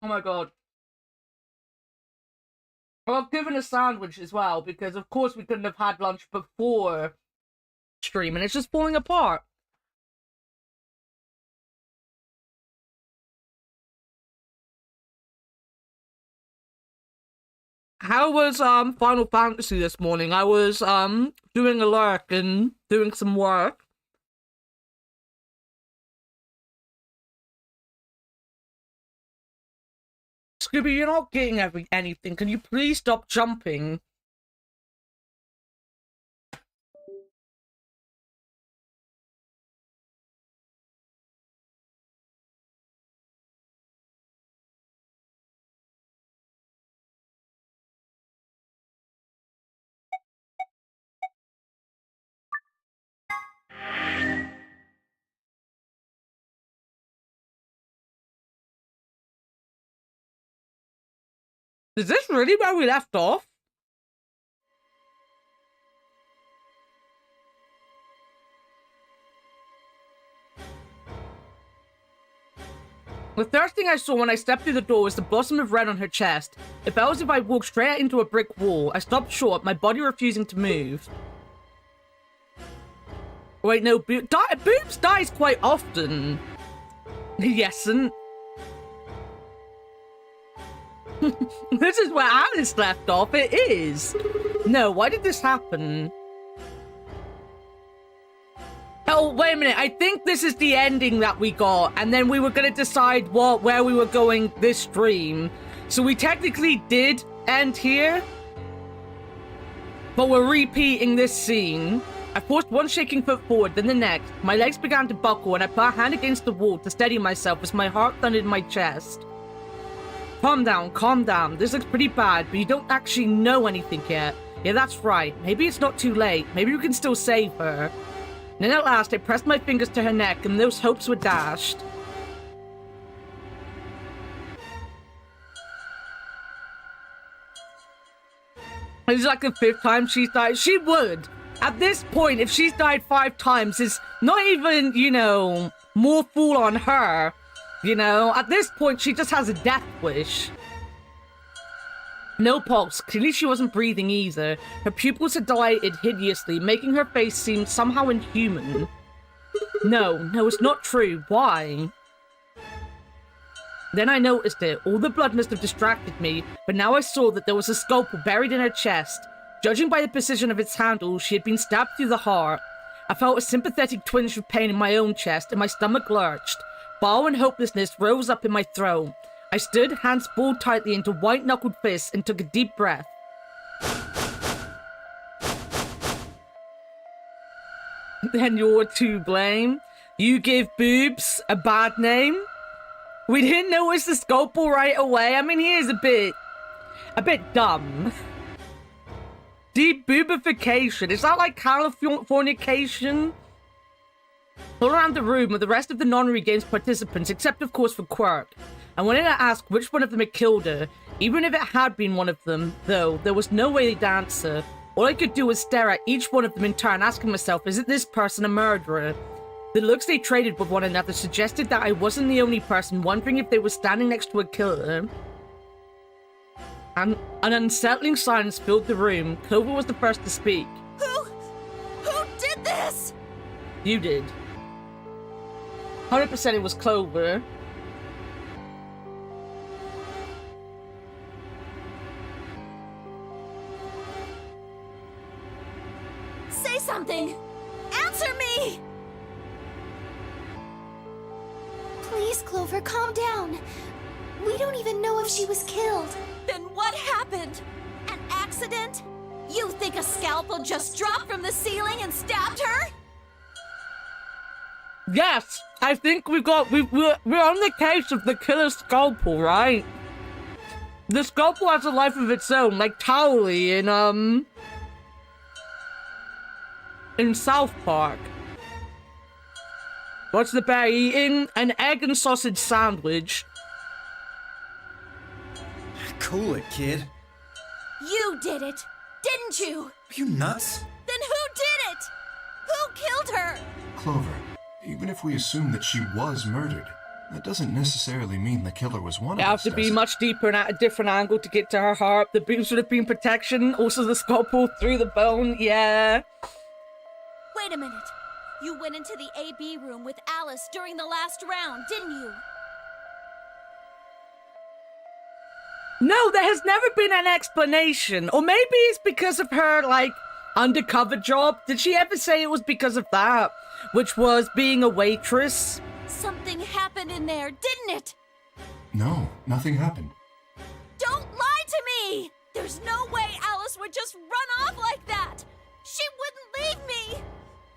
Oh my god. Well, I've given a sandwich as well, because of course we couldn't have had lunch before stream, and it's just falling apart. How was Final Fantasy this morning? I was doing a lurk and doing some work. Scooby, you're not getting anything. Can you please stop jumping? Is this really where we left off? The first thing I saw when I stepped through the door was the blossom of red on her chest. It felt as if I walked straight into a brick wall. I stopped short, my body refusing to move. Wait, no, Boobs dies quite often. Yes, and... This is where Alice left off. It is. No, why did this happen? Oh, wait a minute. I think this is the ending that we got, and then we were going to decide where we were going this stream. So we technically did end here, but we're repeating this scene. I forced one shaking foot forward, then the next. My legs began to buckle, and I put a hand against the wall to steady myself as my heart thundered in my chest. Calm down, calm down. This looks pretty bad, but you don't actually know anything yet. Yeah, that's right. Maybe it's not too late. Maybe we can still save her. And then at last, I pressed my fingers to her neck, and those hopes were dashed. It's like the 5th time she's died. She would. At this point, if she's died 5 times, it's not even, you know, more fool on her. You know, at this point, she just has a death wish. No pulse. Clearly she wasn't breathing either. Her pupils had dilated hideously, making her face seem somehow inhuman. No, it's not true. Why? Then I noticed it. All the blood must have distracted me, but now I saw that there was a scalpel buried in her chest. Judging by the precision of its handle, she had been stabbed through the heart. I felt a sympathetic twinge of pain in my own chest, and my stomach lurched. Bile and hopelessness rose up in my throat. I stood, hands balled tightly into white-knuckled fists, and took a deep breath. Then you're to blame? You give Boobs a bad name? We didn't notice the scalpel right away. I mean, he is a bit dumb. Deboobification. Is that like Californication? All around the room were the rest of the non-re games participants, except of course for Quirk. I wanted to ask which one of them had killed her. Even if it had been one of them, though, there was no way to answer. All I could do was stare at each one of them in turn, asking myself, is it this person a murderer? The looks they traded with one another suggested that I wasn't the only person wondering if they were standing next to a killer. And an unsettling silence filled the room. Clover was the first to speak. Who did this? You did. 100% it was Clover. Say something! Answer me! Please, Clover, calm down. We don't even know if she was killed. Then what happened? An accident? You think a scalpel just dropped from the ceiling and stabbed her? Yes, I think we're on the case of the killer scalpel, right? The scalpel has a life of its own, like Towley in South Park. What's the bear eating? An egg and sausage sandwich. Cool it, kid. You did it, didn't you? Are you nuts? Then who did it? Who killed her? Clover, even if we assume that she was murdered, that doesn't necessarily mean the killer was one You of have us, to be does it? much deeper and at a different angle to get to her heart. The boobs would have been protection. Also, the scalpel through the bone. Yeah. Wait a minute. You went into the AB room with Alice during the last round, didn't you? No, there has never been an explanation. Or maybe it's because of her, like, undercover job. Did she ever say it was because of that? Which was being a waitress? Something happened in there, didn't it? No, nothing happened. Don't lie to me! There's no way Alice would just run off like that! She wouldn't leave me!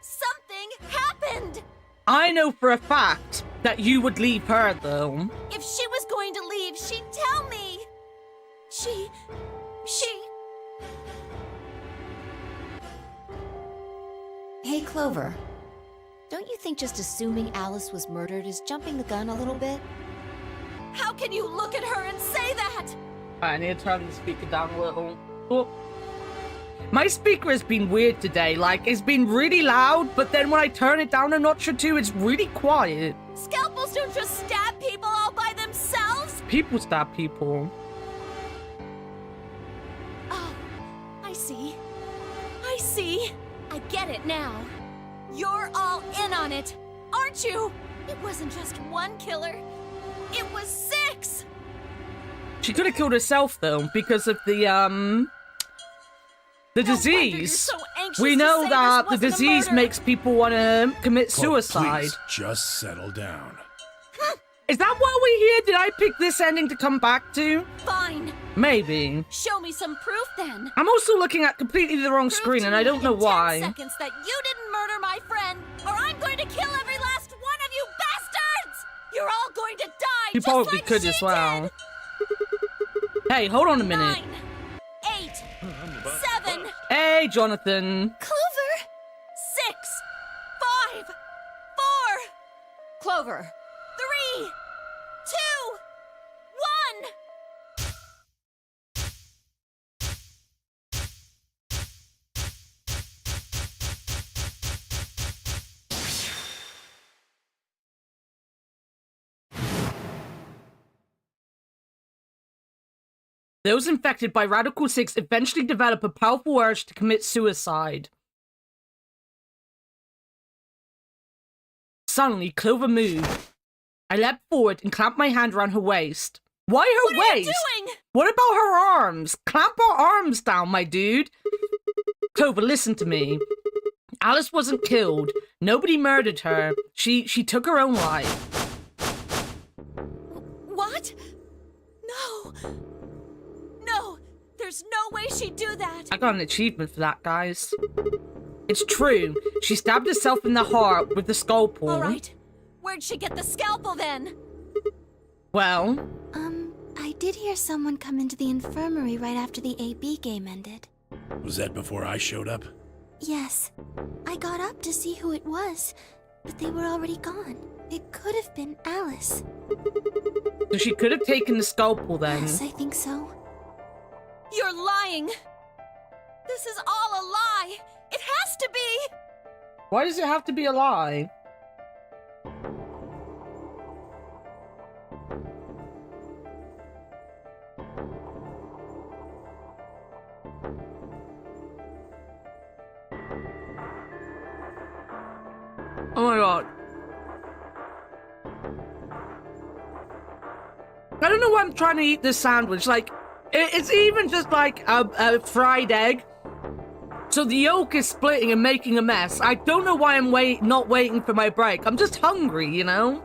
Something happened! I know for a fact that you would leave her, though. If she was going to leave, she'd tell me! She... Hey, Clover. Don't you think just assuming Alice was murdered is jumping the gun a little bit? How can you look at her and say that? I need to turn the speaker down a little. Oh. My speaker has been weird today. Like, it's been really loud, but then when I turn it down a notch or two, it's really quiet. Scalpels don't just stab people all by themselves! People stab people. Oh, I see. I see. I get it now. You're all in on it, aren't you? It wasn't just one killer. It was 6! She could have killed herself, though, because of the No wonder you're disease. so anxious We to know say that this the wasn't a disease murder. makes people want to commit suicide. Please, just settle down. Is that why we're here? Did I pick this ending to come back to? Fine. Maybe. Show me some proof then. I'm also looking at completely the wrong Prove screen, to and I me don't know in 10 why. seconds that you didn't murder my friend, or I'm going to kill every last one of you bastards! You're all going to die You just probably like could she as well. did! Hey, hold on a minute. 9, 8, 7, Hey, Jonathan. Clover! 6, 5, 4, Clover! 3, 2, 1! Those infected by Radical 6 eventually develop a powerful urge to commit suicide. Suddenly, Clover moved. I leapt forward and clamped my hand around her waist. Why her What are waist? you doing? What about her arms? Clamp her arms down, my dude. Clover, listen to me. Alice wasn't killed. Nobody murdered her. She took her own life. What? No. No, there's no way she'd do that. I got an achievement for that, guys. It's true. She stabbed herself in the heart with the scalpel. All right. Where'd she get the scalpel then? Well, I did hear someone come into the infirmary right after the AB game ended. Was that before I showed up? Yes. I got up to see who it was, but they were already gone. It could have been Alice. so she could have taken the scalpel then. Yes, I think so. You're lying. This is all a lie. It has to be. Why does it have to be a lie? Oh my god. I don't know why I'm trying to eat this sandwich. Like, it's even just like a fried egg. So the yolk is splitting and making a mess. I don't know why I'm not waiting for my break. I'm just hungry, you know?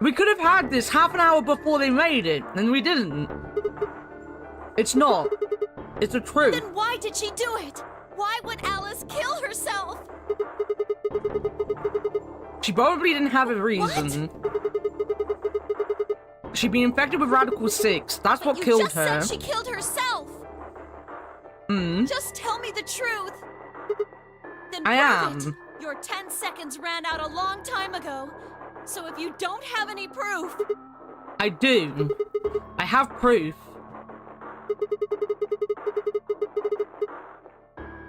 We could have had this half an hour before they made it, and we didn't. It's not. It's the truth. Then why did she do it? Why would Alice kill herself? She probably didn't have a reason. She'd been infected with Radical 6. That's what You killed just her. said she killed herself. Just tell me the truth. Then I prove am. it. Your 10 seconds ran out a long time ago. So if you don't have any proof, I do. I have proof.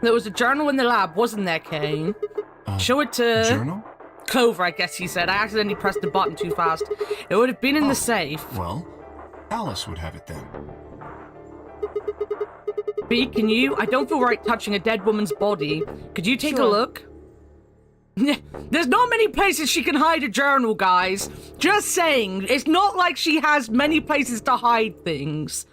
There was a journal in the lab, wasn't there, Kane? Show it to... Journal? Clover, I guess he said. I accidentally pressed the button too fast. It would have been in the safe. Well, Alice would have it then. B, can you? I don't feel right touching a dead woman's body. Could you take a look? There's not many places she can hide a journal, guys. Just saying. It's not like she has many places to hide things.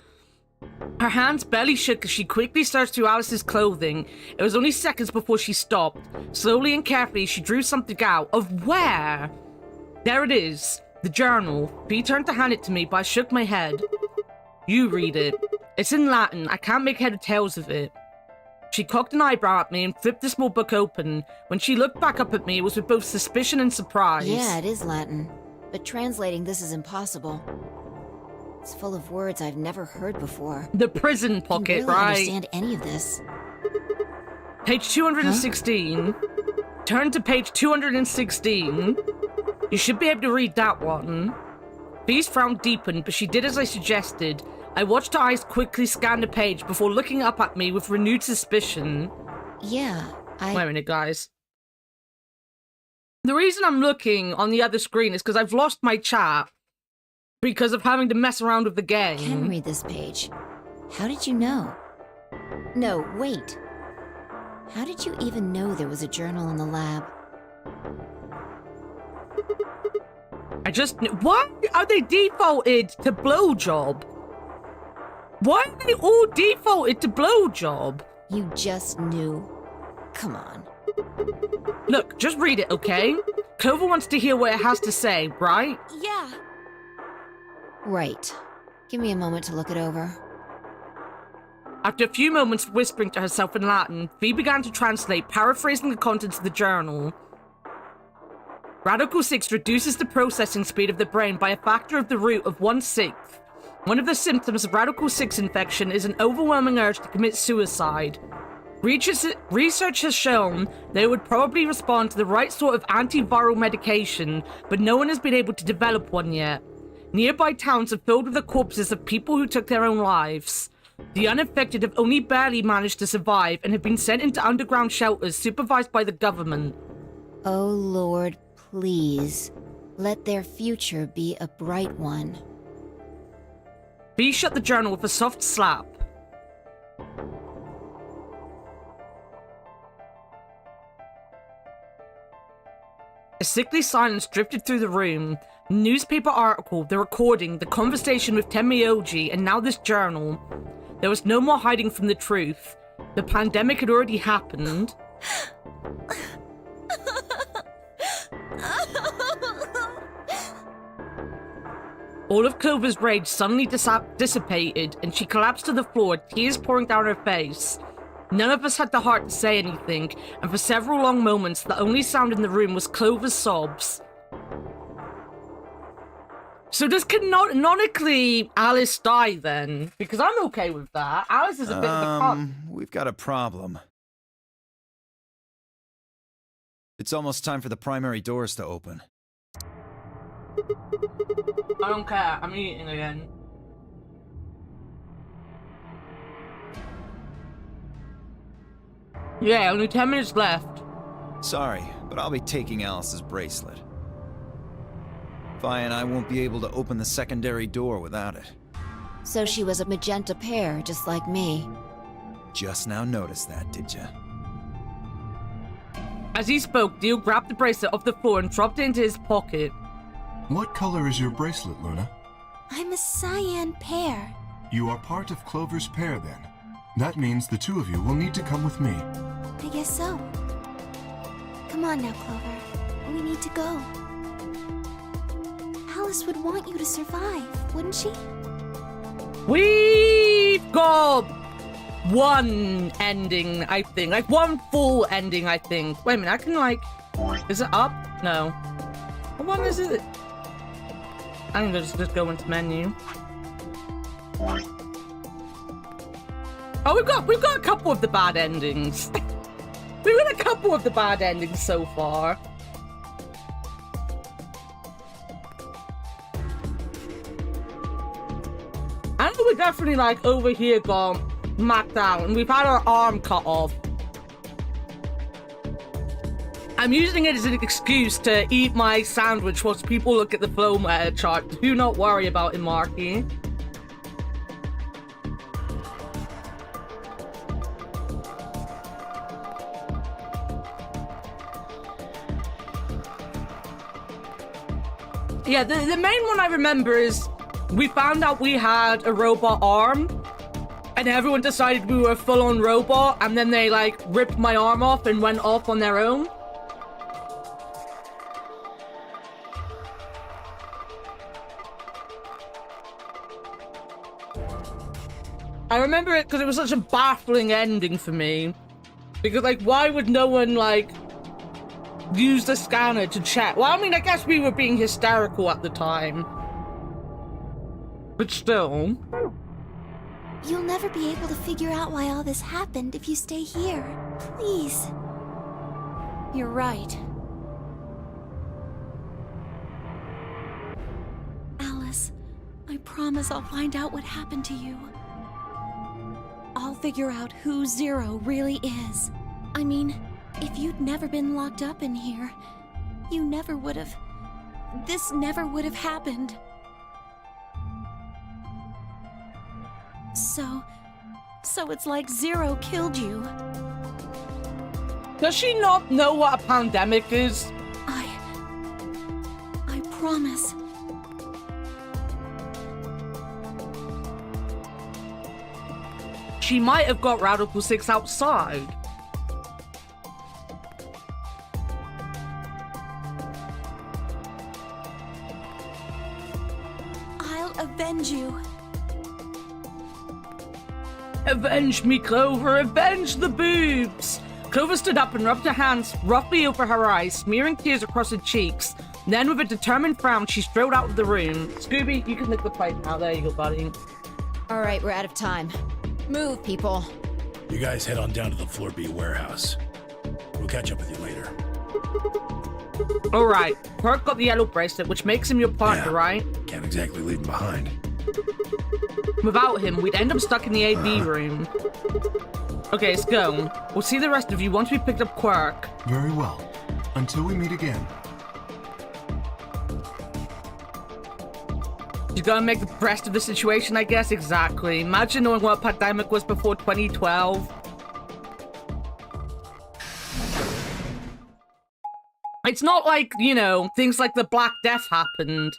Her hands barely shook as she quickly searched through Alice's clothing. It was only seconds before she stopped. Slowly and carefully, she drew something out. Of where? There it is. The journal. B turned to hand it to me, but I shook my head. You read it. It's in Latin. I can't make head or tails of it. She cocked an eyebrow at me and flipped the small book open. When she looked back up at me, it was with both suspicion and surprise. Yeah, it is Latin. But translating this is impossible. It's full of words I've never heard before. The prison pocket, I can really right? understand any of this. Page 216. Huh? Turn to page 216. You should be able to read that one. Bee's frown deepened, but she did as I suggested. I watched her eyes quickly scan the page before looking up at me with renewed suspicion. Yeah, Wait a minute, guys. The reason I'm looking on the other screen is because I've lost my chat because of having to mess around with the game. I can read this page. How did you know? No, wait. How did you even know there was a journal in the lab? I just knew. Why are they defaulted to blowjob? Why are they all defaulted to blowjob? You just knew. Come on. Look, just read it, okay? Clover wants to hear what it has to say, right? Yeah. Right. Give me a moment to look it over. After a few moments of whispering to herself in Latin, V began to translate, paraphrasing the contents of the journal. Radical 6 reduces the processing speed of the brain by a factor of the root of 1/6. One of the symptoms of Radical 6 infection is an overwhelming urge to commit suicide. Research has shown that it would probably respond to the right sort of antiviral medication, but no one has been able to develop one yet. Nearby towns are filled with the corpses of people who took their own lives. The unaffected have only barely managed to survive and have been sent into underground shelters supervised by the government. Oh Lord, please, let their future be a bright one. B shut the journal with a soft slap. A sickly silence drifted through the room. The newspaper article, the recording, the conversation with Temioji, and now this journal. There was no more hiding from the truth. The pandemic had already happened. All of Clover's rage suddenly dissipated, and she collapsed to the floor, tears pouring down her face. None of us had the heart to say anything, and for several long moments, the only sound in the room was Clover's sobs. So does canonically Alice die then? Because I'm okay with that. Alice is a bit of a cunt. We've got a problem. It's almost time for the primary doors to open. I don't care. I'm eating again. Yeah, only 10 minutes left. Sorry, but I'll be taking Alice's bracelet. Vi and I won't be able to open the secondary door without it. So she was a magenta pear, just like me. Just now noticed that, did ya? As he spoke, Dio grabbed the bracelet off the floor and dropped it into his pocket. What color is your bracelet, Luna? I'm a cyan pear. You are part of Clover's pair, then. That means the two of you will need to come with me. I guess so. Come on now, Clover. We need to go. Alice would want you to survive, wouldn't she? We've got one ending, I think. Like, one full ending, I think. Wait a minute, I can, like... Is it up? No. What one is it? I'm gonna just go into menu. Oh, we've got a couple of the bad endings. We've got a couple of the bad endings so far. I know we're definitely like over here got knocked out and we've had our arm cut off. I'm using it as an excuse to eat my sandwich whilst people look at the flow meter chart. Do not worry about it, Marky. Yeah, the main one I remember is we found out we had a robot arm, and everyone decided we were a full-on robot, and then they, like, ripped my arm off and went off on their own. I remember it because it was such a baffling ending for me. Because, like, why would no one, like, use the scanner to check? Well, I mean, I guess we were being hysterical at the time. But still. You'll never be able to figure out why all this happened if you stay here. Please. You're right. Alice, I promise I'll find out what happened to you. I'll figure out who Zero really is. I mean, if you'd never been locked up in here, you never would have... This never would have happened. So it's like Zero killed you. Does she not know what a pandemic is? I promise. She might have got Radical 6 outside. I'll avenge you. Avenge me, Clover! Avenge the boobs! Clover stood up and rubbed her hands roughly over her eyes, smearing tears across her cheeks. Then, with a determined frown, she strode out of the room. Scooby, you can lick the plate now. There you go, buddy. All right, we're out of time. Move, people. You guys head on down to the Floor B warehouse. We'll catch up with you later. Alright, Quirk got the yellow bracelet, which makes him your partner, right? Can't exactly leave him behind. Without him, we'd end up stuck in the AV room. Okay, let's go. We'll see the rest of you once we picked up Quirk. Very well. Until we meet again. You gotta make the best of the situation, I guess. Exactly. Imagine knowing what a pandemic was before 2012. It's not like, you know, things like the Black Death happened.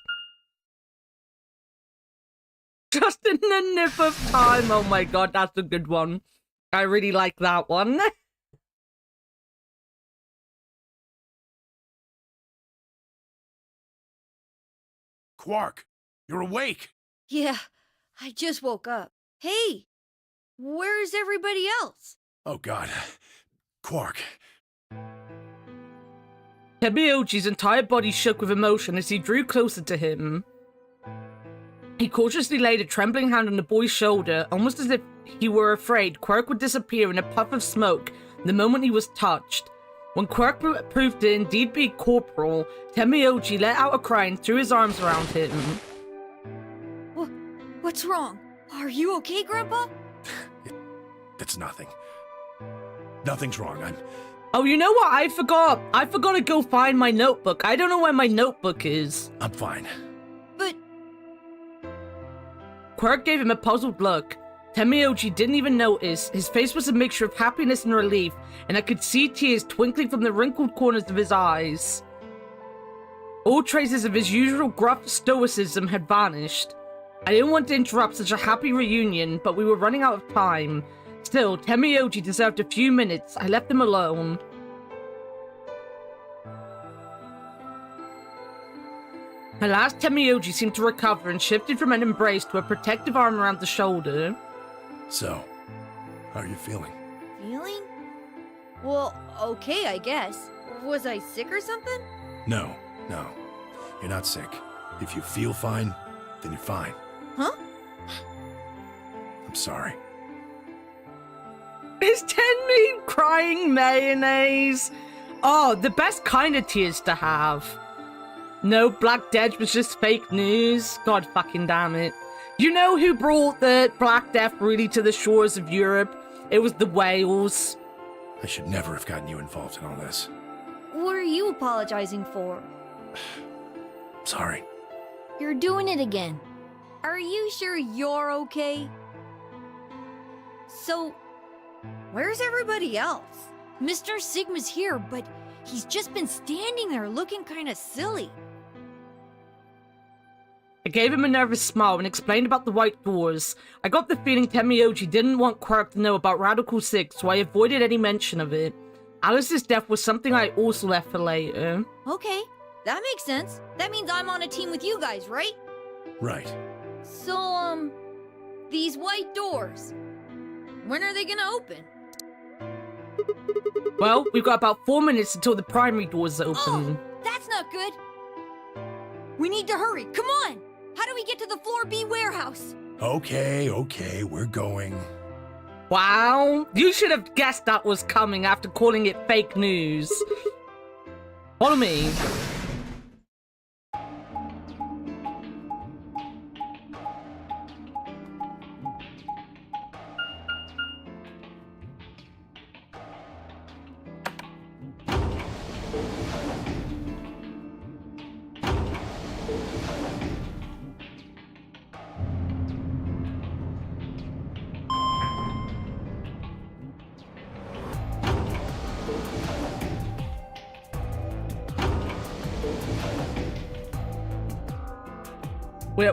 Just in the nip of time. Oh my god, that's a good one. I really like that one. Quark, you're awake! Yeah, I just woke up. Hey, where's everybody else? Oh god. Quark. Temioji's entire body shook with emotion as he drew closer to him. He cautiously laid a trembling hand on the boy's shoulder, almost as if he were afraid Quirk would disappear in a puff of smoke the moment he was touched. When Quirk proved to indeed be Corporal, Temioji let out a cry and threw his arms around him. What's wrong? Are you okay, Grandpa? It's nothing. Nothing's wrong. Oh, you know what? I forgot. I forgot to go find my notebook. I don't know where my notebook is. I'm fine. But... Quirk gave him a puzzled look. Temioji didn't even notice. His face was a mixture of happiness and relief, and I could see tears twinkling from the wrinkled corners of his eyes. All traces of his usual gruff stoicism had vanished. I didn't want to interrupt such a happy reunion, but we were running out of time. Still, Temioji deserved a few minutes. I left him alone. At last, Temioji seemed to recover and shifted from an embrace to a protective arm around the shoulder. So, how are you feeling? Feeling? Well, okay, I guess. Was I sick or something? No. You're not sick. If you feel fine, then you're fine. Huh? I'm sorry. Is Tenmi crying mayonnaise? Oh, the best kind of tears to have. No, Black Death was just fake news. God fucking damn it. You know who brought the Black Death really to the shores of Europe? It was the whales. I should never have gotten you involved in all this. Were you apologizing for? Sorry. You're doing it again. Are you sure you're okay? So, where's everybody else? Mr. Sigma's here, but he's just been standing there looking kinda silly. I gave him a nervous smile and explained about the white doors. I got the feeling Temioji didn't want Quirk to know about Radical 6, so I avoided any mention of it. Alice's death was something I also left for later. Okay, that makes sense. That means I'm on a team with you guys, right? Right. So, these white doors, when are they gonna open? Well, we've got about 4 minutes until the primary doors open. Oh, that's not good. We need to hurry, come on! How do we get to the Floor B warehouse? Okay, we're going. Wow, you should have guessed that was coming after calling it fake news. Follow me.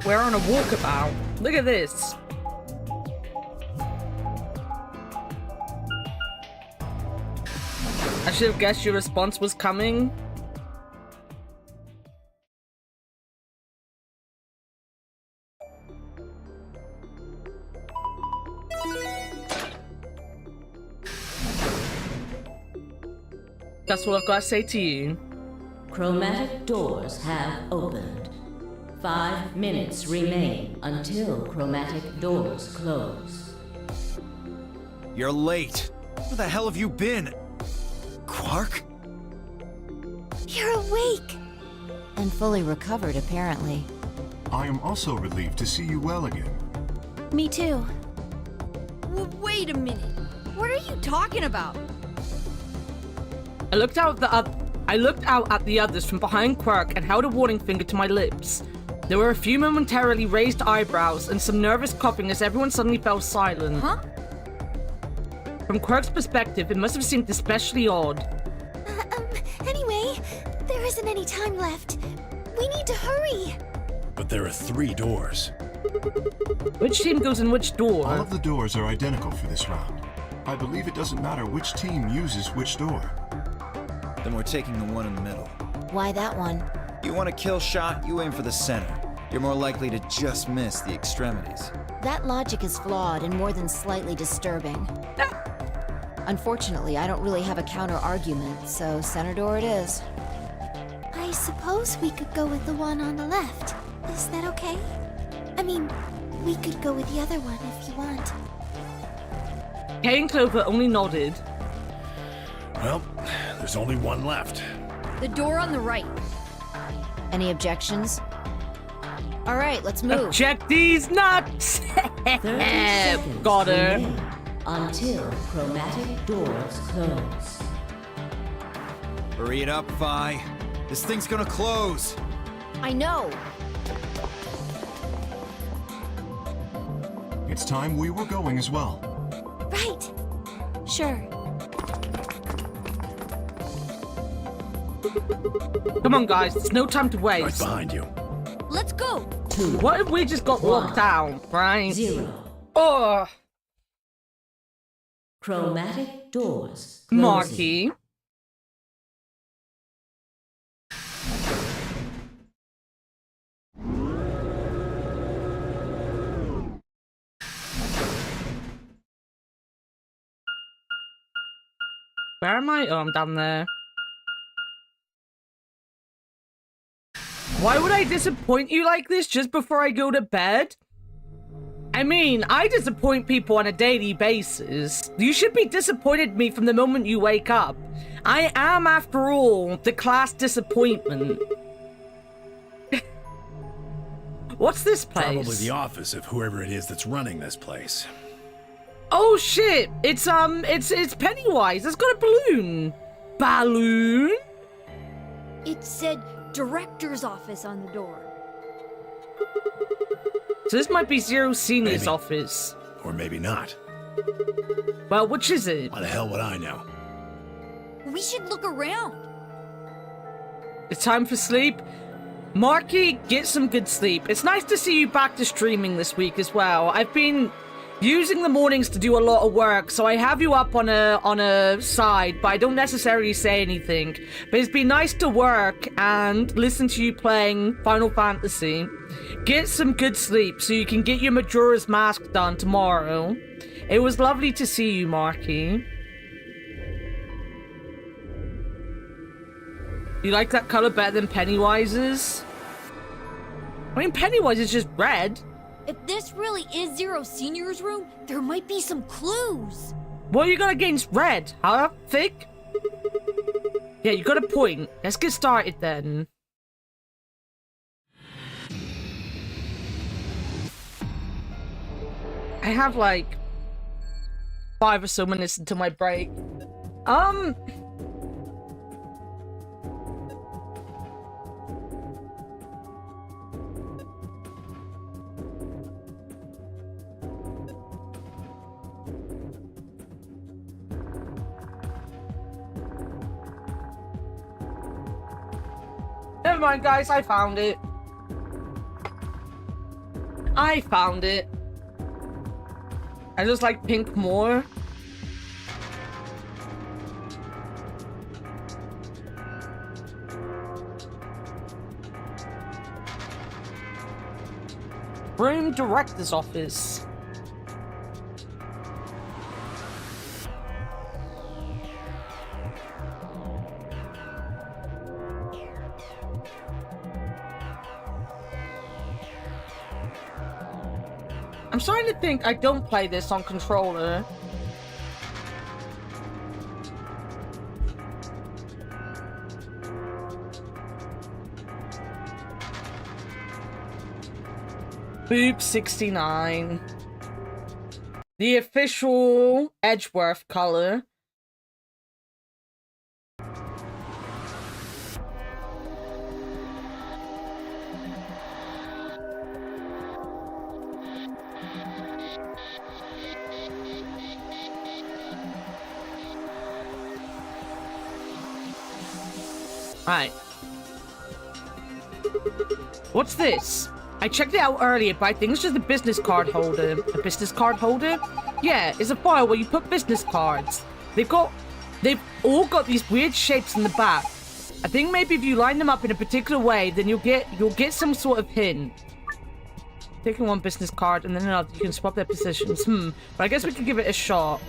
We're on a walkabout. Look at this. I should have guessed your response was coming. That's what I've got to say to you. Chromatic doors have opened. 5 minutes remain until chromatic doors close. You're late. Where the hell have you been? Quark? You're awake! And fully recovered, apparently. I am also relieved to see you well again. Me too. Wait a minute. What are you talking about? I looked out at the others from behind Quirk and held a warning finger to my lips. There were a few momentarily raised eyebrows and some nervous coughing as everyone suddenly fell silent. Huh? From Quirk's perspective, it must have seemed especially odd. Anyway, there isn't any time left. We need to hurry. But there are 3 doors. Which team goes in which door? All of the doors are identical for this round. I believe it doesn't matter which team uses which door. Then we're taking the one in the middle. Why that one? You want a kill shot, you aim for the center. You're more likely to just miss the extremities. That logic is flawed and more than slightly disturbing. Unfortunately, I don't really have a counter-argument, so center door it is. I suppose we could go with the one on the left. Is that okay? I mean, we could go with the other one if you want. Kay and Clover only nodded. Well, there's only one left. The door on the right. Any objections? All right, let's move. Check these nuts! 30 seconds Got her. remain until chromatic doors close. Hurry it up, Vi. This thing's gonna close. I know. It's time we were going as well. Right. Sure. Come on, guys. There's no time to Right waste. behind you. Let's go. 2, What if we just got locked out, right? 0. Oh, Chromatic doors closing. Marky. Where am I? Oh, I'm down there. Why would I disappoint you like this just before I go to bed? I mean, I disappoint people on a daily basis. You should be disappointed in me from the moment you wake up. I am, after all, the class disappointment. What's this place? Probably the office of whoever it is that's running this place. Oh shit! It's Pennywise. It's got a balloon. Balloon? It said director's office on the door. So this might be Zero Senior's Maybe. office. Or maybe not. Well, which is it? Why the hell would I know? We should look around. It's time for sleep. Marky, get some good sleep. It's nice to see you back to streaming this week as well. I've been using the mornings to do a lot of work, so I have you up on a side, but I don't necessarily say anything. But it's been nice to work and listen to you playing Final Fantasy. Get some good sleep so you can get your Majora's Mask done tomorrow. It was lovely to see you, Marky. You like that color better than Pennywise's? I mean, Pennywise is just red. If this really is Zero Senior's room, there might be some clues. What you got against red, huh, Thick? Yeah, you got a point. Let's get started then. I have like 5 or so minutes until my break. Never mind, guys. I found it. I found it. I just like pink more. Room director's office. I'm starting to think I don't play this on controller. Boop 69. The official Edgeworth color. Alright. What's this? I checked it out earlier, but I think it's just a business card holder. A business card holder? Yeah, it's a file where you put business cards. They've all got these weird shapes in the back. I think maybe if you line them up in a particular way, then you'll get some sort of hint. Taking one business card and then another, you can swap their positions. But I guess we could give it a shot.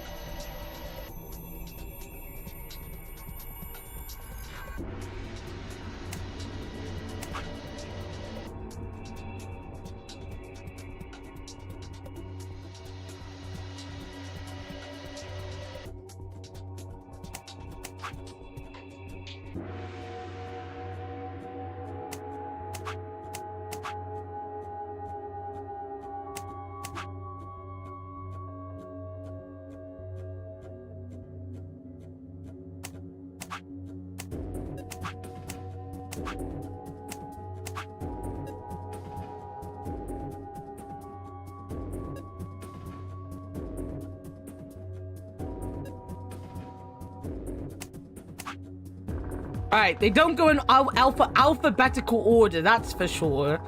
Alright, they don't go in alphabetical order, that's for sure.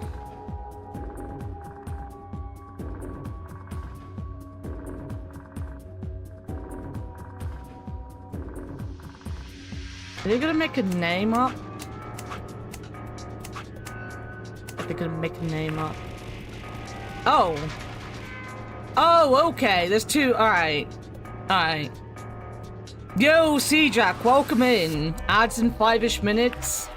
Are they gonna make a name up? Are they gonna make a name up? Oh. Oh, okay, there's two, alright. Alright. Yo, C-Jack, welcome in. Ads in 5-ish minutes.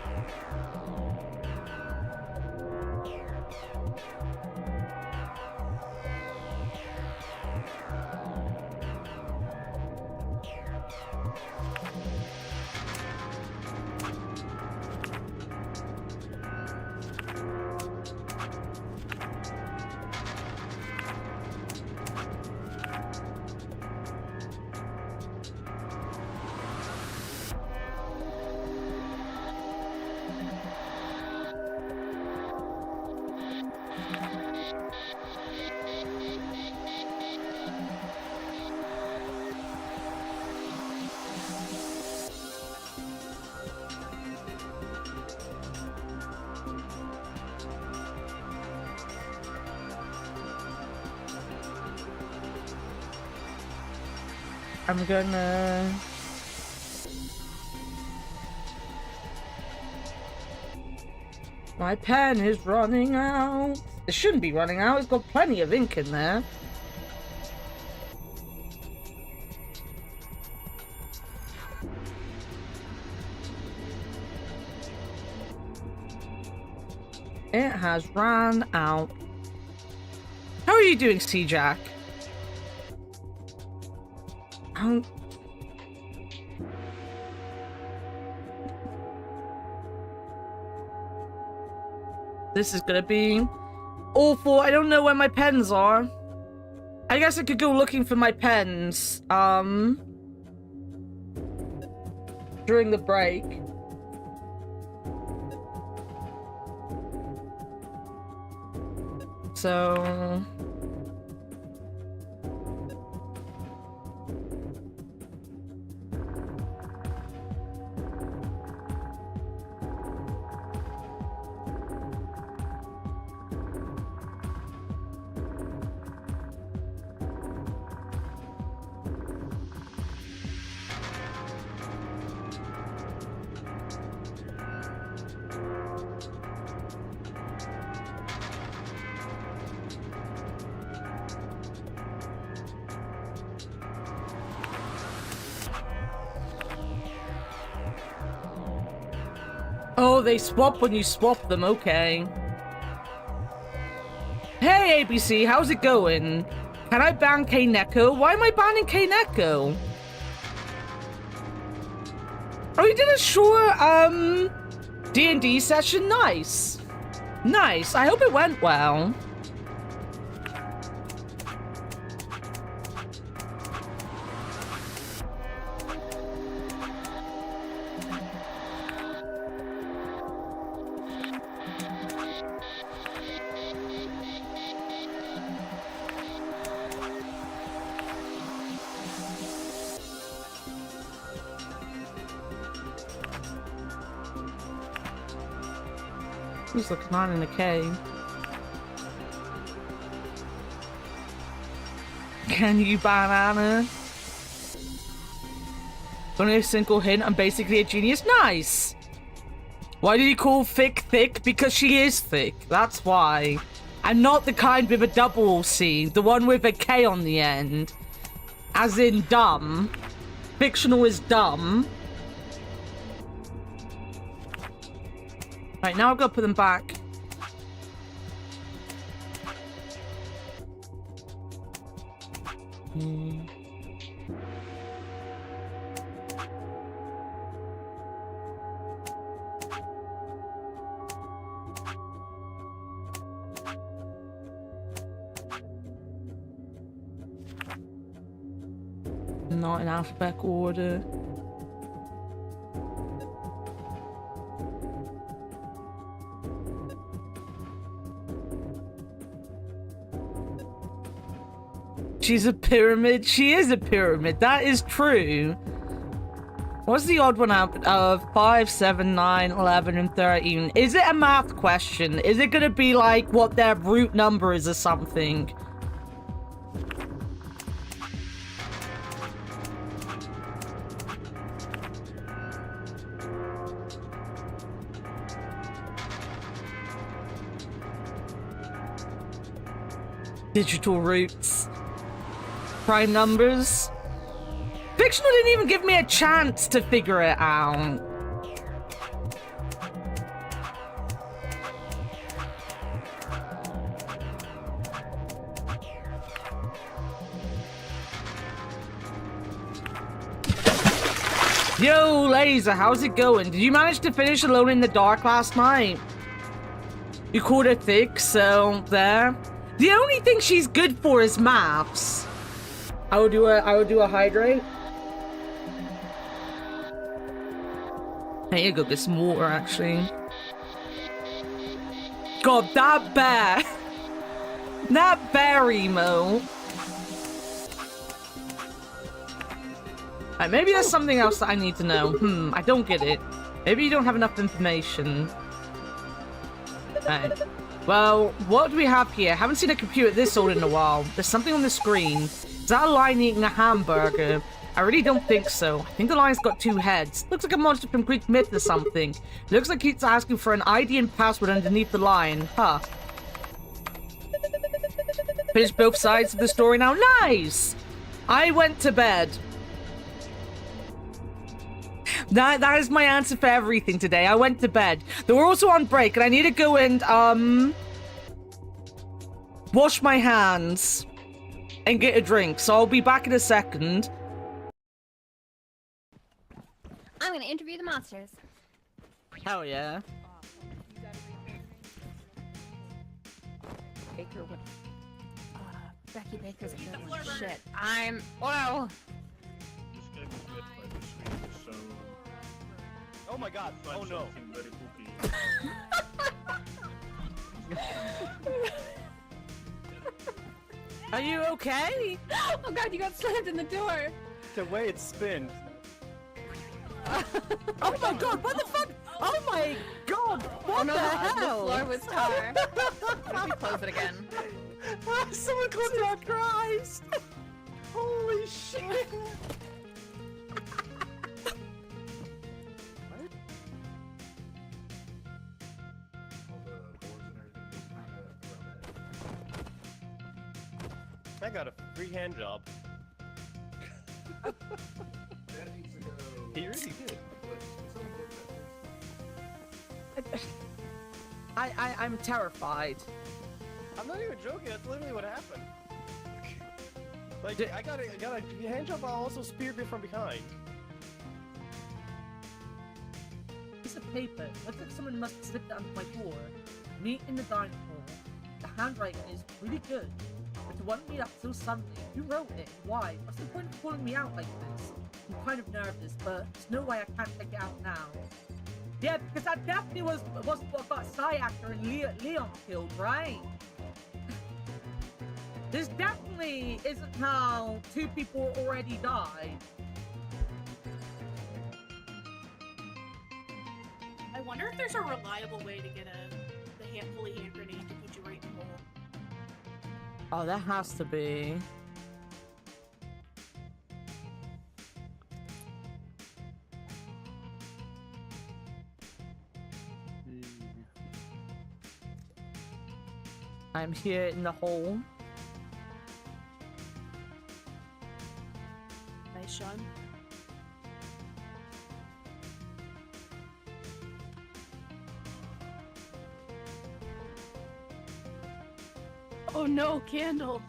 I'm gonna... My pen is running out. It shouldn't be running out. It's got plenty of ink in there. It has run out. How are you doing, C-Jack? This is gonna be awful. I don't know where my pens are. I guess I could go looking for my pens, during the break. So... Oh, they swap when you swap them, okay. Hey, ABC, how's it going? Can I ban Kaneko? Why am I banning Kaneko? Oh, you did a short, D&D session? Nice. Nice, I hope it went well. Who's looking on in the cave? Can you banana? Only a single hint, I'm basically a genius. Nice! Why did you call thick thick? Because she is thick. That's why. I'm not the kind with a double C. The one with a K on the end. As in dumb. Fictional is dumb. Right, now I've got to put them back. Not in alphabetical order. She's a pyramid. She is a pyramid. That is true. What's the odd one out of 5, 7, 9, 11, and 13? Is it a math question? Is it going to be like what their root number is or something? Digital roots. Prime numbers. Fictional didn't even give me a chance to figure it out. Yo, Laser, how's it going? Did you manage to finish Alone in the Dark last night? You called her thick, so there. The only thing she's good for is maths. I would do a hydrate. Hey, you go get some water, actually. God, that bear. That bear emo. Right, maybe there's something else that I need to know. I don't get it. Maybe you don't have enough information. Right. Well, what do we have here? Haven't seen a computer this old in a while. There's something on the screen. Is that a lion eating a hamburger? I really don't think so. I think the lion's got 2 heads. Looks like a monster from Greek myth or something. Looks like he's asking for an ID and password underneath the lion. Huh. Finished both sides of the story now. Nice! I went to bed. That is my answer for everything today. I went to bed. They were also on break, and I need to go and, wash my hands and get a drink. So I'll be back in a second. I'm gonna interview the monsters. Hell yeah. Baker with Becky Baker's a good one. Shit. I'm whoa. Oh my god. Oh no. Are you okay? Oh god, you got slammed in the door. The way it spins. Oh my god, what the fuck? Oh my god, what the hell? The floor was tar. What if we close it again? Someone close it, Christ! Holy shit. I got a free hand job. He really did. I'm terrified. I'm not even joking. That's literally what happened. Like, I got a hand job. I also speared me from behind. Piece of paper. Looks like someone must have slipped it under my door. Meet in the dining hall. The handwriting is really good. But to want me up so suddenly, who wrote it? Why? What's the point of calling me out like this? I'm kind of nervous, but there's no way I can't take it out now. Yeah, because that definitely was what got Sayaka and Leon killed, right? This definitely isn't how 2 people already died. I wonder if there's a reliable way to get the fully hand grenade to put you right in the hole. Oh, that has to be. I'm here in the hole. Nice, Sean. Oh no, candle!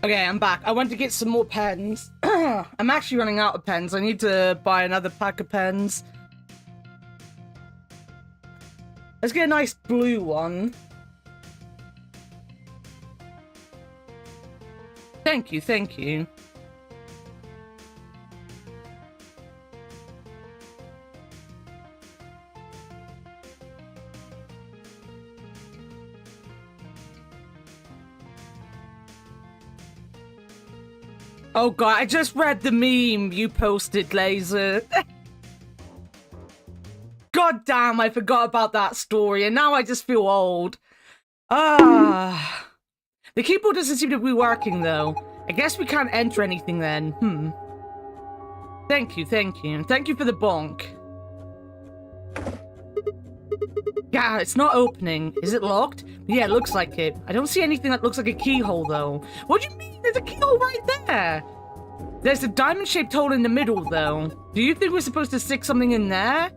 Okay, I'm back. I went to get some more pens. I'm actually running out of pens. I need to buy another pack of pens. Let's get a nice blue one. Thank you, thank you. Oh god, I just read the meme you posted, Laser. God damn, I forgot about that story, and now I just feel old. Ah. The keyboard doesn't seem to be working, though. I guess we can't enter anything then. Thank you, thank you. Thank you for the bonk. Yeah, it's not opening. Is it locked? Yeah, it looks like it. I don't see anything that looks like a keyhole, though. What do you mean? There's a keyhole right there! There's a diamond-shaped hole in the middle, though. Do you think we're supposed to stick something in there?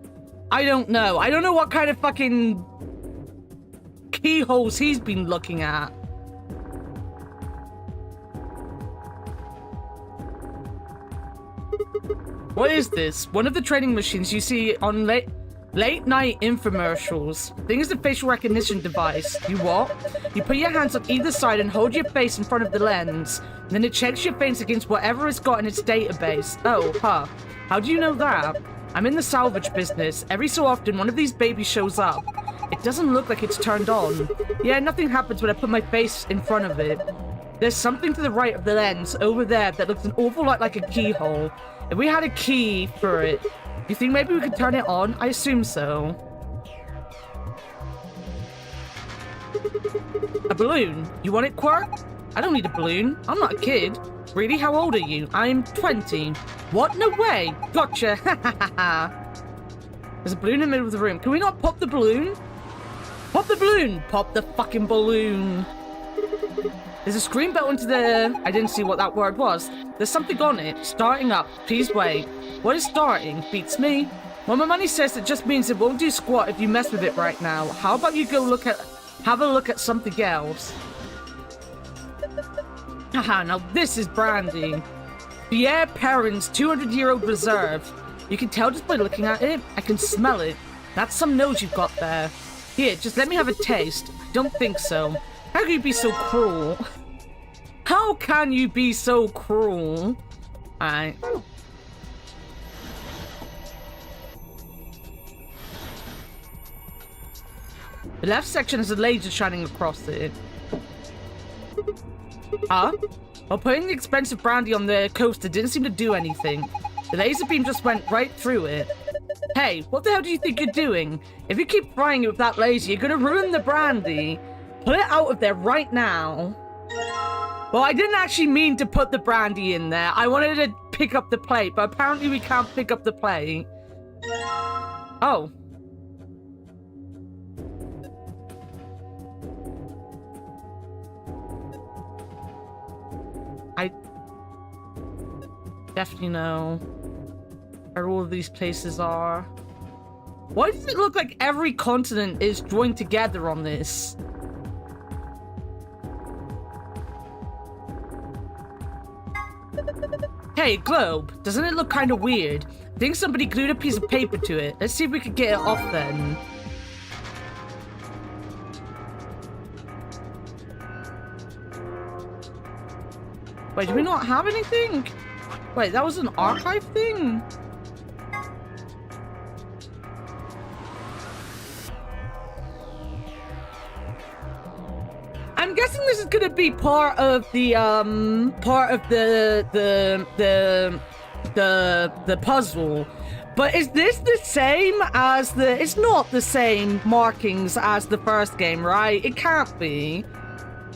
I don't know. I don't know what kind of fucking keyholes he's been looking at. What is this? One of the trading machines you see on late night infomercials. Thing is a facial recognition device. You what? You put your hands on either side and hold your face in front of the lens. And then it checks your face against whatever it's got in its database. Oh, huh. How do you know that? I'm in the salvage business. Every so often, one of these babies shows up. It doesn't look like it's turned on. Yeah, nothing happens when I put my face in front of it. There's something to the right of the lens over there that looks an awful lot like a keyhole. If we had a key for it, you think maybe we could turn it on? I assume so. A balloon. You want it, Quirk? I don't need a balloon. I'm not a kid. Really? How old are you? I'm 20. What? No way. Gotcha. There's a balloon in the middle of the room. Can we not pop the balloon? Pop the balloon. Pop the fucking balloon. There's a screen belt into the... I didn't see what that word was. There's something on it. Starting up. Please wait. What is starting? Beats me. Well, my money says it just means it won't do squat if you mess with it right now. How about you go have a look at something else? Haha, now this is brandy. Pierre Perrin's 200-year-old reserve. You can tell just by looking at it. I can smell it. That's some nose you've got there. Here, just let me have a taste. Don't think so. How can you be so cruel? How can you be so cruel? Alright. The left section has a laser shining across it. While putting the expensive brandy on the coaster didn't seem to do anything. The laser beam just went right through it. Hey, what the hell do you think you're doing? If you keep frying it with that laser, you're gonna ruin the brandy. Put it out of there right now. Well, I didn't actually mean to put the brandy in there. I wanted to pick up the plate, but apparently we can't pick up the plate. Oh. I definitely know where all of these places are. Why does it look like every continent is joined together on this? Hey, globe. Doesn't it look kind of weird? I think somebody glued a piece of paper to it. Let's see if we could get it off then. Wait, do we not have anything? Wait, that was an archive thing? I'm guessing this is gonna be part of the the puzzle. But is this the same as the... It's not the same markings as the first game, right? It can't be.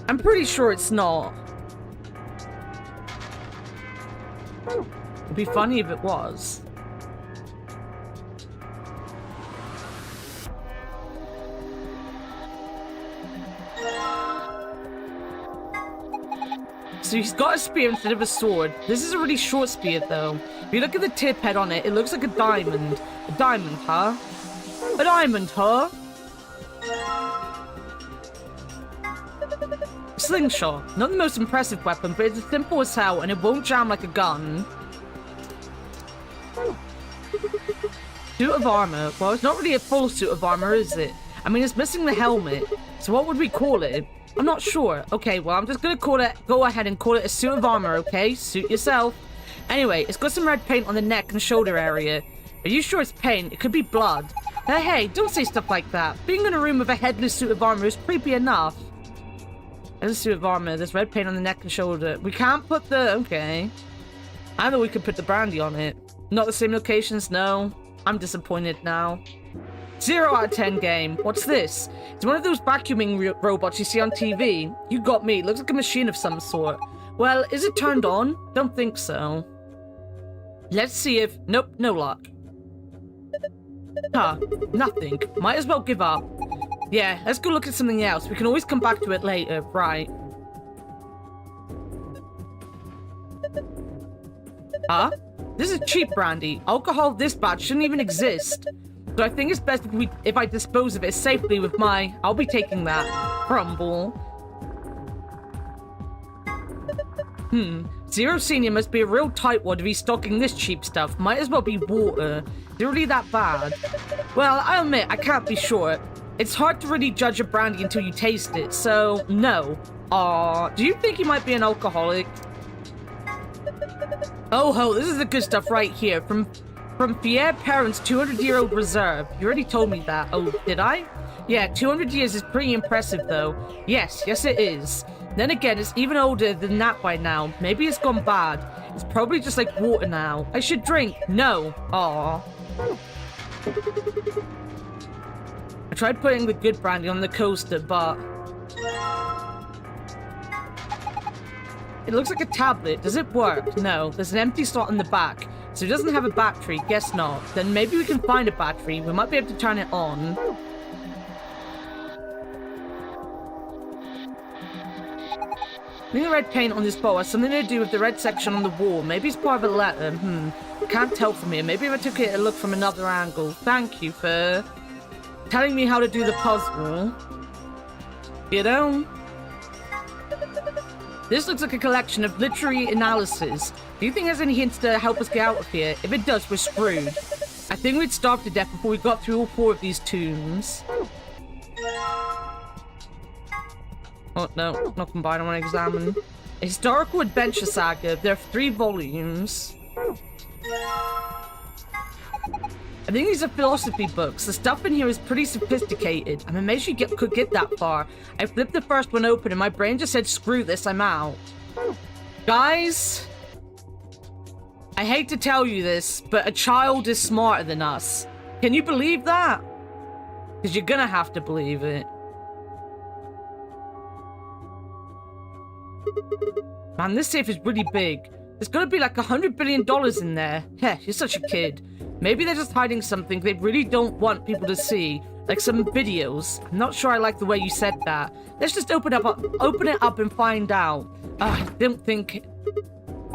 I'm pretty sure it's not. It'd be funny if it was. So he's got a spear instead of a sword. This is a really short spear, though. If you look at the tip head on it, it looks like a diamond. A diamond, huh? A diamond, huh? Slingshot. Not the most impressive weapon, but it's simple as hell, and it won't jam like a gun. Suit of armor. Well, it's not really a full suit of armor, is it? I mean, it's missing the helmet. So what would we call it? I'm not sure. Okay, well, I'm just gonna go ahead and call it a suit of armor, okay? Suit yourself. Anyway, it's got some red paint on the neck and shoulder area. Are you sure it's paint? It could be blood. Hey, don't say stuff like that. Being in a room with a headless suit of armor is creepy enough. There's a suit of armor. There's red paint on the neck and shoulder. We can't put the... Okay. I thought we could put the brandy on it. Not the same locations, no. I'm disappointed now. 0 out of 10 game. What's this? It's one of those vacuuming robots you see on TV. You got me. It looks like a machine of some sort. Well, is it turned on? Don't think so. Let's see if... Nope, no luck. Huh, nothing. Might as well give up. Yeah, let's go look at something else. We can always come back to it later, right? Huh? This is cheap brandy. Alcohol this bad shouldn't even exist. So I think it's best if I dispose of it safely with my... I'll be taking that. Crumble. Zero Senior must be a real tightwad if he's stocking this cheap stuff. Might as well be water. Is it really that bad? Well, I admit, I can't be sure. It's hard to really judge a brandy until you taste it, so no. Aww, do you think he might be an alcoholic? Oh ho, this is the good stuff right here. From Pierre Perrin's 200-year-old reserve. You already told me that. Oh, did I? Yeah, 200 years is pretty impressive though. Yes it is. Then again, it's even older than that by now. Maybe it's gone bad. It's probably just like water now. I should drink. No. Aw. I tried putting the good brandy on the coaster, but... It looks like a tablet. Does it work? No. There's an empty slot in the back. So it doesn't have a battery. Guess not. Then maybe we can find a battery. We might be able to turn it on. I think the red paint on this bottle has something to do with the red section on the wall. Maybe it's part of a letter. Can't tell from here. Maybe if I took it a look from another angle. Thank you for telling me how to do the puzzle. You know? This looks like a collection of literary analysis. Do you think there's any hints to help us get out of here? If it does, we're screwed. I think we'd starve to death before we got through all 4 of these tombs. Oh, no. Not combined. I want to examine. A historical adventure saga. There are 3 volumes. I think these are philosophy books. The stuff in here is pretty sophisticated. I'm amazed you could get that far. I flipped the first one open and my brain just said, screw this, I'm out. Guys, I hate to tell you this, but a child is smarter than us. Can you believe that? Because you're gonna have to believe it. Man, this safe is really big. There's gotta be like $100 billion in there. Heh, you're such a kid. Maybe they're just hiding something they really don't want people to see. Like some videos. I'm not sure I like the way you said that. Let's just open it up and find out. I don't think...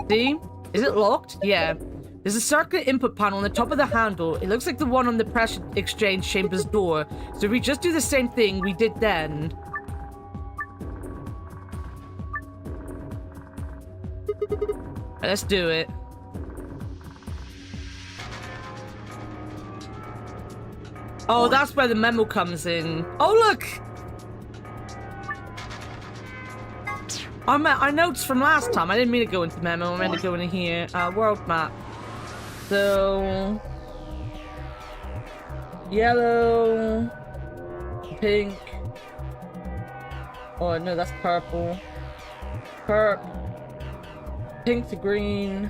See? Is it locked? Yeah. There's a circular input panel on the top of the handle. It looks like the one on the pressure exchange chamber's door. So if we just do the same thing we did then... Let's do it. Oh, that's where the memo comes in. Oh, look! I notes from last time. I didn't mean to go into memo. I meant to go into here. World map. So... Yellow... Pink... Oh, no, that's purple. Pink to green.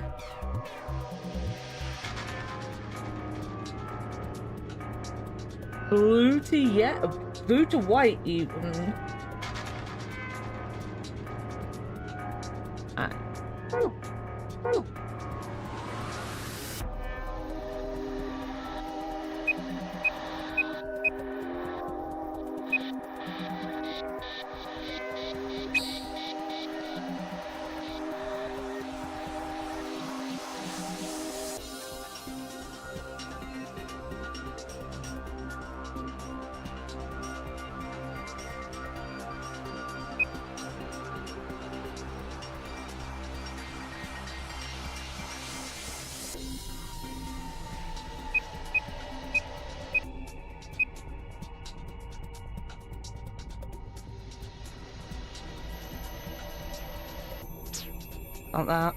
Blue to white even. Like that.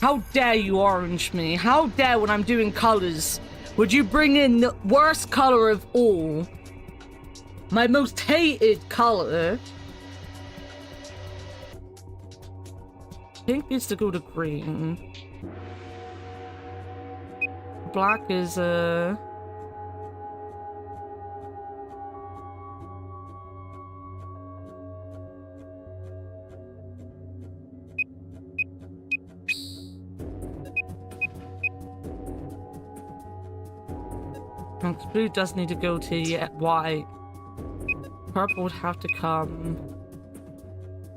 How dare you orange me? How dare when I'm doing colors? Would you bring in the worst color of all? My most hated color? Pink needs to go to green. Black is blue does need to go to white. Purple would have to come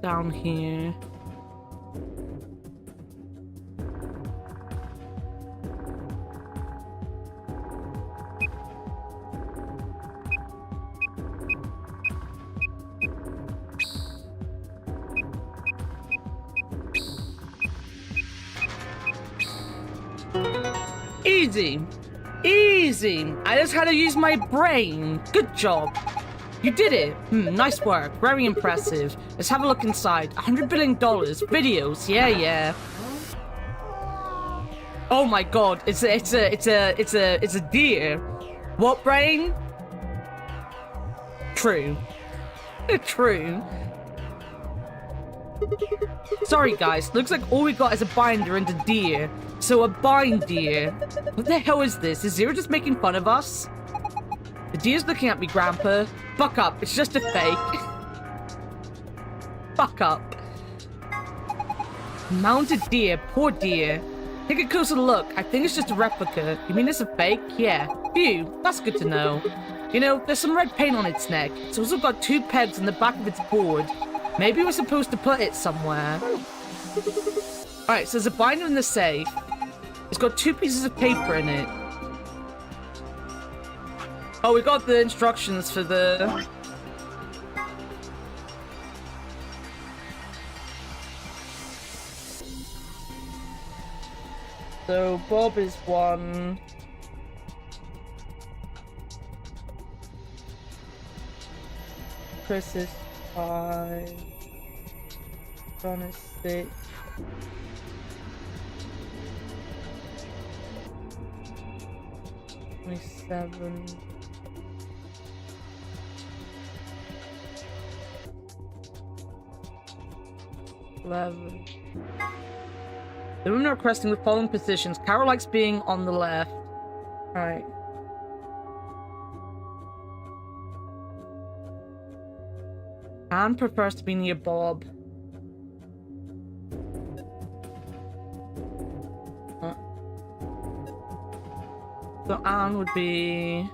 down here. Easy. Easy. I just had to use my brain. Good job. You did it. Nice work. Very impressive. Let's have a look inside. $100 billion. Videos. Yeah. Oh my god. It's a deer. What brain? True. True. Sorry, guys. Looks like all we got is a binder and a deer. So a bind deer. What the hell is this? Is Zero just making fun of us? The deer's looking at me, Grandpa. Buck up. It's just a fake. Buck up. Mounted deer. Poor deer. Take a closer look. I think it's just a replica. You mean it's a fake? Yeah. Phew. That's good to know. You know, there's some red paint on its neck. It's also got 2 pegs on the back of its board. Maybe we're supposed to put it somewhere. Alright, so there's a binder in the safe. It's got 2 pieces of paper in it. Oh, we got the instructions for the... So, Bob is 1. Chris is 5. John is 6. Seven. The women are requesting the following positions. Carol likes being on the left. Alright. Anne prefers to be near Bob. So Anne would be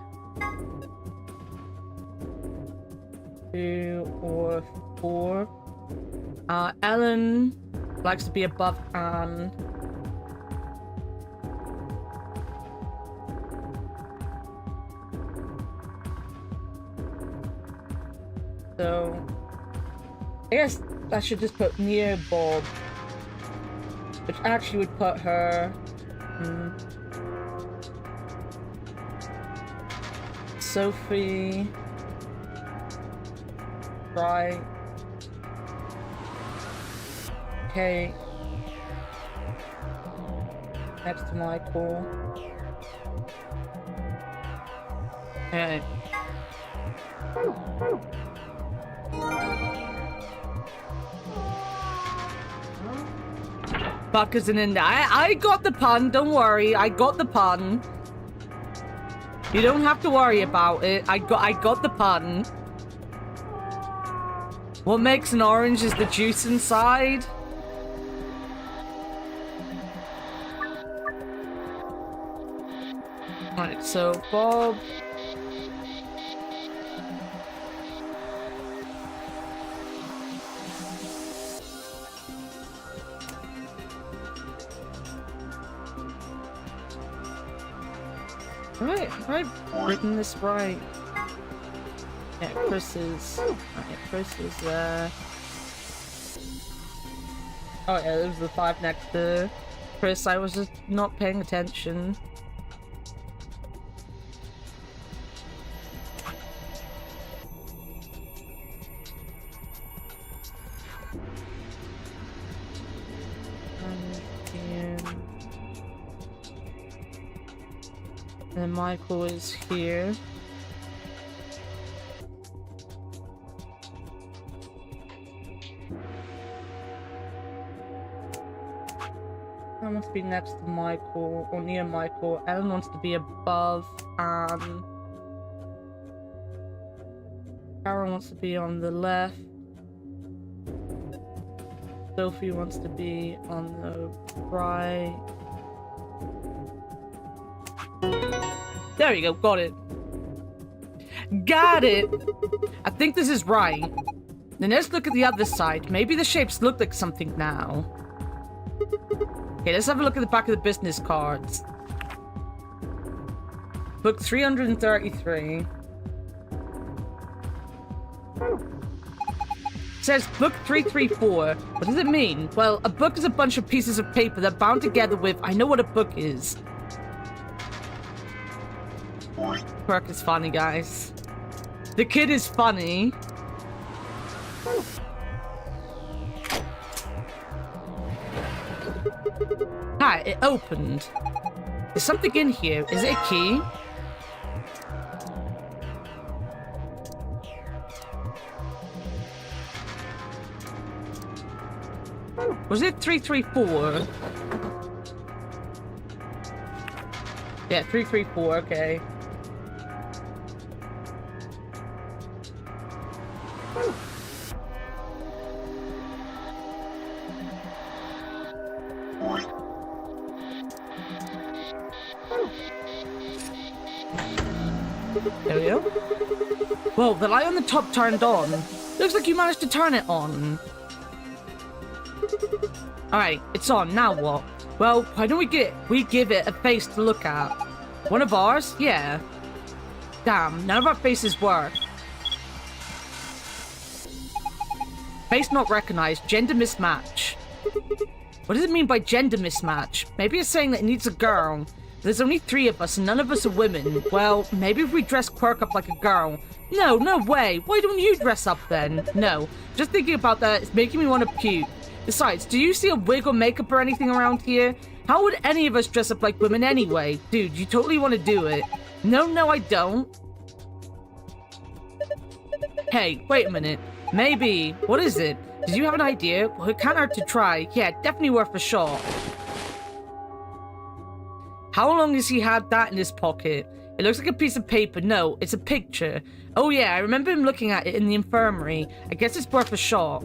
2 or 4. Ellen likes to be above Anne. So I guess I should just put near Bob, which actually would put her Sophie right. Okay. Next to Michael. Okay. Buck isn't in there. I got the pun, don't worry. I got the pun. You don't have to worry about it. I got the pun. What makes an orange is the juice inside. Alright, so Bob. Right, I've written this right. Yeah, Chris is... Alright, Chris is there. Oh yeah, there was the 5 next to Chris. I was just not paying attention. And then Michael is here. I want to be next to Michael, or near Michael. Ellen wants to be above Anne. Karen wants to be on the left. Sophie wants to be on the right. There you go, got it. Got it! I think this is right. Then let's look at the other side. Maybe the shapes look like something now. Okay, let's have a look at the back of the business cards. Book 333. It says book 334. What does it mean? Well, a book is a bunch of pieces of paper that bound together with... I know what a book is. Quirk is funny, guys. The kid is funny. Hi, it opened. There's something in here. Is it a key? Was it 334? Yeah, 334, okay. There we go. Whoa, the light on the top turned on. Looks like you managed to turn it on. Alright, it's on. Now what? Well, why don't we give it a face to look at? One of ours? Yeah. Damn, none of our faces work. Face not recognized. Gender mismatch. What does it mean by gender mismatch? Maybe it's saying that it needs a girl. There's only 3 of us and none of us are women. Well, maybe if we dress Quirk up like a girl. No, no way. Why don't you dress up then? No. Just thinking about that, it's making me want to puke. Besides, do you see a wig or makeup or anything around here? How would any of us dress up like women anyway? Dude, you totally want to do it. No, I don't. Hey, wait a minute. Maybe. What is it? Did you have an idea? Well, it can't hurt to try. Yeah, definitely worth a shot. How long has he had that in his pocket? It looks like a piece of paper. No, it's a picture. Oh yeah, I remember him looking at it in the infirmary. I guess it's worth a shot.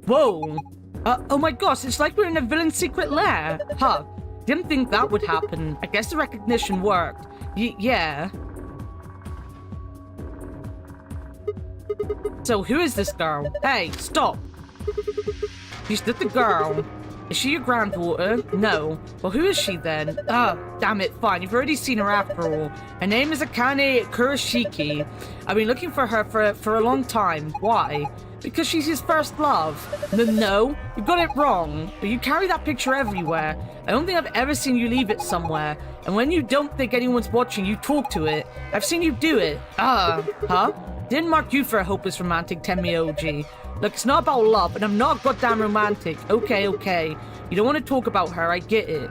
Whoa. Oh my gosh, it's like we're in a villain's secret lair. Huh. Didn't think that would happen. I guess the recognition worked. Yeah. So who is this girl? Hey, stop. She's not the girl. Is she your granddaughter? No. Well, who is she then? Oh, damn it, fine. You've already seen her after all. Her name is Akane Kurashiki. I've been looking for her for a long time. Why? Because she's his first love. No, you got it wrong. But you carry that picture everywhere. I don't think I've ever seen you leave it somewhere. And when you don't think anyone's watching, you talk to it. I've seen you do it. Huh? Didn't mark you for a hopeless romantic, Tenmyoji. Look, it's not about love, and I'm not goddamn romantic. Okay. You don't want to talk about her, I get it.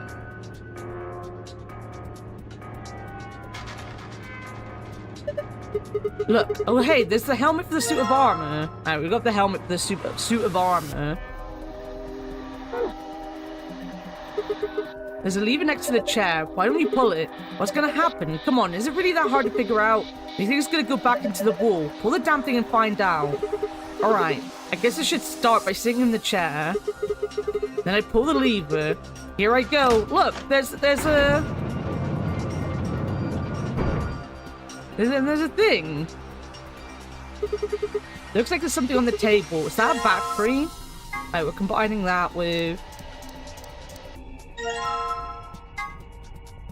Look, oh hey, there's the helmet for the suit of armor. Alright, we got the helmet for the suit of armor. There's a lever next to the chair. Why don't you pull it? What's gonna happen? Come on, is it really that hard to figure out? Do you think it's gonna go back into the wall? Pull the damn thing and find out. Alright, I guess I should start by sitting in the chair. Then I pull the lever. Here I go. Look, there's a thing. Looks like there's something on the table. Is that a battery? Alright, we're combining that with...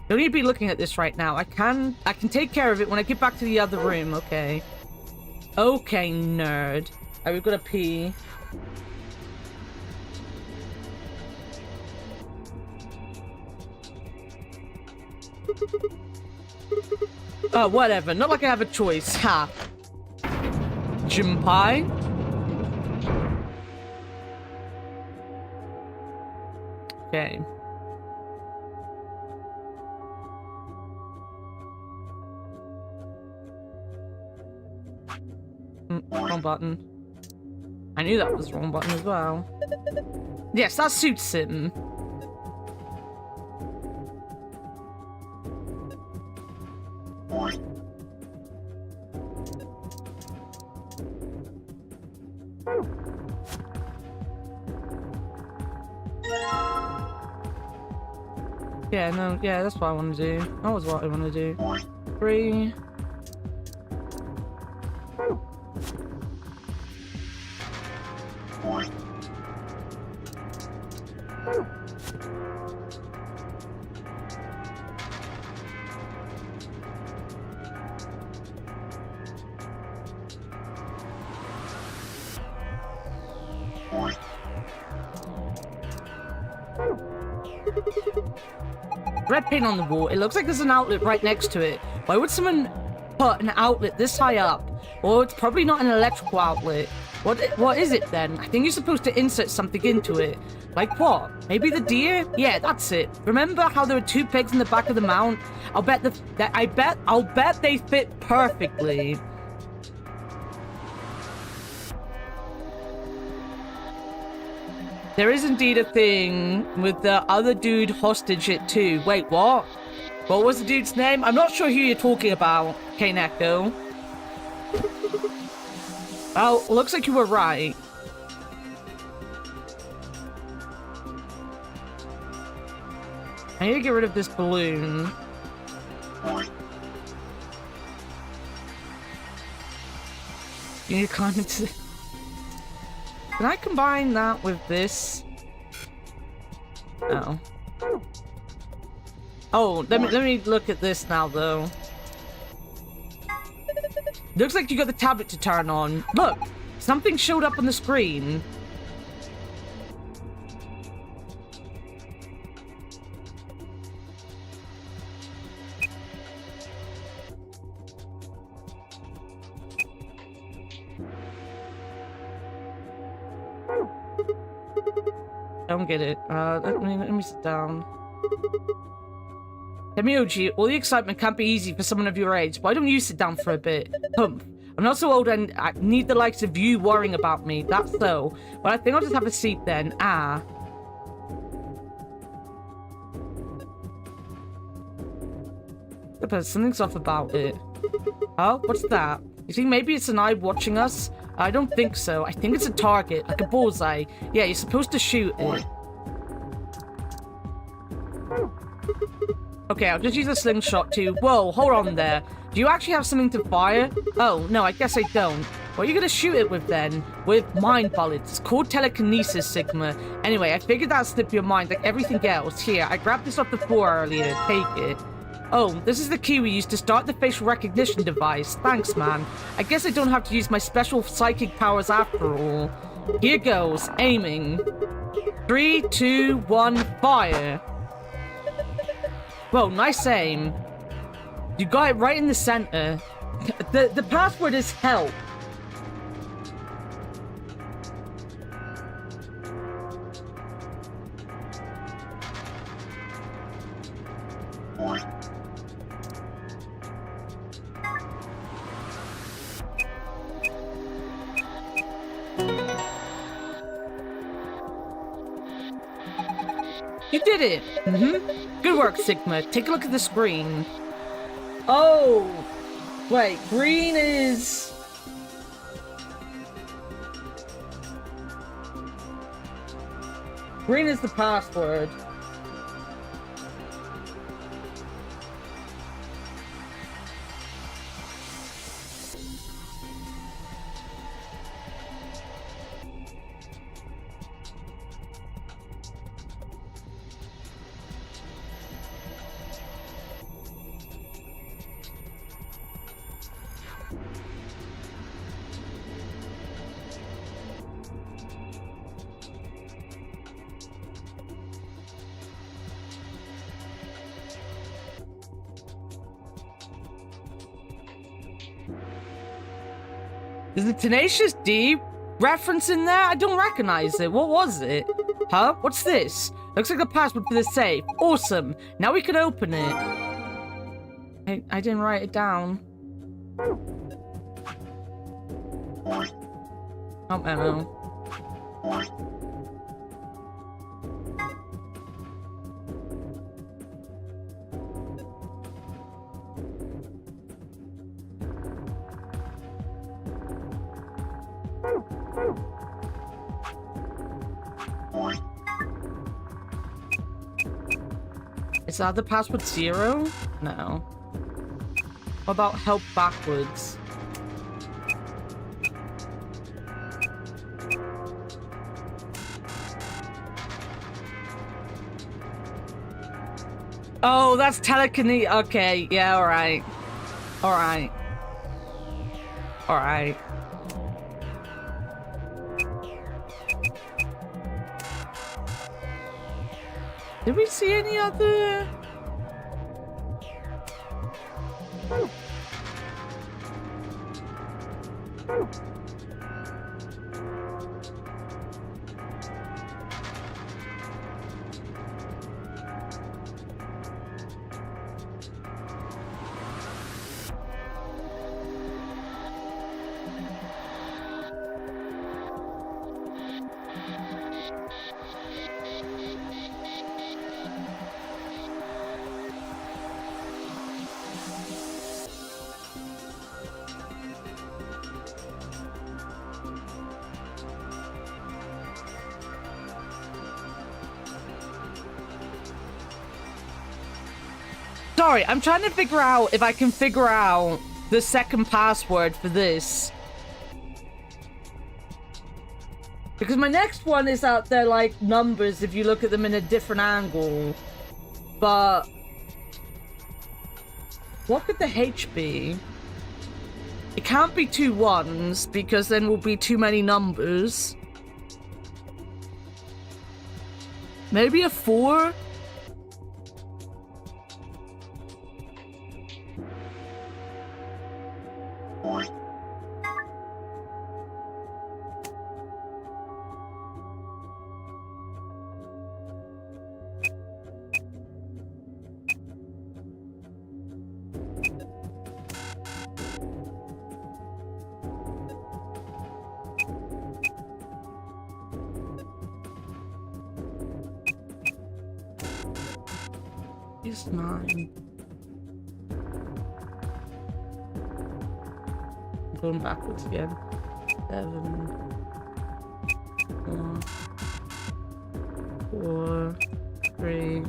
Don't need to be looking at this right now. I can take care of it when I get back to the other room, okay? Okay, nerd. Alright, we've got to pee. Oh, whatever. Not like I have a choice. Ha. Jinpai? Okay. Wrong button. I knew that was the wrong button as well. Yes, that suits him. Yeah, no, yeah, that's what I want to do. That was what I want to do. 3. Red paint on the wall. It looks like there's an outlet right next to it. Why would someone put an outlet this high up? Well, it's probably not an electrical outlet. What is it then? I think you're supposed to insert something into it. Like what? Maybe the deer? Yeah, that's it. Remember how there were 2 pigs in the back of the mount? I'll bet they fit perfectly. There is indeed a thing with the other dude hostage it too. Wait, what? What was the dude's name? I'm not sure who you're talking about, Kaneko. Oh, looks like you were right. I need to get rid of this balloon. You need to climb into... Can I combine that with this? Oh. Oh, let me look at this now, though. Looks like you got the tablet to turn on. Look! Something showed up on the screen. Don't get it. Let me sit down. Temioji, all the excitement can't be easy for someone of your age. Why don't you sit down for a bit? Humph. I'm not so old and I need the likes of you worrying about me. That's so. But I think I'll just have a seat then. Ah. But something's off about it. Oh, what's that? You think maybe it's an eye watching us? I don't think so. I think it's a target, like a bullseye. Yeah, you're supposed to shoot it. Okay, I'll just use a slingshot to... Whoa, hold on there. Do you actually have something to fire? Oh, no, I guess I don't. What are you gonna shoot it with then? With mind bullets. It's called telekinesis, Sigma. Anyway, I figured that'd slip your mind like everything else. Here, I grabbed this off the floor earlier. Take it. Oh, this is the key we used to start the facial recognition device. Thanks, man. I guess I don't have to use my special psychic powers after all. Here goes. Aiming. 3, 2, 1, fire. Whoa, nice aim. You got it right in the center. The password is help. You did it! Mm-hmm. Good work, Sigma. Take a look at the screen. Oh! Wait, green is... Green is the password. Is the Tenacious D reference in there? I don't recognize it. What was it? Huh? What's this? Looks like the password for the safe. Awesome. Now we can open it. I didn't write it down. Oh, no. Is that the password 0? No. What about help backwards? Oh, that's telekinesis. Okay, yeah, alright. Alright. Alright. Did we see any other? Sorry, I'm trying to figure out if I can figure out the second password for this. Because my next one is out there like numbers if you look at them in a different angle. But what could the H be? It can't be 2 1s because then will be too many numbers. Maybe a 4? It's 9. I'm going backwards again. 7, 1, 4, 3,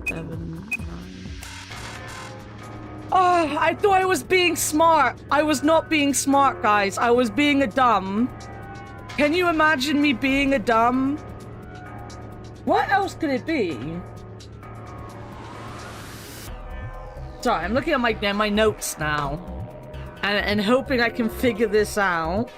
7, 9. Oh, I thought I was being smart. I was not being smart, guys. I was being a dumb. Can you imagine me being a dumb? What else could it be? Sorry, I'm looking at my notes now. And hoping I can figure this out.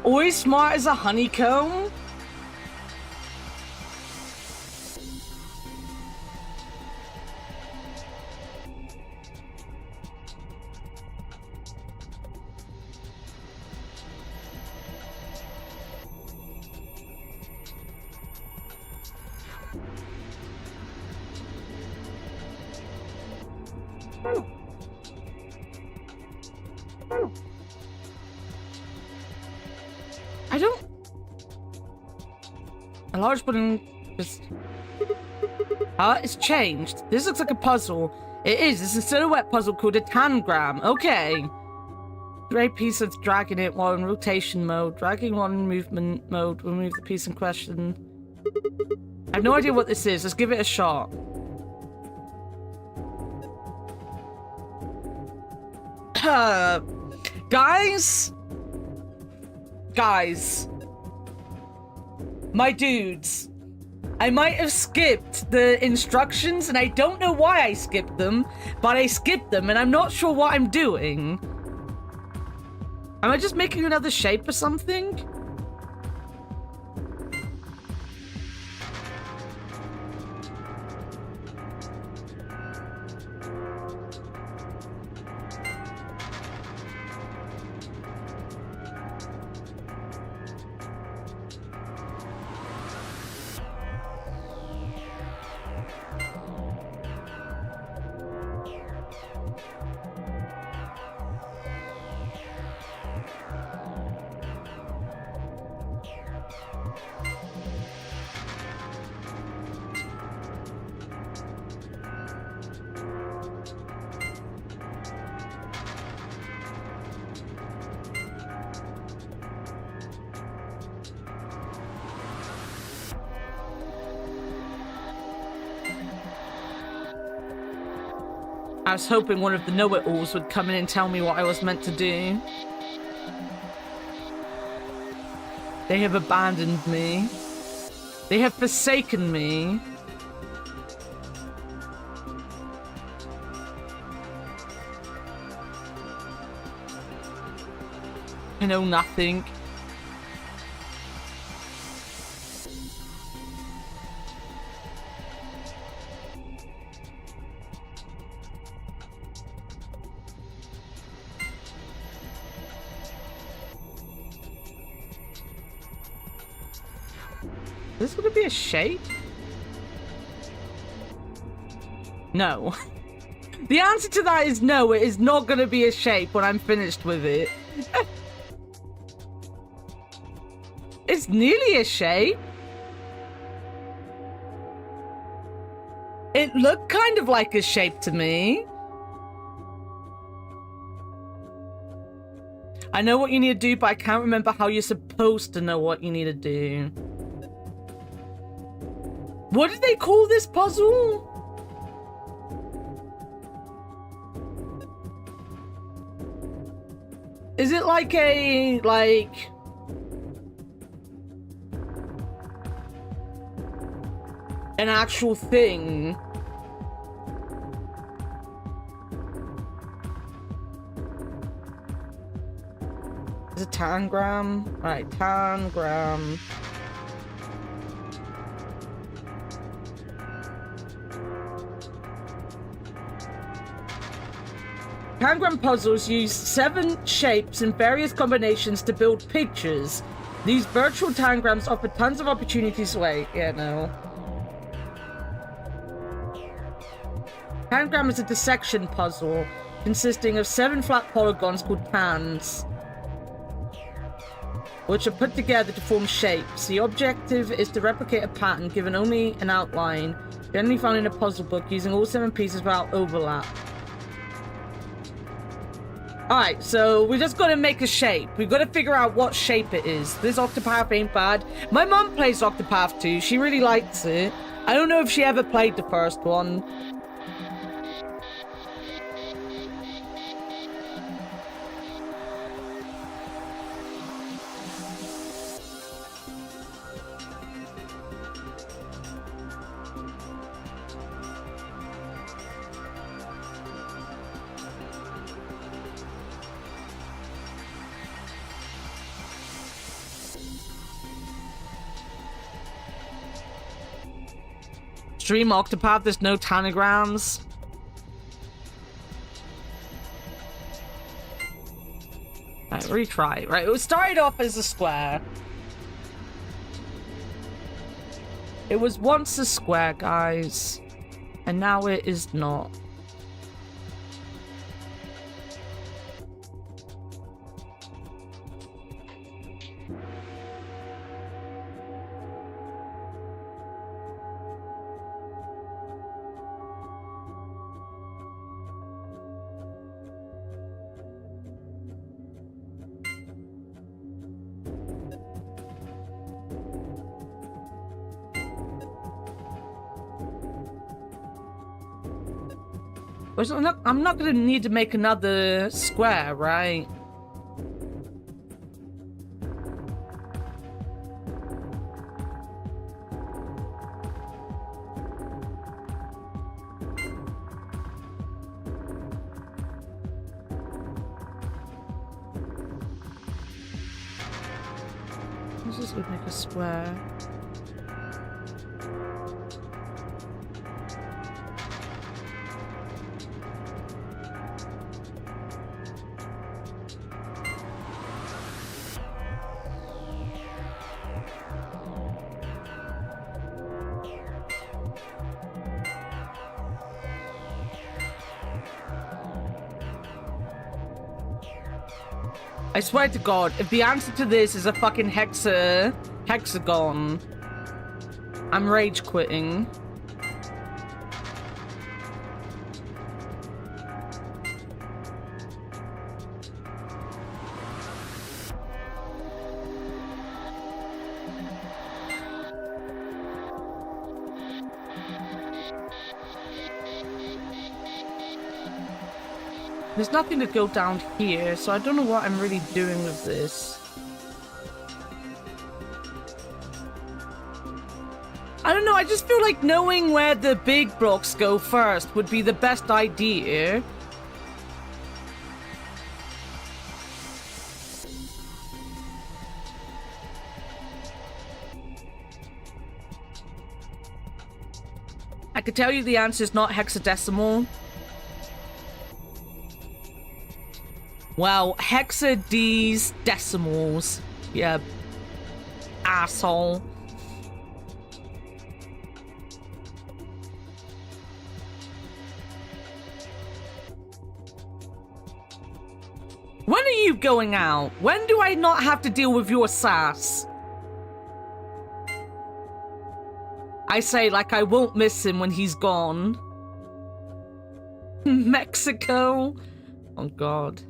Always smart as a honeycomb? I don't... A large button just... it's changed. This looks like a puzzle. It is. It's a silhouette puzzle called a tangram. Okay. Gray piece of dragging it while in rotation mode. Dragging while in movement mode will move the piece in question. I have no idea what this is. Let's give it a shot. Guys? Guys. My dudes. I might have skipped the instructions and I don't know why I skipped them, but I skipped them and I'm not sure what I'm doing. Am I just making another shape or something? I was hoping one of the know-it-alls would come in and tell me what I was meant to do. They have abandoned me. They have forsaken me. I know nothing. this gonna be a shape? No. The answer to that is no, it is not gonna be a shape when I'm finished with it. It's nearly a shape. It looked kind of like a shape to me. I know what you need to do, but I can't remember how you're supposed to know what you need to do. What did they call this puzzle? Is it like a, an actual thing? Is it tangram? Alright, tangram. Tangram puzzles use 7 shapes and various combinations to build pictures. These virtual tangrams offer tons of opportunities. Wait, yeah, no. Tangram is a dissection puzzle consisting of 7 flat polygons called tans, which are put together to form shapes. The objective is to replicate a pattern given only an outline, generally found in a puzzle book, using all 7 pieces without overlap. Alright, so we just gotta make a shape. We've gotta figure out what shape it is. This Octopath ain't bad. My mom plays Octopath too. She really likes it. I don't know if she ever played the first one. Stream Octopath, there's no tanagrams. Right, retry. Right, it started off as a square. It was once a square, guys. And now it is not. I'm not gonna need to make another square, right? Let's just make a square. I swear to God, if the answer to this is a fucking hexagon, I'm rage quitting. There's nothing to go down here, so I don't know what I'm really doing with this. I don't know, I just feel like knowing where the big blocks go first would be the best idea. I could tell you the answer is not hexadecimal. Well, hexa D's decimals. Yeah. Asshole. When are you going out? When do I not have to deal with your sass? I say like I won't miss him when he's gone. Mexico? Oh god.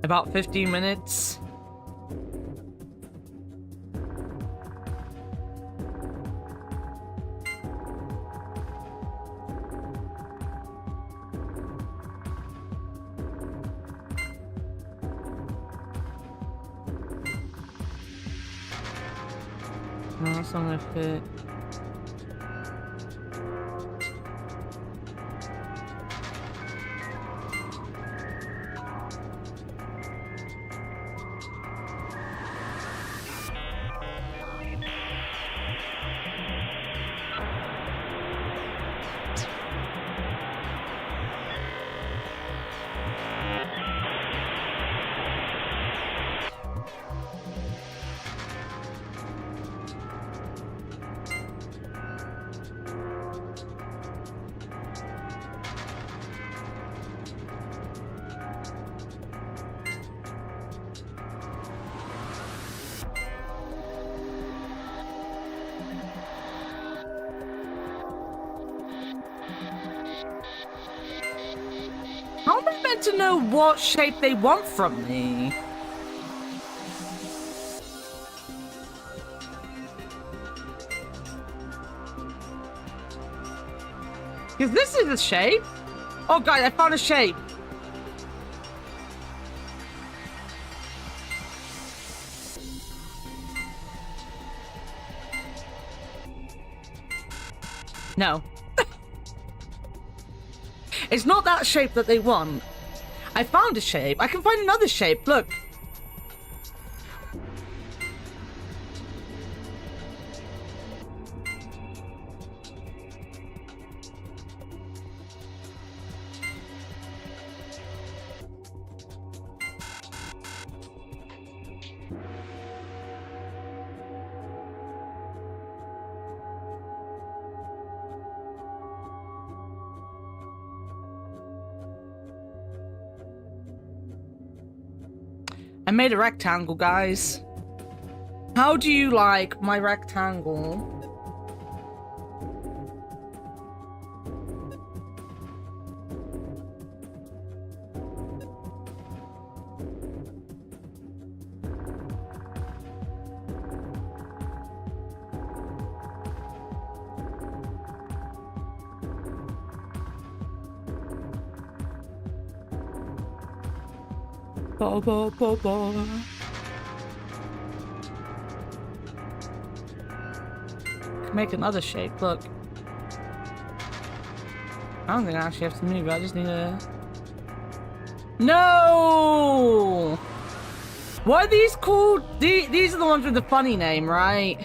About 15 minutes. No, that's not gonna fit. How am I meant to know what shape they want from me? Because this is a shape. Oh, guys, I found a shape. No. It's not that shape that they want. I found a shape. I can find another shape. Look. I made a rectangle, guys. How do you like my rectangle? Ba, ba, ba, ba. Make another shape, look. I don't think I actually have to move, I just need a... No! What are these called? These are the ones with the funny name, right?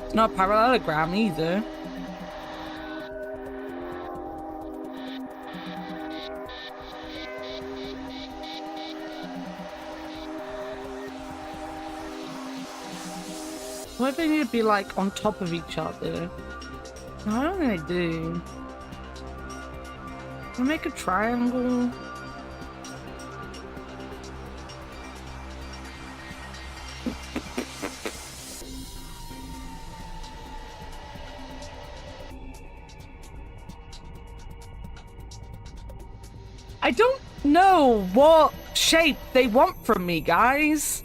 It's not a parallelogram either. What if they need to be like on top of each other? No, I don't think I do. Can I make a triangle? I don't know what shape they want from me, guys.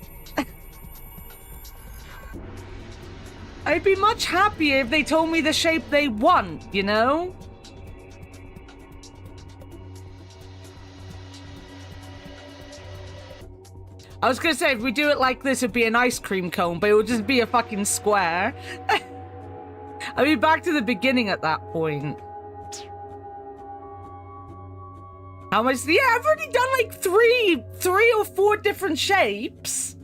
I'd be much happier if they told me the shape they want, you know? I was gonna say, if we do it like this, it'd be an ice cream cone, but it would just be a fucking square. I mean, back to the beginning at that point. How much? Yeah, I've already done like three or four different shapes.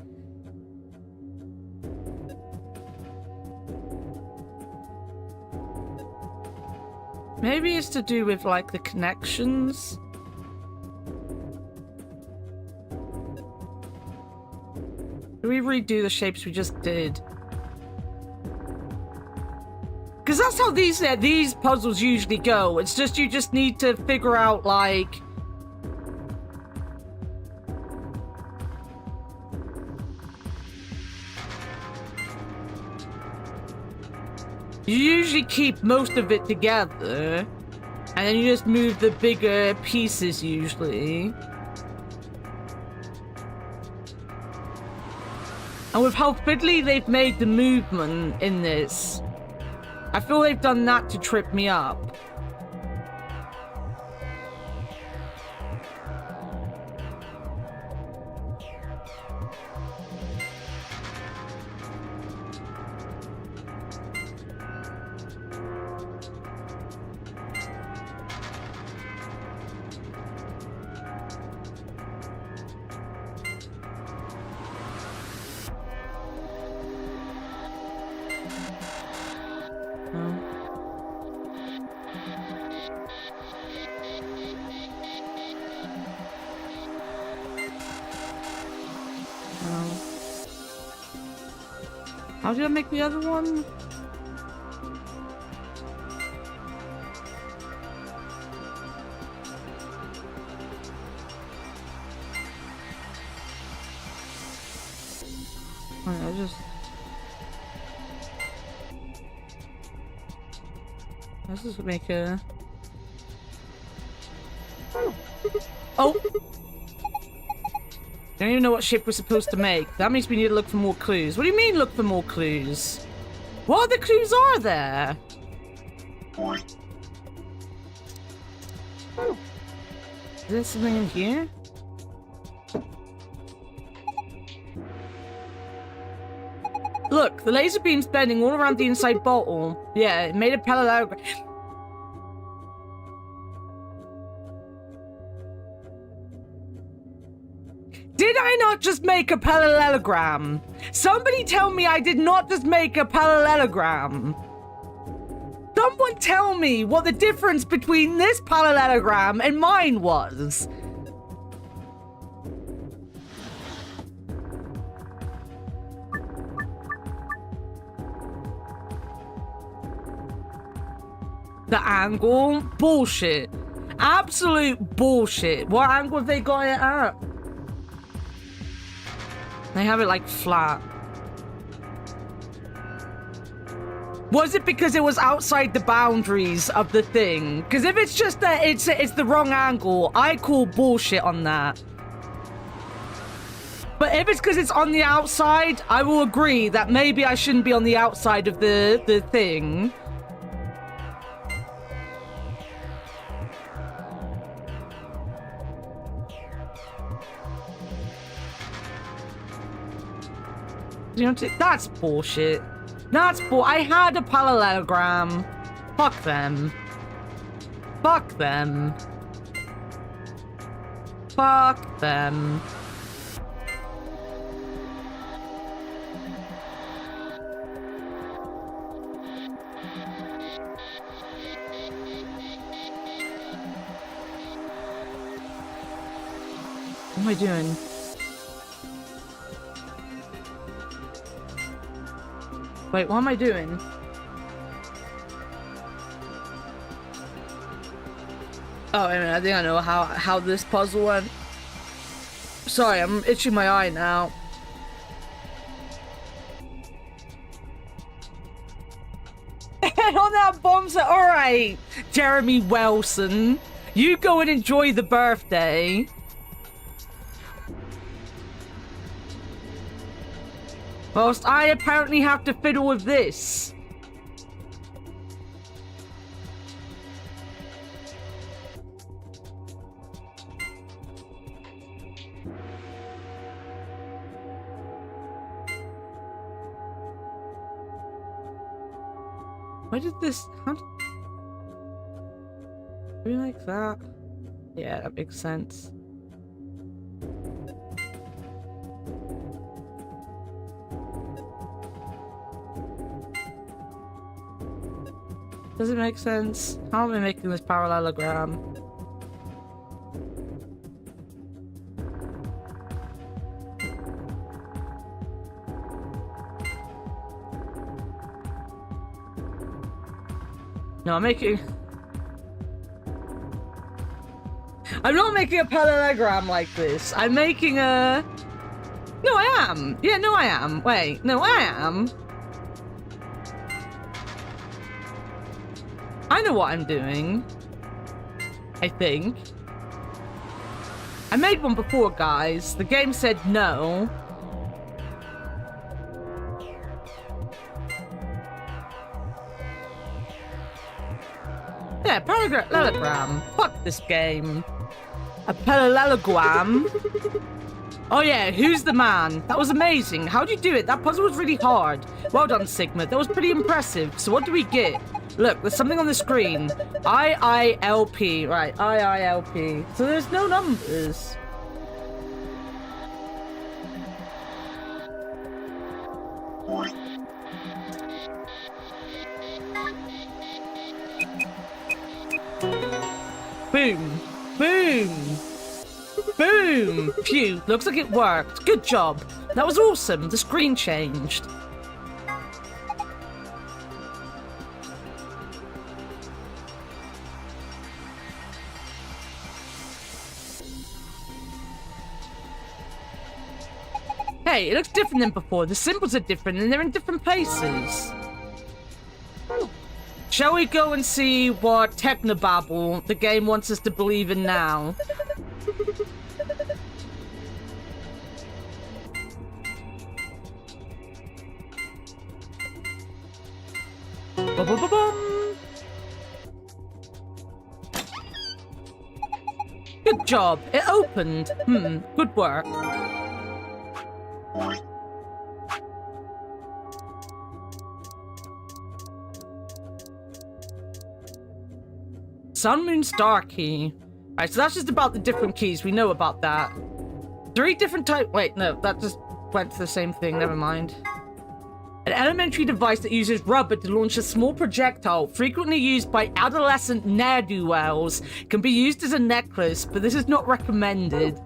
Maybe it's to do with like the connections. Do we redo the shapes we just did? Because that's how these puzzles usually go. It's just you just need to figure out like you usually keep most of it together, and then you just move the bigger pieces usually. And with how fiddly they've made the movement in this, I feel they've done that to trip me up. How did I make the other one? I just... Let's just make a... Oh! I don't even know what shape we're supposed to make. That means we need to look for more clues. What do you mean look for more clues? What other clues are there? Is there something in here? Look, the laser beam's bending all around the inside bottle. Yeah, it made a parallelogram. Did I not just make a parallelogram? Somebody tell me I did not just make a parallelogram. Someone tell me what the difference between this parallelogram and mine was. The angle? Bullshit. Absolute bullshit. What angle have they got it at? They have it like flat. Was it because it was outside the boundaries of the thing? Because if it's just that it's the wrong angle, I call bullshit on that. But if it's because it's on the outside, I will agree that maybe I shouldn't be on the outside of the thing. You know, that's bullshit. That's I had a parallelogram. Fuck them. Fuck them. Fuck them. What am I doing? Wait, what am I doing? Oh, wait a minute, I think I know how this puzzle went. Sorry, I'm itching my eye now. And on that bomb set, alright, Jeremy Wilson, you go and enjoy the birthday. Whilst I apparently have to fiddle with this. Why did this... How did... Maybe like that? Yeah, that makes sense. Does it make sense? How am I making this parallelogram? No, I'm not making a parallelogram like this. I'm making a... No, I am. Yeah, no, I am. Wait, no, I am. I know what I'm doing. I think. I made one before, guys. The game said no. Yeah, parallelogram. Fuck this game. A parallelogram. Oh yeah, who's the man? That was amazing. How'd you do it? That puzzle was really hard. Well done, Sigma. That was pretty impressive. So what do we get? Look, there's something on the screen. IILP. Right, IILP. So there's no numbers. Boom. Boom. Boom. Phew. Looks like it worked. Good job. That was awesome. The screen changed. Hey, it looks different than before. The symbols are different and they're in different places. Shall we go and see what technobabble the game wants us to believe in now? Ba-ba-ba-bum. Good job. It opened. Good work. Sun, Moon, Star key. Alright, so that's just about the different keys. We know about that. 3 different type... Wait, no, that just went to the same thing. Never mind. An elementary device that uses rubber to launch a small projectile, frequently used by adolescent ne'er-do-wells, can be used as a necklace, but this is not recommended.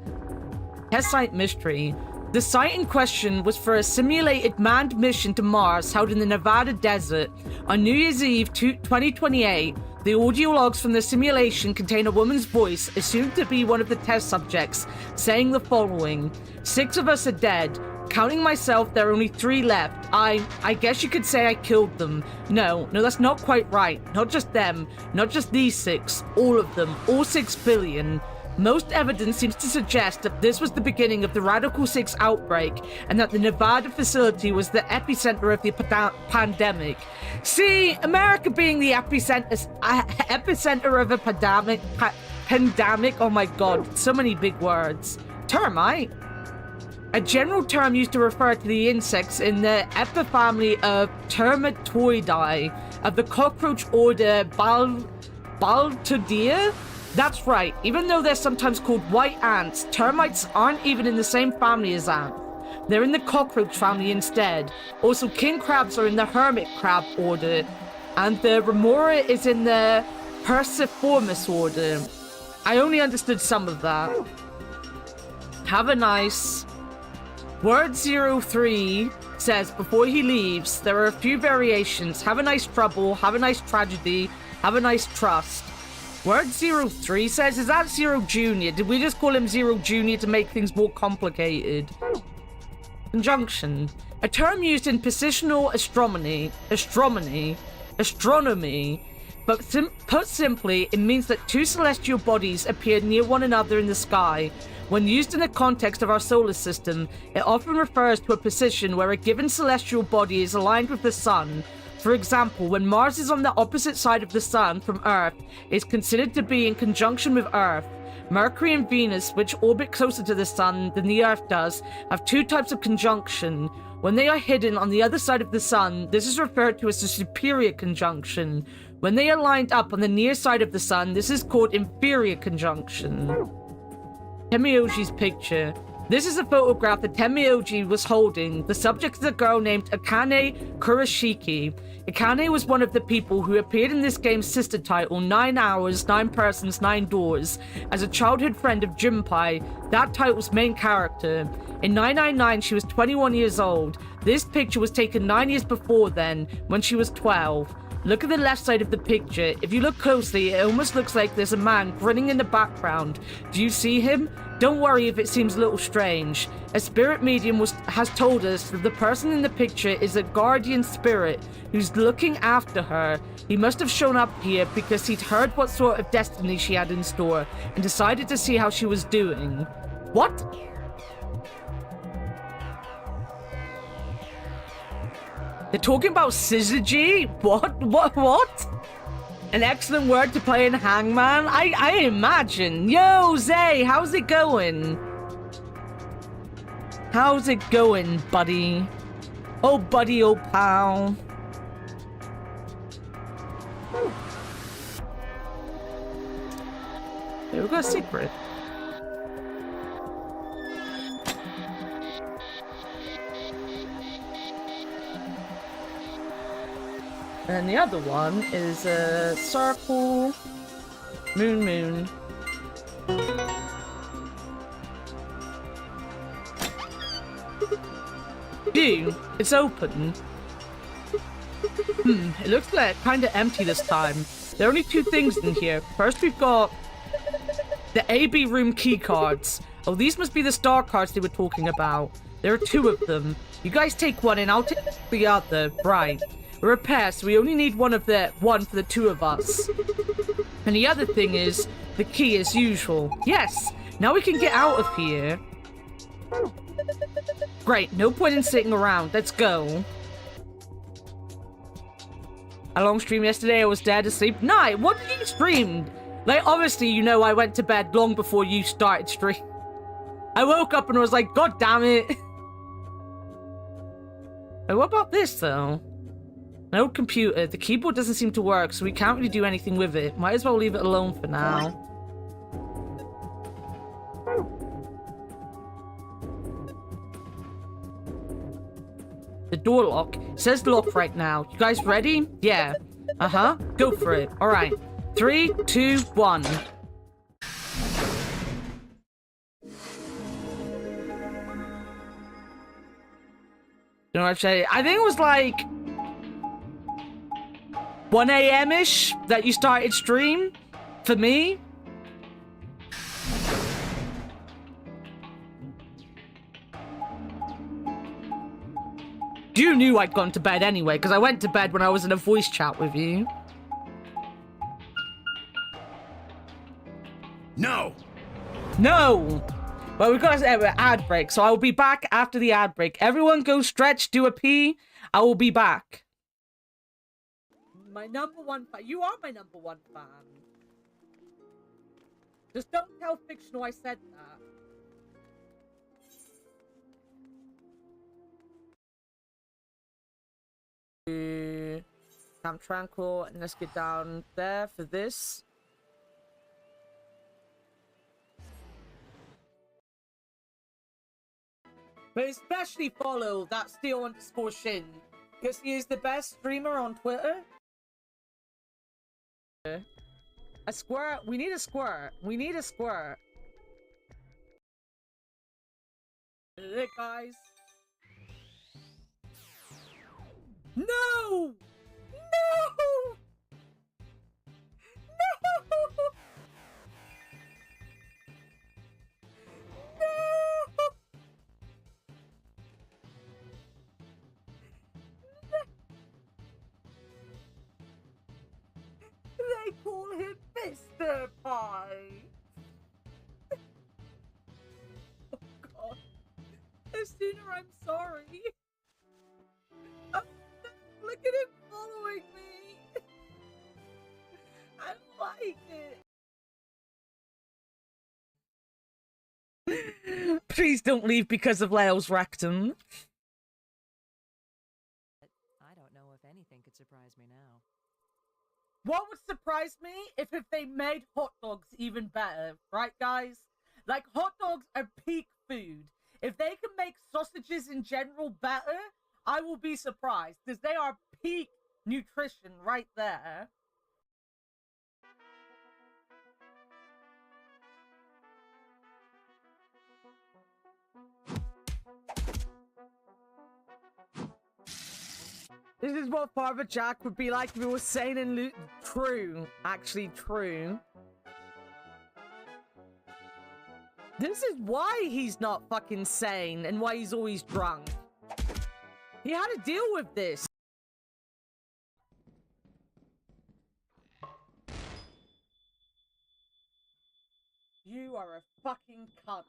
Test site mystery. The site in question was for a simulated manned mission to Mars held in the Nevada desert. On New Year's Eve 2028, the audio logs from the simulation contain a woman's voice, assumed to be one of the test subjects, saying the following: 6 of us are dead. Counting myself, there are only 3 left. I guess you could say I killed them. No, that's not quite right. Not just them. Not just these 6. All of them. All 6 billion. Most evidence seems to suggest that this was the beginning of the Radical 6 outbreak, and that the Nevada facility was the epicenter of the pandemic. See, America being the epicenter of a pandemic. Oh my god, so many big words. Termite. A general term used to refer to the insects in the epifamily of Termitoidae of the cockroach order Baltodea. That's right, even though they're sometimes called white ants, termites aren't even in the same family as ants. They're in the cockroach family instead. Also, king crabs are in the hermit crab order, and the remora is in the Perciformis order. I only understood some of that. Have a nice... Word 03 says before he leaves, there are a few variations. Have a nice trouble, have a nice tragedy, have a nice trust. Word 03 says, is that Zero Junior? Did we just call him Zero Junior to make things more complicated? Conjunction. A term used in positional astronomy, but put simply, it means that 2 celestial bodies appear near one another in the sky. When used in the context of our solar system, it often refers to a position where a given celestial body is aligned with the sun. For example, when Mars is on the opposite side of the sun from Earth, it is considered to be in conjunction with Earth. Mercury and Venus, which orbit closer to the sun than the Earth does, have two types of conjunction. When they are hidden on the other side of the sun, this is referred to as the superior conjunction. When they are lined up on the near side of the sun, this is called inferior conjunction. Temioji's picture. This is a photograph that Temioji was holding. The subject is a girl named Akane Kurashiki. Akane was one of the people who appeared in this game's sister title, 9 Hours, 9 Persons, 9 Doors, as a childhood friend of Junpei, that title's main character. In 999, she was 21 years old. This picture was taken 9 years before then, when she was 12. Look at the left side of the picture. If you look closely, it almost looks like there's a man grinning in the background. Do you see him? Don't worry if it seems a little strange. A spirit medium has told us that the person in the picture is a guardian spirit who's looking after her. He must have shown up here because he'd heard what sort of destiny she had in store and decided to see how she was doing. What? They're talking about syzygy? What? An excellent word to play in Hangman? I imagine. Yo, Zay, how's it going? How's it going, buddy? Oh, buddy, oh, pal. There we go, a secret. And the other one is a circle, moon. Phew, it's open. It looks like kinda empty this time. There are only two things in here. First, we've got the AB room key cards. Oh, these must be the star cards they were talking about. There are two of them. You guys take one and I'll take the other. Right. We're a pair, so we only need one for the two of us. And the other thing is, the key as usual. Yes! Now we can get out of here. Great, no point in sitting around. Let's go. A long stream yesterday, I was dead asleep. Night, what did you stream? Like, obviously, you know I went to bed long before you started stream. I woke up and was like, God damn it. Wait, what about this, though? An old computer. The keyboard doesn't seem to work, so we can't really do anything with it. Might as well leave it alone for now. The door lock. It says lock right now. You guys ready? Yeah. Uh-huh. Go for it. Alright. 3, 2, 1. You know what I'm saying? I think it was like 1 a.m.-ish that you started stream for me. You knew I'd gone to bed anyway, because I went to bed when I was in a voice chat with you. No! No! Well, we've got an ad break, so I will be back after the ad break. Everyone go stretch, do a pee. I will be back. My number one fan. You are my number one fan. Just don't tell Fictional I said that. Camp Tranquil, and let's get down there for this. But especially follow that Steel_Shin, because he is the best streamer on Twitter. A squirt. We need a squirt. We need a squirt. Hey guys. No! No! No! They call him Mr. Pie. Oh god. Sooner, I'm sorry. Oh, look at him following me. I like it. Please don't leave because of Leo's rectum. I don't know if anything could surprise me now. What would surprise me if they made hot dogs even better, right, guys? Like, hot dogs are peak food. If they can make sausages in general better, I will be surprised, because they are peak nutrition right there. This is what Father Jack would be like if he was sane and true. Actually, true. This is why he's not fucking sane and why he's always drunk. He had to deal with this. You are a fucking cunt.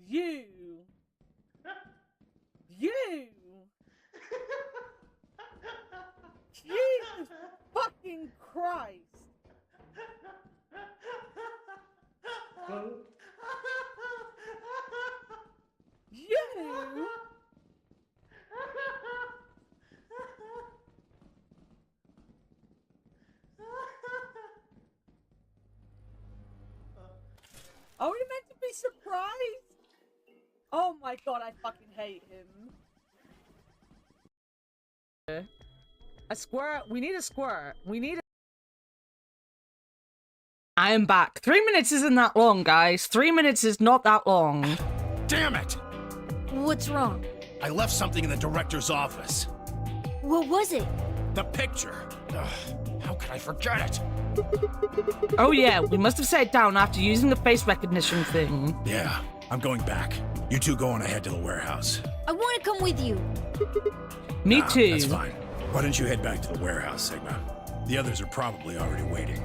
You. Jesus fucking Christ. You. Are we meant to be surprised? Oh my god, I fucking hate him. A squirt. We need a squirt. We need a... I am back. 3 minutes isn't that long, guys. 3 minutes is not that long. Damn it! What's wrong? I left something in the director's office. What was it? The picture. Ugh, how could I forget it? Oh yeah, we must have set it down after using the face recognition thing. Yeah, I'm going back. You two go on ahead to the warehouse. I want to come with you. Me too. That's fine. Why don't you head back to the warehouse, Sigma? The others are probably already waiting.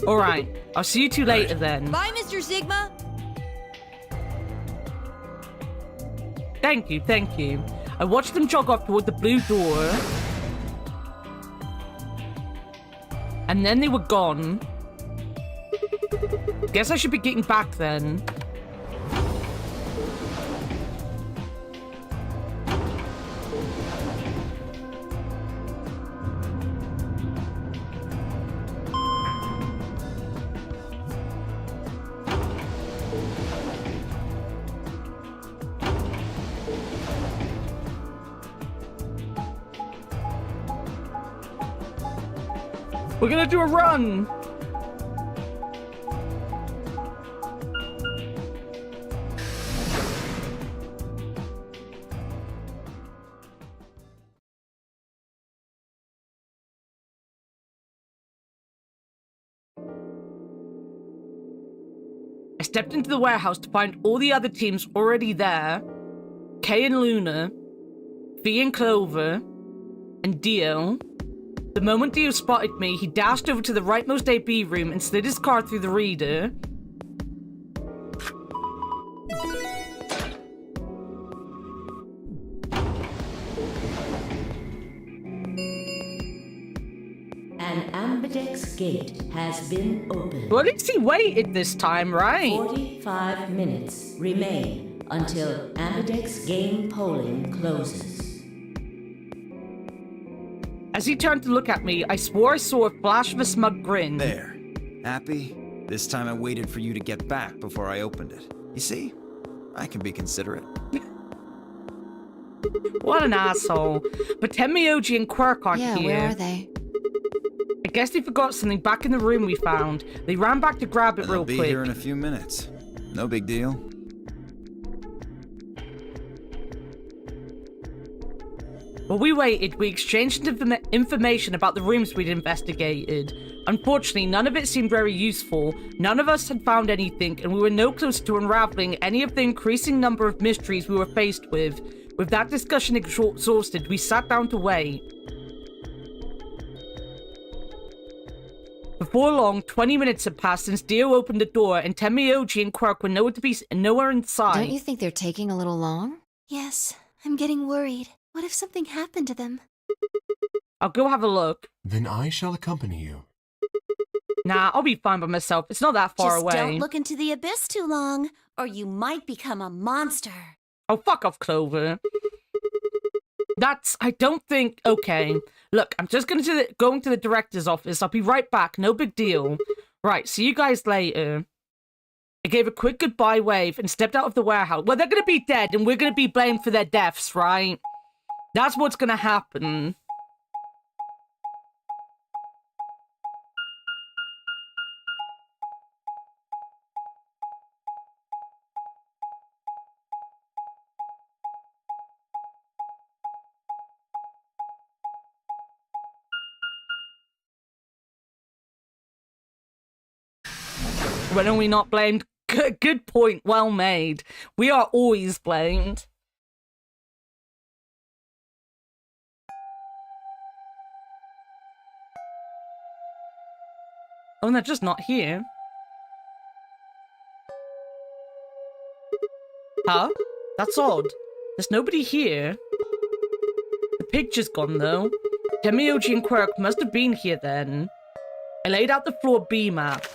Alright, I'll see you two later then. Bye, Mr. Sigma. Thank you, thank you. I watched them jog off toward the blue door. And then they were gone. Guess I should be getting back then. We're gonna do a run! I stepped into the warehouse to find all the other teams already there. Kay and Luna, Fee and Clover, and Dio. The moment Dio spotted me, he dashed over to the rightmost AB room and slid his card through the reader. An ambidex gate has been opened. Well, at least he waited this time, right? 45 minutes remain until ambidex game polling closes. As he turned to look at me, I swore I saw a flash of a smug grin. There. Happy? This time I waited for you to get back before I opened it. You see? I can be considerate. What an asshole. But Tenmyoji and Quirk aren't here. Yeah, where are they? I guess they forgot something back in the room we found. They ran back to grab it real They'll quick. be here in a few minutes. No big deal. While we waited, we exchanged information about the rooms we'd investigated. Unfortunately, none of it seemed very useful. None of us had found anything, and we were no closer to unraveling any of the increasing number of mysteries we were faced with. With that discussion exhausted, we sat down to wait. Before long, 20 minutes had passed since Dio opened the door, and Tenmyoji and Quirk were nowhere in sight. Don't you think they're taking a little long? Yes, I'm getting worried. What if something happened to them? I'll go have a look. Then I shall accompany you. Nah, I'll be fine by myself. It's not that far Just away. don't look into the abyss too long, or you might become a monster. Oh, fuck off, Clover. I don't think, okay. Look, I'm just going to the director's office. I'll be right back. No big deal. Right, see you guys later. I gave a quick goodbye wave and stepped out of the warehouse. Well, they're going to be dead and we're going to be blamed for their deaths, right? That's what's going to happen. When are we not blamed? Good point. Well made. We are always blamed. Oh, and they're just not here. Huh? That's odd. There's nobody here. The picture's gone, though. Temioji and Quirk must have been here then. I laid out the floor B map.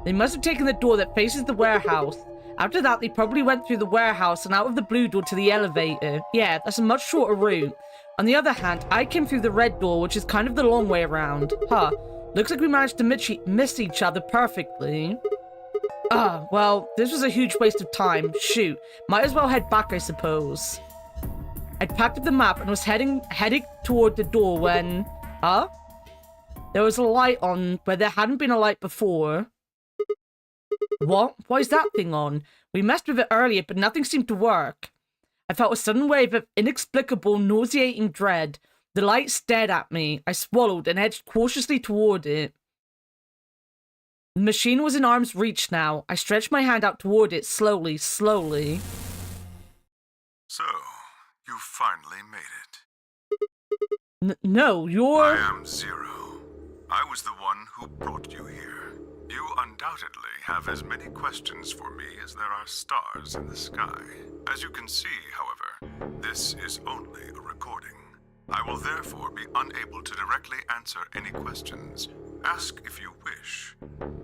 They must have taken the door that faces the warehouse. After that, they probably went through the warehouse and out of the blue door to the elevator. Yeah, that's a much shorter route. On the other hand, I came through the red door, which is kind of the long way around. Huh. Looks like we managed to miss each other perfectly. Well, this was a huge waste of time. Shoot. Might as well head back, I suppose. I'd packed up the map and was heading toward the door when... Huh? There was a light on where there hadn't been a light before. What? Why is that thing on? We messed with it earlier, but nothing seemed to work. I felt a sudden wave of inexplicable, nauseating dread. The light stared at me. I swallowed and edged cautiously toward it. The machine was in arm's reach now. I stretched my hand out toward it, slowly. So, you finally made it. No, you're... I am Zero. I was the one who brought you here. You undoubtedly have as many questions for me as there are stars in the sky. As you can see, however, this is only a recording. I will therefore be unable to directly answer any questions. Ask if you wish,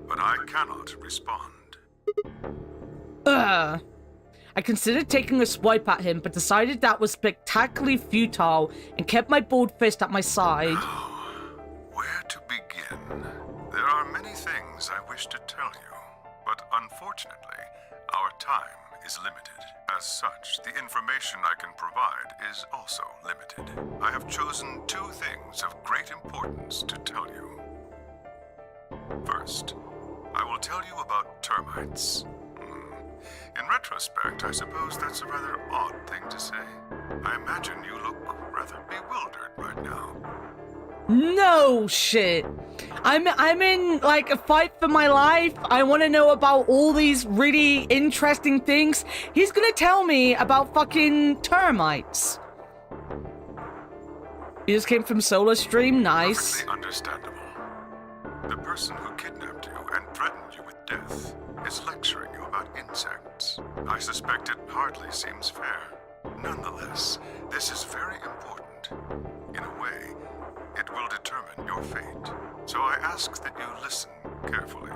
but I cannot respond. I considered taking a swipe at him, but decided that was spectacularly futile and kept my bald fist at my side. Where to begin? There are many things I wish to tell you, but unfortunately, our time is limited. As such, the information I can provide is also limited. I have chosen two things of great importance to tell you. First, I will tell you about termites. In retrospect, I suppose that's a rather odd thing to say. I imagine you look rather bewildered right now. No shit. I'm in like a fight for my life. I want to know about all these really interesting things. He's gonna tell me about fucking termites. You just came from Solar Stream, nice. Perfectly understandable. The person who kidnapped you and threatened you with death is lecturing you about insects. I suspect it hardly seems fair. Nonetheless, this is very important. In a way, it will determine your fate. So I ask that you listen carefully.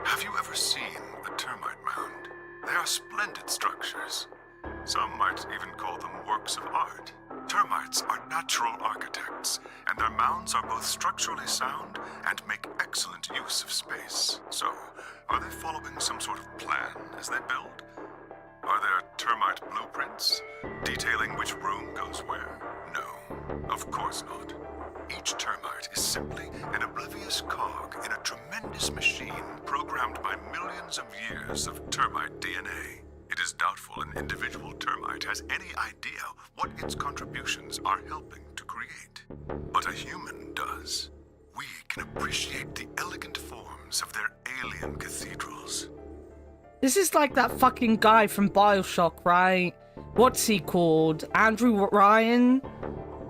Have you ever seen a termite mound? They are splendid structures. Some might even call them works of art. Termites are natural architects, and their mounds are both structurally sound and make excellent use of space. So, are they following some sort of plan as they build? Are there termite blueprints, detailing which room goes where? No, of course not. Each termite is simply an oblivious cog in a tremendous machine programmed by millions of years of termite DNA. It is doubtful an individual termite has any idea what its contributions are helping to create. But a human does. We can appreciate the elegant forms of their alien cathedrals. This is like that fucking guy from BioShock, right? What's he called? Andrew Ryan?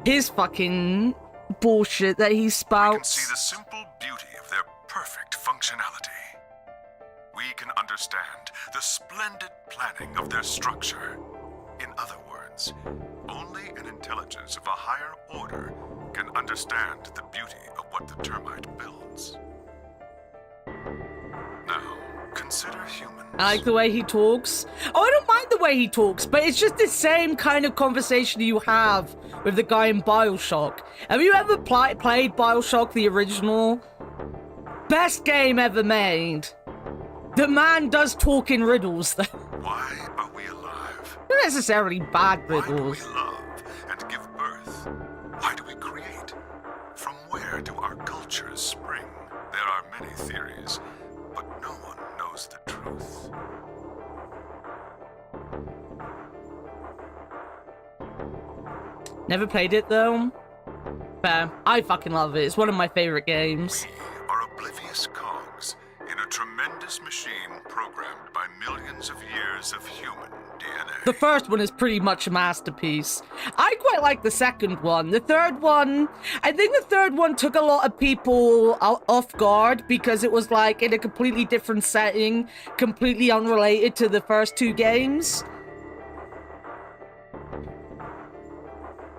His fucking bullshit that he spouts. We can see the simple beauty of their perfect functionality. We can understand the splendid planning of their structure. In other words, Only an intelligence of a higher order can understand the beauty of what the termite builds. Now, consider humans. I like the way he talks. Oh, I don't mind the way he talks, but it's just the same kind of conversation you have with the guy in BioShock. Have you ever played BioShock, the original? Best game ever made. The man does talk in riddles, though. Why are we alive? Not necessarily bad riddles. Why do we love and give birth? Why do we create? From where do our cultures spring? There are many theories, but no one knows the truth. Never played it, though. Fair. I fucking love it. It's one of my favorite games. We are oblivious cogs in a tremendous machine programmed by millions of years of human DNA. The first one is pretty much a masterpiece. I quite like the second one. The third one, I think the third one took a lot of people off guard because it was like in a completely different setting, completely unrelated to the first two games.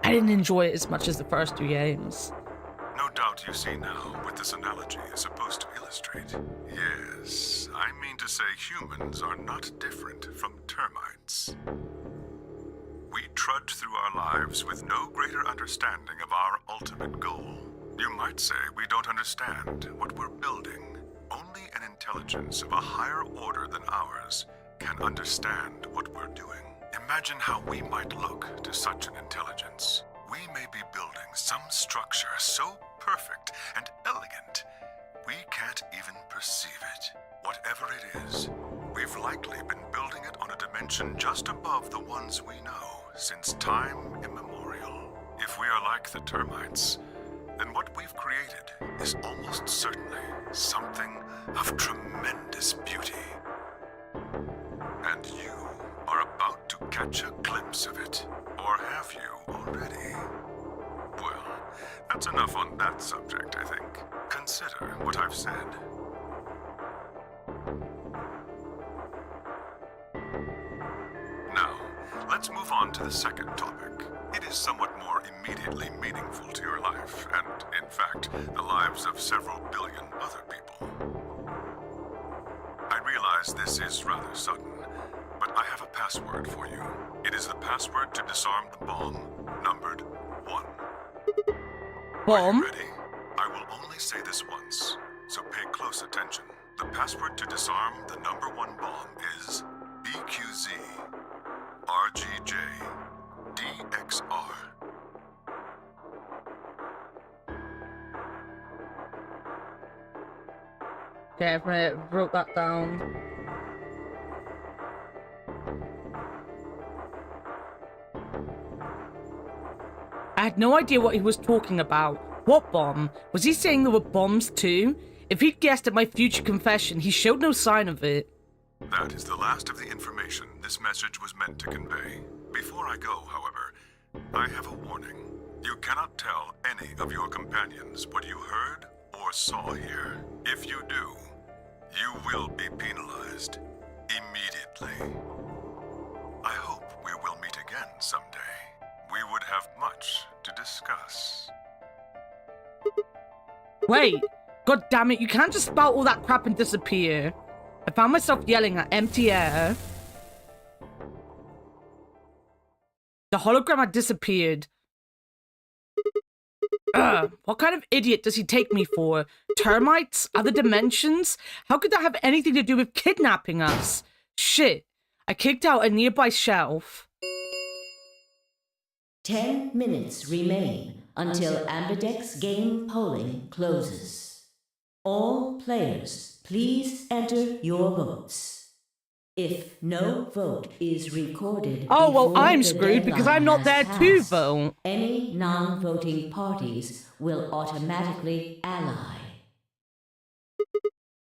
I didn't enjoy it as much as the first two games. No doubt you see now what this analogy is supposed to illustrate. Yes, I mean to say humans are not different from termites. We trudge through our lives with no greater understanding of our ultimate goal. You might say we don't understand what we're building. Only an intelligence of a higher order than ours can understand what we're doing. Imagine how we might look to such an intelligence. We may be building some structure so perfect and elegant, we can't even perceive it. Whatever it is, we've likely been building it on a dimension just above the ones we know since time immemorial. If we are like the termites, then what we've created is almost certainly something of tremendous beauty. And you are about to catch a glimpse of it. Or have you already? Well, that's enough on that subject, I think. Consider what I've said. Now, let's move on to the second topic. It is somewhat more immediately meaningful to your life, and, in fact, the lives of several billion other people. I realize this is rather sudden, but I have a password for you. It is the password to disarm the bomb, numbered 1. Bomb? Are you ready? I will only say this once, so pay close attention. The password to disarm the number 1 bomb is BQZ RGJ DXR. Okay, I wrote that down. I had no idea what he was talking about. What bomb? Was he saying there were bombs too? If he'd guessed at my future confession, he showed no sign of it. That is the last of the information this message was meant to convey. Before I go, however, I have a warning. You cannot tell any of your companions what you heard or saw here. If you do, you will be penalized immediately. I hope we will meet again someday. We would have much to discuss. Wait, god damn it, you can't just spout all that crap and disappear. I found myself yelling at empty air. The hologram had disappeared. What kind of idiot does he take me for? Termites? Other dimensions? How could that have anything to do with kidnapping us? Shit. I kicked out a nearby shelf. 10 minutes remain until Ambidex game polling closes. All players, please enter your votes. If no vote is recorded, oh well, before I'm the screwed because deadline I'm not has there passed, to vote. Any non-voting parties will automatically ally.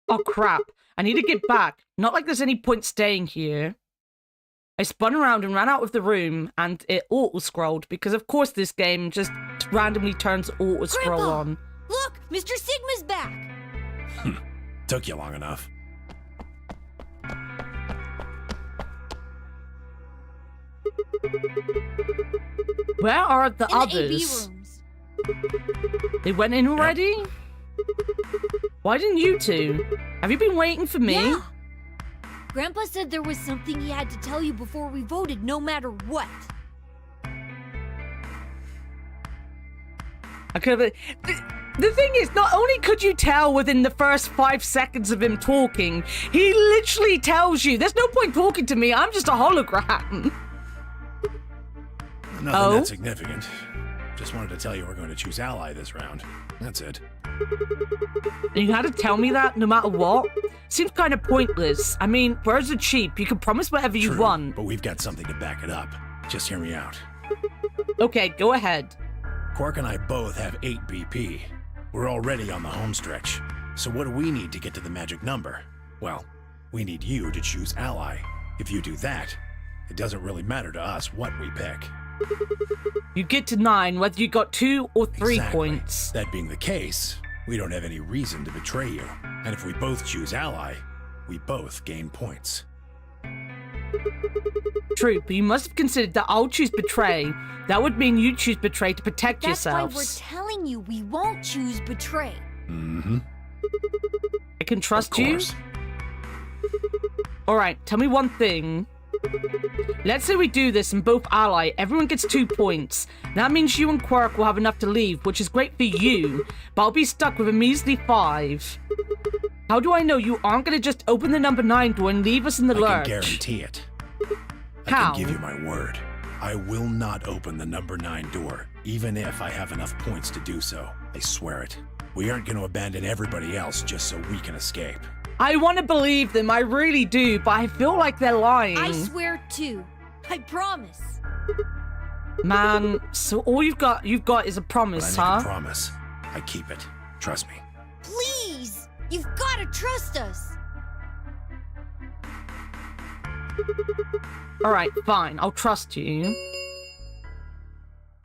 Oh crap, I need to get back. Not like there's any point staying here. I spun around and ran out of the room, and it auto-scrolled, because of course this game just randomly turns auto-scroll Grandpa! on. Look, Mr. Sigma's back! Took you long enough. Where are the In the AB others? rooms. They went in already? Why didn't you two? Have you been waiting for me? Yeah. Grandpa said there was something he had to tell you before we voted, no matter what. The thing is, not only could you tell within the first 5 seconds of him talking, he literally tells you, there's no point talking to me, I'm just a hologram. Nothing that significant. Just wanted to tell you we're going to choose ally this round. That's it. And you had to tell me that no matter what? Seems kind of pointless. I mean, words are cheap. You can promise whatever you True, want. but we've got something to back it up. Just hear me out. Okay, go ahead. Quark and I both have 8 BP. We're already on the home stretch. So what do we need to get to the magic number? Well, we need you to choose ally. If you do that, it doesn't really matter to us what we pick. You get to 9 whether you got 2 or 3 Exactly. points. That being the case, we don't have any reason to betray you. And if we both choose ally, we both gain points. True, but you must have considered that I'll choose betray. That would mean you choose betray to protect That's yourselves. why we're telling you we won't choose betray. Mm-hmm. I can trust Of you? course. Alright, tell me one thing. Let's say we do this and both ally, everyone gets 2 points. That means you and Quark will have enough to leave, which is great for you, but I'll be stuck with a measly 5. How do I know you aren't going to just open the number 9 door and leave us in the I lurch? can guarantee it. How? I can give you my word. I will not open the number 9 door, even if I have enough points to do so. I swear it. We aren't going to abandon everybody else just so we can escape. I want to believe them, I really do, but I feel like they're lying. I swear too. I promise. Man, so all you've got is a promise, When I make huh? a promise, I keep it. Trust me. Please! You've got to trust us! Alright, fine, I'll trust you.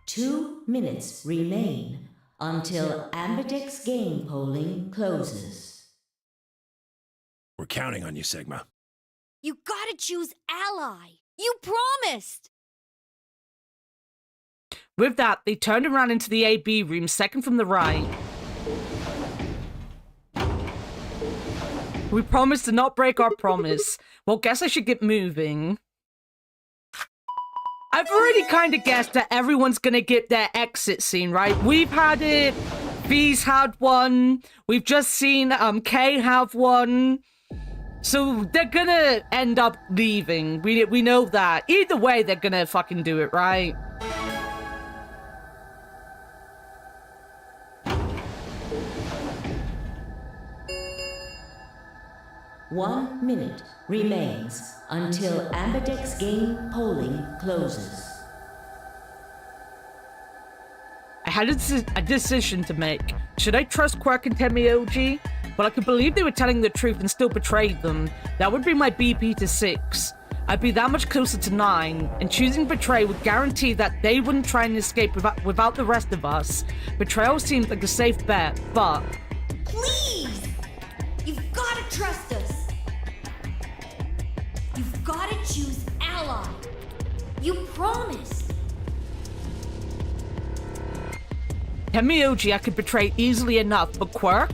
2 minutes remain until Ambidex game polling closes. We're counting on you, Sigma. You gotta choose ally! You promised! With that, they turned around into the AB room, second from the right. We promised to not break our promise. Well, guess I should get moving. I've already kind of guessed that everyone's gonna get their exit scene, right? We've had it. V's had one. We've just seen Kay have one. So they're gonna end up leaving. We know that. Either way, they're gonna fucking do it, right? One minute remains until Ambidex game polling closes. I had a decision to make. Should I trust Quark and Temioji? Well, I could believe they were telling the truth and still betrayed them. That would bring my BP to 6. I'd be that much closer to 9, and choosing betray would guarantee that they wouldn't try and escape without the rest of us. Betrayal seems like a safe bet, but... Please! You've gotta trust us! You've gotta choose ally! You promised! Temioji I could betray easily enough, but Quark?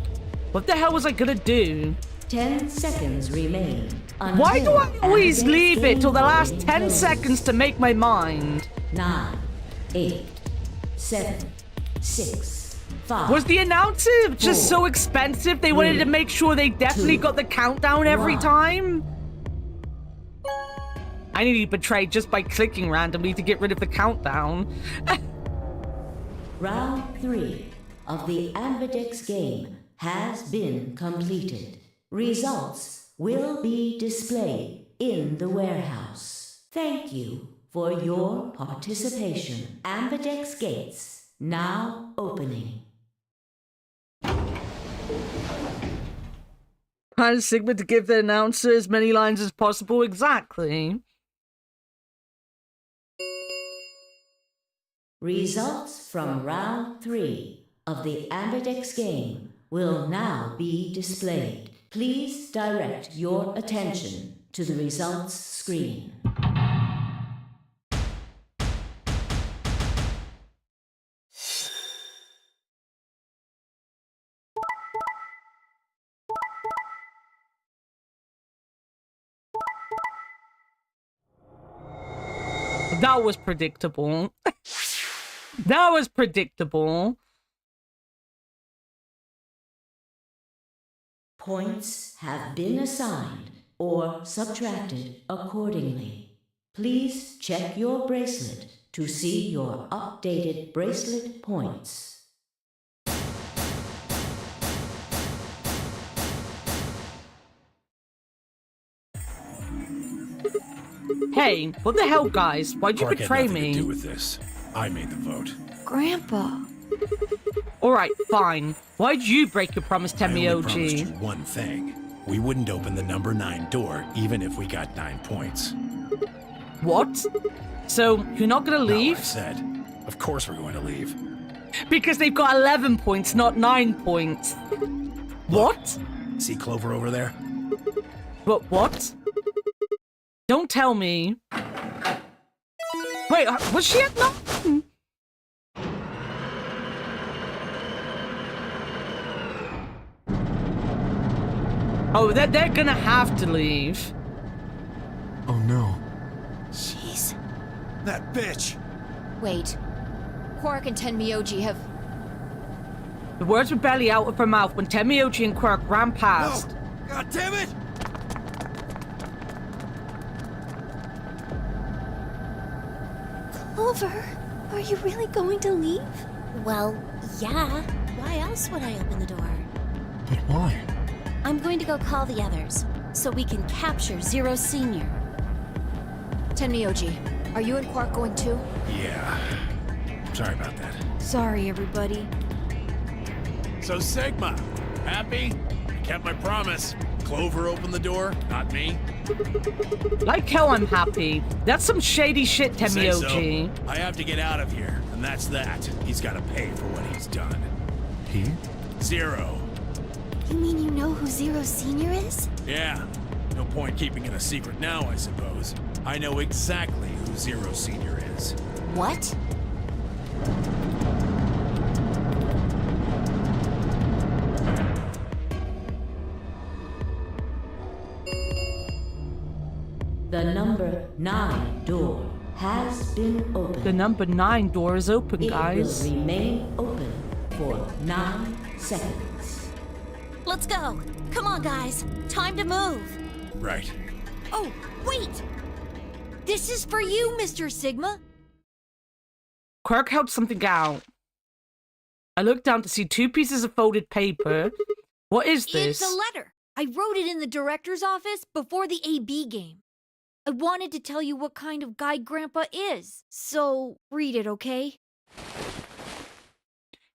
What the hell was I gonna do? 10 seconds remain. Why do I always Ambidex leave it game till the last polling 10 closes. seconds to make my mind? 9, 8, 7, 6, 5. Was the announcer just so expensive they wanted to make sure they definitely got the countdown every time? I need to betray just by clicking randomly to get rid of the countdown. Round 3 of the Ambidex game has been completed. Results will be displayed in the warehouse. Thank you for your participation. Ambidex gates now opening. Plan Sigma to give the announcer as many lines as possible. Exactly. Results from round 3 of the Ambidex game will now be displayed. Please direct your attention to the results screen. That was predictable. That was predictable. Points have been assigned or subtracted accordingly. Please check your bracelet to see your updated bracelet points. Hey, what the hell, guys? Why'd you Clark betray had nothing me? to do with this. I made the vote. Grandpa. Alright, fine. Why'd you break your promise, I only promised you Temioji? one thing. We wouldn't open the number 9 door, even if we got 9 points. What? So, you're not gonna No, leave? I said. Of course we're going to leave. Because they've got 11 points, not 9 points. What? See Clover over there? But what? Don't tell me. Wait, was she at 9? Oh, they're gonna have to leave. Oh no. Jeez. That bitch! Wait. Quark and Tenmyoji have... The words were barely out of her mouth when Temioji and Quirk ran past. No! God damn it! Clover, are you really going to leave? Well, yeah. Why else would I open the door? But why? I'm going to go call the others, so we can capture Zero Senior. Tenmyoji, are you and Quark going too? Yeah. Sorry about that. Sorry, everybody. So Sigma, happy? I kept my promise. Clover opened the door, not me. Like hell I'm happy. That's some shady shit, Say so. Temioji. I have to get out of here, and that's that. He's got to pay for what he's done. He? Zero. You mean you know who Zero Senior is? Yeah. No point keeping it a secret now, I suppose. I know exactly who Zero Senior is. What? The number 9 door has been opened. The number 9 door is open, It guys. will remain open for 9 seconds. Let's go. Come on, guys. Time to move. Right. Oh, wait! This is for you, Mr. Sigma. Quirk held something out. I looked down to see 2 pieces of folded paper. What is this? It's a letter. I wrote it in the director's office before the AB game. I wanted to tell you what kind of guy Grandpa is. So, read it, okay?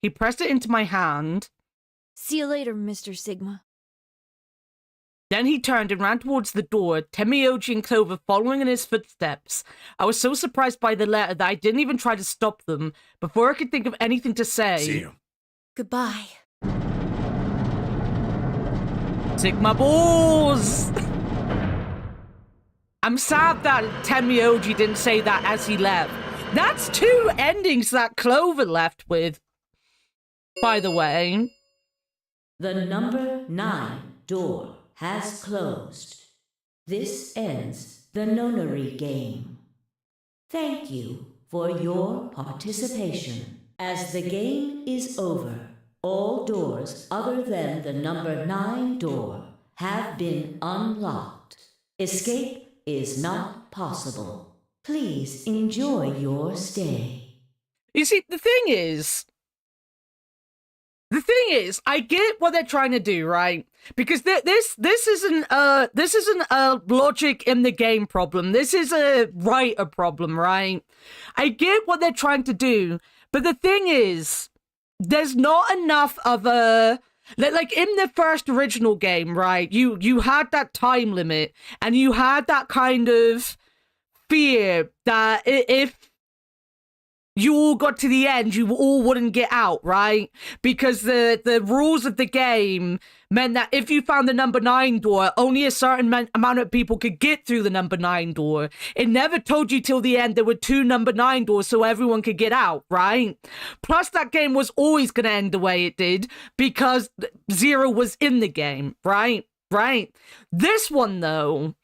He pressed it into my hand. See you later, Mr. Sigma. Then he turned and ran towards the door, Temioji and Clover following in his footsteps. I was so surprised by the letter that I didn't even try to stop them. Before I could think of anything to say... See you. Goodbye. Sigma balls! I'm sad that Temioji didn't say that as he left. That's 2 endings that Clover left with, by the way. The number 9 door has closed. This ends the nonary game. Thank you for your participation. As the game is over, all doors other than the number 9 door have been unlocked. Escape is not possible. Please enjoy your stay. You see, the thing is, I get what they're trying to do, right? Because this isn't a logic in the game problem. This is a writer problem, right? I get what they're trying to do, but the thing is, there's not enough of a... Like in the first original game, right? You had that time limit, and you had that kind of fear that if you all got to the end, you all wouldn't get out, right? Because the rules of the game meant that if you found the number 9 door, only a certain amount of people could get through the number 9 door. It never told you till the end there were 2 number 9 doors so everyone could get out, right? Plus, that game was always going to end the way it did because Zero was in the game, right? Right? This one, though,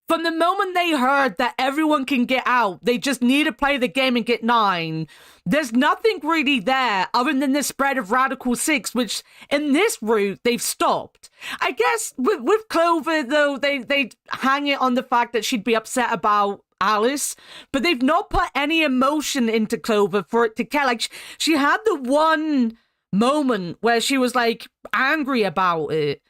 From the moment they heard that everyone can get out, they just need to play the game and get 9. There's nothing really there other than the spread of Radical 6, which in this route, they've stopped. I guess with Clover, though, they hang it on the fact that she'd be upset about Alice, but they've not put any emotion into Clover for it to care. Like, she had the one moment where she was, like, angry about it,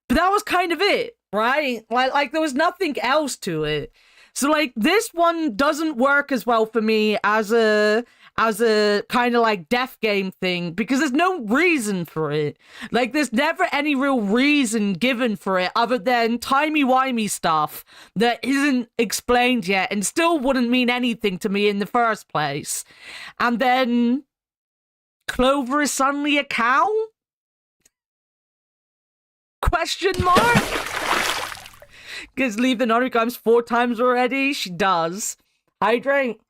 but that was kind of it. Right? Like there was nothing else to it. So like this one doesn't work as well for me as a kind of like death game thing because there's no reason for it. Like there's never any real reason given for it other than timey-wimey stuff that isn't explained yet and still wouldn't mean anything to me in the first place. And then Clover is suddenly a cow? Question mark? Because leave the non-regrams 4 times already? She does. Hydrate.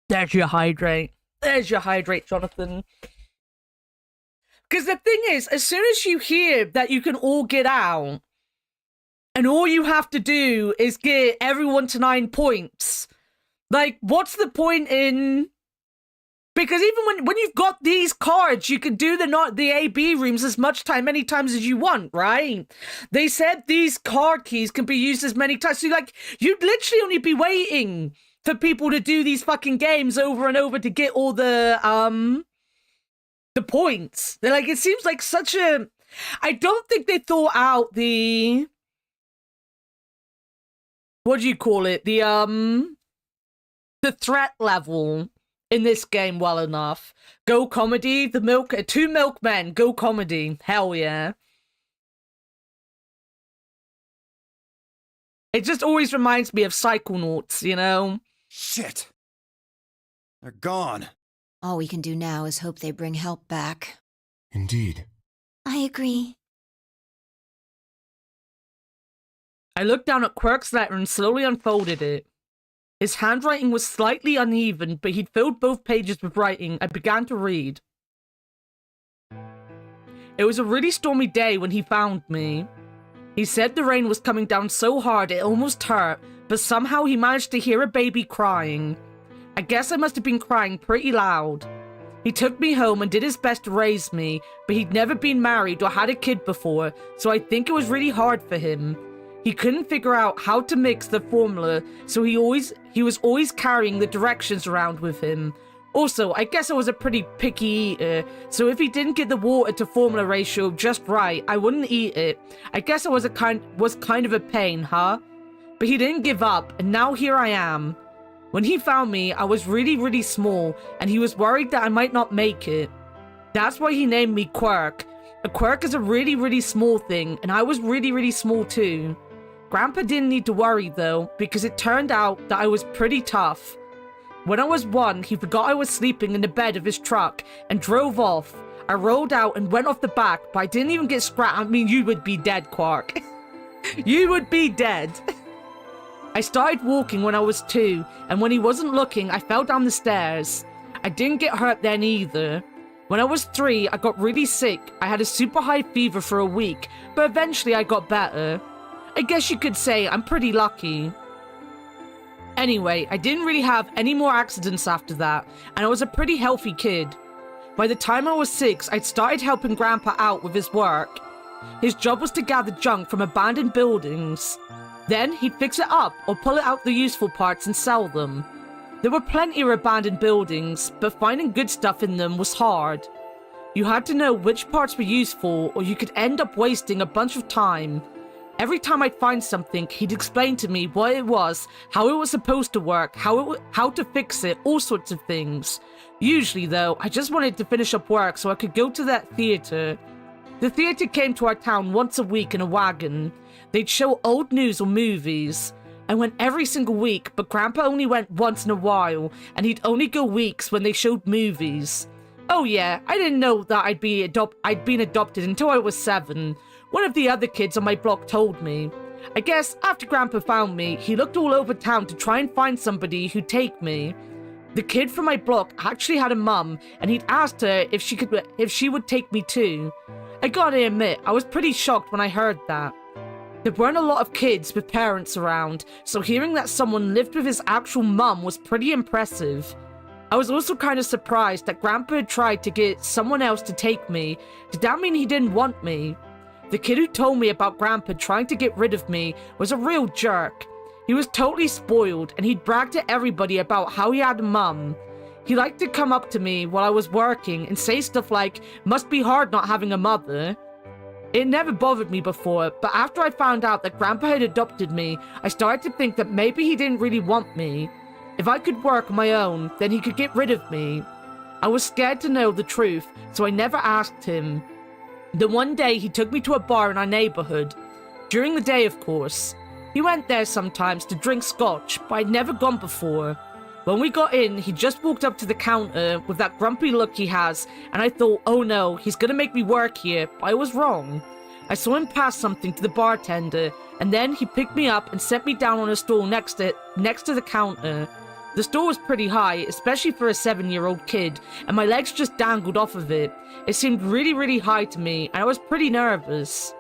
There's your hydrate. There's your hydrate, Jonathan. Because the thing is, as soon as you hear that you can all get out, and all you have to do is get everyone to 9 points, like, what's the point in... Because even when you've got these cards, you can do the AB rooms many times as you want, right? They said these card keys can be used as many times. So you'd literally only be waiting for people to do these fucking games over and over to get all the points. They're like, it seems like such a... I don't think they thought out the... What do you call it? The threat level in this game well enough. Go comedy, 2 milkmen, go comedy. Hell yeah. It just always reminds me of Psychonauts, you know? Shit. They're gone. All we can do now is hope they bring help back. Indeed. I agree. I looked down at Quirk's letter and slowly unfolded it. His handwriting was slightly uneven, but he'd filled both pages with writing. I began to read. It was a really stormy day when he found me. He said the rain was coming down so hard it almost hurt, but somehow he managed to hear a baby crying. I guess I must have been crying pretty loud. He took me home and did his best to raise me, but he'd never been married or had a kid before, so I think it was really hard for him. He couldn't figure out how to mix the formula, so he was always carrying the directions around with him. Also, I guess I was a pretty picky eater, so if he didn't get the water to formula ratio just right, I wouldn't eat it. I guess I was kind of a pain, huh? But he didn't give up, and now here I am. When he found me, I was really, really small, and he was worried that I might not make it. That's why he named me Quirk. A quirk is a really, really small thing, and I was really, really small too. Grandpa didn't need to worry though, because it turned out that I was pretty tough. When I was 1, he forgot I was sleeping in the bed of his truck and drove off. I rolled out and went off the back, but I didn't even get scratched. I mean, you would be dead, Quark. You would be dead. I started walking when I was 2, and when he wasn't looking, I fell down the stairs. I didn't get hurt then either. When I was 3, I got really sick. I had a super high fever for a week, but eventually I got better. I guess you could say I'm pretty lucky. Anyway, I didn't really have any more accidents after that, and I was a pretty healthy kid. By the time I was 6, I'd started helping Grandpa out with his work. His job was to gather junk from abandoned buildings. Then he'd fix it up or pull out the useful parts and sell them. There were plenty of abandoned buildings, but finding good stuff in them was hard. You had to know which parts were useful, or you could end up wasting a bunch of time. Every time I'd find something, he'd explain to me what it was, how it was supposed to work, how to fix it, all sorts of things. Usually, though, I just wanted to finish up work so I could go to that theater. The theater came to our town once a week in a wagon. They'd show old news or movies. I went every single week, but Grandpa only went once in a while, and he'd only go weeks when they showed movies. Oh yeah, I didn't know that I'd been adopted until I was 7. One of the other kids on my block told me. I guess after Grandpa found me, he looked all over town to try and find somebody who'd take me. The kid from my block actually had a mum, and he'd asked her if she would take me too. I gotta admit, I was pretty shocked when I heard that. There weren't a lot of kids with parents around, so hearing that someone lived with his actual mum was pretty impressive. I was also kind of surprised that Grandpa had tried to get someone else to take me. Did that mean he didn't want me? The kid who told me about Grandpa trying to get rid of me was a real jerk. He was totally spoiled, and he'd brag to everybody about how he had a mum. He liked to come up to me while I was working and say stuff like, "Must be hard not having a mother." It never bothered me before, but after I found out that Grandpa had adopted me, I started to think that maybe he didn't really want me. If I could work on my own, then he could get rid of me. I was scared to know the truth, so I never asked him. The one day he took me to a bar in our neighborhood. During the day, of course. He went there sometimes to drink scotch, but I'd never gone before. When we got in, he just walked up to the counter with that grumpy look he has, and I thought, oh no, he's gonna make me work here, but I was wrong. I saw him pass something to the bartender, and then he picked me up and set me down on a stool next to the counter. The stool was pretty high, especially for a 7-year-old kid, and my legs just dangled off of it. It seemed really, really high to me, and I was pretty nervous.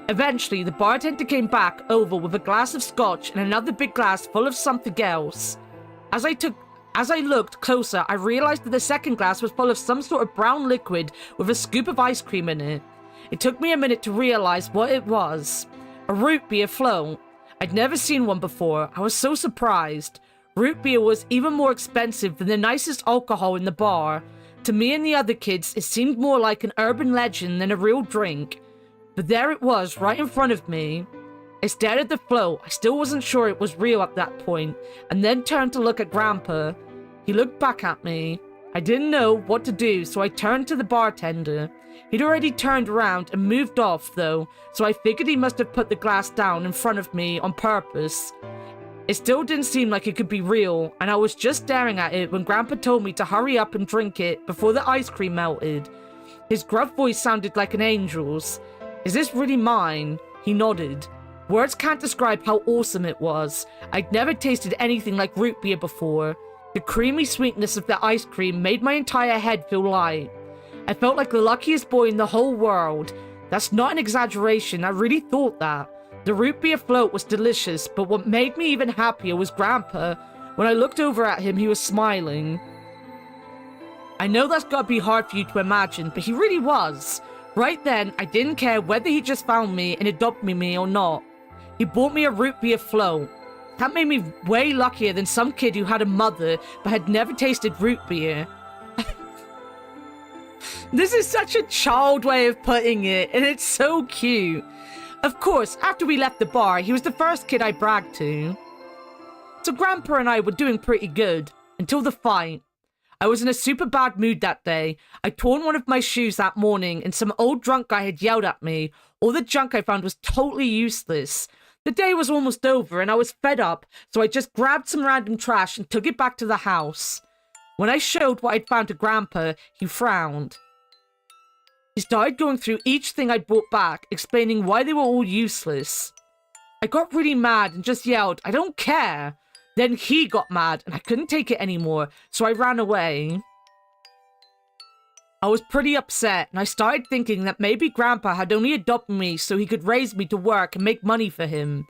Eventually, the bartender came back over with a glass of scotch and another big glass full of something else. As I looked closer, I realized that the second glass was full of some sort of brown liquid with a scoop of ice cream in it. It took me a minute to realize what it was. A root beer float. I'd never seen one before. I was so surprised. Root beer was even more expensive than the nicest alcohol in the bar. To me and the other kids, it seemed more like an urban legend than a real drink. But there it was, right in front of me. I stared at the float. I still wasn't sure it was real at that point, and then turned to look at Grandpa. He looked back at me. I didn't know what to do, so I turned to the bartender. He'd already turned around and moved off, though, so I figured he must have put the glass down in front of me on purpose. It still didn't seem like it could be real, and I was just staring at it when Grandpa told me to hurry up and drink it before the ice cream melted. His gruff voice sounded like an angel's. "Is this really mine?" He nodded. Words can't describe how awesome it was. I'd never tasted anything like root beer before. The creamy sweetness of the ice cream made my entire head feel light. I felt like the luckiest boy in the whole world. That's not an exaggeration, I really thought that. The root beer float was delicious, but what made me even happier was Grandpa. When I looked over at him, he was smiling. I know that's gotta be hard for you to imagine, but he really was. Right then, I didn't care whether he just found me and adopted me or not. He bought me a root beer float. That made me way luckier than some kid who had a mother but had never tasted root beer. This is such a child way of putting it, and it's so cute. Of course, after we left the bar, he was the first kid I bragged to. So Grandpa and I were doing pretty good, until the fight. I was in a super bad mood that day. I'd torn one of my shoes that morning, and some old drunk guy had yelled at me. All the junk I found was totally useless. The day was almost over, and I was fed up, so I just grabbed some random trash and took it back to the house. When I showed what I'd found to Grandpa, he frowned. He started going through each thing I'd brought back, explaining why they were all useless. I got really mad and just yelled, "I don't care!" Then he got mad, and I couldn't take it anymore, so I ran away. I was pretty upset, and I started thinking that maybe Grandpa had only adopted me so he could raise me to work and make money for him.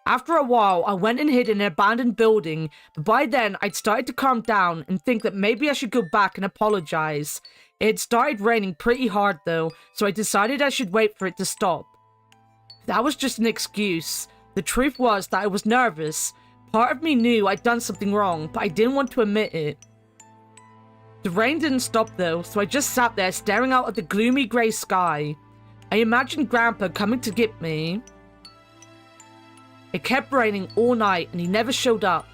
After a while, I went and hid in an abandoned building, but by then I'd started to calm down and think that maybe I should go back and apologize. It had started raining pretty hard though, so I decided I should wait for it to stop. That was just an excuse. The truth was that I was nervous. Part of me knew I'd done something wrong, but I didn't want to admit it. The rain didn't stop though, so I just sat there staring out at the gloomy grey sky. I imagined Grandpa coming to get me. It kept raining all night and he never showed up.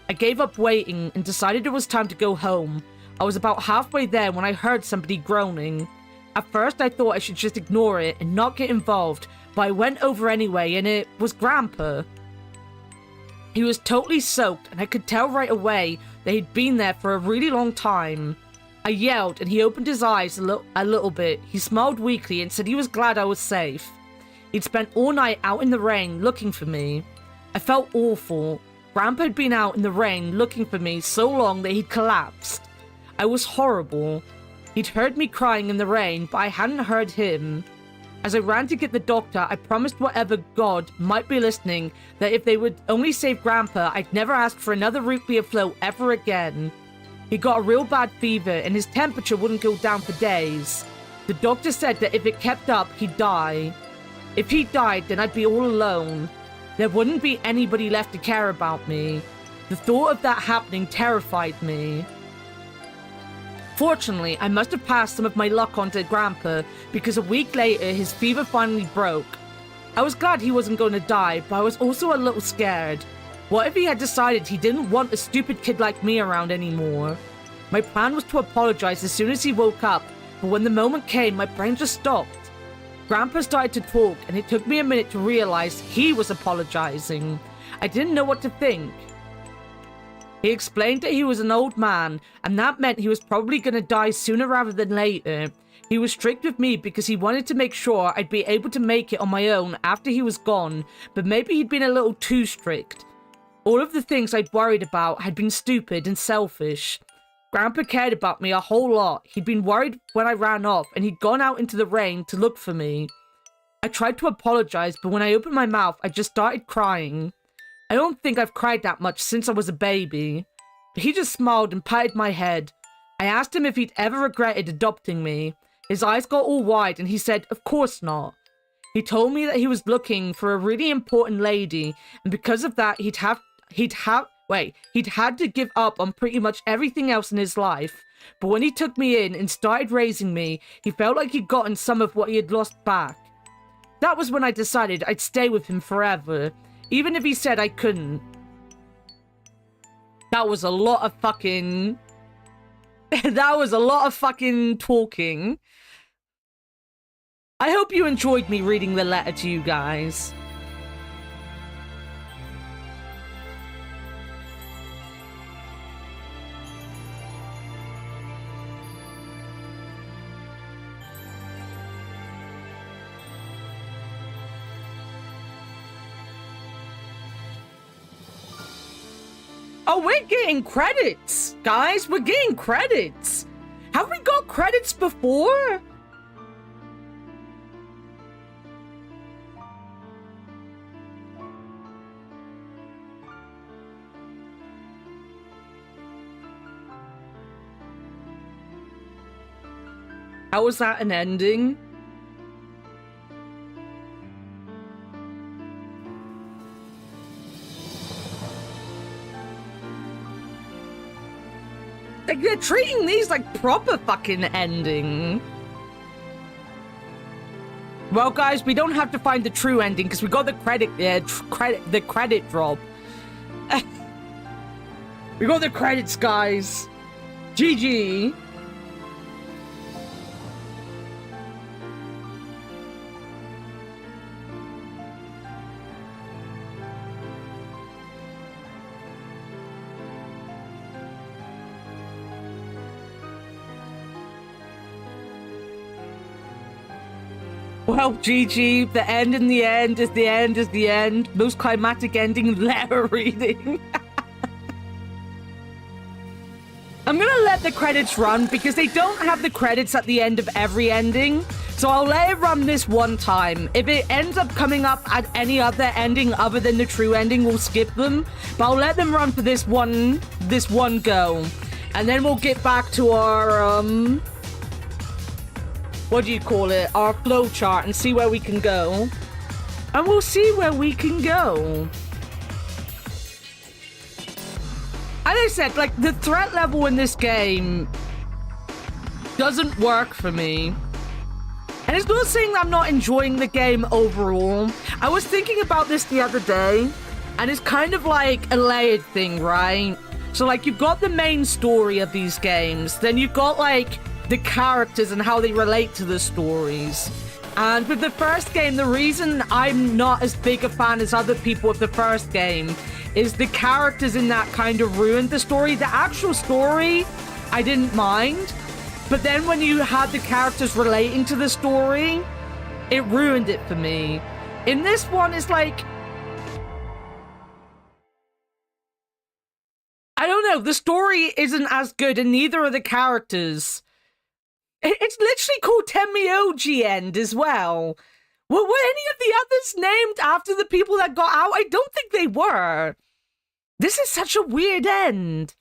I gave up waiting and decided it was time to go home. I was about halfway there when I heard somebody groaning. At first I thought I should just ignore it and not get involved, but I went over anyway and it was Grandpa. He was totally soaked and I could tell right away that he'd been there for a really long time. I yelled and he opened his eyes a little bit. He smiled weakly and said he was glad I was safe. He'd spent all night out in the rain looking for me. I felt awful. Grandpa had been out in the rain looking for me so long that he'd collapsed. I was horrible. He'd heard me crying in the rain, but I hadn't heard him. As I ran to get the doctor, I promised whatever god might be listening that if they would only save Grandpa, I'd never ask for another root beer float ever again. He got a real bad fever and his temperature wouldn't go down for days. The doctor said that if it kept up, he'd die. If he died, then I'd be all alone. There wouldn't be anybody left to care about me. The thought of that happening terrified me. Fortunately, I must have passed some of my luck on to Grandpa because a week later, his fever finally broke. I was glad he wasn't going to die, but I was also a little scared. What if he had decided he didn't want a stupid kid like me around anymore? My plan was to apologize as soon as he woke up, but when the moment came, my brain just stopped. Grandpa started to talk, and it took me a minute to realize he was apologizing. I didn't know what to think. He explained that he was an old man, and that meant he was probably going to die sooner rather than later. He was strict with me because he wanted to make sure I'd be able to make it on my own after he was gone, but maybe he'd been a little too strict. All of the things I'd worried about had been stupid and selfish. Grandpa cared about me a whole lot. He'd been worried when I ran off, and he'd gone out into the rain to look for me. I tried to apologize, but when I opened my mouth, I just started crying. I don't think I've cried that much since I was a baby. He just smiled and patted my head. I asked him if he'd ever regretted adopting me. His eyes got all wide and he said, of course not. He told me that he was looking for a really important lady, and because of that, he'd had to give up on pretty much everything else in his life. But when he took me in and started raising me, he felt like he'd gotten some of what he had lost back. That was when I decided I'd stay with him forever, even if he said I couldn't. That was a lot of fucking... that was a lot of fucking talking. I hope you enjoyed me reading the letter to you guys. Oh, we're getting credits, guys. We're getting credits. Have we got credits before? How was that an ending? Like, they're treating these like proper fucking ending. Well, guys, we don't have to find the true ending because we got the credit drop. We got the credits, guys. GG. Well, GG, the end in the end is the end is the end. Most climatic ending letter reading. I'm gonna let the credits run because they don't have the credits at the end of every ending. So I'll let it run this one time. If it ends up coming up at any other ending other than the true ending, we'll skip them. But I'll let them run for this one go. And then we'll get back to our, what do you call it? Our flow chart and see where we can go. And we'll see where we can go. As I said, like, the threat level in this game doesn't work for me. And it's not saying that I'm not enjoying the game overall. I was thinking about this the other day, and it's kind of like a layered thing, right? So, like, you've got the main story of these games, then you've got, like, the characters and how they relate to the stories. And with the first game, the reason I'm not as big a fan as other people of the first game is the characters in that kind of ruined the story. The actual story, I didn't mind. But then when you had the characters relating to the story, it ruined it for me. In this one, it's like, I don't know, the story isn't as good and neither are the characters. It's literally called Tenmyoji End as well. Were any of the others named after the people that got out? I don't think they were. This is such a weird end.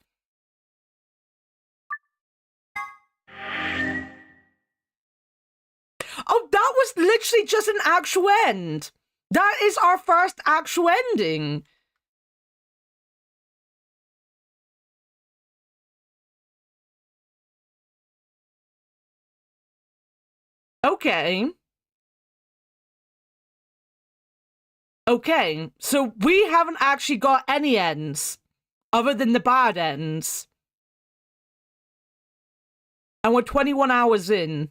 Oh, that was literally just an actual end. That is our first actual ending. Okay. Okay, so we haven't actually got any ends other than the bad ends. And we're 21 hours in.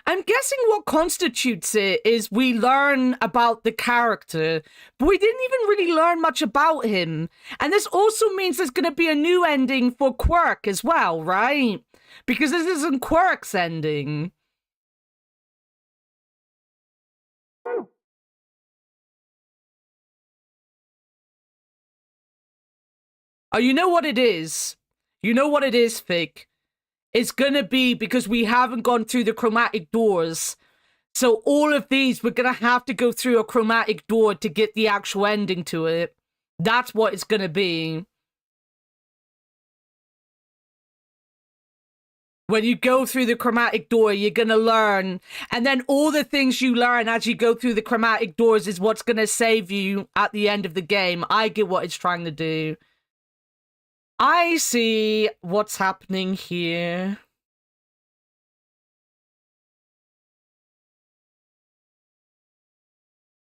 I'm guessing what constitutes it is we learn about the character, but we didn't even really learn much about him. And this also means there's going to be a new ending for Quirk as well, right? Because this isn't Quirk's ending. Oh, you know what it is? You know what it is, Fig? It's gonna be because we haven't gone through the chromatic doors. So all of these, we're gonna have to go through a chromatic door to get the actual ending to it. That's what it's gonna be. When you go through the chromatic door, you're gonna learn. And then all the things you learn as you go through the chromatic doors is what's gonna save you at the end of the game. I get what it's trying to do. I see what's happening here.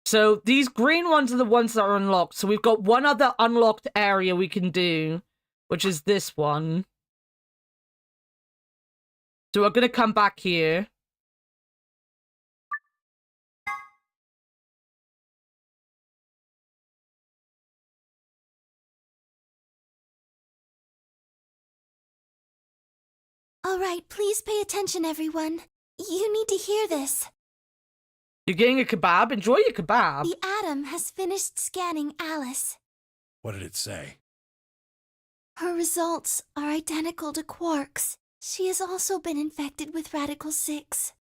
So these green ones are the ones that are unlocked. So we've got one other unlocked area we can do, which is this one. So we're going to come back here. All right, please pay attention, everyone. You need to hear this. You're getting a kebab? Enjoy your kebab. The Atom has finished scanning Alice. What did it say? Her results are identical to Quark's. She has also been infected with Radical 6.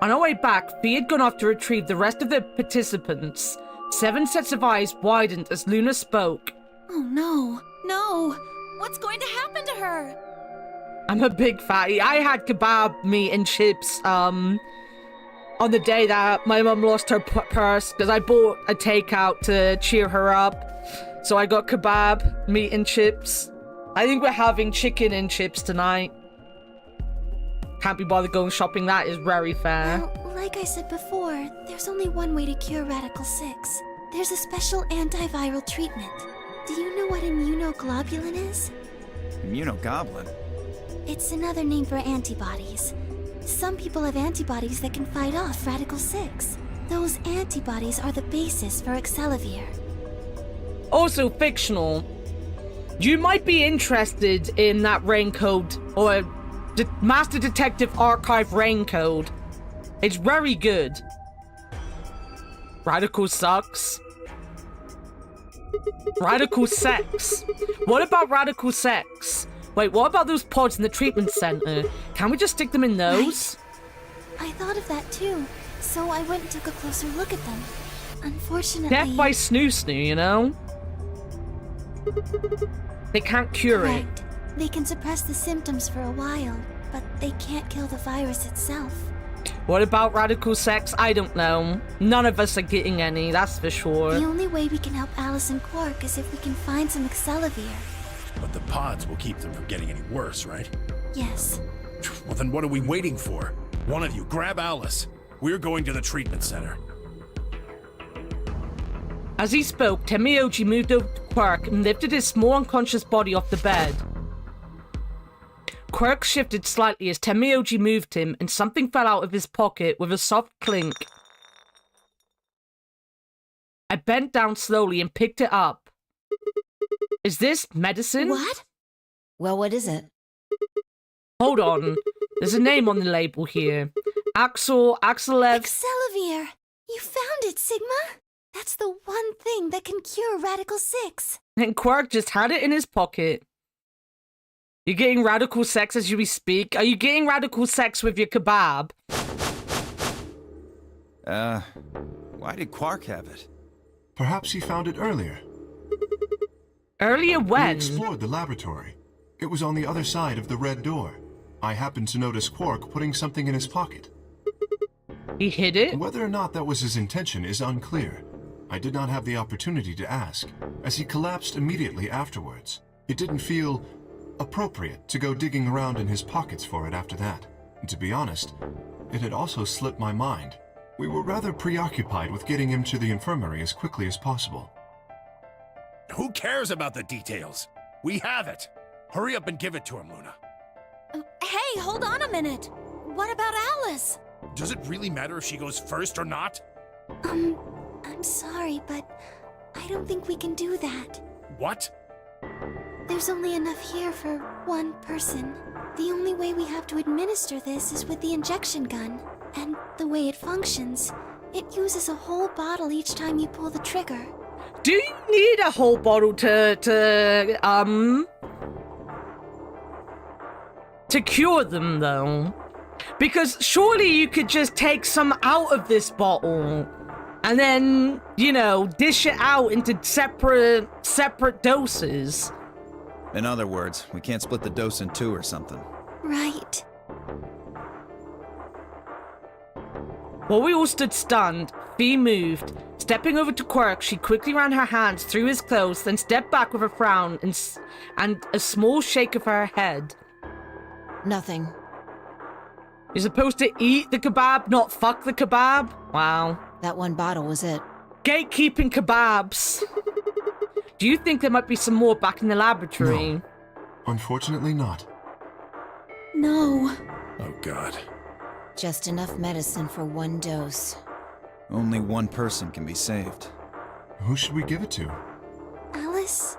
On our way back, Fee had gone off to retrieve the rest of the participants. 7 sets of eyes widened as Luna spoke. Oh no. No! What's going to happen to her? I'm a big fatty. I had kebab, meat, and chips, on the day that my mum lost her purse, because I bought a takeout to cheer her up. So I got kebab, meat, and chips. I think we're having chicken and chips tonight. Can't be bothered going shopping, that is very fair. Well, like I said before, there's only one way to cure Radical 6. There's a special antiviral treatment. Do you know what immunoglobulin is? Immunogoblin? It's another name for antibodies. Some people have antibodies that can fight off Radical 6. Those antibodies are the basis for Excelavir. Also fictional. You might be interested in that raincoat, or Master Detective Archive raincoat. It's very good. Radical sucks. Radical sex. What about radical sex? Wait, what about those pods in the treatment center? Can we just stick them in those? Right. I thought of that too, so I went and took a closer look at them. Unfortunately... Death by snoo-snoo, you know? They can't cure it. They can suppress the symptoms for a while, but they can't kill the virus itself. What about radical sex? I don't know. None of us are getting any, that's for sure. The only way we can help Alice and Quark is if we can find some Excelavir. But the pods will keep them from getting any worse, right? Yes. Well, then what are we waiting for? One of you, grab Alice. We're going to the treatment center. As he spoke, Temioji moved over to Quark and lifted his small unconscious body off the bed. Quark shifted slightly as Temioji moved him, and something fell out of his pocket with a soft clink. I bent down slowly and picked it up. Is this medicine? What? Well, what is it? Hold on. There's a name on the label here. Axelev... Excelavir! You found it, Sigma! That's the one thing that can cure Radical 6. And Quark just had it in his pocket. You're getting radical sex as we speak. Are you getting radical sex with your kebab? Why did Quark have it? Perhaps he found it earlier. Earlier We when? explored the laboratory. It was on the other side of the red door. I happened to notice Quark putting something in his pocket. He hid it? Whether or not that was his intention is unclear. I did not have the opportunity to ask, as he collapsed immediately afterwards. It didn't feel appropriate to go digging around in his pockets for it after that. And to be honest, it had also slipped my mind. We were rather preoccupied with getting him to the infirmary as quickly as possible. Who cares about the details? We have it. Hurry up and give it to him, Luna. Hey, hold on a minute. What about Alice? Does it really matter if she goes first or not? I'm sorry, but I don't think we can do that. What? There's only enough here for one person. The only way we have to administer this is with the injection gun. And the way it functions, it uses a whole bottle each time you pull the trigger. Do you need a whole bottle to cure them, though? Because surely you could just take some out of this bottle and then, you know, dish it out into separate doses. In other words, we can't split the dose in two or something. Right. While we all stood stunned, Fee moved. Stepping over to Quark, she quickly ran her hands through his clothes, then stepped back with a frown and a small shake of her head. Nothing. You're supposed to eat the kebab, not fuck the kebab? Wow. That one bottle was it. Gatekeeping kebabs. Do you think there might be some more back in the laboratory? No. Unfortunately not. No. Oh, God. Just enough medicine for one dose. Only one person can be saved. Who should we give it to? Alice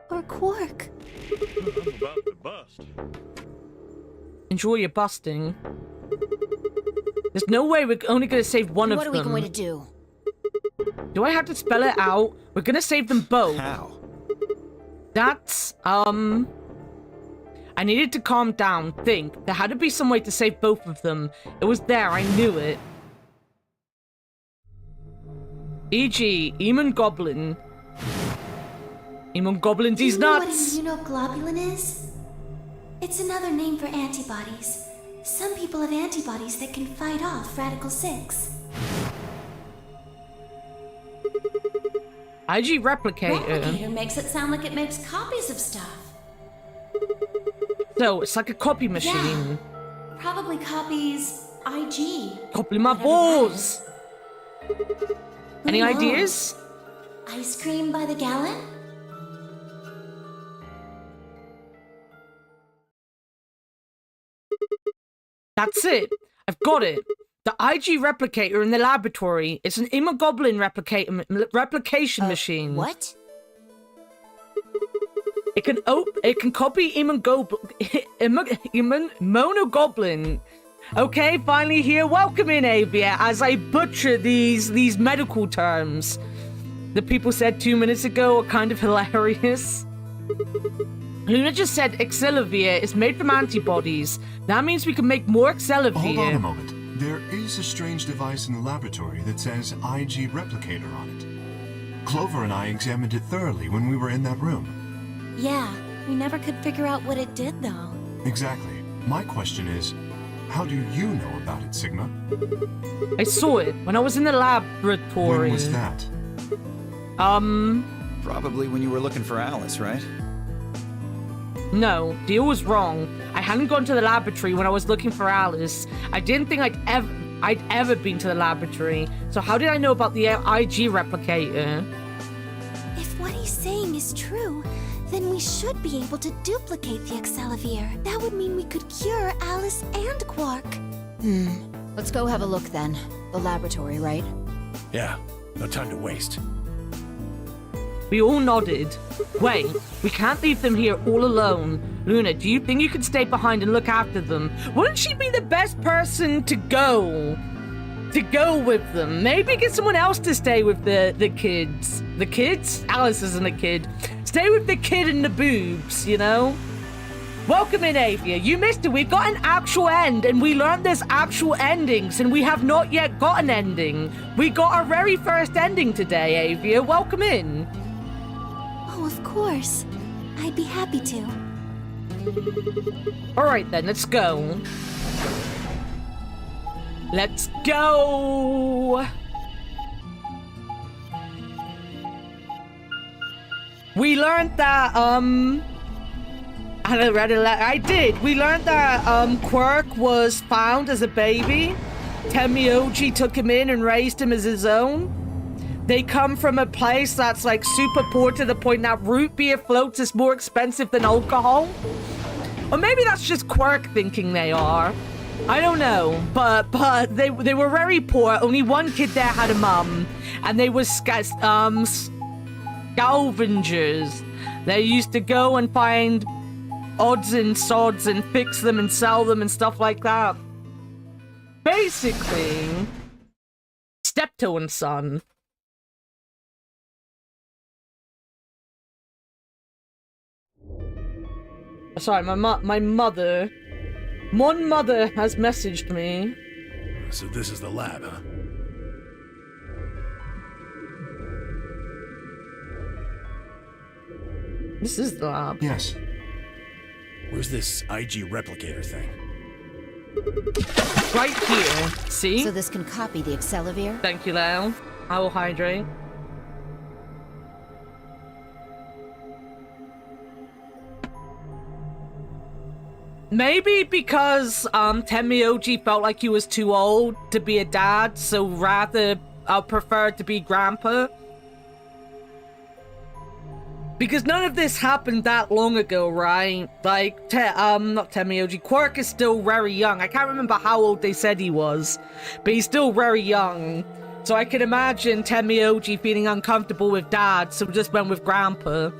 or Quark? I'm about to bust. Enjoy your busting. There's no way we're only going to save one of them. What are we going to do? Do I have to spell it out? We're going to save them both. How? That's, I needed to calm down, think. There had to be some way to save both of them. It was there, I knew it. E.g., Eamon Goblin. Eamon Goblin's these nuts! Do you know what immunoglobulin is? It's another name for antibodies. Some people have antibodies that can fight off Radical 6. IG Replicator. Replicator makes it sound like it makes copies of stuff. So, it's like a copy machine. Yeah. Probably copies IG. Copy my balls! Any ideas? Ice cream by the gallon? That's it. I've got it. The IG replicator in the laboratory. It's an immogoblin replication machine. What? It can copy monogoblin. Okay, finally here. Welcome in, Avia, as I butcher these medical terms. The people said 2 minutes ago are kind of hilarious. Luna just said Excelavir is made from antibodies. That means we can make more Excelavir. Hold on a moment. There is a strange device in the laboratory that says IG Replicator on it. Clover and I examined it thoroughly when we were in that room. Yeah, we never could figure out what it did, though. Exactly. My question is, how do you know about it, Sigma? I saw it when I was in the laboratory. When was that? Probably when you were looking for Alice, right? No, Deal was wrong. I hadn't gone to the laboratory when I was looking for Alice. I didn't think I'd ever been to the laboratory. So how did I know about the IG replicator? If what he's saying is true, then we should be able to duplicate the Excelavir. That would mean we could cure Alice and Quark. Let's go have a look then. The laboratory, right? Yeah, no time to waste. We all nodded. Wait, we can't leave them here all alone. Luna, do you think you could stay behind and look after them? Wouldn't she be the best person to go with them? Maybe get someone else to stay with the kids. The kids? Alice isn't a kid. Stay with the kid and the boobs, you know? Welcome in, Avia. You missed it. We've got an actual end, and we learned there's actual endings, and we have not yet got an ending. We got our very first ending today, Avia. Welcome in. Oh, of course. I'd be happy to. All right, then. Let's go. Let's go. We learned that, I read a letter. I did. We learned that Quirk was found as a baby. Temioji took him in and raised him as his own. They come from a place that's like super poor to the point that root beer floats is more expensive than alcohol. Or maybe that's just Quirk thinking they are. I don't know. But they were very poor. Only one kid there had a mum, and they were scavengers. They used to go and find odds and sods and fix them and sell them and stuff like that. Basically, Steptoe and Son. Sorry, my mother. Mon mother has messaged me. So this is the lab, huh? This is the lab. Yes. Where's this IG replicator thing? Right here. See? So this can copy the Accelavir? Thank you, Leo. I will hydrate. Maybe because Temioji felt like he was too old to be a dad, so rather preferred to be grandpa. Because none of this happened that long ago, right? Like, not Temioji. Quirk is still very young. I can't remember how old they said he was, but he's still very young. So I can imagine Temioji feeling uncomfortable with dad, so just went with grandpa.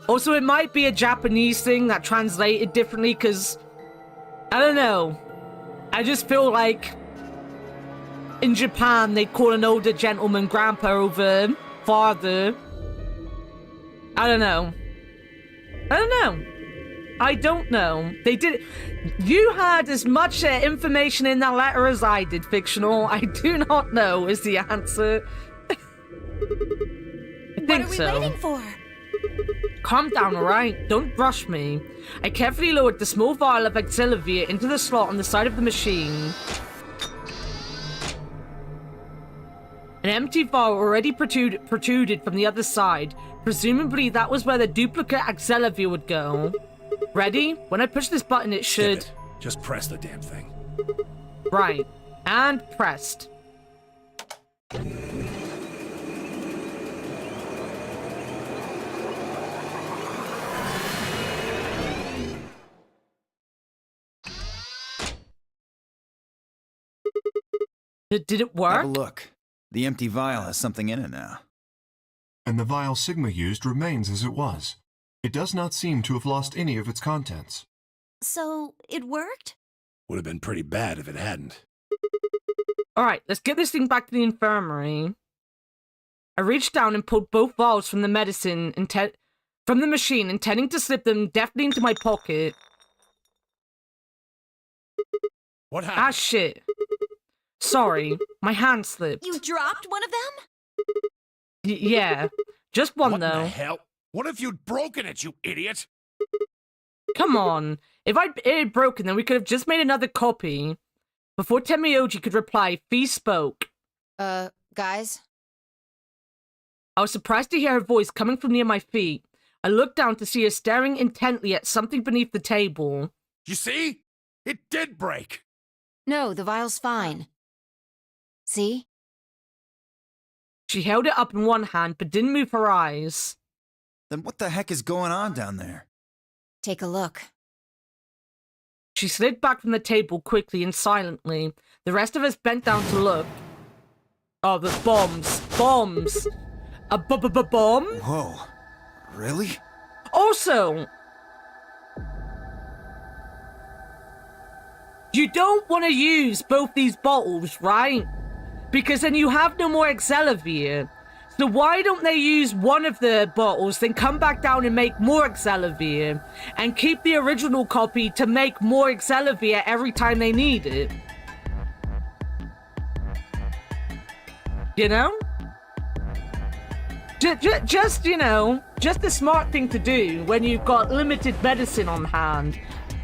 Also, it might be a Japanese thing that translated differently, because, I don't know. I just feel like in Japan, they'd call an older gentleman grandpa over father. I don't know. I don't know. They did. You had as much information in that letter as I did, Fictional. I do not know is the answer. I think so. What are we waiting for? Calm down, alright? Don't rush me. I carefully lowered the small vial of Accelavir into the slot on the side of the machine. An empty vial already protruded from the other side. Presumably that was where the duplicate Accelavir would go. Ready? When I push this button, it should... Just press the damn thing. Right. And pressed. Did it work? Have a look. The empty vial has something in it now. And the vial Sigma used remains as it was. It does not seem to have lost any of its contents. So, it worked? Would have been pretty bad if it hadn't. Alright, let's get this thing back to the infirmary. I reached down and pulled both vials from the medicine from the machine, intending to slip them deftly into my pocket. What happened? Ah, shit. Sorry, my hand slipped. You dropped one of them? Yeah, just one what though. What the hell? What if you'd broken it, you idiot? Come on. If it had broken, then we could have just made another copy. Before Temioji could reply, Fee spoke. Guys? I was surprised to hear her voice coming from near my feet. I looked down to see her staring intently at something beneath the table. You see? It did break! No, the vial's fine. See? She held it up in one hand, but didn't move her eyes. Then what the heck is going on down there? Take a look. She slid back from the table quickly and silently. The rest of us bent down to look. Oh, there's bombs. Bombs! A bomb? Whoa. Really? Also, you don't want to use both these bottles, right? Because then you have no more Accelavir. So why don't they use one of the bottles, then come back down and make more Excelavir, and keep the original copy to make more Excelavir every time they need it? You know? Just, you know, just the smart thing to do when you've got limited medicine on hand.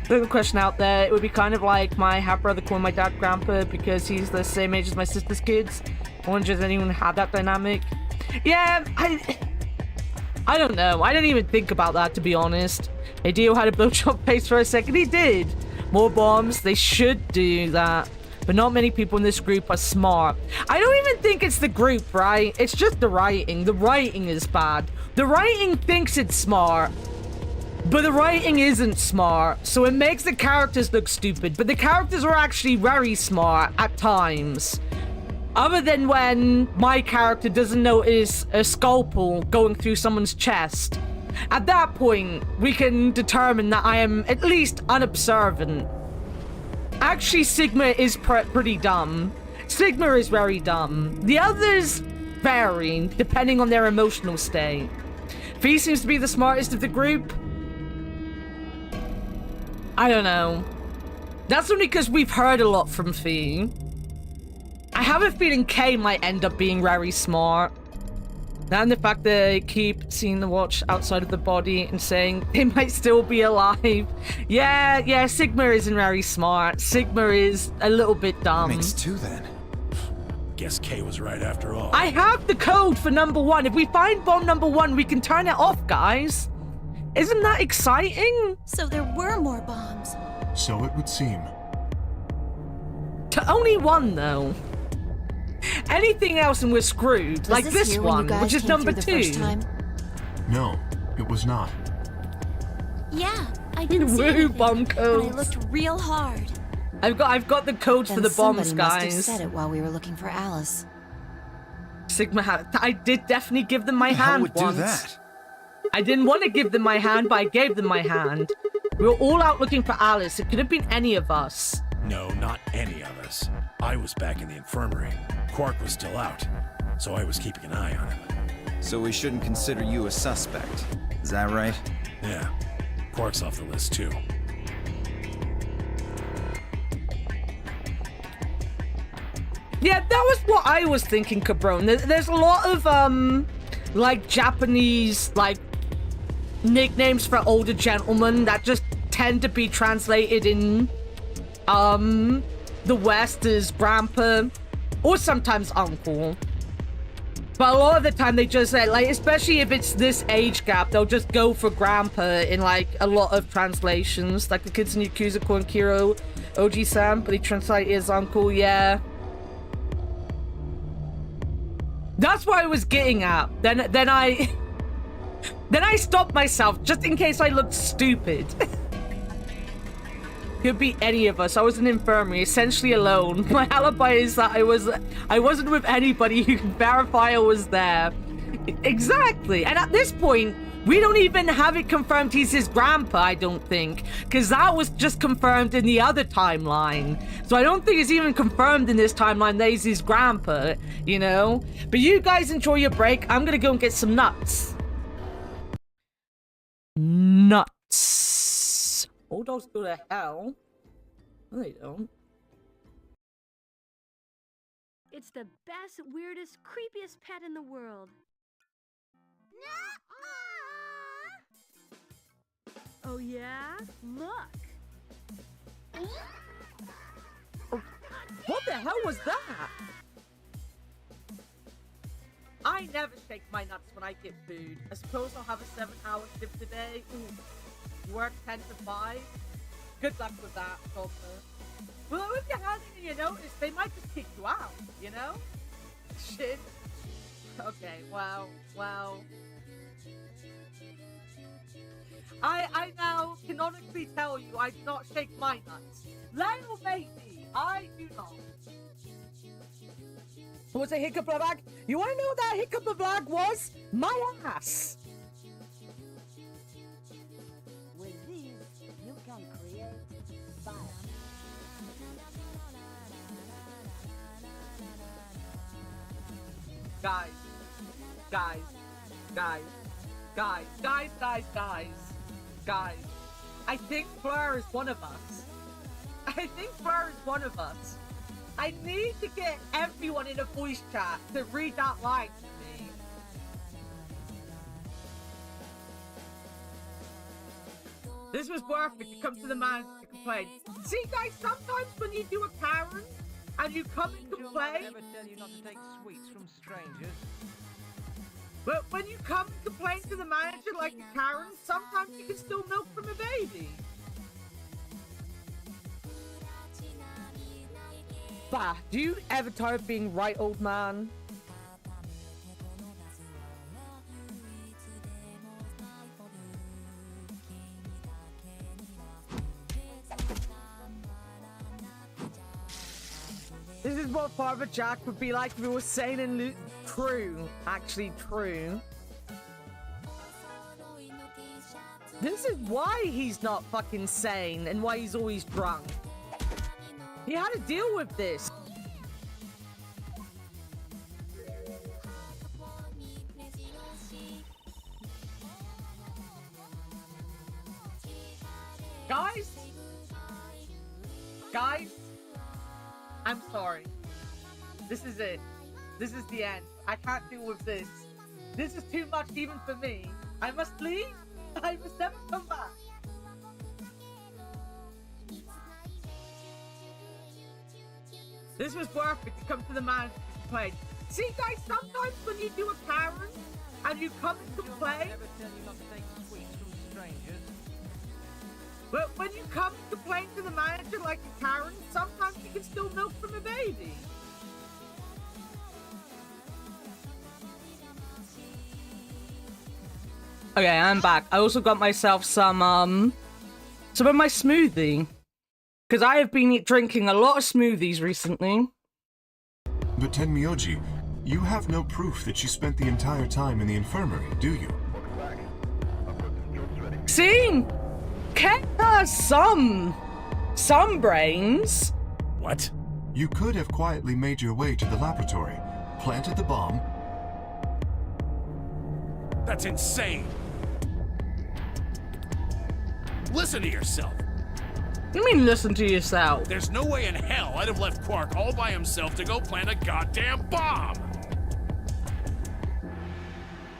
There's a question out there. It would be kind of like my half-brother calling my dad Grandpa because he's the same age as my sister's kids. I wonder if anyone had that dynamic. Yeah, I don't know. I didn't even think about that, to be honest. Hideo had a blowjob face for a second. He did. More bombs. They should do that. But not many people in this group are smart. I don't even think it's the group, right? It's just the writing. The writing is bad. The writing thinks it's smart, but the writing isn't smart. So it makes the characters look stupid. But the characters are actually very smart at times. Other than when my character doesn't notice a scalpel going through someone's chest. At that point, we can determine that I am at least unobservant. Actually, Sigma is pretty dumb. Sigma is very dumb. The others vary, depending on their emotional state. Fee seems to be the smartest of the group. I don't know. That's only because we've heard a lot from Fee. I have a feeling Kay might end up being very smart. And the fact that they keep seeing the watch outside of the body and saying they might still be alive. Yeah, Sigma isn't very smart. Sigma is a little bit dumb. Makes two then. Guess Kay was right after all. I have the code for number 1. If we find bomb number 1, we can turn it off, guys. Isn't that exciting? So there were more bombs. So it would seem. To only 1, though. Anything else and we're screwed. Was like this this here when you one, guys which is came number through the 2. first time? No, it was not. Yeah, I didn't see Woo, anything, bomb but I codes. looked real hard. I've got the codes Then for the bombs, somebody must have guys. said it while we were looking for Alice. Sigma had. I did definitely give them my How hand would do once. that? I didn't want to give them my hand, but I gave them my hand. We were all out looking for Alice. It could have been any of us. No, not any of us. I was back in the infirmary. Quark was still out, so I was keeping an eye on him. So we shouldn't consider you a suspect. Is that right? Yeah, Quark's off the list too. Yeah, that was what I was thinking, Cabron. There's a lot of, like, Japanese, like, nicknames for older gentlemen that just tend to be translated in, the West as grandpa, or sometimes uncle. But a lot of the time they just say, like, especially if it's this age gap, they'll just go for grandpa in, like, a lot of translations. Like the kids in Yakuza calling Kiro Oji-san, but he translated as uncle, yeah. That's what I was getting at. Then I stopped myself just in case I looked stupid. Could be any of us. I was in infirmary, essentially alone. My alibi is that I wasn't with anybody who can verify I was there. Exactly. And at this point, we don't even have it confirmed he's his grandpa, I don't think. Because that was just confirmed in the other timeline. So I don't think it's even confirmed in this timeline that he's his grandpa, you know? But you guys enjoy your break. I'm gonna go and get some nuts. Nuts. Old dogs go to hell. No, they don't. It's the best, weirdest, creepiest pet in the world. Oh yeah? Look! What the hell was that? I never shake my nuts when I get food. I suppose I'll have a 7-hour shift today. Ooh. Work 10 to 5. Good luck with that, Doctor. Well, if you're handing me a notice, they might just kick you out, you know? Shit. Okay, well. I now canonically tell you I do not shake my nuts. Lionel maybe, I do not. What's a hiccup bag? You wanna know what that hiccup bag was? My ass! With these, you can create fire. Guys. I think Fleur is one of us. I need to get everyone in a voice chat to read that line to me. This was worth it to come to the manager to complain. See, guys, sometimes when you do a Karen and you come and complain... Never tell you not to take sweets from strangers. But when you come and complain to the manager like a Karen, sometimes you can steal milk from a baby. Bah, do you ever tire of being right, old man? This is what Father Jack would be like if he was sane and true. Actually true. This is why he's not fucking sane and why he's always drunk. He had to deal with this. Guys, I'm sorry. This is it. This is the end. I can't deal with this. This is too much even for me. I must leave. I must never come back. This was worth it to come to the manager to complain. See, guys, sometimes when you do a Karen and you come and complain... Never tell you not to take sweets from strangers. But when you come and complain to the manager like a Karen, sometimes you can steal milk from a baby. Okay, I'm back. I also got myself some of my smoothie. Because I have been drinking a lot of smoothies recently. But Tenmyoji, you have no proof that you spent the entire time in the infirmary, do you? See? Ken has some brains. What? You could have quietly made your way to the laboratory, planted the bomb. That's insane! Listen to yourself! You mean listen to yourself? There's no way in hell I'd have left Quark all by himself to go plant a goddamn bomb!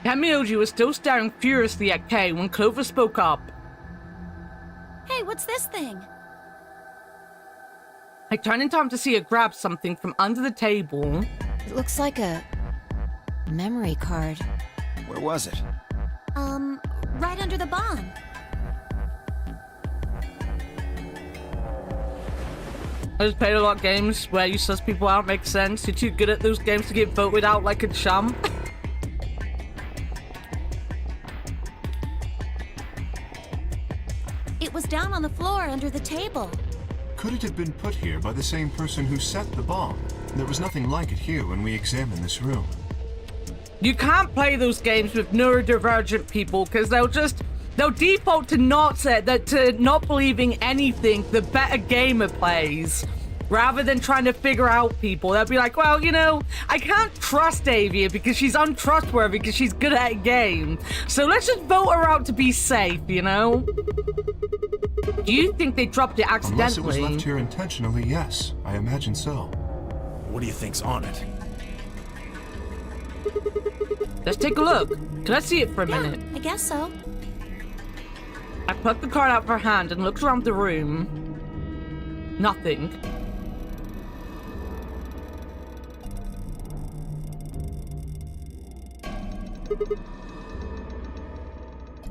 Tenmyoji was still staring furiously at Kay when Clover spoke up. Hey, what's this thing? I turned in time to see her grab something from under the table. It looks like a memory card. Where was it? Right under the bomb. I just played a lot of games where you suss people out, makes sense. You're too good at those games to get voted out like a chump. It was down on the floor under the table. Could it have been put here by the same person who set the bomb? There was nothing like it here when we examined this room. You can't play those games with neurodivergent people because they'll default to not believing anything the better gamer plays, rather than trying to figure out people. They'll be like, well, you know, I can't trust Avia because she's untrustworthy because she's good at a game. So let's just vote her out to be safe, you know? Do you think they dropped it accidentally? Unless it was left here intentionally, yes. I imagine so. What do you think's on it? Let's take a look. Can I see it for a minute? I guess so. I plucked the card out of her hand and looked around the room. Nothing.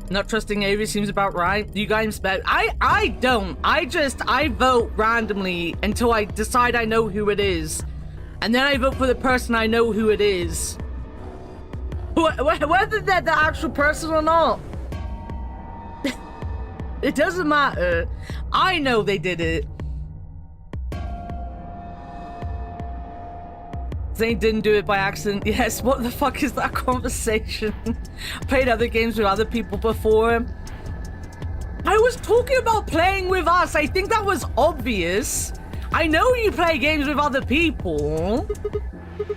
Not trusting Avery seems about right. You guys bet. I don't. I vote randomly until I decide I know who it is. And then I vote for the person I know who it is. Whether they're the actual person or not. It doesn't matter. I know they did it. Zane didn't do it by accident. Yes, what the fuck is that conversation? Played other games with other people before. I was talking about playing with us. I think that was obvious. I know you play games with other people.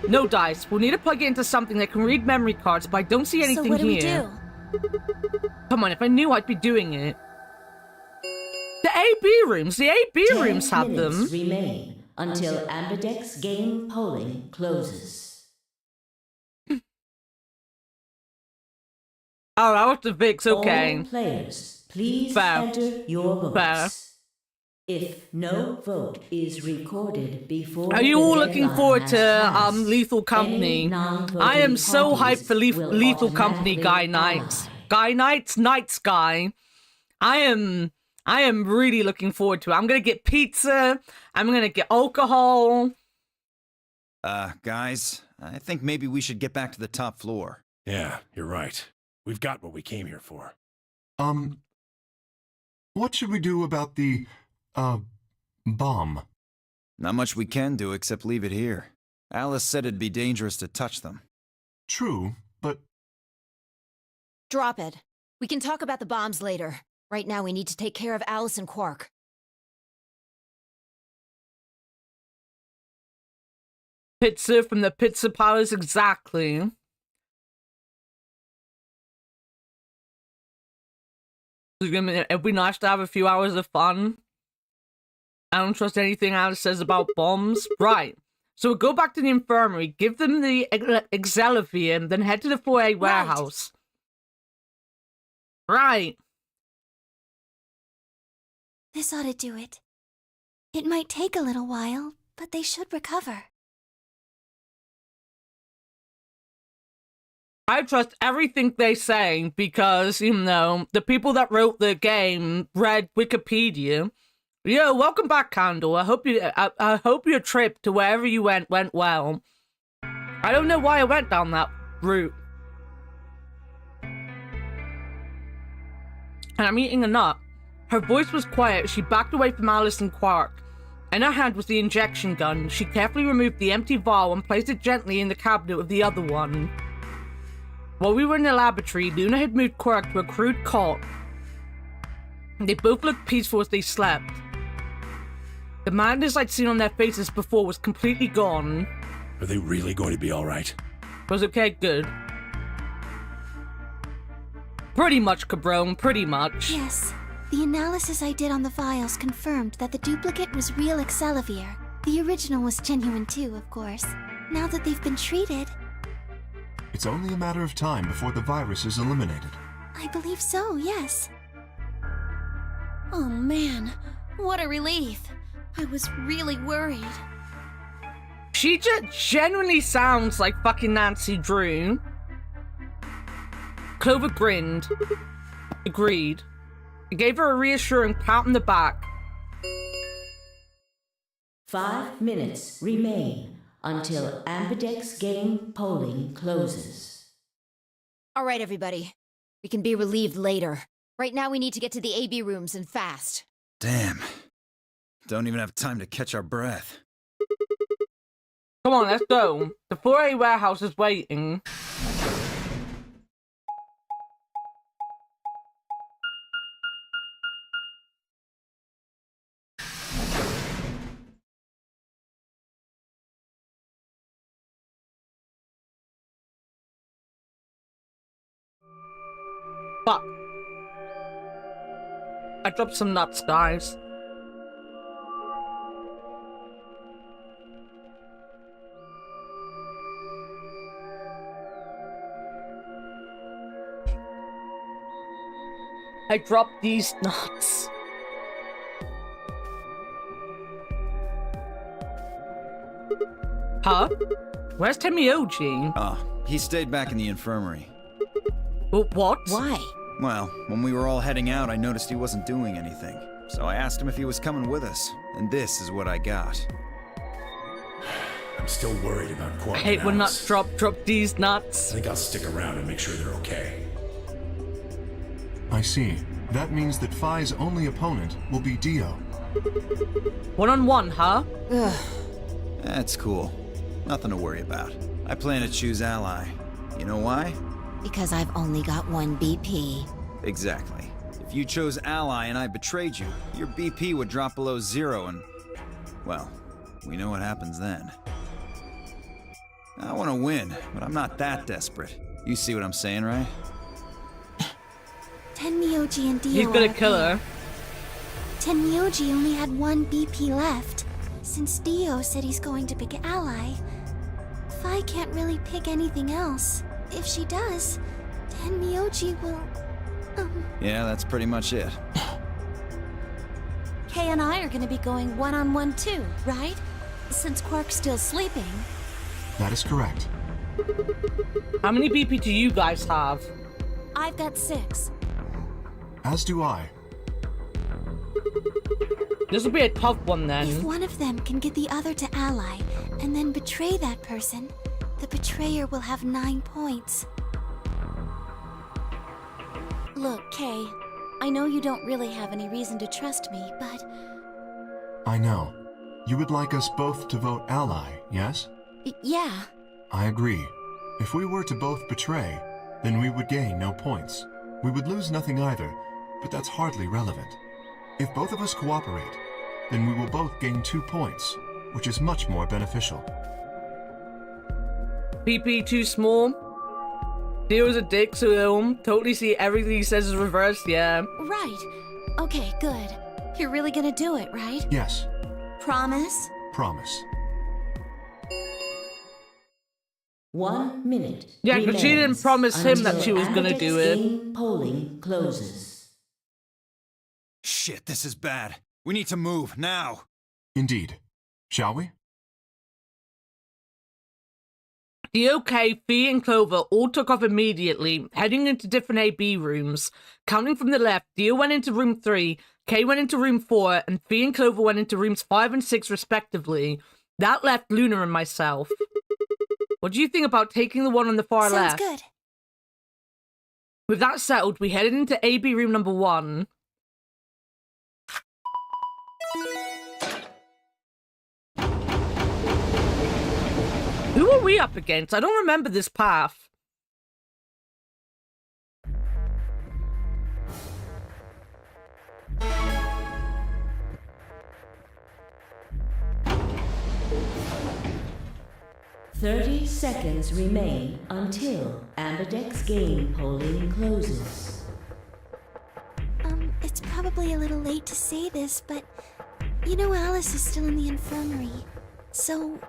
No dice. We'll need to plug it into something that can read memory cards, but I don't see anything So what do here. we do? Come on, if I knew, I'd be doing it. The AB rooms. The AB 10 rooms have them. minutes remain until Ambidex game polling closes. Oh, that was the fix. Okay. All players, please Fair. enter your votes. Fair. If no vote is recorded before Are you the all looking deadline forward has to passed, Lethal Company? any non-voting I am so parties hyped for will Lethal Company Guy automatically Nights. ally. Guy Nights, Night Sky. I am really looking forward to it. I'm gonna get pizza. I'm gonna get alcohol. Guys, I think maybe we should get back to the top floor. Yeah, you're right. We've got what we came here for. What should we do about the, bomb? Not much we can do except leave it here. Alice said it'd be dangerous to touch them. True, but Drop it. We can talk about the bombs later. Right now, we need to take care of Alice and Quark. Pizza from the Pizza Palace, exactly. It'd be nice to have a few hours of fun. I don't trust anything Alice says about bombs. Right. So we'll go back to the infirmary, give them the Excelsior, then head to the 4A warehouse. Right. This ought to do it. It might take a little while, but they should recover. I trust everything they say because, you know, the people that wrote the game read Wikipedia. Yo, welcome back, Candle. I hope your trip to wherever you went well. I don't know why I went down that route. And I'm eating a nut. Her voice was quiet. She backed away from Alice and Quark. In her hand was the injection gun. She carefully removed the empty vial and placed it gently in the cabinet with the other one. While we were in the laboratory, Luna had moved Quark to a crude cot. They both looked peaceful as they slept. The madness I'd seen on their faces before was completely gone. Are they really going to be all right? Was okay, good. Pretty much, Cabron, pretty much. Yes. The analysis I did on the vials confirmed that the duplicate was real Excelsior. The original was genuine too, of course. Now that they've been treated... it's only a matter of time before the virus is eliminated. I believe so, yes. Oh man, what a relief. I was really worried. She just genuinely sounds like fucking Nancy Drew. Clover grinned. Agreed. I gave her a reassuring pat on the back. 5 minutes remain until Ambidex game polling closes. All right, everybody. We can be relieved later. Right now, we need to get to the AB rooms and fast. Damn. Don't even have time to catch our breath. Come on, let's go. The 4A warehouse is waiting. Fuck. I dropped some nuts, guys. I dropped these nuts. Huh? Where's Temioji? Oh, he stayed back in the infirmary. What? Why? Well, when we were all heading out, I noticed he wasn't doing anything. So I asked him if he was coming with us, and this is what I got. I'm still worried about Quark. I hate and when Alice. nuts drop these nuts. I think I'll stick around and make sure they're okay. I see. That means that Phi's only opponent will be Dio. One-on-one, huh? Ugh. That's cool. Nothing to worry about. I plan to choose Ally. You know why? Because I've only got one BP. Exactly. If you chose Ally and I betrayed you, your BP would drop below 0 and... well, we know what happens then. I want to win, but I'm not that desperate. You see what I'm saying, right? Tenmyoji and Dio He's gonna are a kill pair. her. Tenmyoji only had one BP left, since Dio said he's going to pick Ally. Fi can't really pick anything else. If she does, Tenmyoji will... Yeah, that's pretty much it. Kay and I are gonna be going one-on-one too, right? Since Quark's still sleeping. That is correct. How many BP do you guys have? I've got 6. As do I. This will be a tough one then. If one of them can get the other to Ally, and then betray that person, the betrayer will have 9 points. Look, Kay, I know you don't really have any reason to trust me, but... I know. You would like us both to vote ally, yes? Yeah. I agree. If we were to both betray, then we would gain no points. We would lose nothing either, but that's hardly relevant. If both of us cooperate, then we will both gain 2 points, which is much more beneficial. PP too small. Dio's a dick, so he'll totally see everything he says is reversed, yeah. Right. Okay, good. You're really gonna do it, right? Yes. Promise? Promise. 1 minute. Yeah, but she didn't promise him that she was gonna Amberdex do it. game polling closes. Shit, this is bad. We need to move, now. Indeed. Shall we? Dio, Kay, Fee, and Clover all took off immediately, heading into different AB rooms. Counting from the left, Dio went into room 3, Kay went into room 4, and Fee and Clover went into rooms 5 and 6 respectively. That left Luna and myself. What do you think about taking the one on the far left? Sounds good. With that settled, we headed into AB room number 1. Who are we up against? I don't remember this path. "30 seconds remain until Amberdex game polling closes." It's probably a little late to say this, but you know Alice is still in the infirmary. So,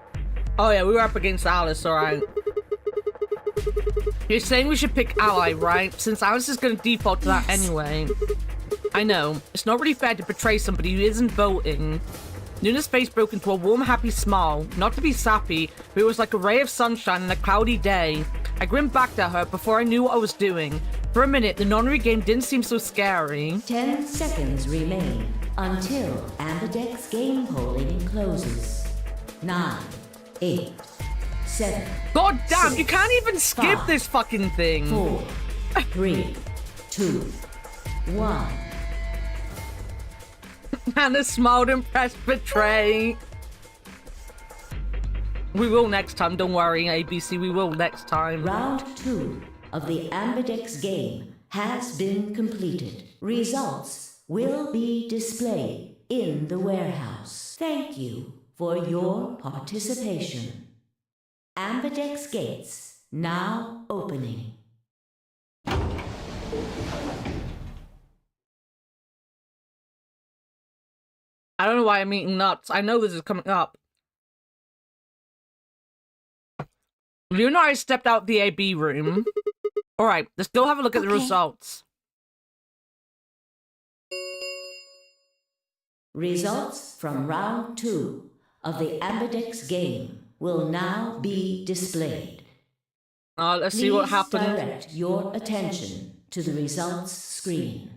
Oh yeah, we were up against Alice, alright. You're saying we should pick Ally, right? Since Alice is going to default to that anyway. I know, it's not really fair to betray somebody who isn't voting. Luna's face broke into a warm, happy smile. Not to be sappy, but it was like a ray of sunshine on a cloudy day. I grinned back at her before I knew what I was doing. For a minute, the nonary game didn't seem so scary. 10 seconds remain until Amberdex game polling closes. 9, 8, 7. God damn, you can't even skip 5, this fucking thing. 4, 3, 2, 1. Hannah smiled and pressed betray. We will next time, don't worry, ABC, we will next time. Round 2 of the Amberdex game has been completed. Results will be displayed in the warehouse. Thank you for your participation. Amberdex gates now opening. I don't know why I'm eating nuts. I know this is coming up. Luna and I stepped out the AB room. Alright, let's go have a look at the results. Results from round 2 of the Amberdex game will now be displayed. Let's see what happened. Please direct your attention to the results screen.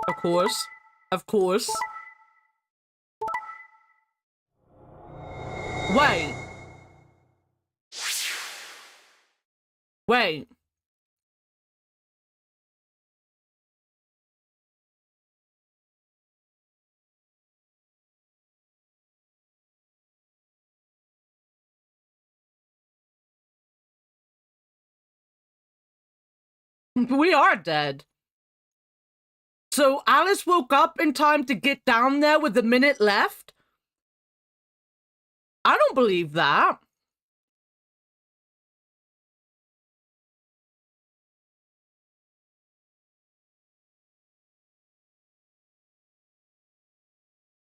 Of course. Of course. Wait. Wait. We are dead. So Alice woke up in time to get down there with a minute left? I don't believe that.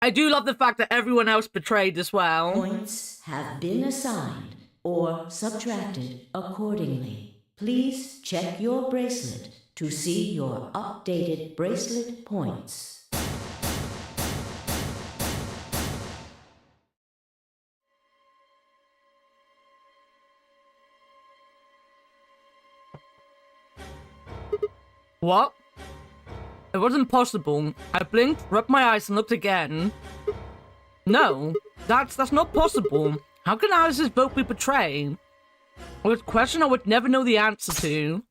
I do love the fact that everyone else betrayed as well. Points have been assigned or subtracted accordingly. Please check your bracelet to see your updated bracelet points. What? It wasn't possible. I blinked, rubbed my eyes, and looked again. No, that's not possible. How can Alice's vote be betrayed? Well, it's a question I would never know the answer to.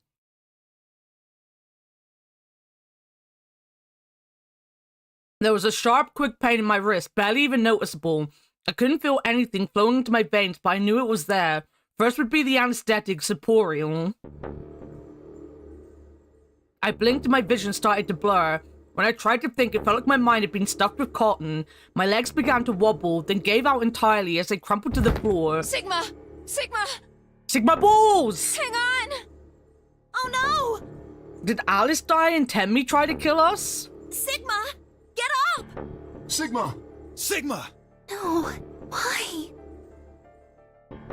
There was a sharp, quick pain in my wrist, barely even noticeable. I couldn't feel anything flowing into my veins, but I knew it was there. First would be the anesthetic, Saporial. I blinked and my vision started to blur. When I tried to think, it felt like my mind had been stuffed with cotton. My legs began to wobble, then gave out entirely as they crumpled to the floor. Sigma! Sigma! Sigma balls! Hang on! Oh no! Did Alice die and Temmie try to kill us? Sigma! Get up! Sigma! Sigma! No, why?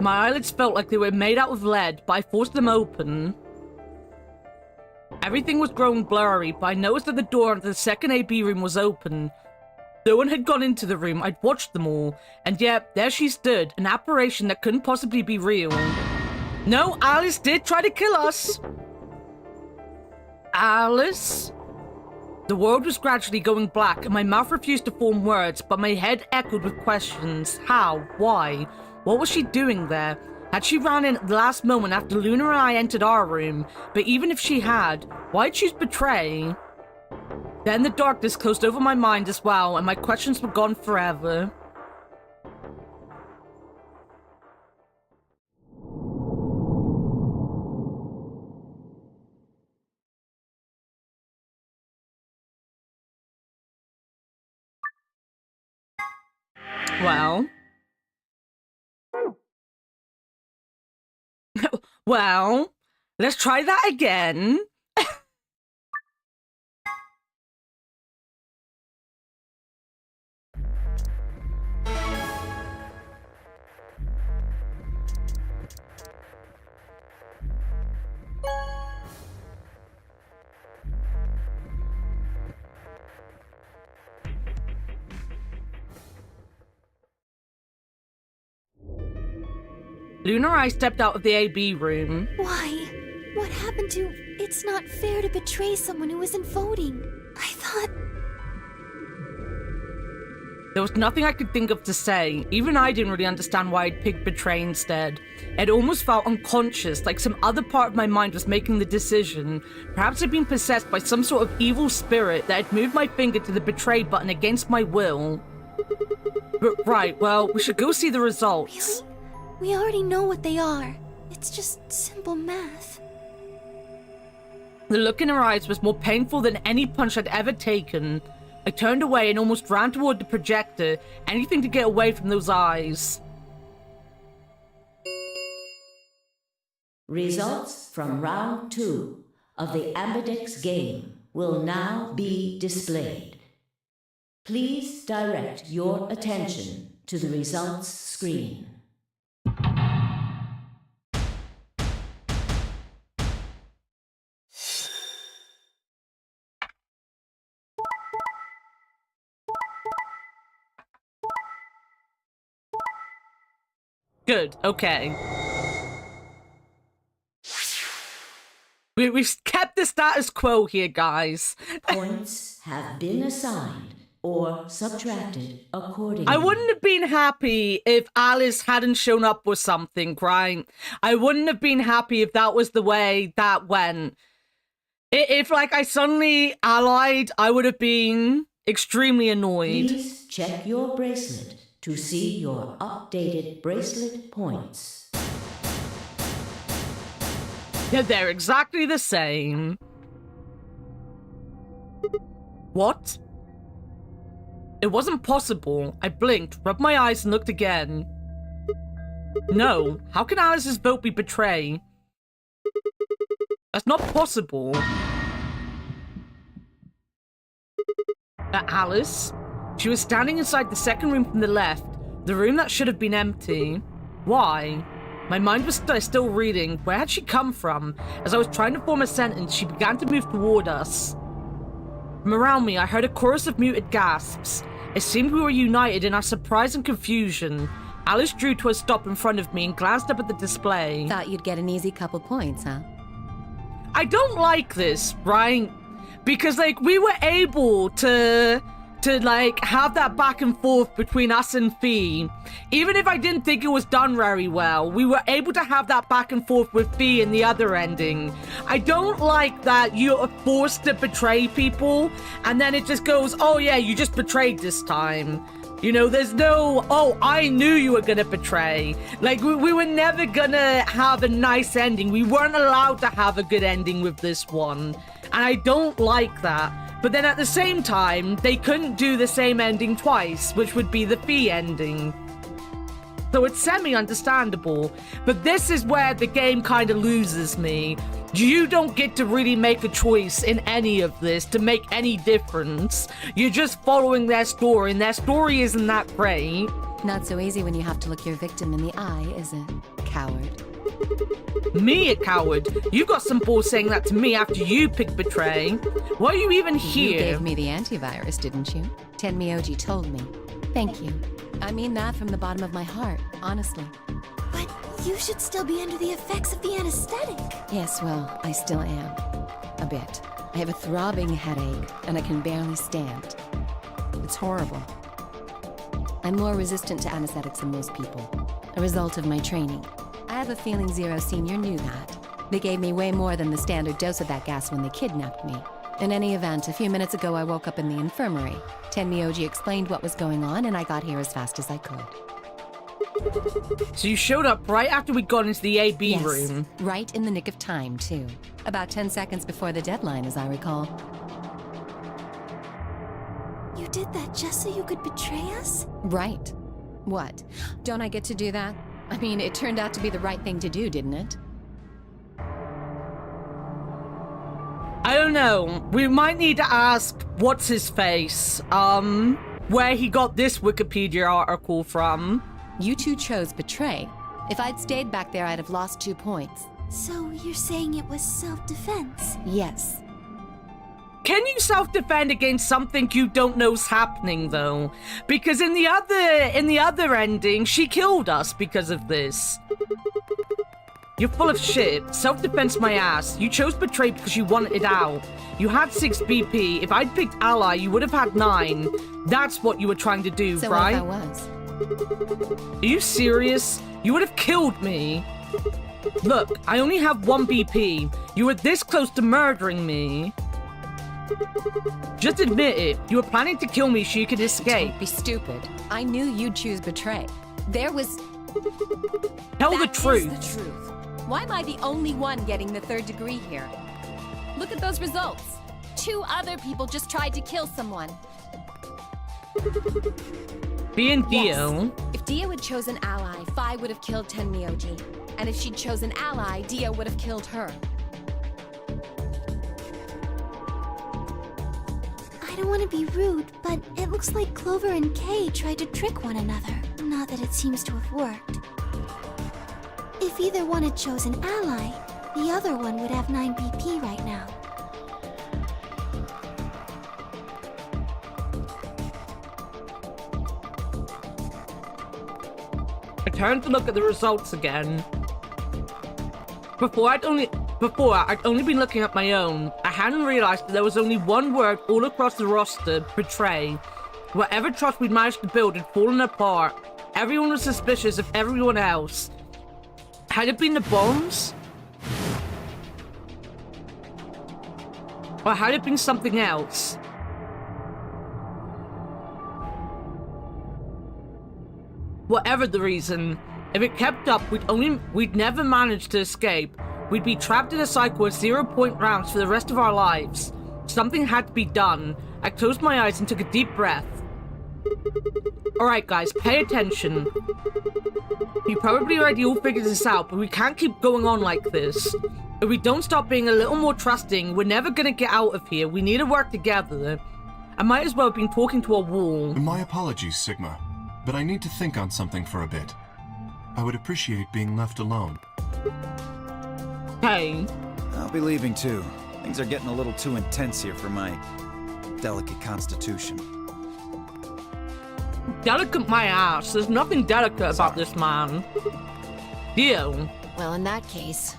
My eyelids felt like they were made out of lead, but I forced them open. Everything was growing blurry, but I noticed that the door of the second AB room was open. No one had gone into the room. I'd watched them all, and yet there she stood, an apparition that couldn't possibly be real. No, Alice did try to kill us. Alice? The world was gradually going black, and my mouth refused to form words, but my head echoed with questions. How? Why? What was she doing there? Had she ran in at the last moment after Luna and I entered our room? But even if she had, why'd she betray? Then the darkness closed over my mind as well, and my questions were gone forever. Well... Well, let's try that again. Luna and I stepped out of the AB room. Why? What happened to... It's not fair to betray someone who isn't voting. I thought... There was nothing I could think of to say. Even I didn't really understand why I'd picked betray instead. It almost felt unconscious, like some other part of my mind was making the decision. Perhaps I'd been possessed by some sort of evil spirit that had moved my finger to the betray button against my will. But right, well, we should go see the results. Really? We already know what they are. It's just simple math. The look in her eyes was more painful than any punch I'd ever taken. I turned away and almost ran toward the projector, anything to get away from those eyes. Results from round 2 of the Ambidex game will now be displayed. Please direct your attention to the results screen. Good, okay. We've kept the status quo here, guys. Points have been assigned or subtracted accordingly. I wouldn't have been happy if Alice hadn't shown up with something, right? I wouldn't have been happy if that was the way that went. If like, I suddenly allied, I would have been extremely annoyed. Please check your bracelet to see your updated bracelet points. Yeah, they're exactly the same. What? It wasn't possible. I blinked, rubbed my eyes, and looked again. No. How can Alice's vote be betray? That's not possible. Alice? She was standing inside the second room from the left, the room that should have been empty. Why? My mind was still reading. Where had she come from? As I was trying to form a sentence, she began to move toward us. From around me, I heard a chorus of muted gasps. It seemed we were united in our surprise and confusion. Alice drew to a stop in front of me and glanced up at the display. Thought you'd get an easy couple points, huh? I don't like this, right? Because, like, we were able to like, have that back and forth between us and Fee. Even if I didn't think it was done very well, we were able to have that back and forth with Fee in the other ending. I don't like that you're forced to betray people, and then it just goes, oh yeah, you just betrayed this time. You know, there's no, oh, I knew you were gonna betray. Like, we were never gonna have a nice ending. We weren't allowed to have a good ending with this one. And I don't like that. But then at the same time, they couldn't do the same ending twice, which would be the Fee ending. So it's semi-understandable. But this is where the game kind of loses me. You don't get to really make a choice in any of this to make any difference. You're just following their story, and their story isn't that great. Not so easy when you have to look your victim in the eye, is it, coward? Me, a coward? You got some balls saying that to me after you picked betray. Why are you even here? You gave me the antivirus, didn't you? Tenmyoji told me. Thank you. I mean that from the bottom of my heart, honestly. But you should still be under the effects of the anesthetic. Yes, well, I still am. A bit. I have a throbbing headache, and I can barely stand. It's horrible. I'm more resistant to anesthetics than most people, a result of my training. I have a feeling Zero Senior knew that. They gave me way more than the standard dose of that gas when they kidnapped me. In any event, a few minutes ago I woke up in the infirmary. Tenmyoji explained what was going on, and I got here as fast as I could. So you showed up right after we got into the AB room? Right in the nick of time, too. About 10 seconds before the deadline, as I recall. You did that just so you could betray us? Right. What? Don't I get to do that? I mean, it turned out to be the right thing to do, didn't it? I don't know. We might need to ask what's-his-face, where he got this Wikipedia article from. You two chose betray. If I'd stayed back there, I'd have lost 2 points. So you're saying it was self-defense? Yes. Can you self-defend against something you don't know's happening, though? Because in the other ending, she killed us because of this. You're full of shit. Self-defense my ass. You chose betray because you wanted it out. You had 6 BP. If I'd picked ally, you would have had 9. That's what you were trying to do, so right? So I was. Are you serious? You would have killed me. Look, I only have 1 BP. You were this close to murdering me. Just admit it. You were planning to kill me so you could escape. Don't be stupid. I knew you'd choose betray. There was... Tell the truth. That is the truth. Why am I the only one getting the 3rd degree here? Look at those results. 2 other people just tried to kill someone. Fee and Dio. Yes. If Dio had chosen ally, Fi would have killed Tenmyoji. And if she'd chosen ally, Dio would have killed her. I don't want to be rude, but it looks like Clover and Kay tried to trick one another. Not that it seems to have worked. If either one had chosen ally, the other one would have 9 BP right now. I turned to look at the results again. Before I'd only been looking at my own. I hadn't realized that there was only one word all across the roster: betray. Whatever trust we'd managed to build had fallen apart. Everyone was suspicious of everyone else. Had it been the bombs? Or had it been something else? Whatever the reason, if it kept up, we'd never manage to escape. we'd be trapped in a cycle of 0-point rounds for the rest of our lives. Something had to be done. I closed my eyes and took a deep breath. Alright guys, pay attention. You probably already all figured this out, but we can't keep going on like this. If we don't stop being a little more trusting, we're never gonna get out of here. We need to work together. I might as well have been talking to a wall. My apologies, Sigma, but I need to think on something for a bit. I would appreciate being left alone. Hey. I'll be leaving too. Things are getting a little too intense here for my delicate constitution. Delicate my ass. There's nothing delicate about this man. Deal. Well, in that case...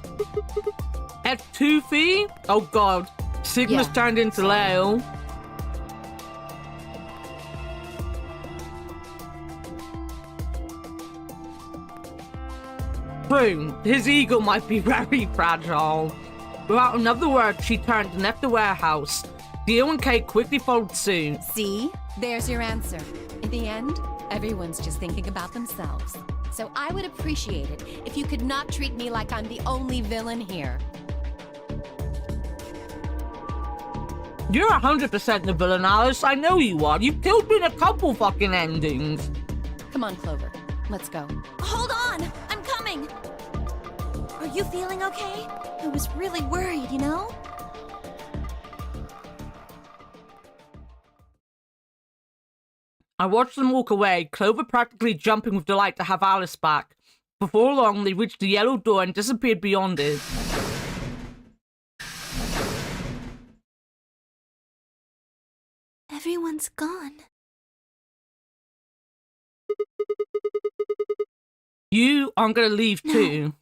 F2 Oh god. Sigma's turned into Leo. True, his ego might be very fragile. Without another word, she turned and left the warehouse. Dio and Kate quickly followed suit. See? There's your answer. In the end, everyone's just thinking about themselves. So I would appreciate it if you could not treat me like I'm the only villain here. You're 100% the villain, Alice. I know you are. You've killed me in a couple fucking endings. Come on, Clover. Let's go. Hold on! I'm coming! Are you feeling okay? I was really worried, you know? I watched them walk away, Clover practically jumping with delight to have Alice back. Before long, they reached the yellow door and disappeared beyond it. Everyone's gone. You aren't gonna leave too.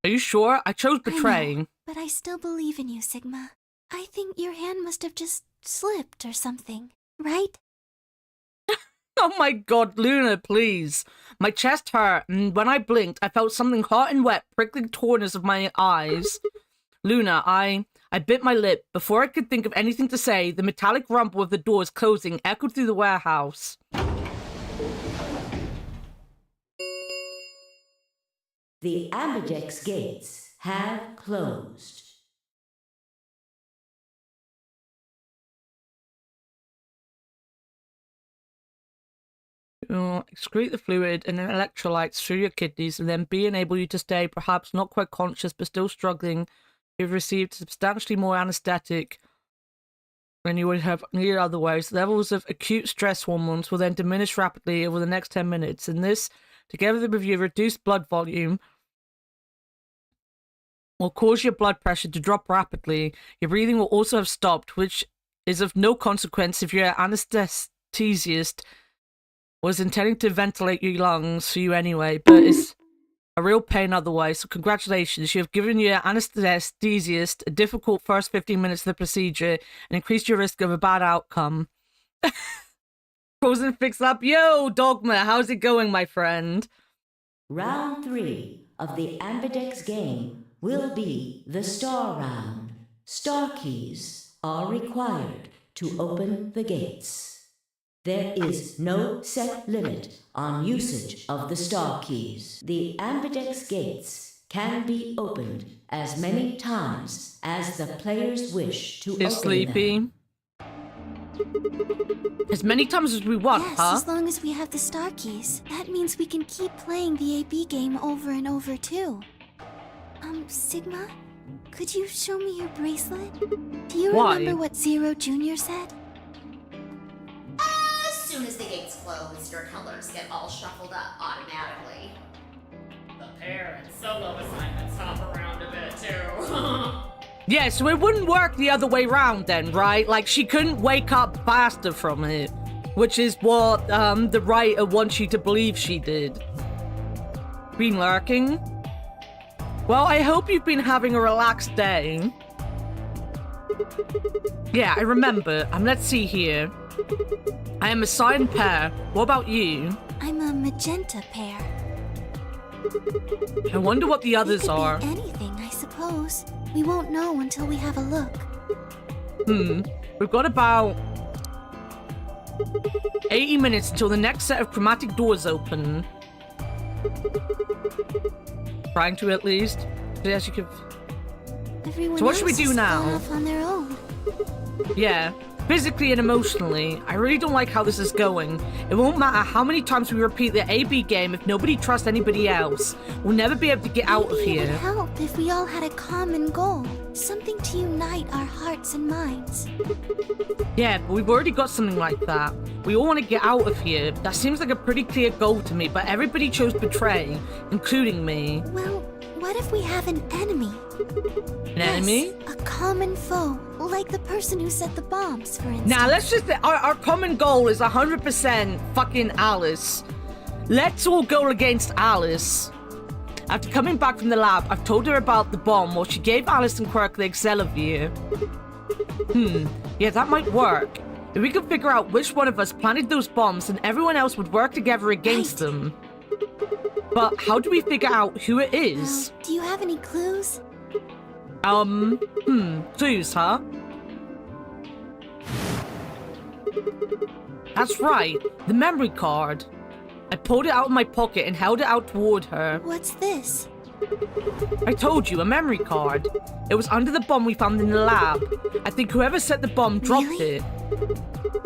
Are you sure? I chose betray. I know, but I still believe in you, Sigma. I think your hand must have just slipped or something, right? Oh my god, Luna, please. My chest hurt, and when I blinked, I felt something hot and wet prickling the corners of my eyes. Luna, I bit my lip. Before I could think of anything to say, the metallic rumble of the doors closing echoed through the warehouse. The Ambidex gates have closed. Excrete the fluid and then electrolytes through your kidneys and then B enable you to stay perhaps not quite conscious but still struggling. You've received substantially more anesthetic than you would have needed otherwise. Levels of acute stress hormones will then diminish rapidly over the next 10 minutes, and this, together with your reduced blood volume, will cause your blood pressure to drop rapidly. Your breathing will also have stopped, which is of no consequence if your anesthesiast was intending to ventilate your lungs for you anyway, but it's a real pain otherwise, so congratulations. You have given your anesthesiast a difficult first 15 minutes of the procedure and increased your risk of a bad outcome. Frozen Fix Up. Yo, Dogma, how's it going, my friend? Round 3 of the Ambidex game will be the Star Round. Star keys are required to open the gates. There is no set limit on usage of the star keys. The Ambidex gates can be opened as many times as the players wish to open sleepy. them. As many times as we want, yes, huh? As long as we have the star keys. That means we can keep playing the AB game over and over too. Sigma, could you show me your bracelet? Do you remember what Zero Jr. said? As soon as the gates close, your colors get all shuffled up automatically. The pair and solo assignments hop around a bit too. Yeah, so it wouldn't work the other way around then, right? Like, she couldn't wake up faster from it, which is what the writer wants you to believe she did. Been lurking? Well, I hope you've been having a relaxed day. Yeah, I remember. Let's see here. I am a cyan pair. What about you? I'm a magenta pair. I wonder what the others are. Be anything, I suppose. We won't know until we have a look. We've got about 80 minutes until the next set of chromatic doors open. Trying to, at least. So yes, you could... Everyone So what should we else do has now? gone off on their own. Yeah, physically and emotionally, I really don't like how this is going. It won't matter how many times we repeat the AB game if nobody trusts anybody else. We'll never be able to get out of Maybe it here. would help if we all had a common goal. Something to unite our hearts and minds. Yeah, but we've already got something like that. We all want to get out of here. That seems like a pretty clear goal to me, but everybody chose betray, including me. Well, what if we have an enemy? An enemy? A common foe, like the person who set the bombs, for instance. Now, let's just... Our common goal is 100% fucking Alice. Let's all go against Alice. After coming back from the lab, I've told her about the bomb while she gave Alice and Quirk the Excelivir. Yeah, that might work. If we could figure out which one of us planted those bombs, then everyone else would work together against them. But how do we figure out who it is? Do you have any clues? Clues, huh? That's right, the memory card. I pulled it out of my pocket and held it out toward her. What's this? I told you, a memory card. It was under the bomb we found in the lab. I think whoever set the bomb dropped it.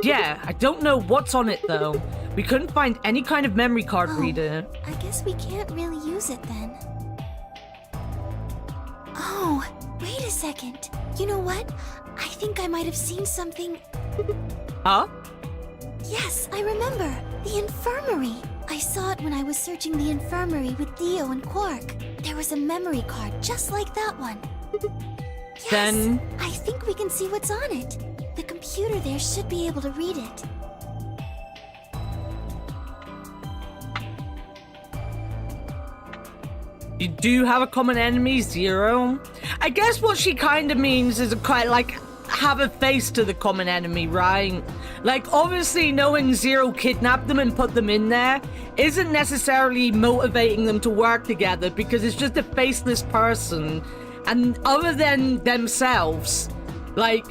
Yeah, I don't know what's on it though. We couldn't find any kind of memory card reader. I guess we can't really use it then. Oh, wait a second. You know what? I think I might have seen something. Huh? Yes, I remember. The infirmary. I saw it when I was searching the infirmary with Theo and Quark. There was a memory card just like that one. Yes, Then... I think we can see what's on it. The computer there should be able to read it. You do have a common enemy, Zero? I guess what she kind of means is quite like have a face to the common enemy, right? Like, obviously knowing Zero kidnapped them and put them in there isn't necessarily motivating them to work together because it's just a faceless person. And other than themselves, like,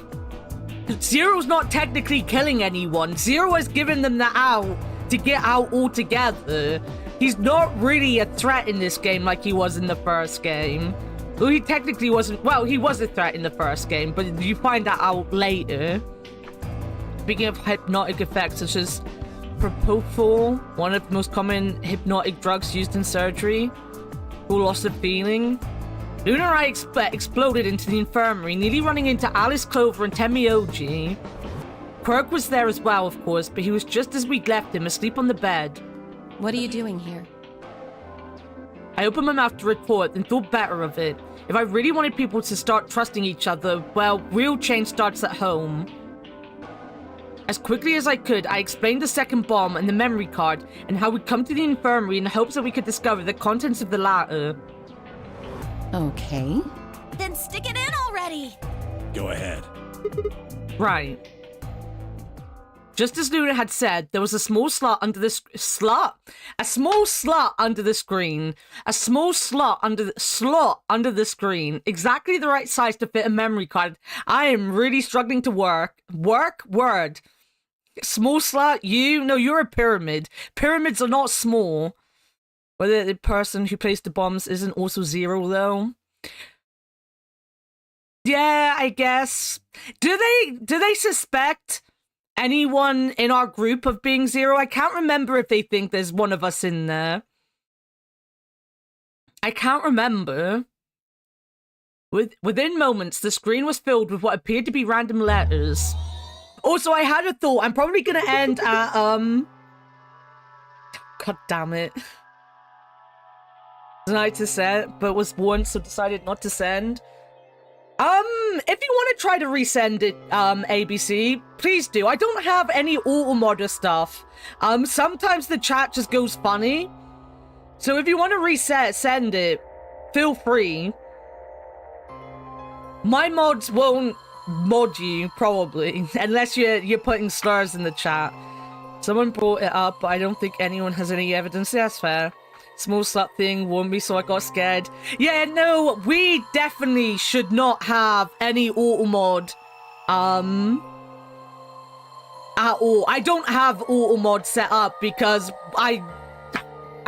Zero's not technically killing anyone. Zero has given them the out to get out altogether. He's not really a threat in this game like he was in the first game. Well, he technically wasn't. Well, he was a threat in the first game, but you find that out later. Speaking of hypnotic effects, such as propofol, one of the most common hypnotic drugs used in surgery, for loss of feeling. Lunar Eye exploded into the infirmary, nearly running into Alice Clover and Temioji. Quirk was there as well, of course, but he was just as we'd left him, asleep on the bed. What are you doing here? I opened my mouth to report and thought better of it. If I really wanted people to start trusting each other, well, real change starts at home. As quickly as I could, I explained the second bomb and the memory card, and how we'd come to the infirmary in the hopes that we could discover the contents of the latter. Okay. Then stick it in already! Go ahead. Right. Just as Luna had said, there was a small slot under the a small slot under the screen. A small slot under the screen. Exactly the right size to fit a memory card. I am really struggling to word. Small slot? No, you're a pyramid. Pyramids are not small. Whether the person who placed the bombs isn't also Zero, though. Yeah, I guess. Do they suspect anyone in our group of being Zero? I can't remember if they think there's one of us in there. I can't remember. Within moments, the screen was filled with what appeared to be random letters. Also, I had a thought. I'm probably gonna end at, God damn it. Tonight to send, but was warned, so decided not to send. If you want to try to resend it, ABC, please do. I don't have any auto-modder stuff. Sometimes the chat just goes funny. So if you want to send it, feel free. My mods won't mod you, probably, unless you're putting slurs in the chat. Someone brought it up, but I don't think anyone has any evidence. That's fair. Small slut thing warned me, so I got scared. Yeah, no, we definitely should not have any auto mod. At all. I don't have auto mod set up because I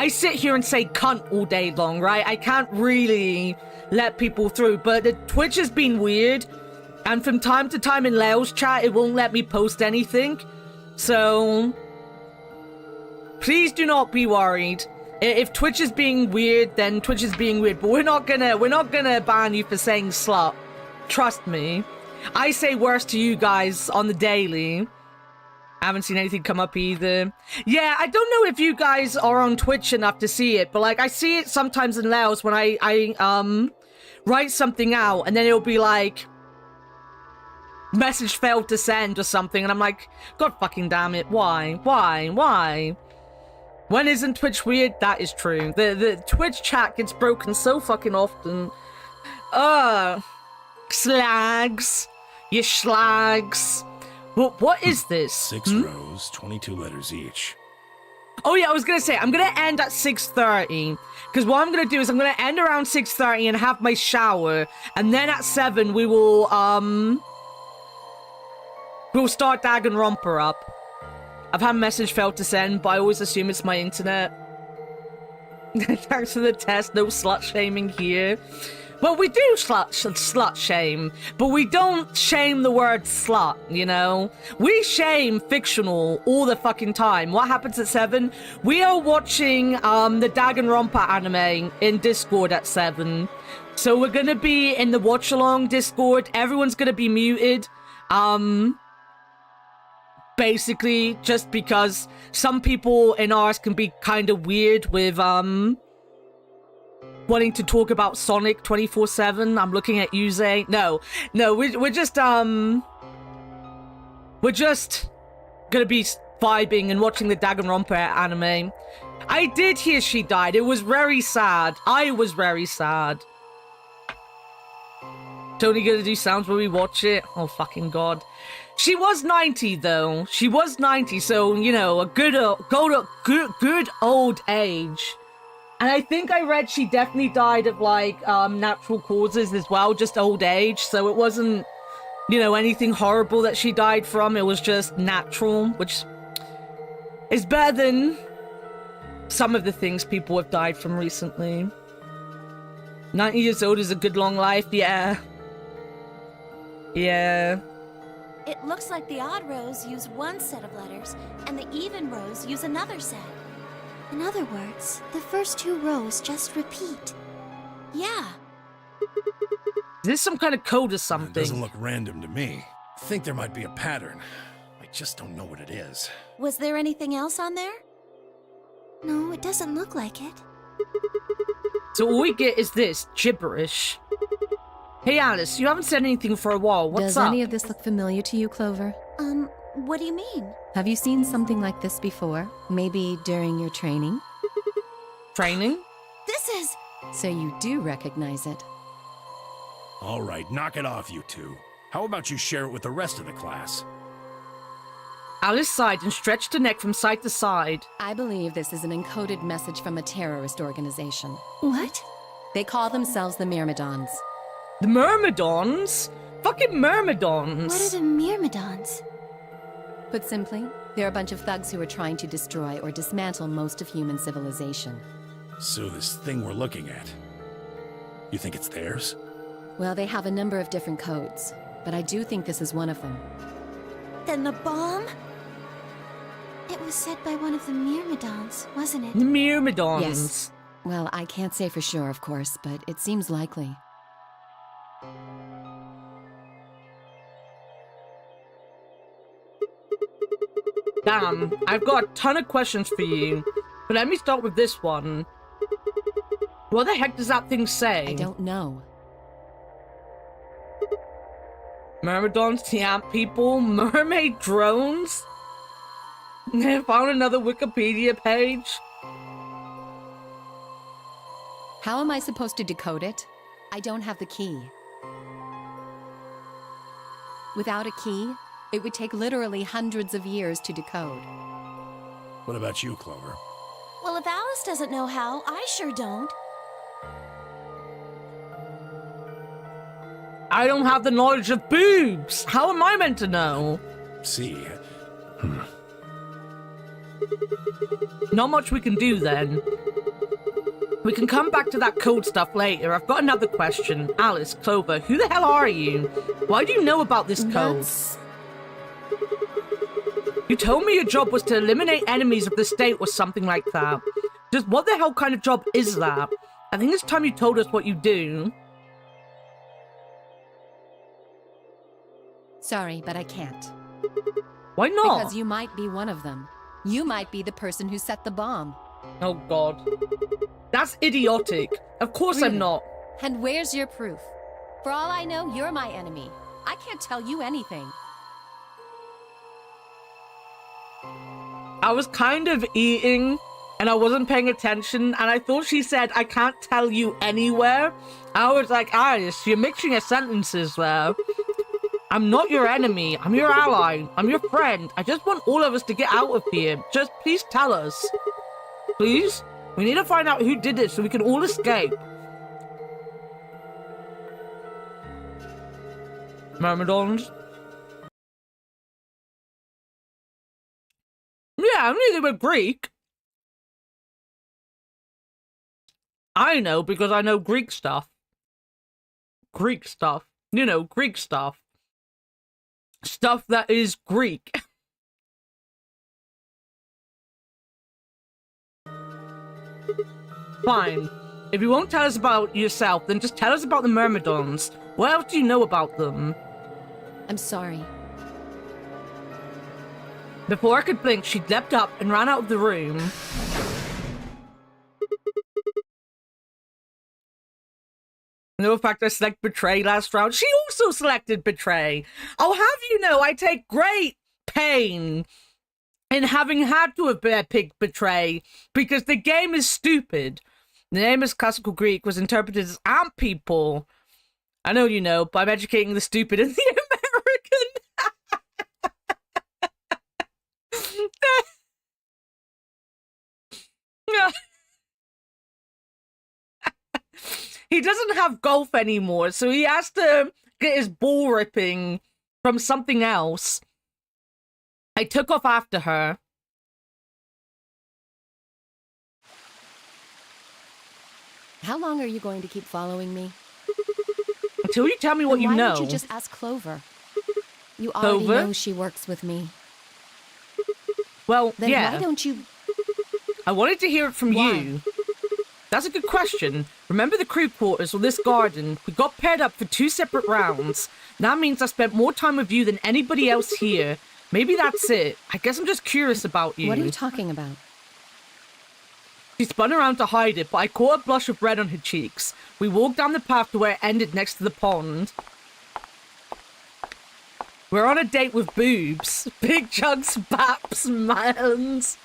I sit here and say cunt all day long, right? I can't really let people through, but the Twitch has been weird, and from time to time in Leo's chat, it won't let me post anything. So please do not be worried. If Twitch is being weird, then Twitch is being weird, but we're not gonna ban you for saying slut. Trust me. I say worse to you guys on the daily. I haven't seen anything come up either. Yeah, I don't know if you guys are on Twitch enough to see it, but like I see it sometimes in Laos when I write something out and then it'll be like message failed to send or something, and I'm like, God fucking damn it, why? When isn't Twitch weird? That is true. The Twitch chat gets broken so fucking often. Slags. You schlags. What is this? 6 rows, 22 letters each. Oh yeah, I was gonna say, I'm gonna end at 6:30. Because what I'm gonna do is I'm gonna end around 6:30 and have my shower. And then at 7, we'll start Danganronpa up. I've had a message failed to send, but I always assume it's my internet. Thanks for the test, no slut shaming here. Well, we do slut shame, but we don't shame the word slut, you know? We shame fictional all the fucking time. What happens at 7? We are watching the Danganronpa anime in Discord at 7. So we're gonna be in the watch-along Discord. Everyone's gonna be muted. Basically, just because some people in ours can be kind of weird with, wanting to talk about Sonic 24/7. I'm looking at you, Zay. No, we're just gonna be vibing and watching the Danganronpa anime. I did hear she died. It was very sad. I was very sad. Tony gonna do sounds when we watch it? Oh, fucking God. She was 90, though. She was 90, so, you know, a good old age. And I think I read she definitely died of, like, natural causes as well, just old age. So it wasn't, you know, anything horrible that she died from. It was just natural, which is better than some of the things people have died from recently. 90 years old is a good long life, yeah. Yeah. It looks like the odd rows use one set of letters, and the even rows use another set. In other words, the first 2 rows just repeat. Yeah. Is this some kind of code or something? It doesn't look random to me. I think there might be a pattern. I just don't know what it is. Was there anything else on there? No, it doesn't look like it. So all we get is this gibberish. Hey Alice, you haven't said anything for a while. What's up? Does any of this look familiar to you, Clover? What do you mean? Have you seen something like this before? Maybe during your training? Training? This is... So you do recognize it. All right, knock it off, you two. How about you share it with the rest of the class? Alice sighed and stretched her neck from side to side. I believe this is an encoded message from a terrorist organization. What? They call themselves the Myrmidons. The Myrmidons? Fucking Myrmidons! What are the Myrmidons? Put simply, they're a bunch of thugs who are trying to destroy or dismantle most of human civilization. So this thing we're looking at, you think it's theirs? Well, they have a number of different codes, but I do think this is one of them. Then the bomb? It was said by one of the Myrmidons, wasn't it? The Myrmidons? Yes. Well, I can't say for sure, of course, but it seems likely. Damn, I've got a ton of questions for you, but let me start with this one. What the heck does that thing say? I don't know. Myrmidons, the ant people, mermaid drones? I found another Wikipedia page. How am I supposed to decode it? I don't have the key. Without a key, it would take literally hundreds of years to decode. What about you, Clover? Well, if Alice doesn't know how, I sure don't. I don't have the knowledge of boobs. How am I meant to know? See, Not much we can do then. We can come back to that code stuff later. I've got another question. Alice, Clover, who the hell are you? Why do you know about this code? You told me your job was to eliminate enemies of the state or something like that. Just what the hell kind of job is that? I think it's time you told us what you do. Sorry, but I can't. Why not? Because you might be one of them. You might be the person who set the bomb. Oh, God. That's idiotic. Of course I'm not. And where's your proof? For all I know, you're my enemy. I can't tell you anything. I was kind of eating and I wasn't paying attention and I thought she said, I can't tell you anywhere. I was like, Alice, you're mixing your sentences there. I'm not your enemy. I'm your ally. I'm your friend. I just want all of us to get out of here. Just please tell us. Please? We need to find out who did it so we can all escape. Myrmidons? Yeah, I knew they were Greek. I know because I know Greek stuff. Greek stuff. You know, Greek stuff. Stuff that is Greek. Fine. If you won't tell us about yourself, then just tell us about the Myrmidons. What else do you know about them? I'm sorry. Before I could blink, she leapt up and ran out of the room. No fact I select Betray last round. She also selected Betray. I'll have you know, I take great pain in having had to have picked Betray because the game is stupid. The name is classical Greek was interpreted as ant people. I know you know, but I'm educating the stupid and the American. He doesn't have golf anymore, so he has to get his ball ripping from something else. I took off after her. How long are you going to keep following me? Until you tell me what you know. Why don't you just ask Clover? You already know she works with me. Well, then yeah. Why don't you... I wanted to hear it from you. That's a good question. Remember the crew quarters or this garden? We got paired up for 2 separate rounds. That means I spent more time with you than anybody else here. Maybe that's it. I guess I'm just curious about you. What are you talking about? She spun around to hide it, but I caught a blush of red on her cheeks. We walked down the path to where it ended next to the pond. We're on a date with boobs. Big chunks, baps, melons.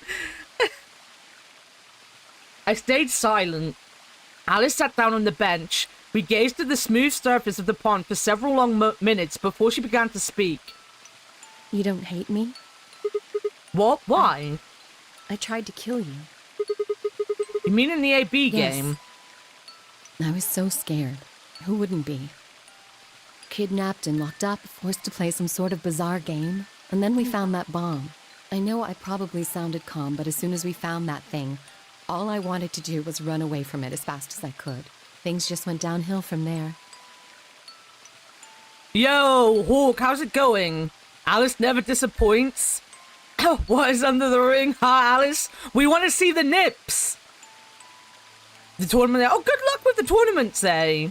I stayed silent. Alice sat down on the bench. We gazed at the smooth surface of the pond for several long minutes before she began to speak. You don't hate me? What? Why? I tried to kill you. You mean in the AB game? I was so scared. Who wouldn't be? Kidnapped and locked up, forced to play some sort of bizarre game. And then we found that bomb. I know I probably sounded calm, but as soon as we found that thing, all I wanted to do was run away from it as fast as I could. Things just went downhill from there. Yo, Hawk, how's it going? Alice never disappoints. Oh, what is under the ring, huh, Alice? We want to see the nips. The tournament. Oh, good luck with the tournaments, eh?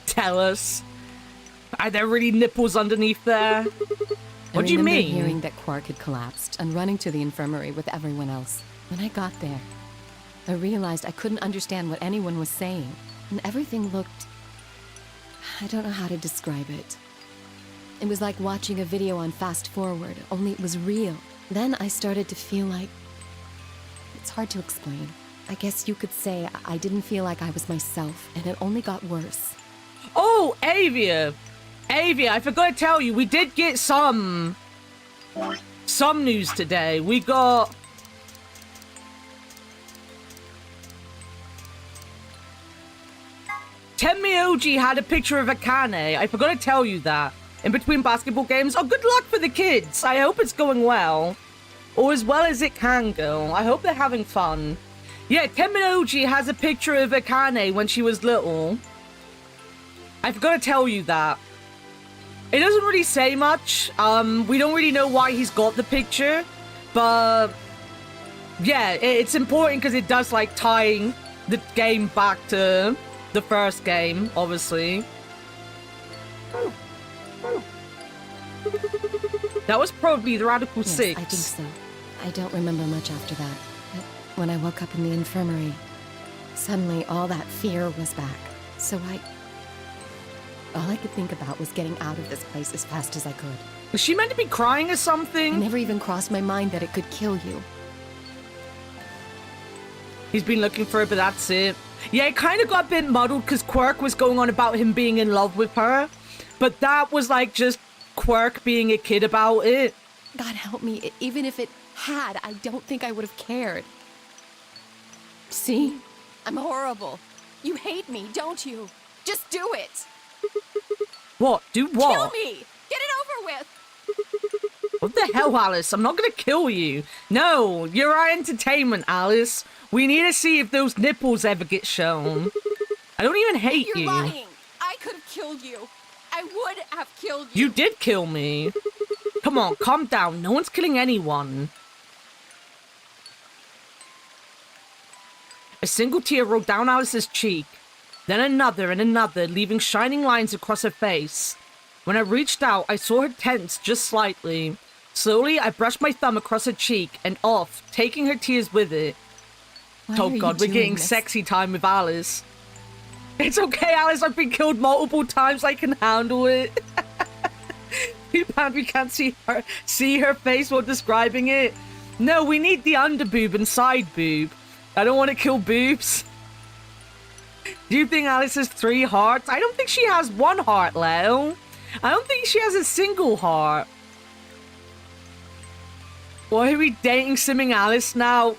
Tell us. Are there really nipples underneath there? What do you mean? I remember hearing that Quark had collapsed and running to the infirmary with everyone else. When I got there, I realized I couldn't understand what anyone was saying, and everything looked... I don't know how to describe it. It was like watching a video on fast forward, only it was real. Then I started to feel like... It's hard to explain. I guess you could say I didn't feel like I was myself, and it only got worse. Oh, Avia! Avia, I forgot to tell you, we did get some news today. We got... Tenmyoji had a picture of Akane. I forgot to tell you that. in between basketball games. Oh, good luck for the kids. I hope it's going well. Or as well as it can go. I hope they're having fun. Yeah, Teminoji has a picture of Akane when she was little. I forgot to tell you that. It doesn't really say much. We don't really know why he's got the picture. But yeah, it's important because it does like tying the game back to the first game, obviously. That was probably the Radical Yes, 6. I think so. I don't remember much after that. But when I woke up in the infirmary, suddenly all that fear was back. So all I could think about was getting out of this place as fast as I could. Was she meant to be crying or something? It never even crossed my mind that it could kill you. He's been looking for her, but that's it. Yeah, it kind of got a bit muddled because Quirk was going on about him being in love with her. But that was like just Quirk being a kid about it. God help me, even if it had, I don't think I would have cared. See? I'm horrible. You hate me, don't you? Just do it! What? Do what? Kill me! Get it over with! What the hell, Alice? I'm not gonna kill you. No, you're our entertainment, Alice. We need to see if those nipples ever get shown. I don't even hate You're you. lying! I could have killed you. I would have killed you. You did kill me. Come on, calm down. No one's killing anyone. A single tear rolled down Alice's cheek, then another and another, leaving shining lines across her face. When I reached out, I saw her tense just slightly. Slowly, I brushed my thumb across her cheek and off, taking her tears with it. Oh God, we're getting sexy time with Alice. It's okay, Alice. I've been killed multiple times. I can handle it. Too bad we can't see her face while describing it. No, we need the underboob and side boob. I don't want to kill boobs. Do you think Alice has 3 hearts? I don't think she has 1 heart, Leo. I don't think she has a single heart. Why are we dating simming Alice now?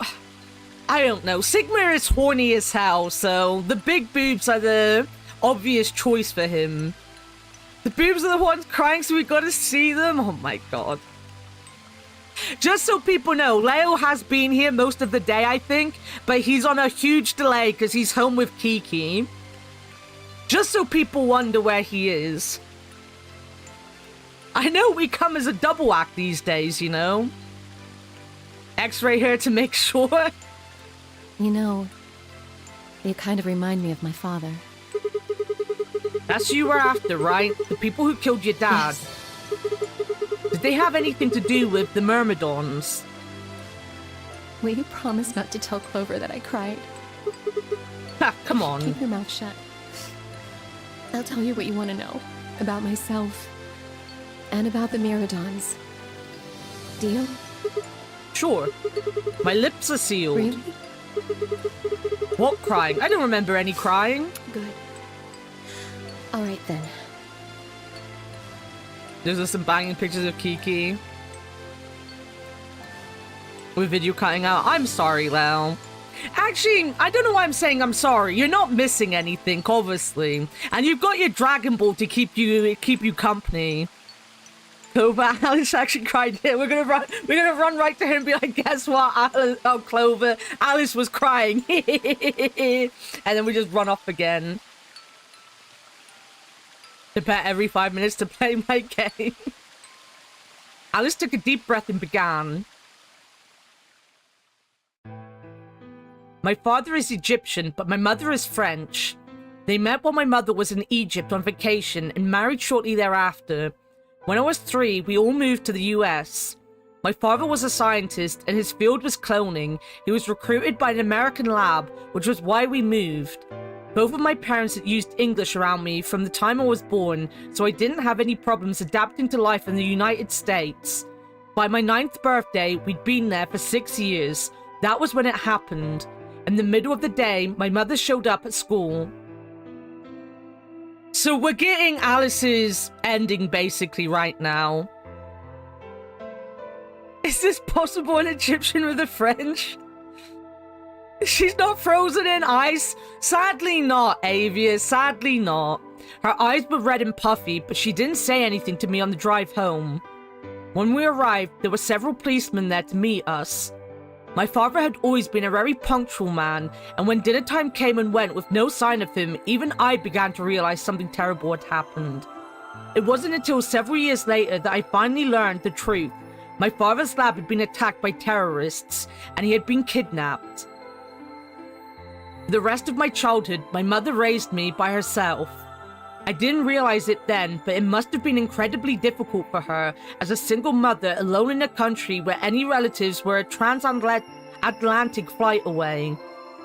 I don't know. Sigma is horny as hell, so the big boobs are the obvious choice for him. The boobs are the ones crying, so we gotta see them? Oh my God. Just so people know, Leo has been here most of the day, I think, but he's on a huge delay because he's home with Kiki. Just so people wonder where he is. I know we come as a double act these days, you know? X-ray her to make sure. You know, you kind of remind me of my father. That's who you were after, right? The people who killed your dad. Yes. Did they have anything to do with the Myrmidons? Will you promise not to tell Clover that I cried? Ha, come on. Keep your mouth shut. I'll tell you what you want to know. About myself. And about the Myrmidons. Deal? Sure. My lips are sealed. Really? What crying? I don't remember any crying. Good. Alright then. There's just some banging pictures of Kiki. With video cutting out. I'm sorry, Lel. Actually, I don't know why I'm saying I'm sorry. You're not missing anything, obviously. And you've got your Dragon Ball to keep you company. Clover, Alice actually cried here. We're gonna run right to him and be like, guess what, Alice? Oh, Clover, Alice was crying. And then we just run off again. To bet every 5 minutes to play my game. Alice took a deep breath and began. My father is Egyptian, but my mother is French. They met while my mother was in Egypt on vacation and married shortly thereafter. When I was 3, we all moved to the US. My father was a scientist and his field was cloning. He was recruited by an American lab, which was why we moved. Both of my parents had used English around me from the time I was born, so I didn't have any problems adapting to life in the United States. By my 9th birthday, we'd been there for 6 years. That was when it happened. In the middle of the day, my mother showed up at school. So we're getting Alice's ending basically right now. Is this possible, an Egyptian with a French? She's not frozen in ice. Sadly not, Avia. Sadly not. Her eyes were red and puffy, but she didn't say anything to me on the drive home. When we arrived, there were several policemen there to meet us. My father had always been a very punctual man, and when dinner time came and went with no sign of him, even I began to realize something terrible had happened. It wasn't until several years later that I finally learned the truth. My father's lab had been attacked by terrorists, and he had been kidnapped. For the rest of my childhood, my mother raised me by herself. I didn't realize it then, but it must have been incredibly difficult for her as a single mother alone in a country where any relatives were a transatlantic flight away.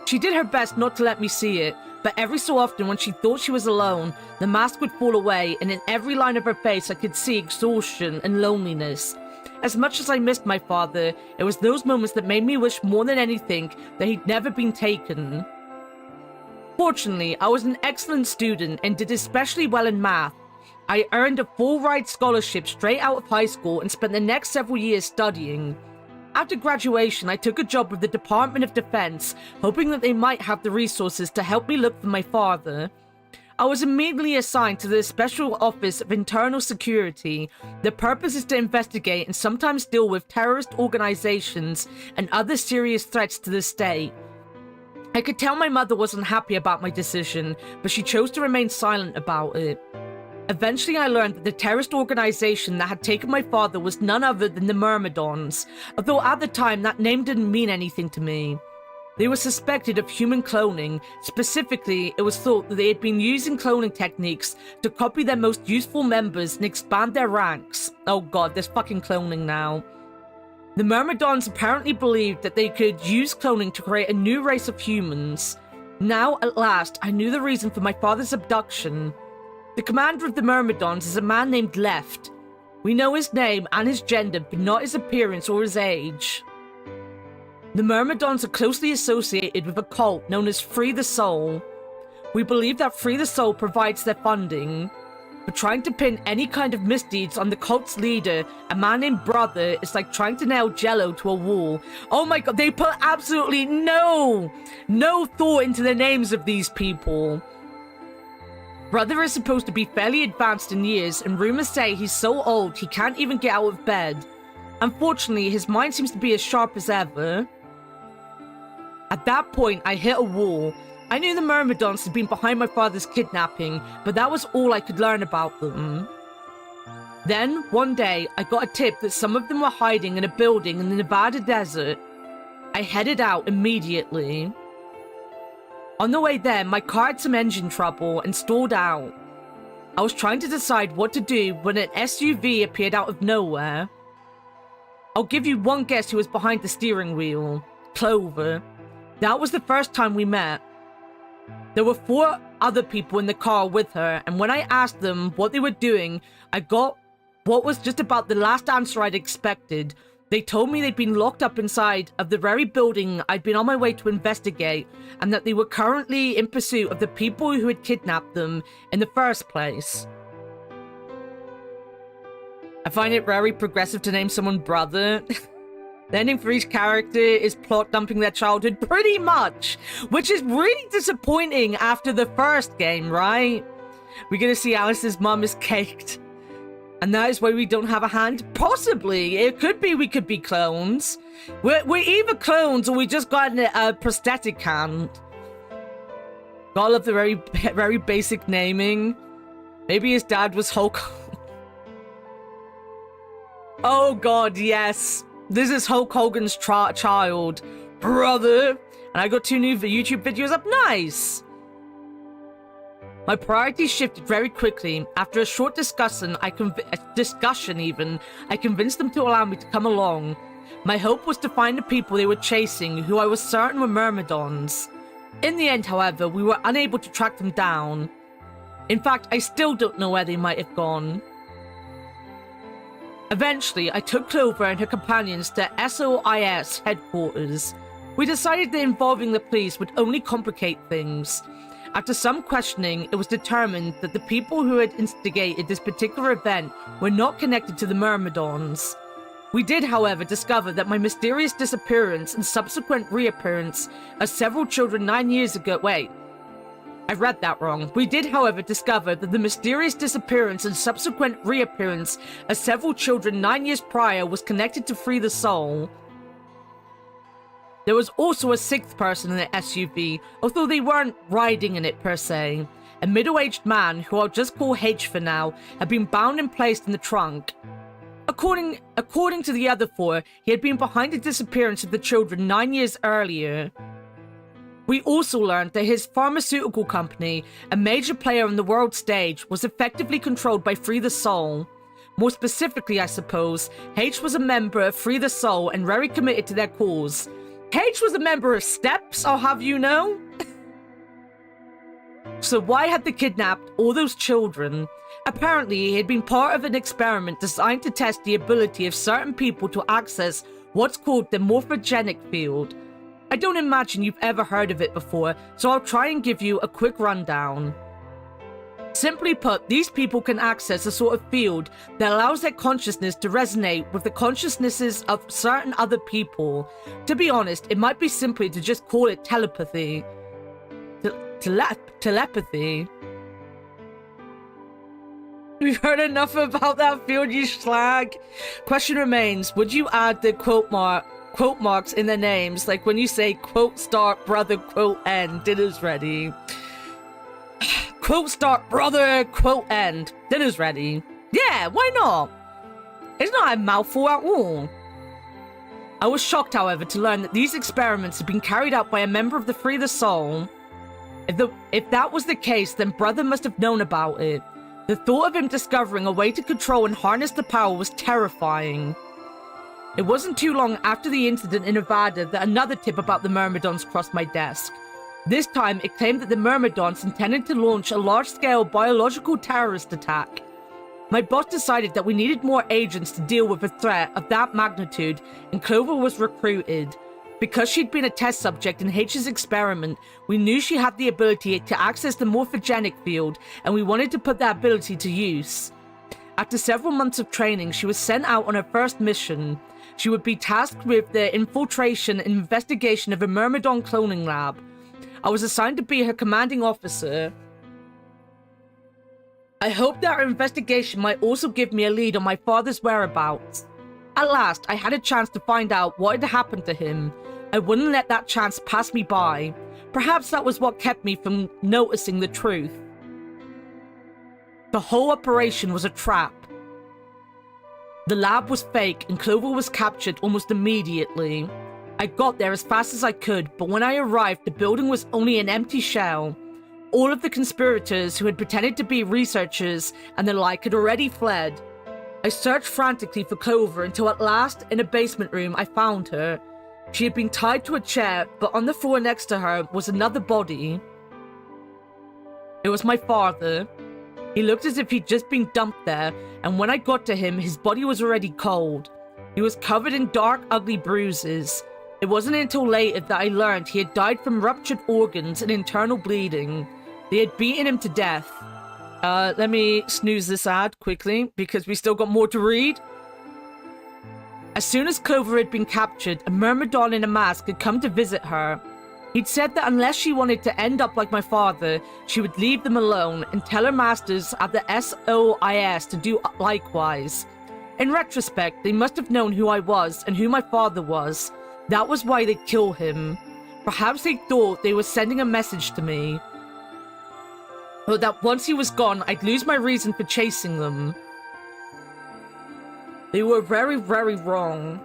She did her best not to let me see it, but every so often when she thought she was alone, the mask would fall away, and in every line of her face I could see exhaustion and loneliness. As much as I missed my father, it was those moments that made me wish more than anything that he'd never been taken. Fortunately, I was an excellent student and did especially well in math. I earned a full-ride scholarship straight out of high school and spent the next several years studying. After graduation, I took a job with the Department of Defense, hoping that they might have the resources to help me look for my father. I was immediately assigned to the Special Office of Internal Security. The purpose is to investigate and sometimes deal with terrorist organizations and other serious threats to the state. I could tell my mother wasn't happy about my decision, but she chose to remain silent about it. Eventually, I learned that the terrorist organization that had taken my father was none other than the Myrmidons, although at the time that name didn't mean anything to me. They were suspected of human cloning. Specifically, it was thought that they had been using cloning techniques to copy their most useful members and expand their ranks. Oh god, there's fucking cloning now. The Myrmidons apparently believed that they could use cloning to create a new race of humans. Now, at last, I knew the reason for my father's abduction. The commander of the Myrmidons is a man named Left. We know his name and his gender, but not his appearance or his age. The Myrmidons are closely associated with a cult known as Free the Soul. We believe that Free the Soul provides their funding. But trying to pin any kind of misdeeds on the cult's leader, a man named Brother, is like trying to nail Jello to a wall. Oh my god, they put absolutely no thought into the names of these people. Brother is supposed to be fairly advanced in years, and rumors say he's so old he can't even get out of bed. Unfortunately, his mind seems to be as sharp as ever. At that point, I hit a wall. I knew the Myrmidons had been behind my father's kidnapping, but that was all I could learn about them. Then, one day, I got a tip that some of them were hiding in a building in the Nevada desert. I headed out immediately. On the way there, my car had some engine trouble and stalled out. I was trying to decide what to do when an SUV appeared out of nowhere. I'll give you one guess who was behind the steering wheel. Clover. That was the first time we met. There were 4 other people in the car with her, and when I asked them what they were doing, I got what was just about the last answer I'd expected. They told me they'd been locked up inside of the very building I'd been on my way to investigate, and that they were currently in pursuit of the people who had kidnapped them in the first place. I find it very progressive to name someone Brother. The ending for each character is plot dumping their childhood, pretty much, which is really disappointing after the first game, right? We're gonna see Alice's mum is caked, and that is why we don't have a hand? Possibly. It could be we could be clones. We're either clones or we just got a prosthetic hand. Gotta love the very basic naming. Maybe his dad was Hulk. Oh god, yes. This is Hulk Hogan's child. Brother. And I got 2 new YouTube videos up. Nice. My priorities shifted very quickly. After a short discussion, I convinced them to allow me to come along. My hope was to find the people they were chasing, who I was certain were Myrmidons. In the end, however, we were unable to track them down. In fact, I still don't know where they might have gone. Eventually, I took Clover and her companions to SOIS headquarters. We decided that involving the police would only complicate things. After some questioning, it was determined that the people who had instigated this particular event were not connected to the Myrmidons. We did, however, discover that my mysterious disappearance and subsequent reappearance of several children 9 years ago— wait, I read that wrong. We did, however, discover that the mysterious disappearance and subsequent reappearance of several children 9 years prior was connected to Free the Soul. There was also a sixth person in the SUV, although they weren't riding in it per se. A middle-aged man, who I'll just call H for now, had been bound and placed in the trunk. According to the other four, he had been behind the disappearance of the children 9 years earlier. We also learned that his pharmaceutical company, a major player on the world stage, was effectively controlled by Free the Soul. More specifically, I suppose, H was a member of Free the Soul and very committed to their cause. H was a member of STEPS, I'll have you know. So why had they kidnapped all those children? Apparently, he had been part of an experiment designed to test the ability of certain people to access what's called the morphogenic field. I don't imagine you've ever heard of it before, so I'll try and give you a quick rundown. Simply put, these people can access a sort of field that allows their consciousness to resonate with the consciousnesses of certain other people. To be honest, it might be simply to just call it telepathy. Telepathy? We've heard enough about that field, you slag. Question remains, would you add the quote marks in their names, like when you say quote start brother quote end, dinner's ready. Quote start brother quote end, dinner's ready. Yeah, why not? It's not a mouthful at all. I was shocked, however, to learn that these experiments had been carried out by a member of the Free the Soul. If that was the case, then brother must have known about it. The thought of him discovering a way to control and harness the power was terrifying. It wasn't too long after the incident in Nevada that another tip about the Myrmidons crossed my desk. This time, it claimed that the Myrmidons intended to launch a large-scale biological terrorist attack. My boss decided that we needed more agents to deal with a threat of that magnitude, and Clover was recruited. Because she'd been a test subject in H's experiment, we knew she had the ability to access the morphogenic field, and we wanted to put that ability to use. After several months of training, she was sent out on her first mission. She would be tasked with the infiltration and investigation of a Myrmidon cloning lab. I was assigned to be her commanding officer. I hoped that her investigation might also give me a lead on my father's whereabouts. At last, I had a chance to find out what had happened to him. I wouldn't let that chance pass me by. Perhaps that was what kept me from noticing the truth. The whole operation was a trap. The lab was fake and Clover was captured almost immediately. I got there as fast as I could, but when I arrived, the building was only an empty shell. All of the conspirators who had pretended to be researchers and the like had already fled. I searched frantically for Clover until at last, in a basement room, I found her. She had been tied to a chair, but on the floor next to her was another body. It was my father. He looked as if he'd just been dumped there, and when I got to him, his body was already cold. He was covered in dark, ugly bruises. It wasn't until later that I learned he had died from ruptured organs and internal bleeding. They had beaten him to death. Let me snooze this ad quickly, because we still got more to read. As soon as Clover had been captured, a Myrmidon in a mask had come to visit her. He'd said that unless she wanted to end up like my father, she would leave them alone and tell her masters at the SOIS to do likewise. In retrospect, they must have known who I was and who my father was. That was why they'd kill him. Perhaps they thought they were sending a message to me. But that once he was gone, I'd lose my reason for chasing them. They were very, very wrong.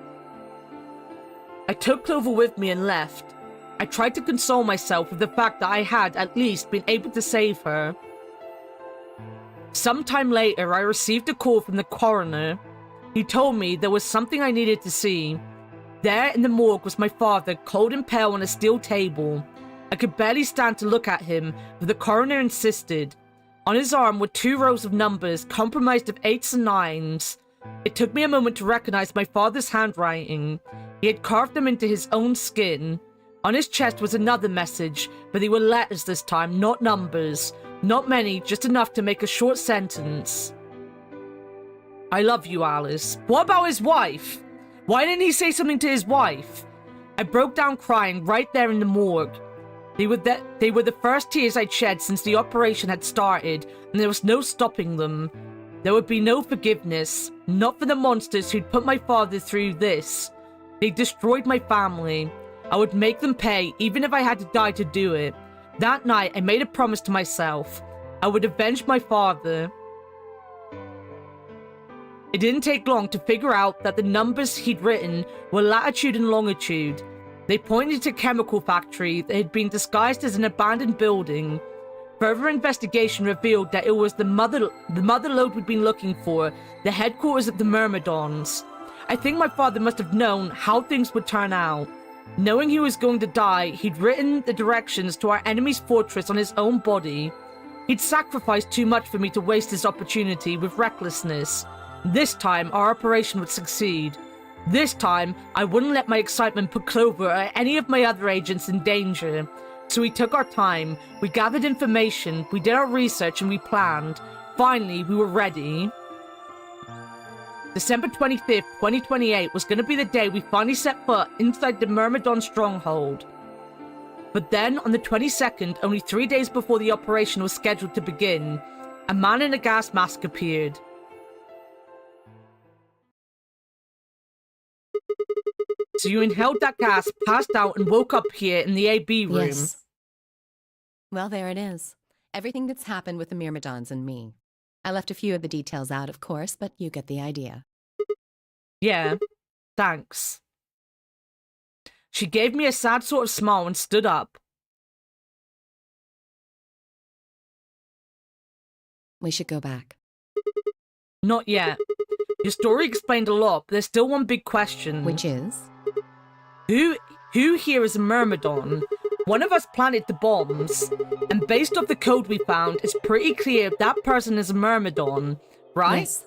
I took Clover with me and left. I tried to console myself with the fact that I had, at least, been able to save her. Sometime later, I received a call from the coroner. He told me there was something I needed to see. There in the morgue was my father, cold and pale on a steel table. I could barely stand to look at him, but the coroner insisted. On his arm were 2 rows of numbers, comprised of 8s and 9s. It took me a moment to recognize my father's handwriting. He had carved them into his own skin. On his chest was another message, but they were letters this time, not numbers. Not many, just enough to make a short sentence. I love you, Alice. What about his wife? Why didn't he say something to his wife? I broke down crying right there in the morgue. They were the first tears I'd shed since the operation had started, and there was no stopping them. There would be no forgiveness, not for the monsters who'd put my father through this. They destroyed my family. I would make them pay, even if I had to die to do it. That night, I made a promise to myself. I would avenge my father. It didn't take long to figure out that the numbers he'd written were latitude and longitude. They pointed to a chemical factory that had been disguised as an abandoned building. Further investigation revealed that it was the mother lode we'd been looking for, the headquarters of the Myrmidons. I think my father must have known how things would turn out. Knowing he was going to die, he'd written the directions to our enemy's fortress on his own body. He'd sacrificed too much for me to waste his opportunity with recklessness. This time, our operation would succeed. This time, I wouldn't let my excitement put Clover or any of my other agents in danger. So we took our time, we gathered information, we did our research, and we planned. Finally, we were ready. December 25th, 2028 was going to be the day we finally set foot inside the Myrmidon stronghold. But then, on the 22nd, only 3 days before the operation was scheduled to begin, a man in a gas mask appeared. So you inhaled that gas, passed out, and woke up here in the AB room. Yes. Well, there it is. Everything that's happened with the Myrmidons and me. I left a few of the details out, of course, but you get the idea. Yeah, thanks. She gave me a sad sort of smile and stood up. We should go back. Not yet. Your story explained a lot, but there's still one big question. Which is? Who here is a Myrmidon? One of us planted the bombs, and based off the code we found, it's pretty clear that person is a Myrmidon, right? Yes.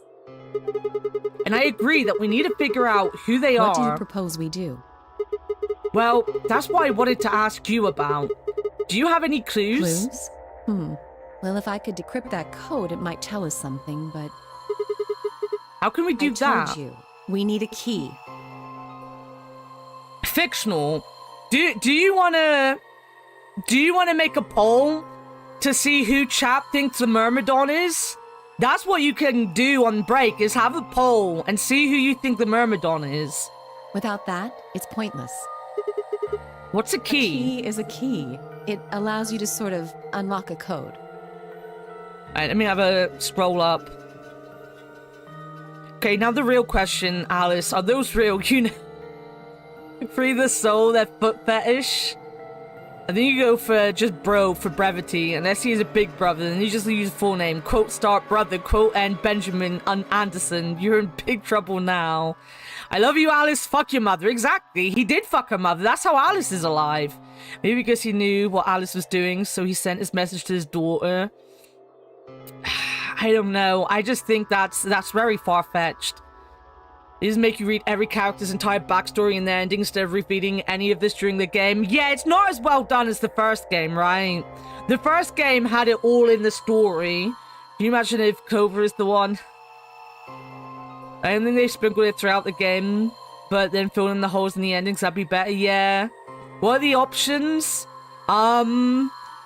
And I agree that we need to figure out who they are. What do you propose we do? Well, that's what I wanted to ask you about. Do you have any clues? Clues? Well, if I could decrypt that code, it might tell us something, but... How can we do that? I told you, we need a key. Fictional. Do you wanna make a poll to see who chap thinks the Myrmidon is? That's what you can do on break, is have a poll and see who you think the Myrmidon is. Without that, it's pointless. What's a key? A key is a key. It allows you to sort of unlock a code. Alright, let me have a scroll up. Okay, now the real question, Alice. Are those real? You know, free the soul, that foot fetish? I think you go for just bro for brevity, unless he is a big brother, then you just use full name. Quote start brother, quote end Benjamin Anderson. You're in big trouble now. I love you, Alice. Fuck your mother. Exactly. He did fuck her mother. That's how Alice is alive. Maybe because he knew what Alice was doing, so he sent his message to his daughter. I don't know. I just think that's very far-fetched. It doesn't make you read every character's entire backstory and their ending instead of repeating any of this during the game. Yeah, it's not as well done as the first game, right? The first game had it all in the story. Can you imagine if Clover is the one? I don't think they sprinkled it throughout the game, but then fill in the holes in the endings, that'd be better, yeah. What are the options?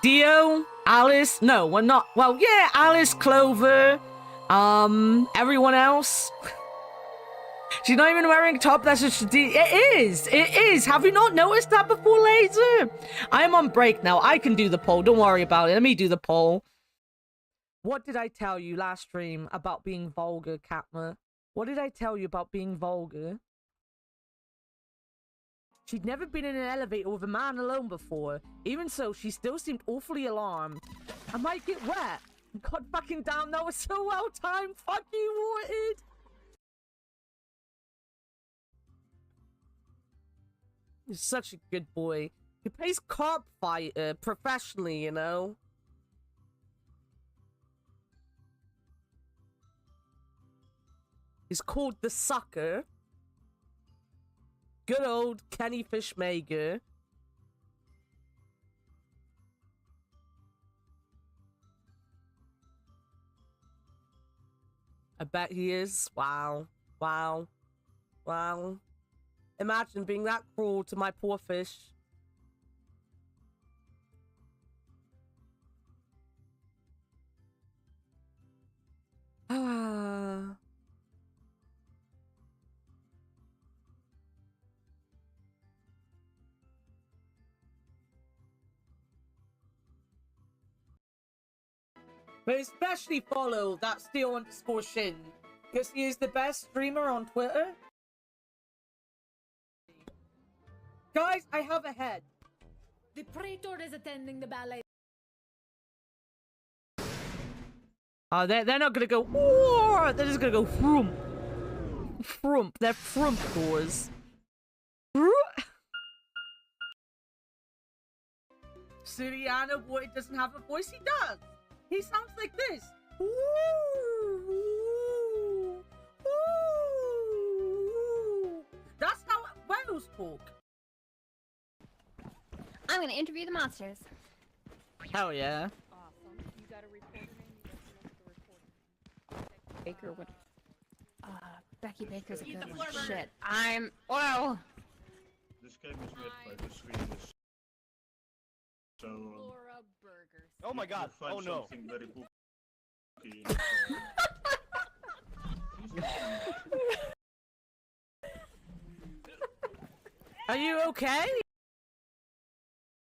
Dio? Alice? No, we're not. Well, yeah, Alice, Clover, everyone else. She's not even wearing a top. That's just... It is. Have you not noticed that before, Laser? I'm on break now. I can do the poll. Don't worry about it. Let me do the poll. What did I tell you last stream about being vulgar, Katma? What did I tell you about being vulgar? She'd never been in an elevator with a man alone before. Even so, she still seemed awfully alarmed. I might get wet. God fucking damn, that was so well timed. Fuck you, Wanted. He's such a good boy. He plays cop fighter professionally, you know? He's called the Sucker. Good old Kenny Fishmaker. I bet he is. Wow. Wow. Wow. Imagine being that cruel to my poor fish. Ah. But especially follow that Steel_Shin, because he is the best streamer on Twitter. Guys, I have a head. The praetor is attending the ballet. They're not gonna go, "Whoa!" They're just gonna go, "Frump." Frump. They're frump doors. Suriana boy doesn't have a voice. He does. He sounds like this. Ooh, ooh, ooh. That's how whales talk. I'm gonna interview the monsters. Hell yeah. Awesome. You got a reporter name? You got the reporter name. Baker would. Becky Baker's a good one. Shit. Whoa! This game is made by the Swedes. So. Laura Burgers. Oh my god! Oh no! Something very booky. Are you okay?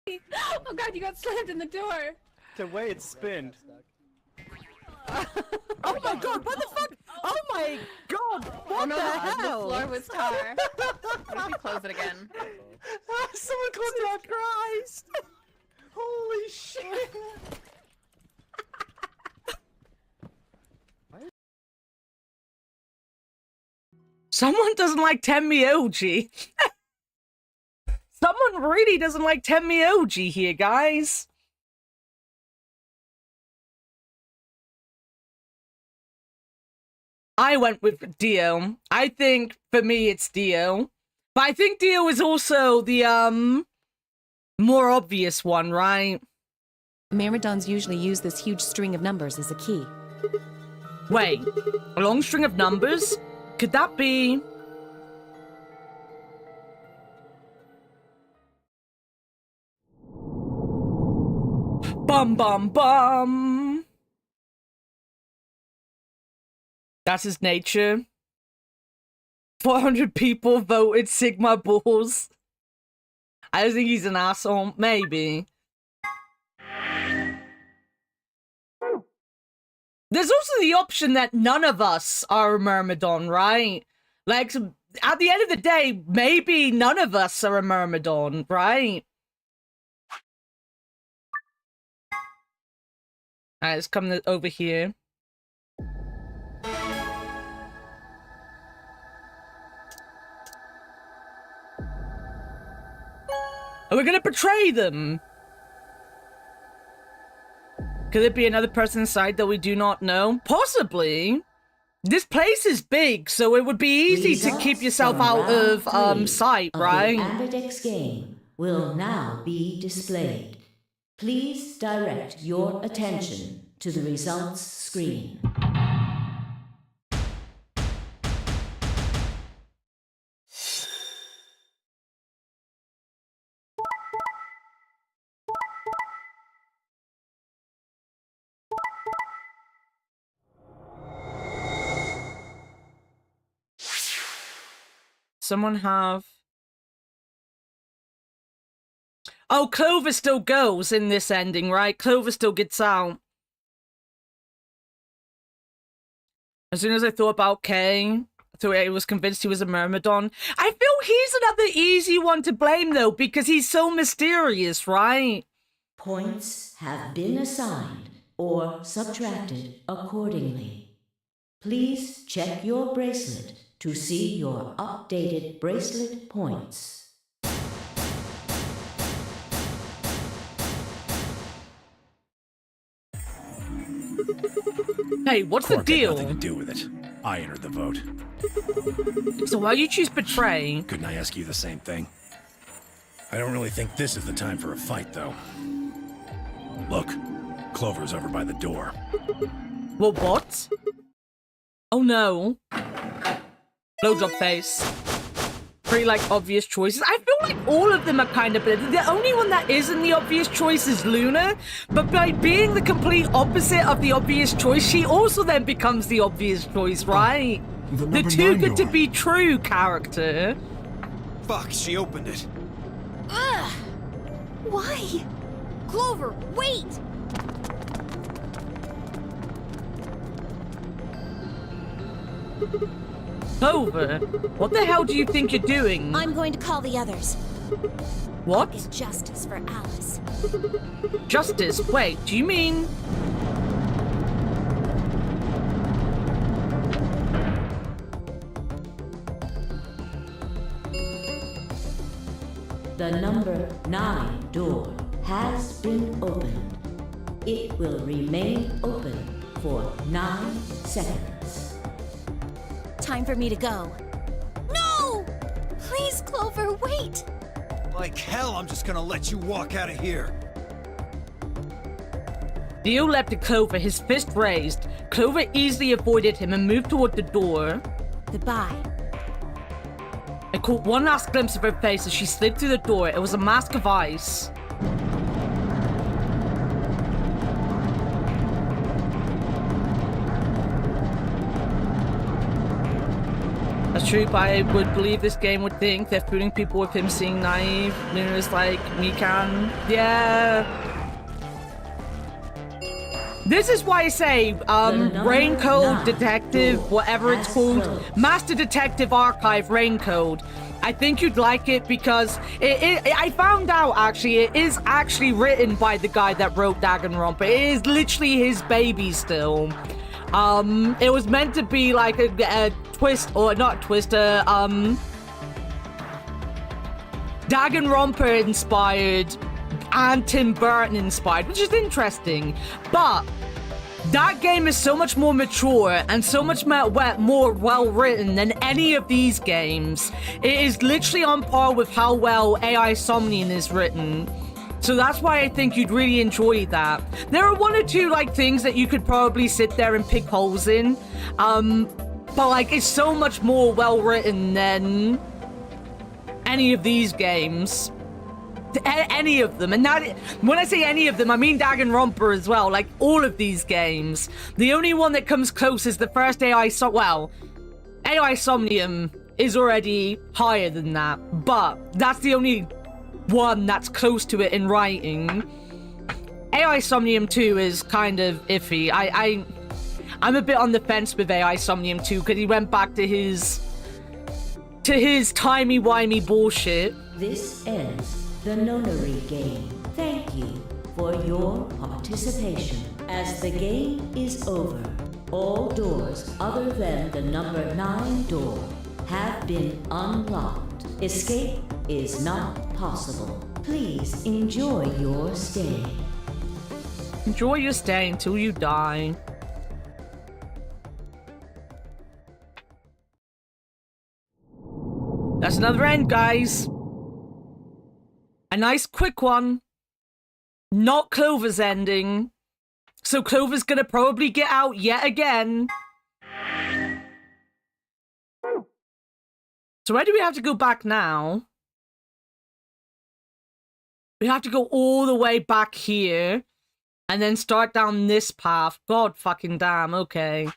Oh god, you got slammed in the door! The way it spinned. Oh my god, what the fuck? Oh my god, what the hell? The floor was tar. What if we close it again? Someone closed it! Christ! Holy shit! Someone doesn't like Tenmyoji. Someone really doesn't like Tenmyoji here, guys. I went with Dio. I think for me it's Dio. But I think Dio is also the more obvious one, right? Myrmidons usually use this huge string of numbers as a key. Wait, a long string of numbers? Could that be... Bum bum bum! That's his nature. 400 people voted Sigma Bulls. I don't think he's an asshole. Maybe. There's also the option that none of us are a Myrmidon, right? Like, at the end of the day, maybe none of us are a Myrmidon, right? Alright, let's come over here. Are we gonna betray them? Could it be another person inside that we do not know? Possibly. This place is big, so it would be easy to keep yourself out of sight, right? The Ambidex game will now be displayed. Please direct your attention to the results screen. Someone have... Oh, Clover still goes in this ending, right? Clover still gets out. As soon as I thought about Kay, I was convinced he was a Myrmidon. I feel he's another easy one to blame, though, because he's so mysterious, right? Points have been assigned or subtracted accordingly. Please check your bracelet to see your updated bracelet points. Hey, what's the Quark deal? had nothing to do with it. I entered the vote. So why you choose betray? Couldn't I ask you the same thing? I don't really think this is the time for a fight, though. Look, Clover's over by the door. Well, what? Oh no. Blowjob face. pretty like obvious choices. I feel like all of them are kind of better. The only one that isn't the obvious choice is Luna, but by being the complete opposite of the obvious choice, she also then becomes the obvious choice, right? The too good to be true character. Fuck, she opened it. Ugh! Why? Clover, wait! Clover, what the hell do you think you're doing? I'm going to call the others. What? Get justice for Alice. Justice? Wait, do you mean... The number 9 door has been opened. It will remain open for 9 seconds. Time for me to go. No! Please, Clover, wait! Like hell, I'm just gonna let you walk out of here. Theo leapt at Clover, his fist raised. Clover easily avoided him and moved toward the door. Goodbye. I caught one last glimpse of her face as she slid through the door. It was a mask of ice. That's true, but I would believe this game would think they're fooling people with him seeing naive. Luna's like, me can. Yeah. This is why I say, Raincode Detective, whatever it's called, Master Detective Archive Raincode. I think you'd like it because I found out actually it is actually written by the guy that wrote Danganronpa. It is literally his baby still. It was meant to be like a twist, or not twist, Danganronpa inspired and Tim Burton inspired, which is interesting. But that game is so much more mature and so much more well written than any of these games. It is literally on par with how well AI Somnium is written. So that's why I think you'd really enjoy that. There are one or two like things that you could probably sit there and pick holes in. But like it's so much more well written than any of these games. Any of them. And that, when I say any of them, I mean Danganronpa as well. Like all of these games. The only one that comes close is the first AI Somnium is already higher than that. But that's the only one that's close to it in writing. AI Somnium 2 is kind of iffy. I'm a bit on the fence with AI Somnium 2 because he went back to his timey-wimey bullshit. This ends the nonary game. Thank you for your participation. As the game is over, all doors other than the number 9 door have been unlocked. Escape is not possible. Please enjoy your stay. Enjoy your stay until you die. That's another end, guys. A nice quick one. Not Clover's ending. So Clover's gonna probably get out yet again. So where do we have to go back now? We have to go all the way back here. And then start down this path. God fucking damn, okay.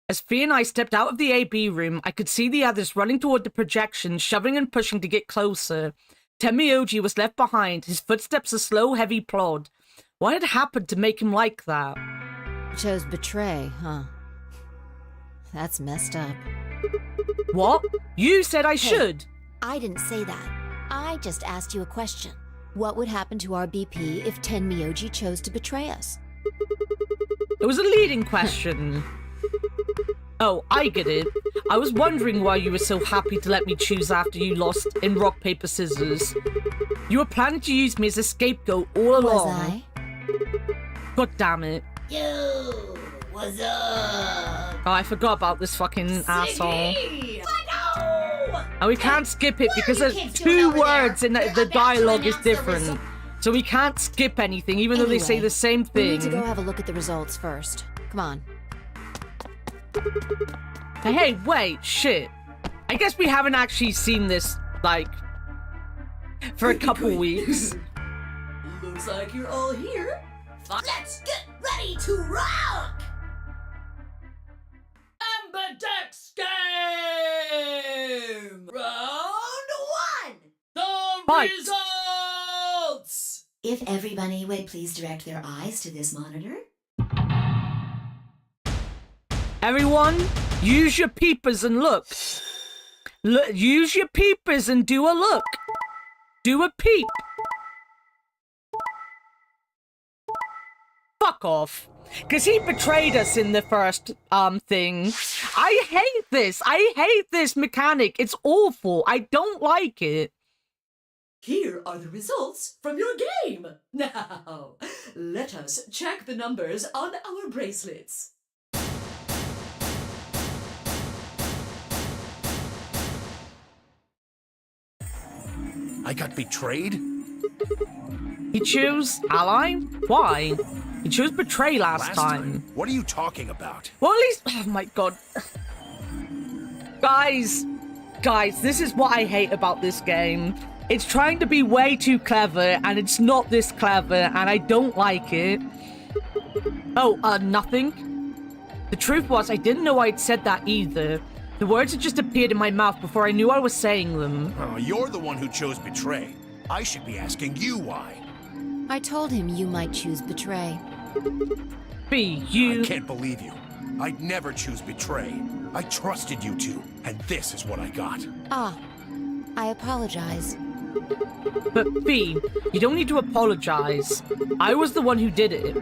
As Fee and I stepped out of the AB room, I could see the others running toward the projection, shoving and pushing to get closer. Tenmyoji was left behind, his footsteps a slow, heavy plod. What had happened to make him like that? Chose betray, huh? That's messed up. What? You said I should. I didn't say that. I just asked you a question. What would happen to our BP if Tenmyoji chose to betray us? It was a leading question. Oh, I get it. I was wondering why you were so happy to let me choose after you lost in rock, paper, scissors. You were planning to use me as a scapegoat all along. Was I? God damn it. You What's up? Oh, I forgot about this fucking asshole. Ziggy! No! And we can't skip it because What are there's you kids doing 2 over there? words and You're the about to dialogue is announce the different. result. So we can't skip anything, even though they say Anyway, the same We need to thing. go have a look at the results first. Come on. Hey, wait, shit. I guess we haven't actually seen this, like, for a couple weeks. Looks like you're all here. Let's get ready to rock! Ambidex game! Round 1! The Fight. results! If everybody would please direct their eyes to this monitor. Everyone, use your peepers and look. Use your peepers and do a look. Do a peep. Fuck off. Because he betrayed us in the first thing. I hate this. I hate this mechanic. It's awful. I don't like it. Here are the results from your game. Now, let us check the numbers on our bracelets. I got betrayed? He chose ally? Why? He chose betray last time. What are you talking about? Well, at least... Oh my god. Guys, this is what I hate about this game. It's trying to be way too clever, and it's not this clever, and I don't like it. Oh, nothing? The truth was, I didn't know I'd said that either. The words had just appeared in my mouth before I knew I was saying them. Oh, you're the one who chose betray. I should be asking you why. I told him you might choose betray. B, you... I can't believe you. I'd never choose betray. I trusted you two, and this is what I got. Ah, I apologize. But B, you don't need to apologize. I was the one who did it.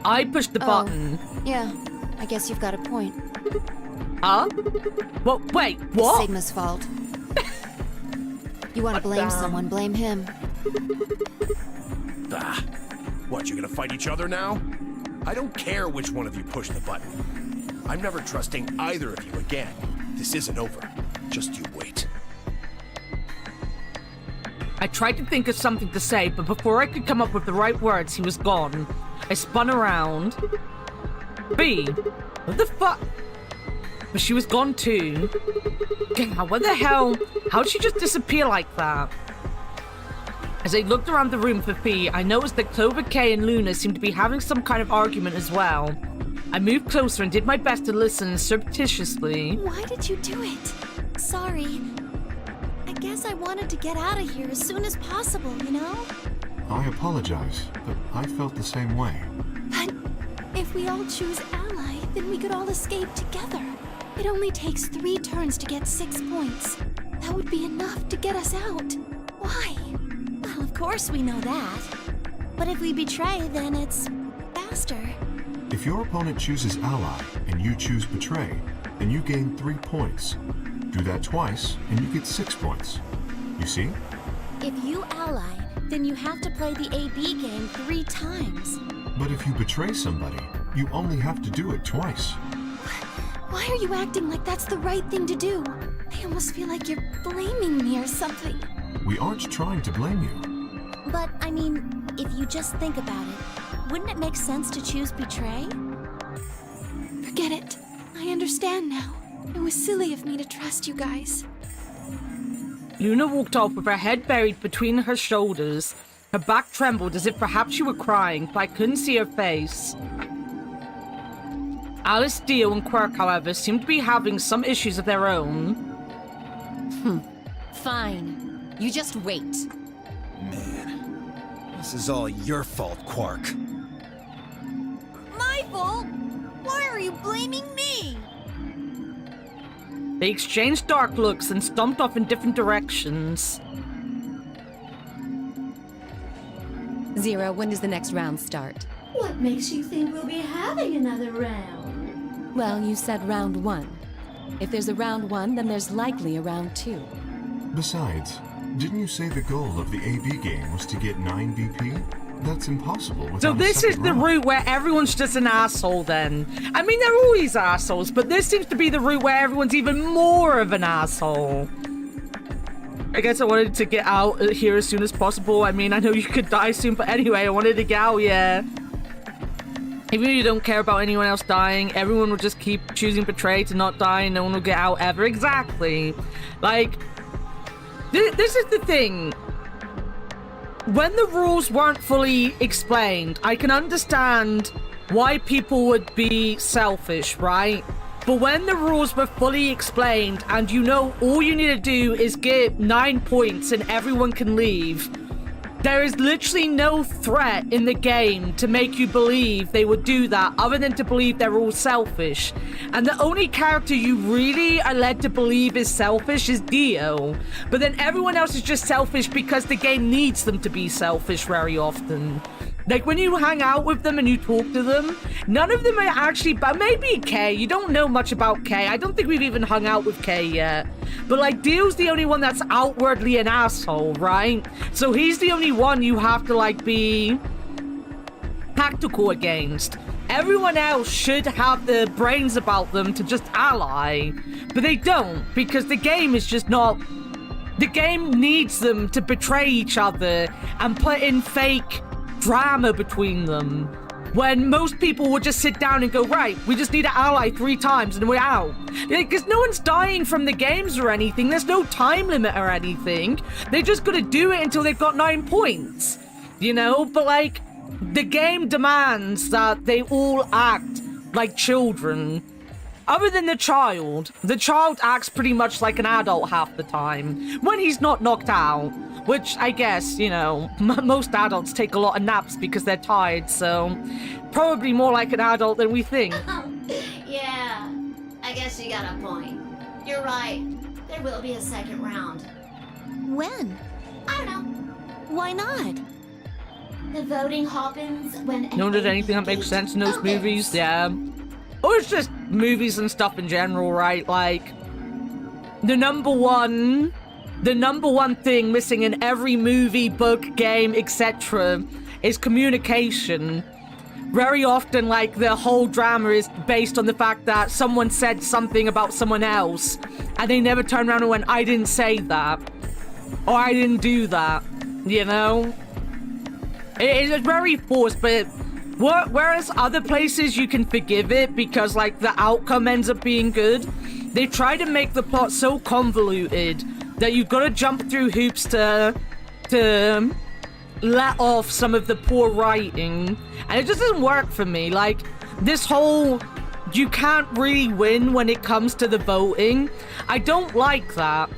I pushed the button. Yeah, I guess you've got a point. Huh? Well, wait, what? Sigma's fault. You want to blame someone, blame him. Ah, what, you gonna fight each other now? I don't care which one of you pushed the button. I'm never trusting either of you again. This isn't over. Just you wait. I tried to think of something to say, but before I could come up with the right words, he was gone. I spun around. B, what the fuck? But she was gone too. God, what the hell? How'd she just disappear like that? As I looked around the room for Fee, I noticed that Clover, Kay, and Luna seemed to be having some kind of argument as well. I moved closer and did my best to listen surreptitiously. Why did you do it? Sorry. I guess I wanted to get out of here as soon as possible, you know? I apologize, but I felt the same way. But if we all choose ally, then we could all escape together. It only takes 3 turns to get 6 points. That would be enough to get us out. Why? Well, of course we know that. But if we betray, then it's faster. If your opponent chooses ally and you choose betray, then you gain 3 points. Do that twice and you get 6 points. You see? If you ally, then you have to play the AB game 3 times. But if you betray somebody, you only have to do it twice. Why are you acting like that's the right thing to do? I almost feel like you're blaming me or something. We aren't trying to blame you. But, I mean, if you just think about it, wouldn't it make sense to choose betray? Forget it. I understand now. It was silly of me to trust you guys. Luna walked off with her head buried between her shoulders. Her back trembled as if perhaps she were crying, but I couldn't see her face. Alice, Dio, and Quirk, however, seemed to be having some issues of their own. Fine. You just wait. Man, this is all your fault, Quark. My fault? Why are you blaming me? They exchanged dark looks and stomped off in different directions. Zero, when does the next round start? What makes you think we'll be having another round? Well, you said round 1. If there's a round 1, then there's likely a round 2. Besides, didn't you say the goal of the AB game was to get 9 BP? That's impossible without So a this is second the round. route where everyone's just an asshole then. I mean, they're always assholes, but this seems to be the route where everyone's even more of an asshole. I guess I wanted to get out here as soon as possible. I mean, I know you could die soon, but anyway, I wanted to get out, yeah. Even if you don't care about anyone else dying, everyone will just keep choosing Betray to not die and no one will get out ever. Exactly. Like, this is the thing. When the rules weren't fully explained, I can understand why people would be selfish, right? But when the rules were fully explained and you know all you need to do is get 9 points and everyone can leave, there is literally no threat in the game to make you believe they would do that other than to believe they're all selfish. And the only character you really are led to believe is selfish is Dio. But then everyone else is just selfish because the game needs them to be selfish very often. Like, when you hang out with them and you talk to them, none of them are actually... But maybe Kay. You don't know much about Kay. I don't think we've even hung out with Kay yet. But, like, Dio's the only one that's outwardly an asshole, right? So he's the only one you have to, like, be tactical against. Everyone else should have the brains about them to just ally. But they don't, because the game is just not... The game needs them to betray each other and put in fake drama between them, when most people would just sit down and go, right, we just need to ally 3 times and we're out. Because no one's dying from the games or anything. There's no time limit or anything. They just gotta do it until they've got 9 points, you know? But, like, the game demands that they all act like children. Other than the child acts pretty much like an adult half the time when he's not knocked out. Which, I guess, you know, most adults take a lot of naps because they're tired, so probably more like an adult than we think. Yeah, I guess you got a point. You're right. There will be a second round. When? I don't know. Why not? The voting happens when... No one did anything that makes sense in those movies, yeah. Or it's just movies and stuff in general, right? Like, the number one thing missing in every movie, book, game, etc. is communication. Very often, like, the whole drama is based on the fact that someone said something about someone else, and they never turn around and went, I didn't say that. Or I didn't do that. You know? It's very forced, but whereas other places you can forgive it because, like, the outcome ends up being good, they try to make the plot so convoluted that you've got to jump through hoops to let off some of the poor writing. And it just doesn't work for me. Like, this whole, you can't really win when it comes to the voting, I don't like that.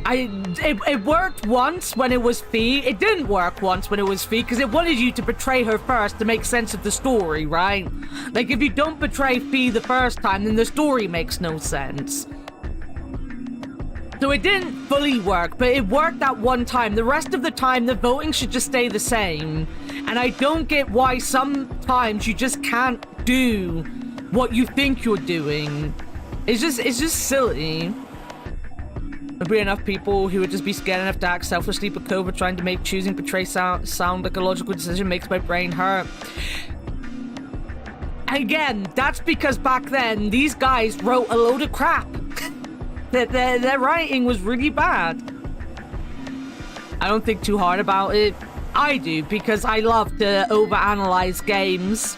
It worked once when it was Fee. It didn't work once when it was Fee because it wanted you to betray her first to make sense of the story, right? Like, if you don't betray Fee the first time, then the story makes no sense. So it didn't fully work, but it worked that one time. The rest of the time, the voting should just stay the same. And I don't get why sometimes you just can't do what you think you're doing. It's just silly. There'd be enough people who would just be scared enough to act selfishly, but COVID trying to make choosing Betray sound like a logical decision makes my brain hurt. Again, that's because back then, these guys wrote a load of crap. Their writing was really bad. I don't think too hard about it. I do, because I love to overanalyze games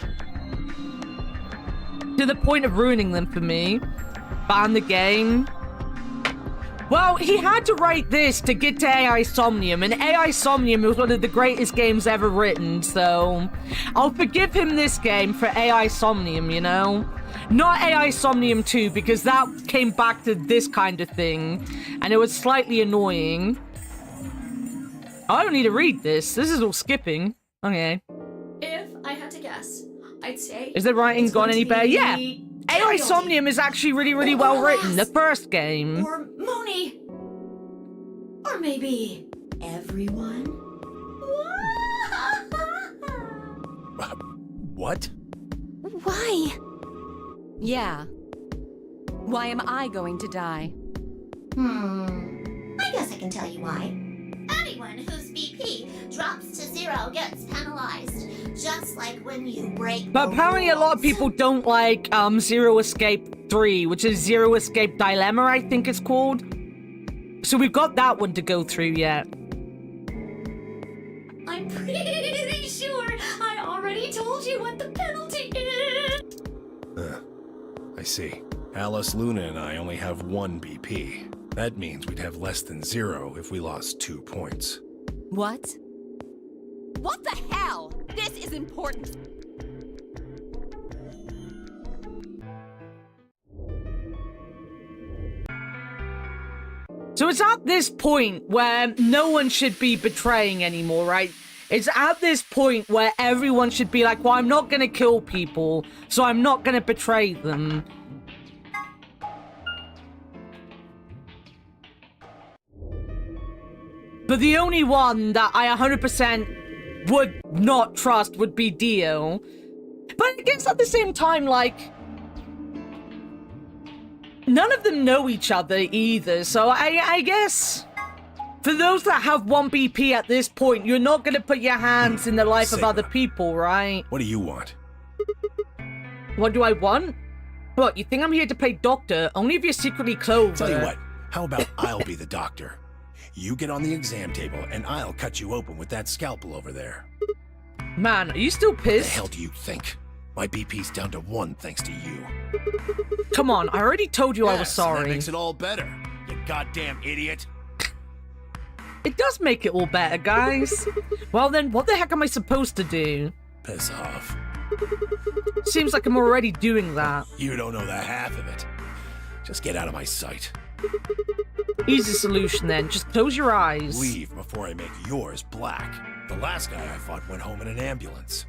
to the point of ruining them for me. Ban the game. Well, he had to write this to get to AI Somnium, and AI Somnium was one of the greatest games ever written, so I'll forgive him this game for AI Somnium, you know? Not AI Somnium 2, because that came back to this kind of thing, and it was slightly annoying. Oh, I don't need to read this. This is all skipping. Okay. If I had to guess, I'd say... Is the writing it's gone going any to better? be Yeah! AI Somnium is actually really, really well written. The first game. Or Mooney. Or maybe everyone. What? Why? Yeah. Why am I going to die? I guess I can tell you why. Anyone who's BP BP drops to 0 gets penalized. Just like when you break But the apparently a lot of rules. people don't like Zero Escape 3, which is Zero Escape Dilemma, I think it's called. So we've got that one to go through yet. I'm pretty sure I already told you what the penalty is. I see. Alice, Luna, and I only have 1 BP. That means we'd have less than 0 if we lost 2 points. What? What the hell? This is important. So it's at this point where no one should be betraying anymore, right? It's at this point where everyone should be like, well, I'm not gonna kill people, so I'm not gonna betray them. But the only one that I 100% would not trust would be Dio. But I guess at the same time, like, none of them know each other either, so I guess for those that have 1 BP at this point, you're not gonna put your hands in the life of other people, right? What do you want? What do I want? What, you think I'm here to play doctor? Only if you're secretly Clover. Tell you what, how about I'll be the doctor? You get on the exam table, and I'll cut you open with that scalpel over there. Man, are you still What pissed? the hell do you think? My BP's down to 1 thanks to you. Come on, I already told you I was Yes, sorry. That makes it all better, you goddamn idiot. It does make it all better, guys. Well then, what the heck am I supposed to do? Piss off. Seems like I'm already doing that. You don't know the half of it. Just get out of my sight. Easy solution then, just close your eyes. Leave before I make yours black. The last guy I fought went home in an ambulance.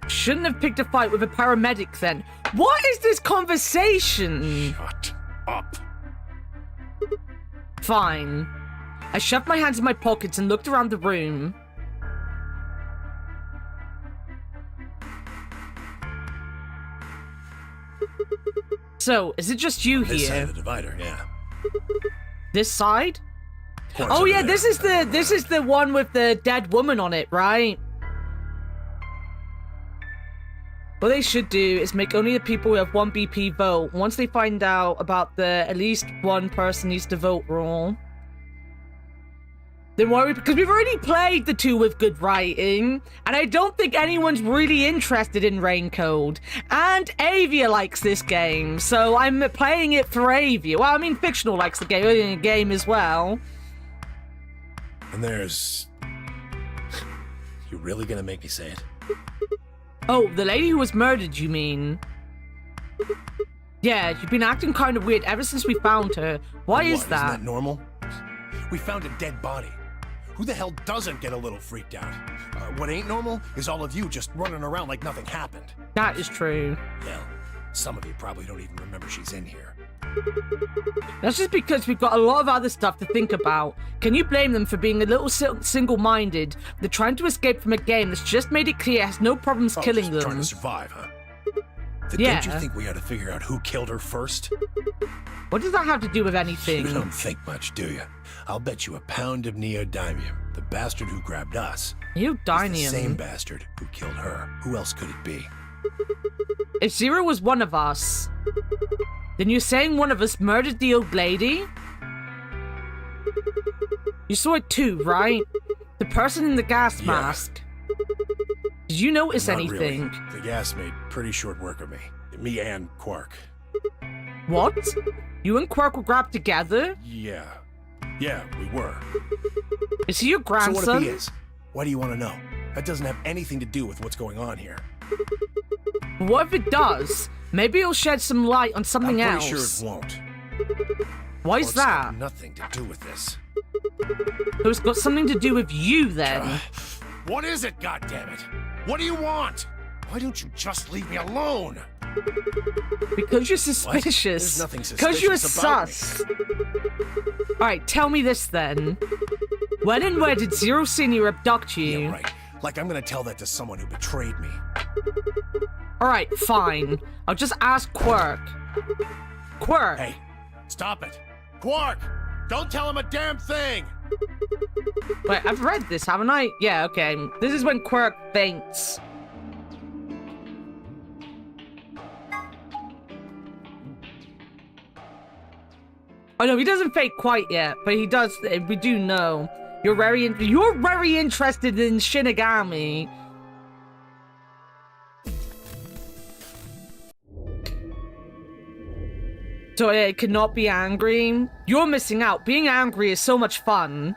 Shouldn't have picked a fight with a paramedic then. What is this conversation? Shut up. Fine. I shoved my hands in my pockets and looked around the room. So, is it just you This side here? of the divider, yeah. This side? Points Oh over yeah, there. this is the one with the dead woman on it, right? What they should do is make only the people who have 1 BP vote. Once they find out about the at least one person needs to vote rule. Don't worry, because we've already played the 2 with good writing, and I don't think anyone's really interested in Raincode. And Avia likes this game, so I'm playing it for Avia. Well, I mean, Fictional likes the game as well. And there's... You really gonna make me say it? Oh, the lady who was murdered, you mean? Yeah, you've been acting kind of weird ever since we found her. Why is Isn't that? that normal? We found a dead body. Who the hell doesn't get a little freaked out? What ain't normal is all of you just running around like nothing happened. That is true. Hell, some of you probably don't even remember she's in here. That's just because we've got a lot of other stuff to think about. Can you blame them for being a little single-minded? They're trying to escape from a game that's just made it clear it has no problems killing just them. trying to survive, huh? Then Yeah. Don't you think we ought to figure out who killed her first? What does that have to do with anything? You don't think much, do you? I'll bet you a pound of neodymium. The bastard who grabbed us is Neodymium? the same bastard who killed her. Who else could it be? If Zero was one of us, then you're saying one of us murdered the old lady? You saw it too, right? The person in the gas mask. Did you notice Not anything? Really. The gas made pretty short work of me. Me and Quark. What? You and Quark were grabbed together? Yeah. Yeah, we were. Is he your So grandson? what if he is? Why do you want to know? That doesn't have anything to do with what's going on here. What if it does? Maybe it'll shed some light on something I'm else. pretty sure it won't. Why is It's that? got nothing to do with this. So it's got something to do with you then. What is it, goddammit? What do you want? Why don't you just leave me alone? Because you're What? suspicious. There's nothing Because you're suspicious about me. sus. Alright, tell me this then. When and where did Zero Senior abduct you? Yeah, right. Like I'm gonna tell that to someone who betrayed me. Alright, fine. I'll just ask Quark. Quark! Hey, stop it. Quark! Don't tell him a damn thing! Wait, I've read this, haven't I? Yeah, okay. This is when Quirk faints. Oh no, he doesn't faint quite yet, but he does. We do know. You're very interested in Shinigami. So it cannot be angry. You're missing out. Being angry is so much fun.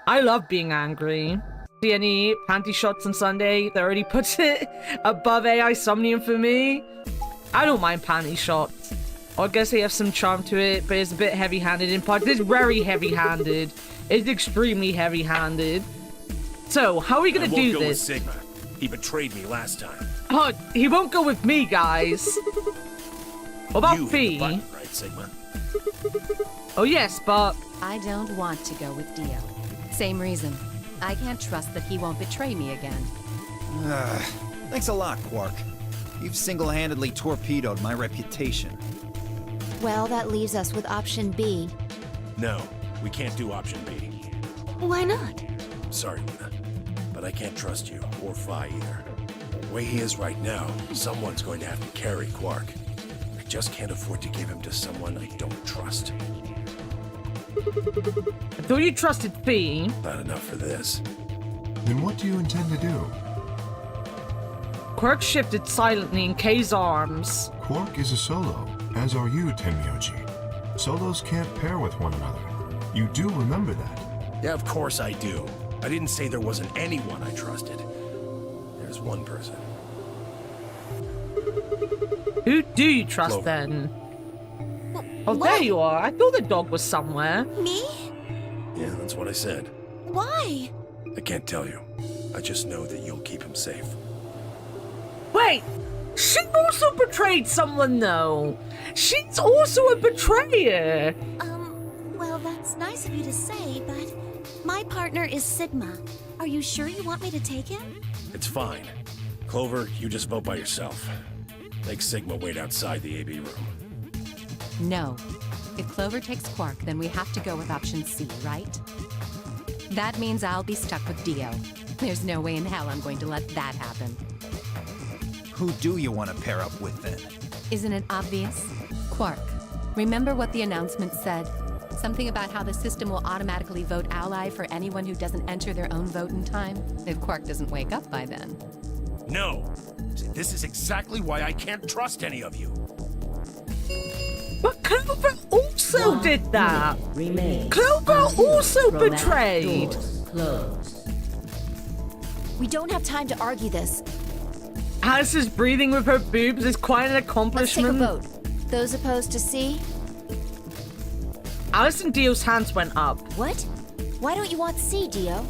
I love being angry. See any panty shots on Sunday? That already puts it above AI Somnium for me. I don't mind panty shots. I guess they have some charm to it, but it's a bit heavy-handed in parts. It's very heavy-handed. It's extremely heavy-handed. So, how are we gonna do this? With Sigma. He betrayed me last time. Oh, he won't go with me, guys. What about you Fee? hit the button, right, Sigma? Oh yes, but... I don't want to go with Dio. Same reason. I can't trust that he won't betray me again. Thanks a lot, Quark. You've single-handedly torpedoed my reputation. Well, that leaves us with option B. No, we can't do option B. Why not? Sorry, Luna, but I can't trust you, or Phi either. The way he is right now, someone's going to have to carry Quark. I just can't afford to give him to someone I don't trust. I thought you trusted Fee. Not enough for this. Then what do you intend to do? Quirk shifted silently in Kei's arms. Quark is a solo, as are you, Tenmyoji. Solos can't pair with one another. You do remember that? Yeah, of course I do. I didn't say there wasn't anyone I trusted. There's one person. Who do you trust Clover. then? Oh, there you are. I thought the dog was somewhere. Me? Yeah, that's what I said. Why? I can't tell you. I just know that you'll keep him safe. Wait! She also betrayed someone, though. She's also a betrayer. Well, that's nice of you to say, but my partner is Sigma. Are you sure you want me to take him? It's fine. Clover, you just vote by yourself. Make Sigma wait outside the AB room. No. If Clover takes Quark, then we have to go with option C, right? That means I'll be stuck with Dio. There's no way in hell I'm going to let that happen. Who do you want to pair up with, then? Isn't it obvious? Quark. Remember what the announcement said? Something about how the system will automatically vote ally for anyone who doesn't enter their own vote in time, if Quark doesn't wake up by then. No! See, this is exactly why I can't trust any of you. But Clover also did that. Remains Clover also Chromatic betrayed. doors closed. We don't have time to argue this. Alice's breathing with her boobs is quite an Let's take a accomplishment. vote. Those opposed to C? Alice and Dio's hands went up. What? Why don't you want C, Dio?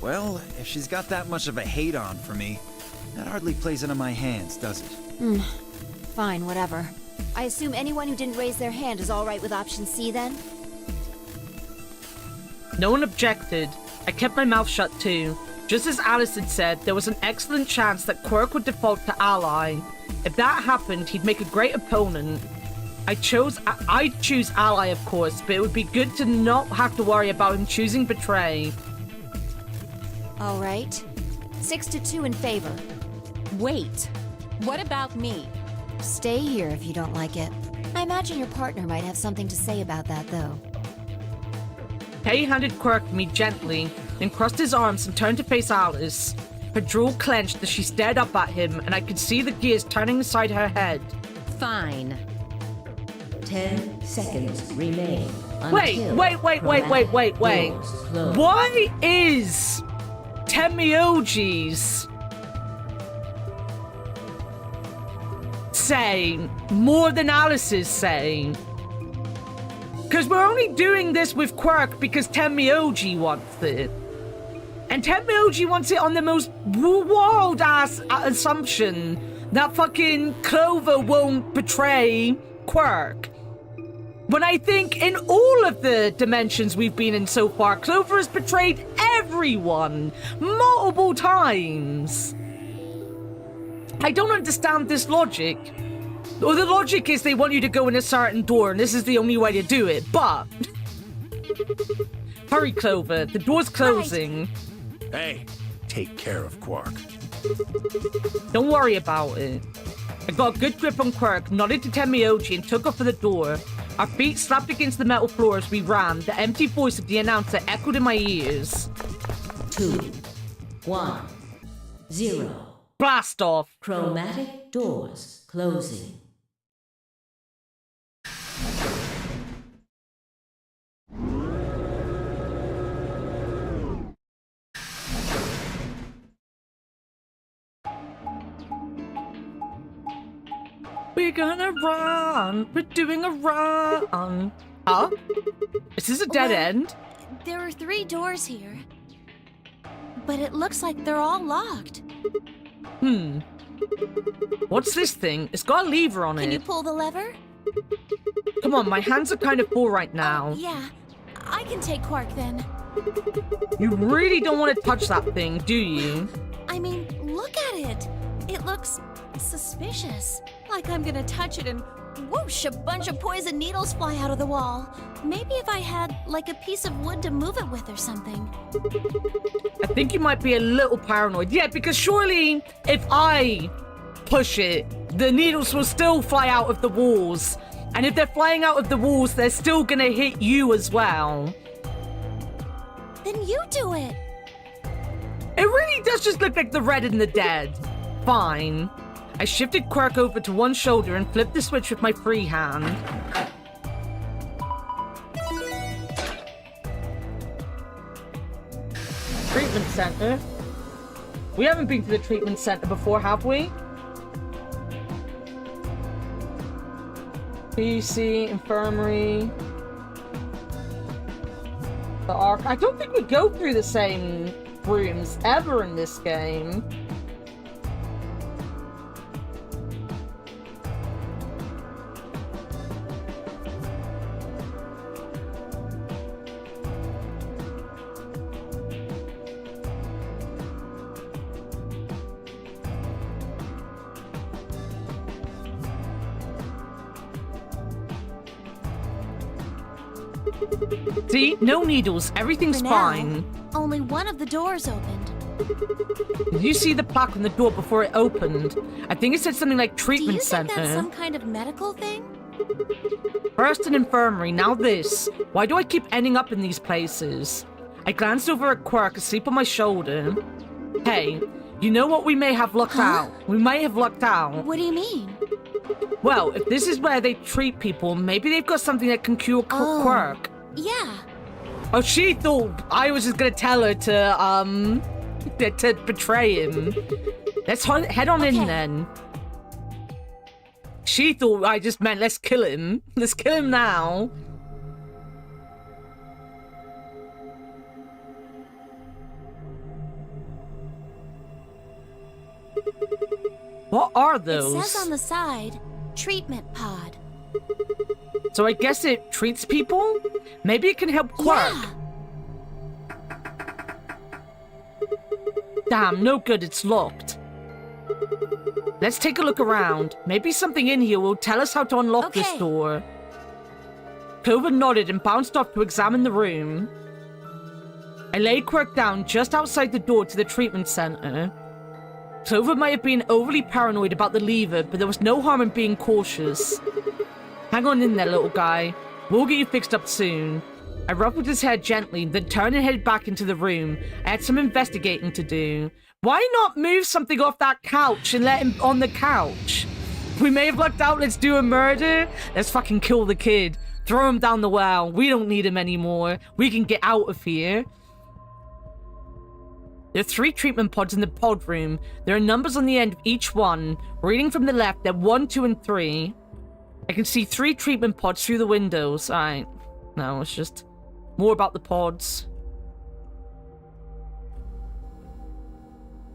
Well, if she's got that much of a hate-on for me, that hardly plays into my hands, does it? Fine, whatever. I assume anyone who didn't raise their hand is all right with option C, then? No one objected. I kept my mouth shut too. Just as Alice had said, there was an excellent chance that Quirk would default to ally. If that happened, he'd make a great opponent. I'd choose ally, of course, but it would be good to not have to worry about him choosing betray. All right. 6-2 in favor. Wait. What about me? Stay here if you don't like it. I imagine your partner might have something to say about that, though. Kei handed Quirk to me gently, then crossed his arms and turned to face Alice. Her jaw clenched as she stared up at him, and I could see the gears turning inside her head. Fine. 10 seconds remain. Wait. Why is Tenmyoji's saying more than Alice's saying? Because we're only doing this with Quirk because Tenmyoji wants it. And Tenmyoji wants it on the most wild-ass assumption that fucking Clover won't betray Quirk. When I think in all of the dimensions we've been in so far, Clover has betrayed everyone multiple times. I don't understand this logic. Well, the logic is they want you to go in a certain door, and this is the only way to do it, but Hurry, Clover. The door's closing. Hey, take care of Quark. Don't worry about it. I got a good grip on Quirk, nodded to Temioji, and took off for the door. Our feet slapped against the metal floor as we ran. The empty voice of the announcer echoed in my ears. 2, 1, 0. Blast off. Chromatic doors closing. We're gonna run. We're doing a run. Huh? Is this a dead end? There are 3 doors here. But it looks like they're all locked. What's this thing? It's got a lever on it. Can you pull the lever? Come on, my hands are kind of full right now. Yeah, I can take Quark then. You really don't want to touch that thing, do you? I mean, look at it. It looks suspicious. Like I'm gonna touch it and whoosh, a bunch of poison needles fly out of the wall. Maybe if I had, like, a piece of wood to move it with or something. I think you might be a little paranoid. Yeah, because surely if I push it, the needles will still fly out of the walls. And if they're flying out of the walls, they're still gonna hit you as well. Then you do it. It really does just look like the Red and the Dead. Fine. I shifted Quirk over to one shoulder and flipped the switch with my free hand. Treatment center. We haven't been to the treatment center before, have we? PC, infirmary. The arc. I don't think we go through the same rooms ever in this game. See? No needles. Everything's For now, fine. Only one of the doors opened. Did you see the plaque on the door before it opened? I think it said something like treatment Do you center. think that's some kind of medical thing? First an infirmary, now this. Why do I keep ending up in these places? I glanced over at Quirk, asleep on my shoulder. Hey, you know what we may have lucked out? We may have lucked out. What do you mean? Well, if this is where they treat people, maybe they've got something that can cure Quirk. Yeah. Oh, she thought I was just gonna tell her to betray him. Let's head on in then. She thought I just meant let's kill him. Let's kill him now. What are those? It says on the side, treatment pod. So I guess it treats people? Maybe it can help Quark. Yeah. Damn, no good, it's locked. Let's take a look around. Maybe something in here will tell us how to unlock this door. Clover nodded and bounced off to examine the room. I laid Quirk down just outside the door to the treatment center. Clover might have been overly paranoid about the lever, but there was no harm in being cautious. Hang on in there, little guy. We'll get you fixed up soon. I ruffled his hair gently, then turned and headed back into the room. I had some investigating to do. Why not move something off that couch and let him on the couch? We may have lucked out, let's do a murder. Let's fucking kill the kid. Throw him down the well. We don't need him anymore. We can get out of here. There are 3 treatment pods in the pod room. There are numbers on the end of each one. Reading from the left, they're 1, 2, and 3. I can see 3 treatment pods through the windows. Alright. No, it's just more about the pods.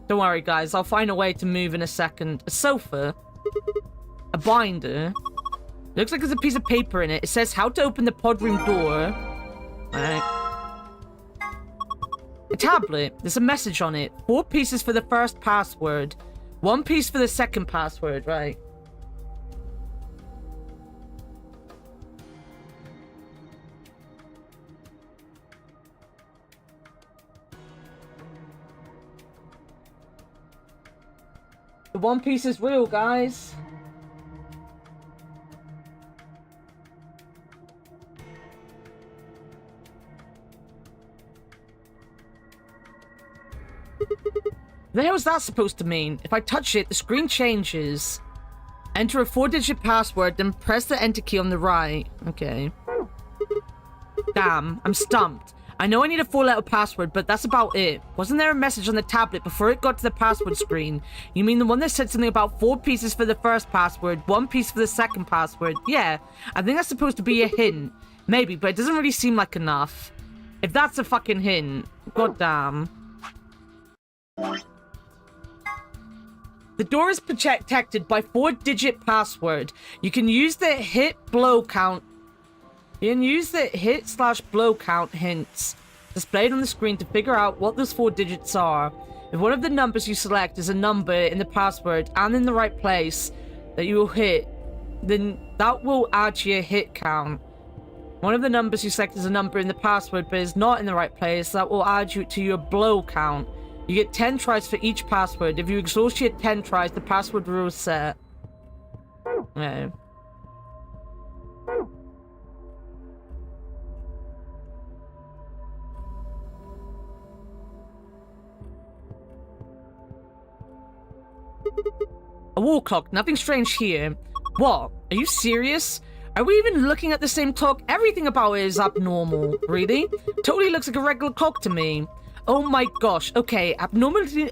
Don't worry, guys. I'll find a way to move in a second. A sofa. A binder. Looks like there's a piece of paper in it. It says how to open the pod room door. Alright. A tablet. There's a message on it. 4 pieces for the first password. 1 piece for the second password. Right. The One Piece is real, guys. The hell is that supposed to mean? If I touch it, the screen changes. Enter a 4-digit password, then press the enter key on the right. Okay. Damn, I'm stumped. I know I need a 4-letter password, but that's about it. Wasn't there a message on the tablet before it got to the password screen? You mean the one that said something about 4 pieces for the first password, 1 piece for the second password? Yeah, I think that's supposed to be a hint. Maybe, but it doesn't really seem like enough. If that's a fucking hint, goddamn. The door is protected by 4-digit password. You can use the hit/blow count. You can use the hit/blow count hints displayed on the screen to figure out what those 4 digits are. If one of the numbers you select is a number in the password and in the right place that you will hit, then that will add to your hit count. One of the numbers you select is a number in the password but is not in the right place, that will add you to your blow count. You get 10 tries for each password. If you exhaust your 10 tries, the password will reset. Okay. A wall clock. Nothing strange here. What? Are you serious? Are we even looking at the same clock? Everything about it is abnormal. Really? Totally looks like a regular clock to me. Oh my gosh. Okay, abnormality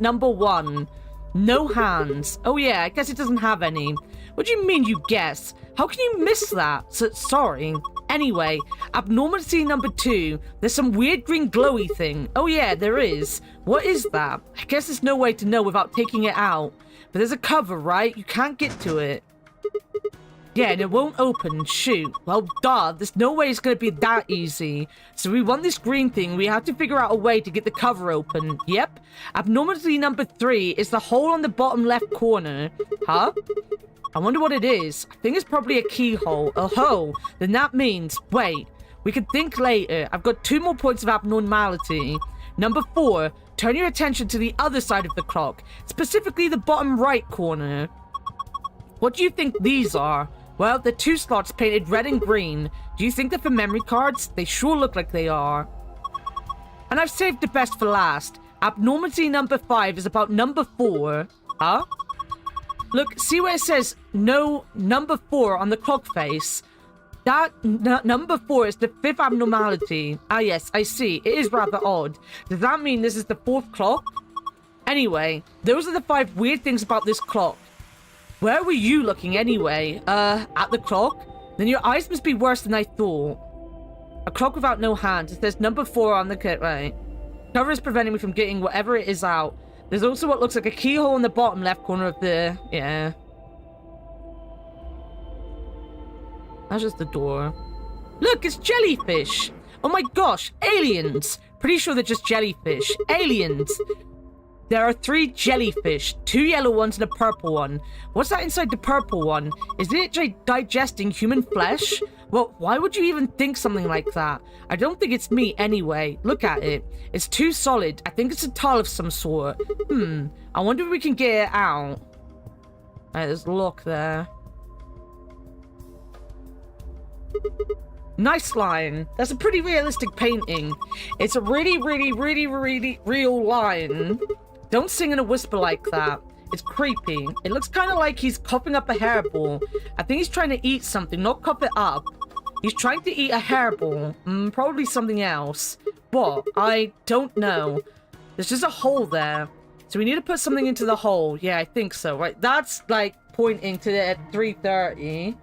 number 1. No hands. Oh yeah, I guess it doesn't have any. What do you mean you guess? How can you miss that? Sorry. Anyway, abnormality number 2. There's some weird green glowy thing. Oh yeah, there is. What is that? I guess there's no way to know without taking it out. But there's a cover, right? You can't get to it. Yeah, and it won't open. Shoot. Well, duh. There's no way it's gonna be that easy. So we want this green thing. We have to figure out a way to get the cover open. Yep. Abnormality number 3 is the hole on the bottom left corner. Huh? I wonder what it is. I think it's probably a keyhole. A hole. Then that means... Wait. We can think later. I've got 2 more points of abnormality. Number 4. Turn your attention to the other side of the clock. Specifically the bottom right corner. What do you think these are? Well, the 2 slots painted red and green. Do you think they're for memory cards? They sure look like they are. And I've saved the best for last. Abnormality number 5 is about number 4. Huh? Look, see where it says no number 4 on the clock face? That number 4 is the 5th abnormality. Ah yes, I see. It is rather odd. Does that mean this is the 4th clock? Anyway, those are the 5 weird things about this clock. Where were you looking anyway? At the clock? Then your eyes must be worse than I thought. A clock without no hands. It says number 4 on the kit, right? Cover is preventing me from getting whatever it is out. There's also what looks like a keyhole in the bottom left corner of the... Yeah. That's just the door. Look, it's jellyfish! Oh my gosh, aliens! Pretty sure they're just jellyfish. Aliens! There are 3 jellyfish, 2 yellow ones and a purple one. What's that inside the purple one? Is it digesting human flesh? Well, why would you even think something like that? I don't think it's meat anyway. Look at it. It's too solid. I think it's a tile of some sort. I wonder if we can get it out. Alright, there's a lock there. Nice line. That's a pretty realistic painting. It's a really real line. Don't sing in a whisper like that. It's creepy. It looks kind of like he's coughing up a hairball. I think he's trying to eat something, not cough it up. He's trying to eat a hairball. Probably something else. What? I don't know. There's just a hole there. So we need to put something into the hole. Yeah, I think so. Right? That's like pointing to the 3:30.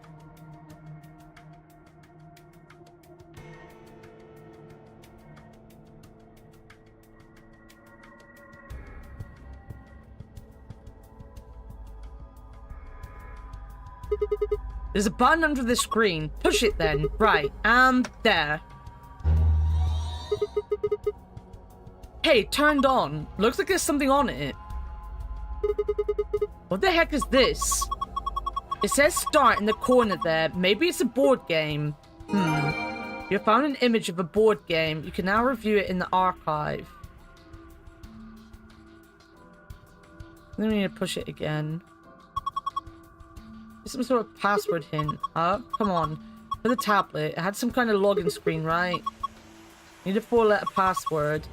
There's a button under the screen. Push it then. Right. And there. Hey, it turned on. Looks like there's something on it. What the heck is this? It says start in the corner there. Maybe it's a board game. You found an image of a board game. You can now review it in the archive. Then we need to push it again. Some sort of password hint. Come on. For the tablet, it had some kind of login screen, right? Need a 4-letter password.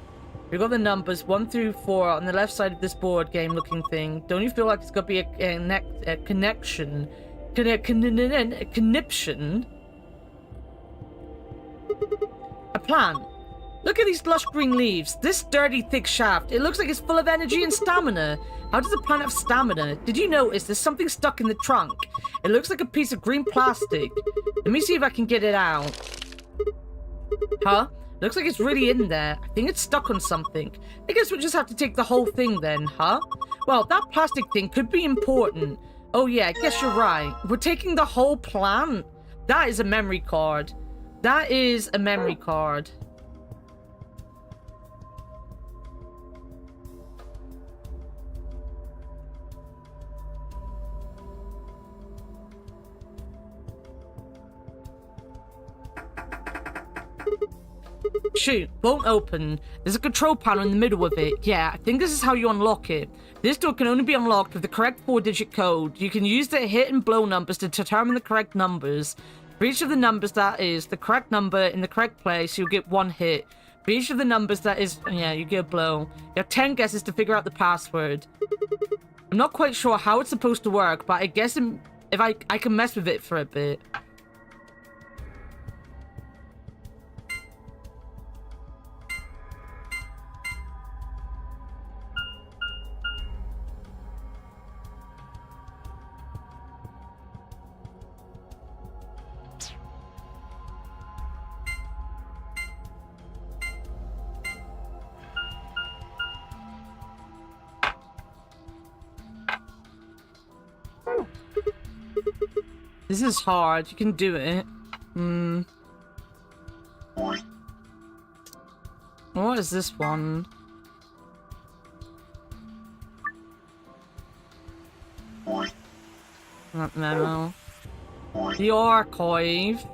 We've got the numbers 1 through 4 on the left side of this board game looking thing. Don't you feel like it's got to be a connection? A conniption? A plan. Look at these lush green leaves. This sturdy, thick shaft. It looks like it's full of energy and stamina. How does a plant have stamina? Did you notice there's something stuck in the trunk? It looks like a piece of green plastic. Let me see if I can get it out. Huh? Looks like it's really in there. I think it's stuck on something. I guess we'll just have to take the whole thing then, huh? Well, that plastic thing could be important. Oh yeah, I guess you're right. We're taking the whole plant. That is a memory card. That is a memory card. Shoot, won't open. There's a control panel in the middle of it. Yeah, I think this is how you unlock it. This door can only be unlocked with the correct 4-digit code. You can use the hit and blow numbers to determine the correct numbers. For each of the numbers that is the correct number in the correct place, you'll get 1 hit. For each of the numbers that is, yeah, you get a blow. You have 10 guesses to figure out the password. I'm not quite sure how it's supposed to work, but I guess if I can mess with it for a bit. This is hard. You can do it. What is this one? Not memo. The archive.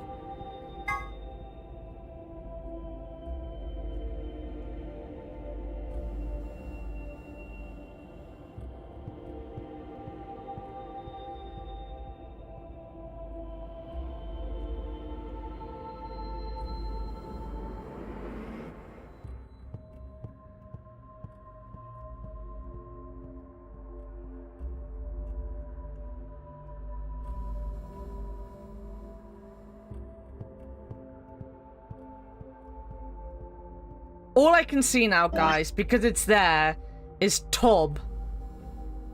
All I can see now, guys, because it's there, is Tob.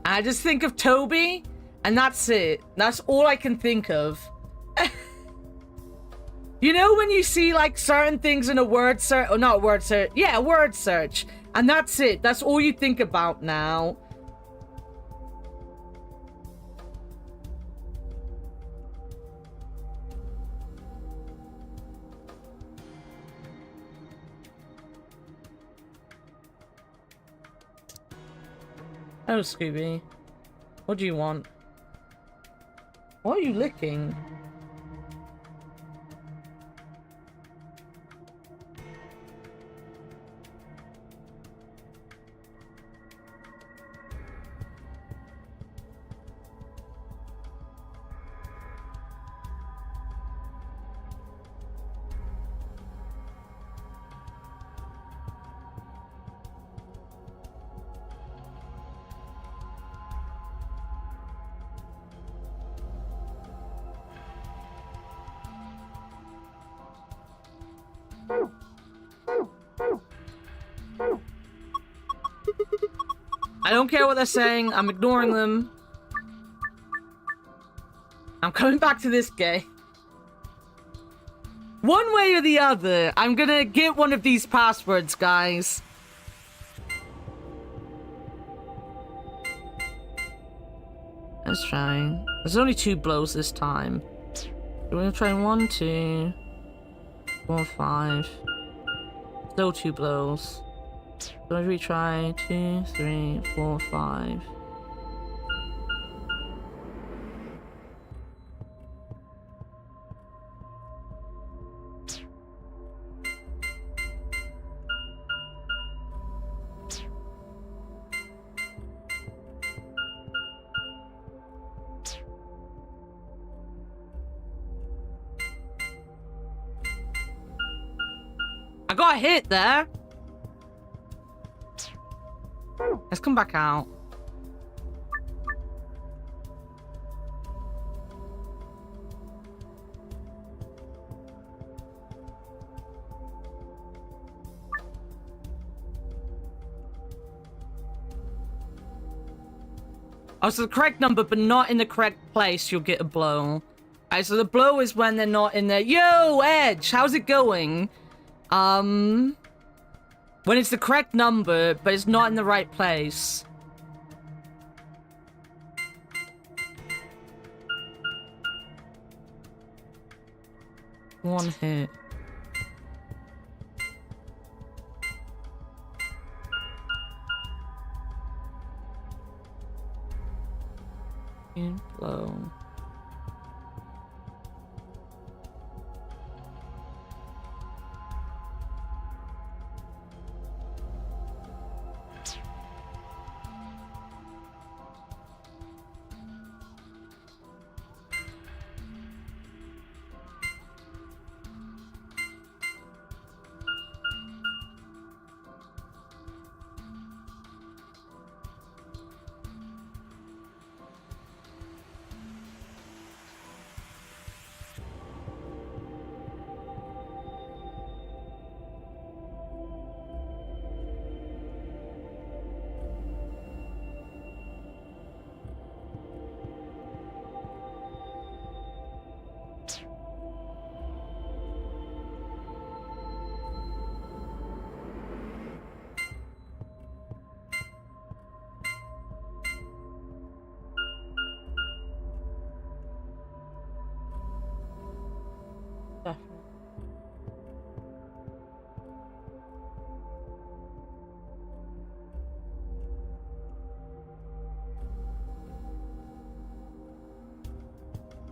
I just think of Toby, and that's it. That's all I can think of. You know when you see, like, certain things in a word search, or not a word search, yeah, a word search, and that's it. That's all you think about now. Oh, Scooby. What do you want? What are you licking? I don't care what they're saying. I'm ignoring them. I'm coming back to this guy. One way or the other, I'm gonna get one of these passwords, guys. Let's try. There's only 2 blows this time. We're gonna try 1, 2, 4, 5. Still 2 blows. So if we try 2, 3, 4, 5. I got a hit there. Let's come back out. Oh, so the correct number, but not in the correct place, you'll get a blow. Alright, so the blow is when they're not in there. Yo, Edge, how's it going? When it's the correct number, but it's not in the right place. One hit. Blow.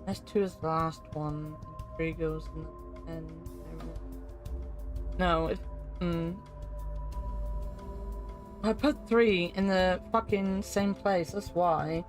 S2 is the last one. 3 goes in the end. No, if... I put 3 in the fucking same place, that's why.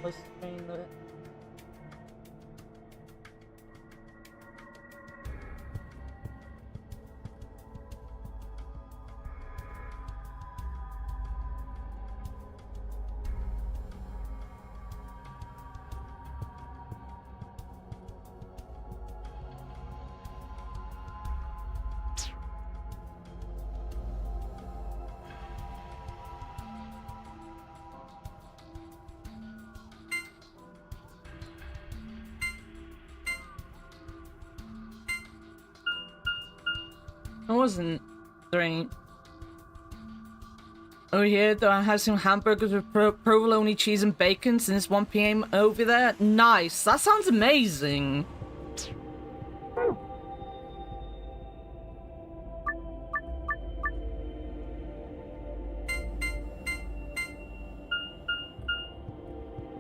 Let's train the... It wasn't 3. Oh yeah, though I had some hamburgers with provolone cheese and bacon since 1 PM over there. Nice, that sounds amazing.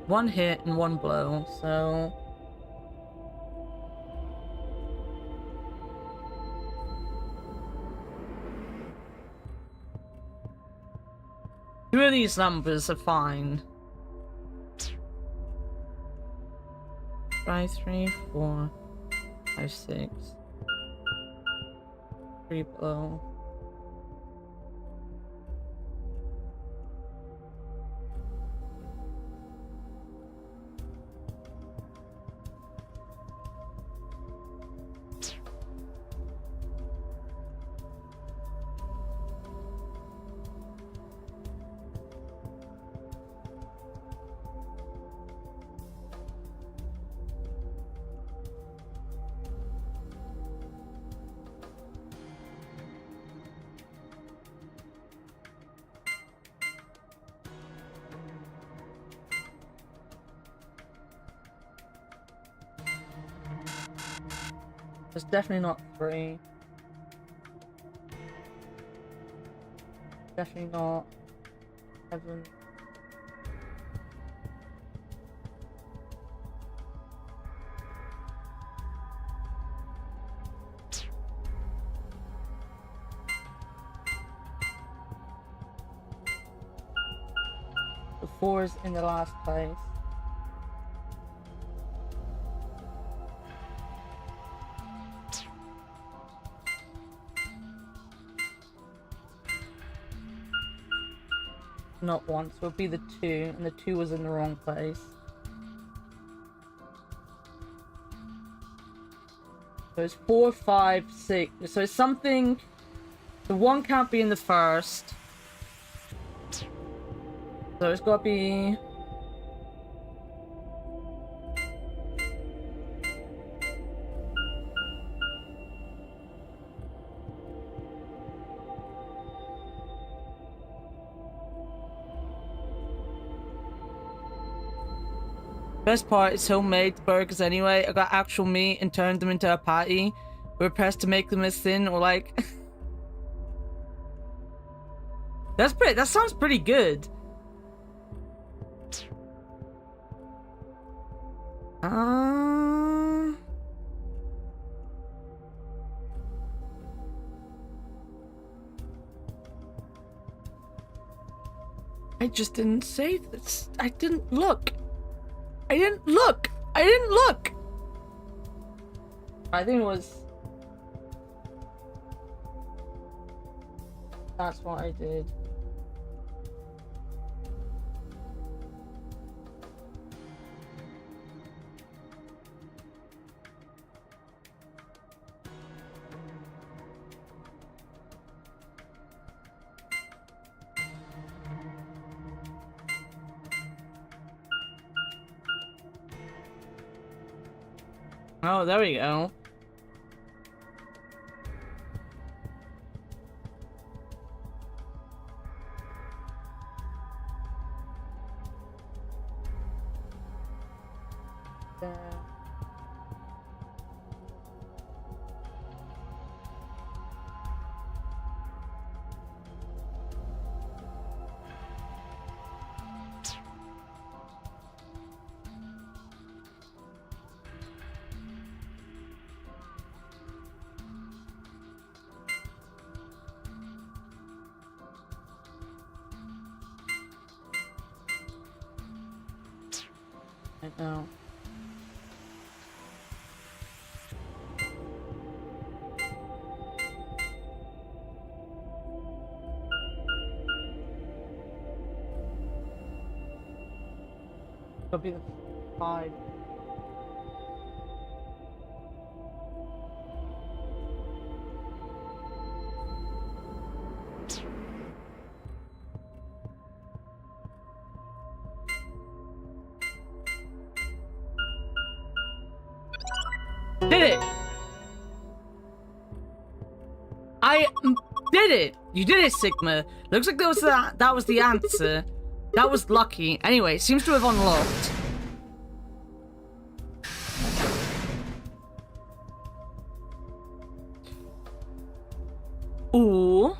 One hit and 1 blow, so... Two of these numbers are fine. 5, 3, 4, 5, 6. 3 blow. It's definitely not 3. Definitely not 7. 4 is in the last place. Not 1, so it'll be the 2, and the 2 was in the wrong place. So it's 4, 5, 6. So it's something. The 1 can't be in the first. So it's gotta be. Best part is homemade burgers anyway. I got actual meat and turned them into a patty. We're pressed to make them as thin or like. That sounds pretty good. I just didn't save this. I didn't look. I didn't look. I think it was. That's what I did. Oh, there we go. I know. It'll be the 5. Did it! I did it! You did it, Sigma. Looks like that was the answer. That was lucky. Anyway, it seems to have unlocked. Ooh.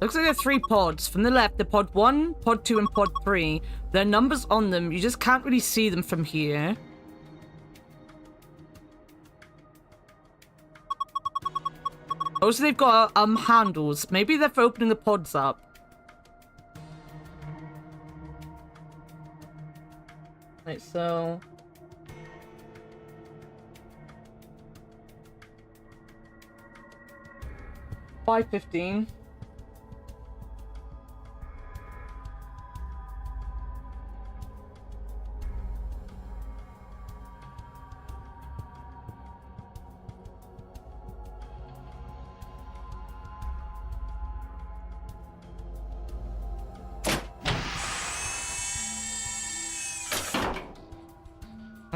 Looks like there are 3 pods. From the left, the pod 1, pod 2, and pod 3. There are numbers on them. You just can't really see them from here. Also, they've got handles. Maybe they're for opening the pods up. Right, so 5:15.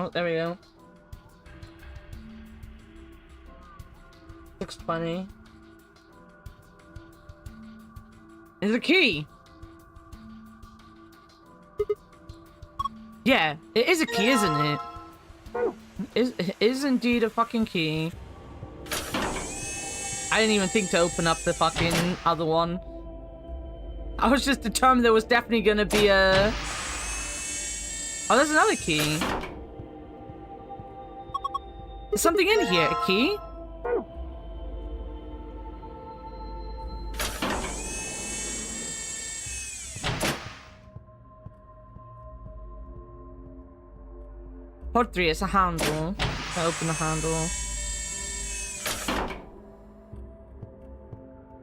Oh, there we go. 6:20. There's a key! Yeah, it is a key, isn't it? It is indeed a fucking key. I didn't even think to open up the fucking other one. I was just determined there was definitely gonna be a... Oh, there's another key. There's something in here. A key? Pod 3, it's a handle. I open the handle.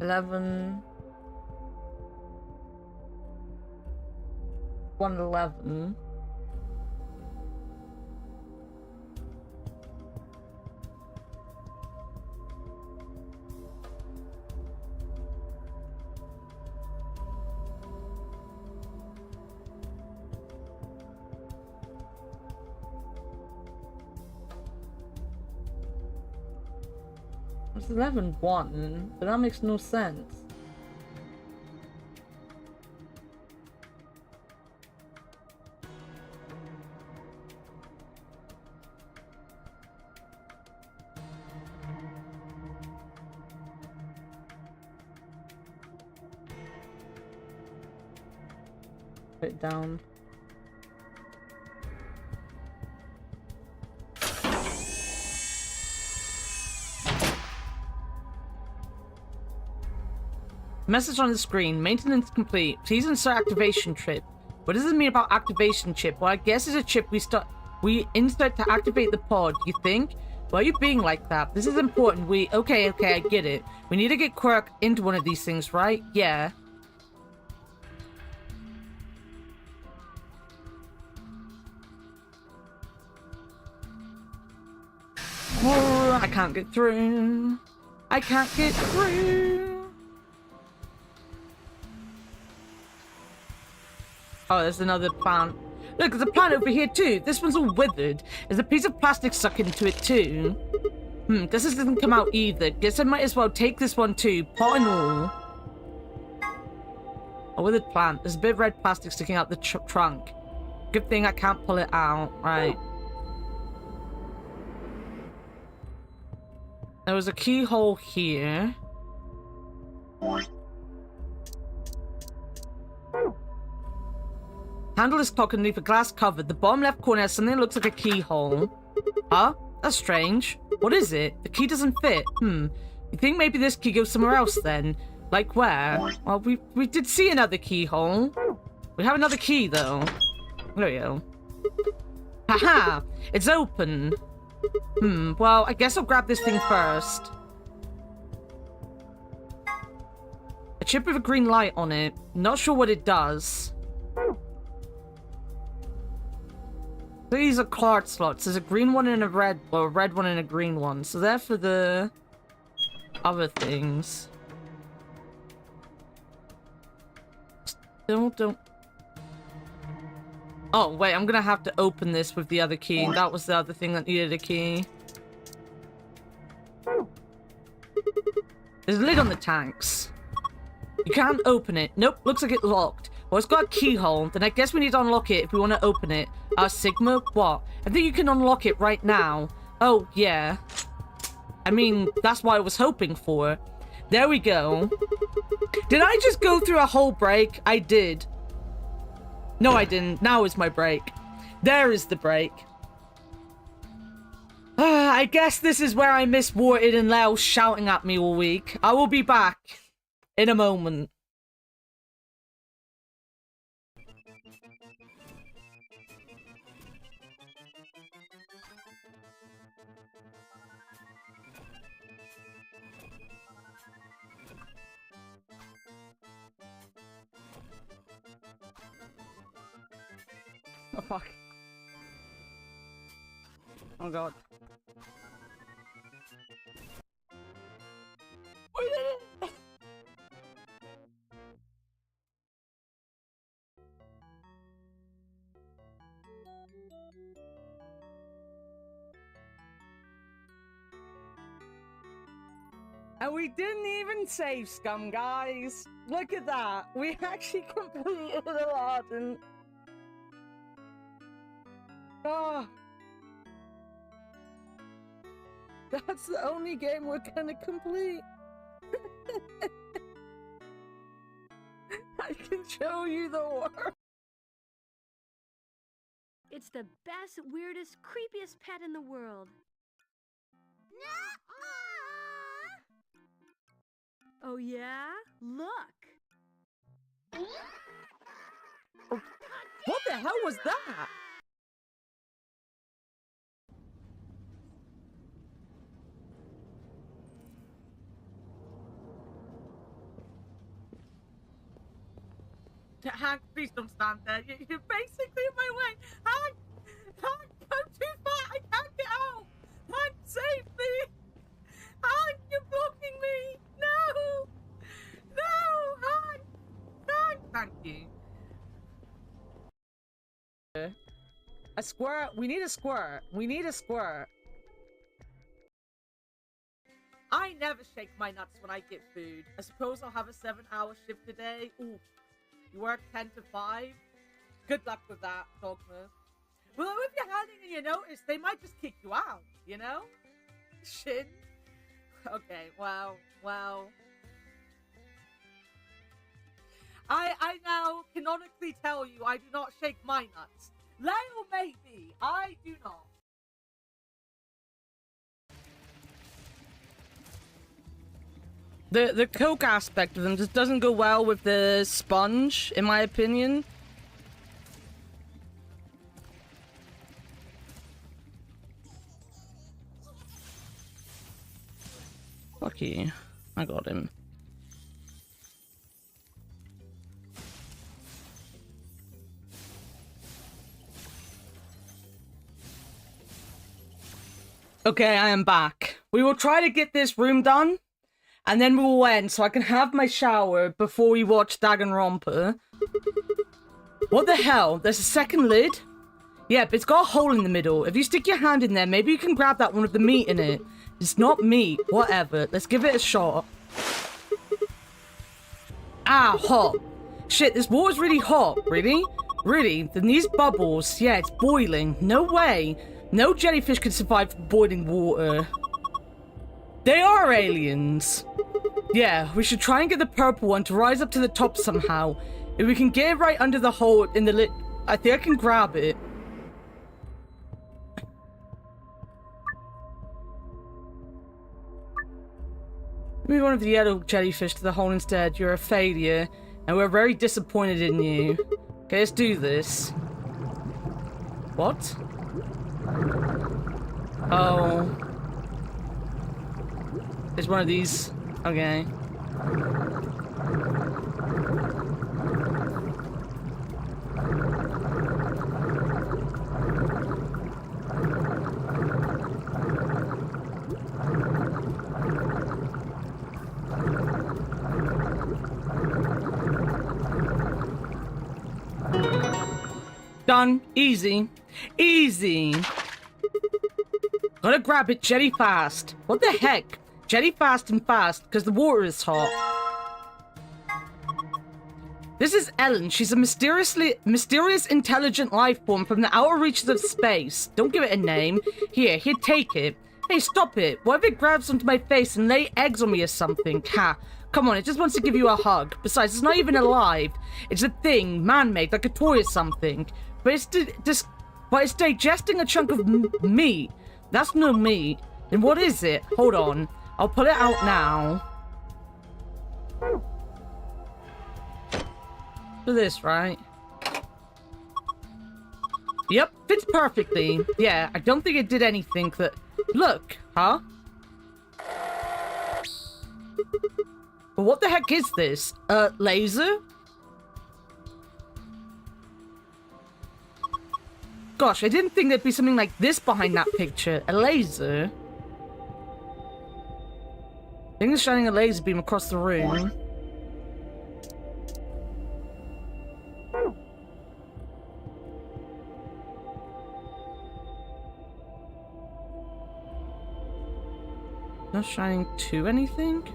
11. 111. It's 11-1, but that makes no sense. Put it down. Message on the screen. Maintenance complete. Please insert activation chip. What does it mean about activation chip? Well, I guess it's a chip we insert to activate the pod, you think? Why are you being like that? This is important. Okay, I get it. We need to get Quirk into one of these things, right? Yeah. Oh, I can't get through. I can't get through. Oh, there's another plant. Look, there's a plant over here too. This one's all withered. There's a piece of plastic stuck into it too. Guess this doesn't come out either. Guess I might as well take this one too. Pot and all. A withered plant. There's a bit of red plastic sticking out the trunk. Good thing I can't pull it out. Right. There was a keyhole here. Handle is clock underneath a glass cover. The bottom left corner has something that looks like a keyhole. Huh? That's strange. What is it? The key doesn't fit. You think maybe this key goes somewhere else then? Like where? Well, we did see another keyhole. We have another key though. There we go. Haha! It's open. Well, I guess I'll grab this thing first. A chip with a green light on it. Not sure what it does. These are card slots. There's a green one and a red one and a green one. So they're for the other things. Don't. Oh, wait, I'm gonna have to open this with the other key. That was the other thing that needed a key. There's a lid on the tanks. You can't open it. Nope, looks like it's locked. Well, it's got a keyhole. Then I guess we need to unlock it if we want to open it. Sigma? What? I think you can unlock it right now. Oh, yeah. I mean, that's what I was hoping for. There we go. Did I just go through a whole break? I did. No, I didn't. Now is my break. There is the break. I guess this is where I miss Warted and Leo shouting at me all week. I will be back in a moment. Oh, fuck. Oh, God. We did it! And we didn't even save scum, guys. Look at that. We actually completed Aladdin. Oh. That's the only game we're gonna complete. I can show you the world. It's the best, weirdest, creepiest pet in the world. Oh yeah? Look! What the hell was that? Hank, please don't stand there. You're basically in my way. Hank, I'm too far. I can't get out. Hank, save me. Hank, you're blocking me. No, Hank, thank you. A squirt. We need a squirt. I never shake my nuts when I get food. I suppose I'll have a 7-hour shift today. Ooh, you work 10 to 5? Good luck with that, Dogma. Well, if you're handing in your notice, they might just kick you out, you know? Shit. Okay, well. I now canonically tell you I do not shake my nuts. Leo maybe, I do not. The coke aspect of them just doesn't go well with the sponge, in my opinion. Lucky, I got him. Okay, I am back. We will try to get this room done, and then we will end so I can have my shower before we watch Danganronpa. What the hell? There's a second lid? Yep, it's got a hole in the middle. If you stick your hand in there, maybe you can grab that one with the meat in it. It's not meat. Whatever. Let's give it a shot. Ah, hot. Shit, this water's really hot. Really? Really? Then these bubbles. Yeah, it's boiling. No way. No jellyfish could survive boiling water. They are aliens. Yeah, we should try and get the purple one to rise up to the top somehow. If we can get it right under the hole in the lid, I think I can grab it. Move one of the yellow jellyfish to the hole instead. You're a failure, and we're very disappointed in you. Okay, let's do this. What? Oh. It's one of these. Okay. Done. Easy. Easy. Gotta grab it jelly fast. What the heck? Jelly fast and fast, because the water is hot. This is Ellen. She's a mysterious intelligent life form from the outer reaches of space. Don't give it a name. Here, take it. Hey, stop it. What if it grabs onto my face and lay eggs on me or something? Ha. Come on, it just wants to give you a hug. Besides, it's not even alive. It's a thing, man-made, like a toy or something. But it's digesting a chunk of meat. That's no meat. Then what is it? Hold on. I'll pull it out now. For this, right? Yep, fits perfectly. Yeah, I don't think it did anything that... Look, huh? But what the heck is this? A laser? Gosh, I didn't think there'd be something like this behind that picture. A laser? Things shining a laser beam across the room. Not shining to anything?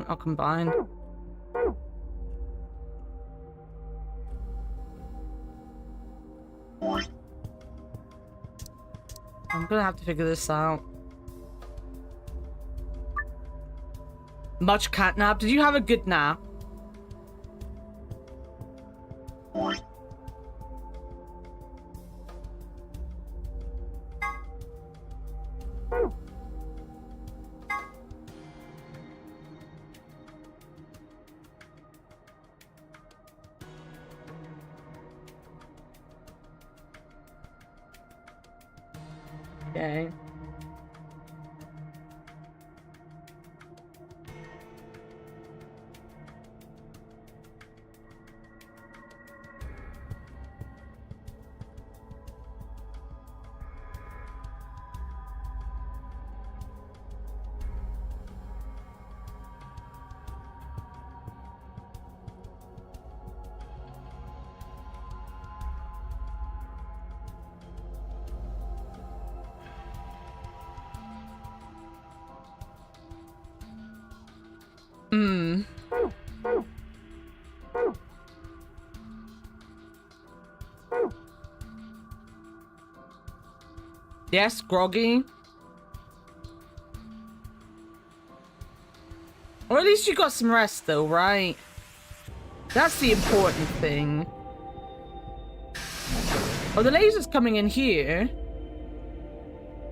I'll combine. I'm gonna have to figure this out. Much cat nap? Did you have a good nap? Okay. Hmm. Yes, groggy. Or at least you got some rest though, right? That's the important thing. Oh, the laser's coming in here.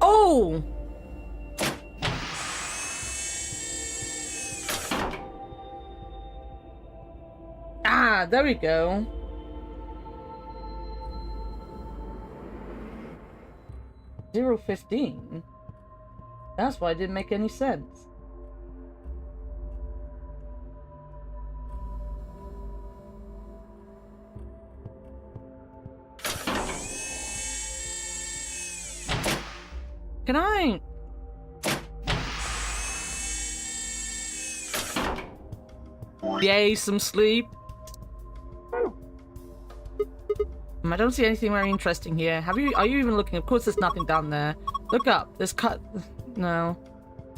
Oh! Ah, there we go. $0.15. That's why it didn't make any sense. Can I? Yay, some sleep. I don't see anything very interesting here. Are you even looking? Of course there's nothing down there. Look up. There's no.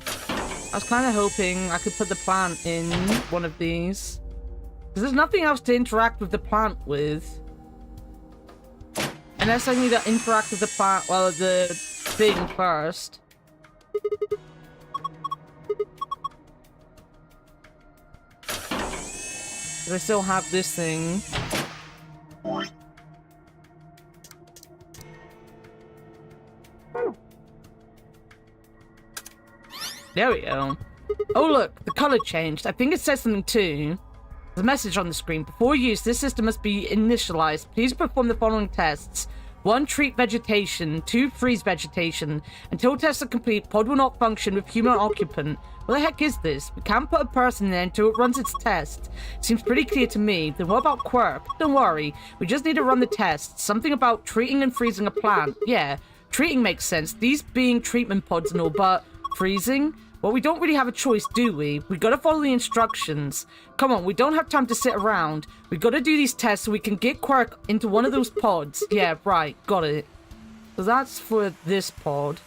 I was kind of hoping I could put the plant in one of these. Because there's nothing else to interact with the plant with. Unless I need to interact with the plant, well, the thing first. But I still have this thing. There we go. Oh look, the color changed. I think it says something too. There's a message on the screen. Before use, this system must be initialized. Please perform the following tests. 1. Treat vegetation. 2. Freeze vegetation. Until tests are complete, pod will not function with human occupant. What the heck is this? We can't put a person in there until it runs its test. Seems pretty clear to me. Then what about Quirk? Don't worry. We just need to run the tests. Something about treating and freezing a plant. Yeah, treating makes sense. These being treatment pods and all, but freezing? Well, we don't really have a choice, do we? We gotta follow the instructions. Come on, we don't have time to sit around. We gotta do these tests so we can get Quirk into one of those pods. Yeah, right, got it. So that's for this pod.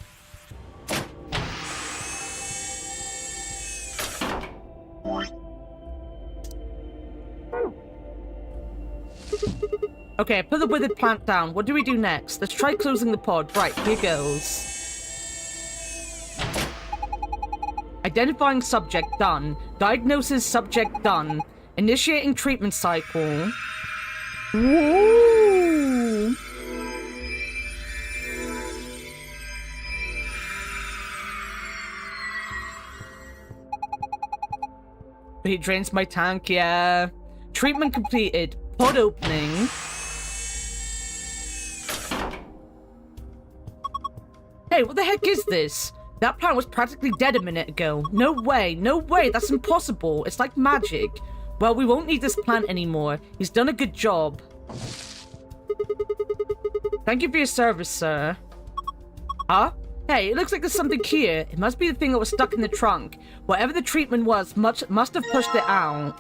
Okay, put the withered plant down. What do we do next? Let's try closing the pod. Right, here goes. Identifying subject, done. Diagnosis, subject, done. Initiating treatment cycle. Woo! He drains my tank, yeah. Treatment completed. Pod opening. Hey, what the heck is this? That plant was practically dead a minute ago. No way, no way, that's impossible. It's like magic. Well, we won't need this plant anymore. He's done a good job. Thank you for your service, sir. Huh? Hey, it looks like there's something here. It must be the thing that was stuck in the trunk. Whatever the treatment was, must have pushed it out.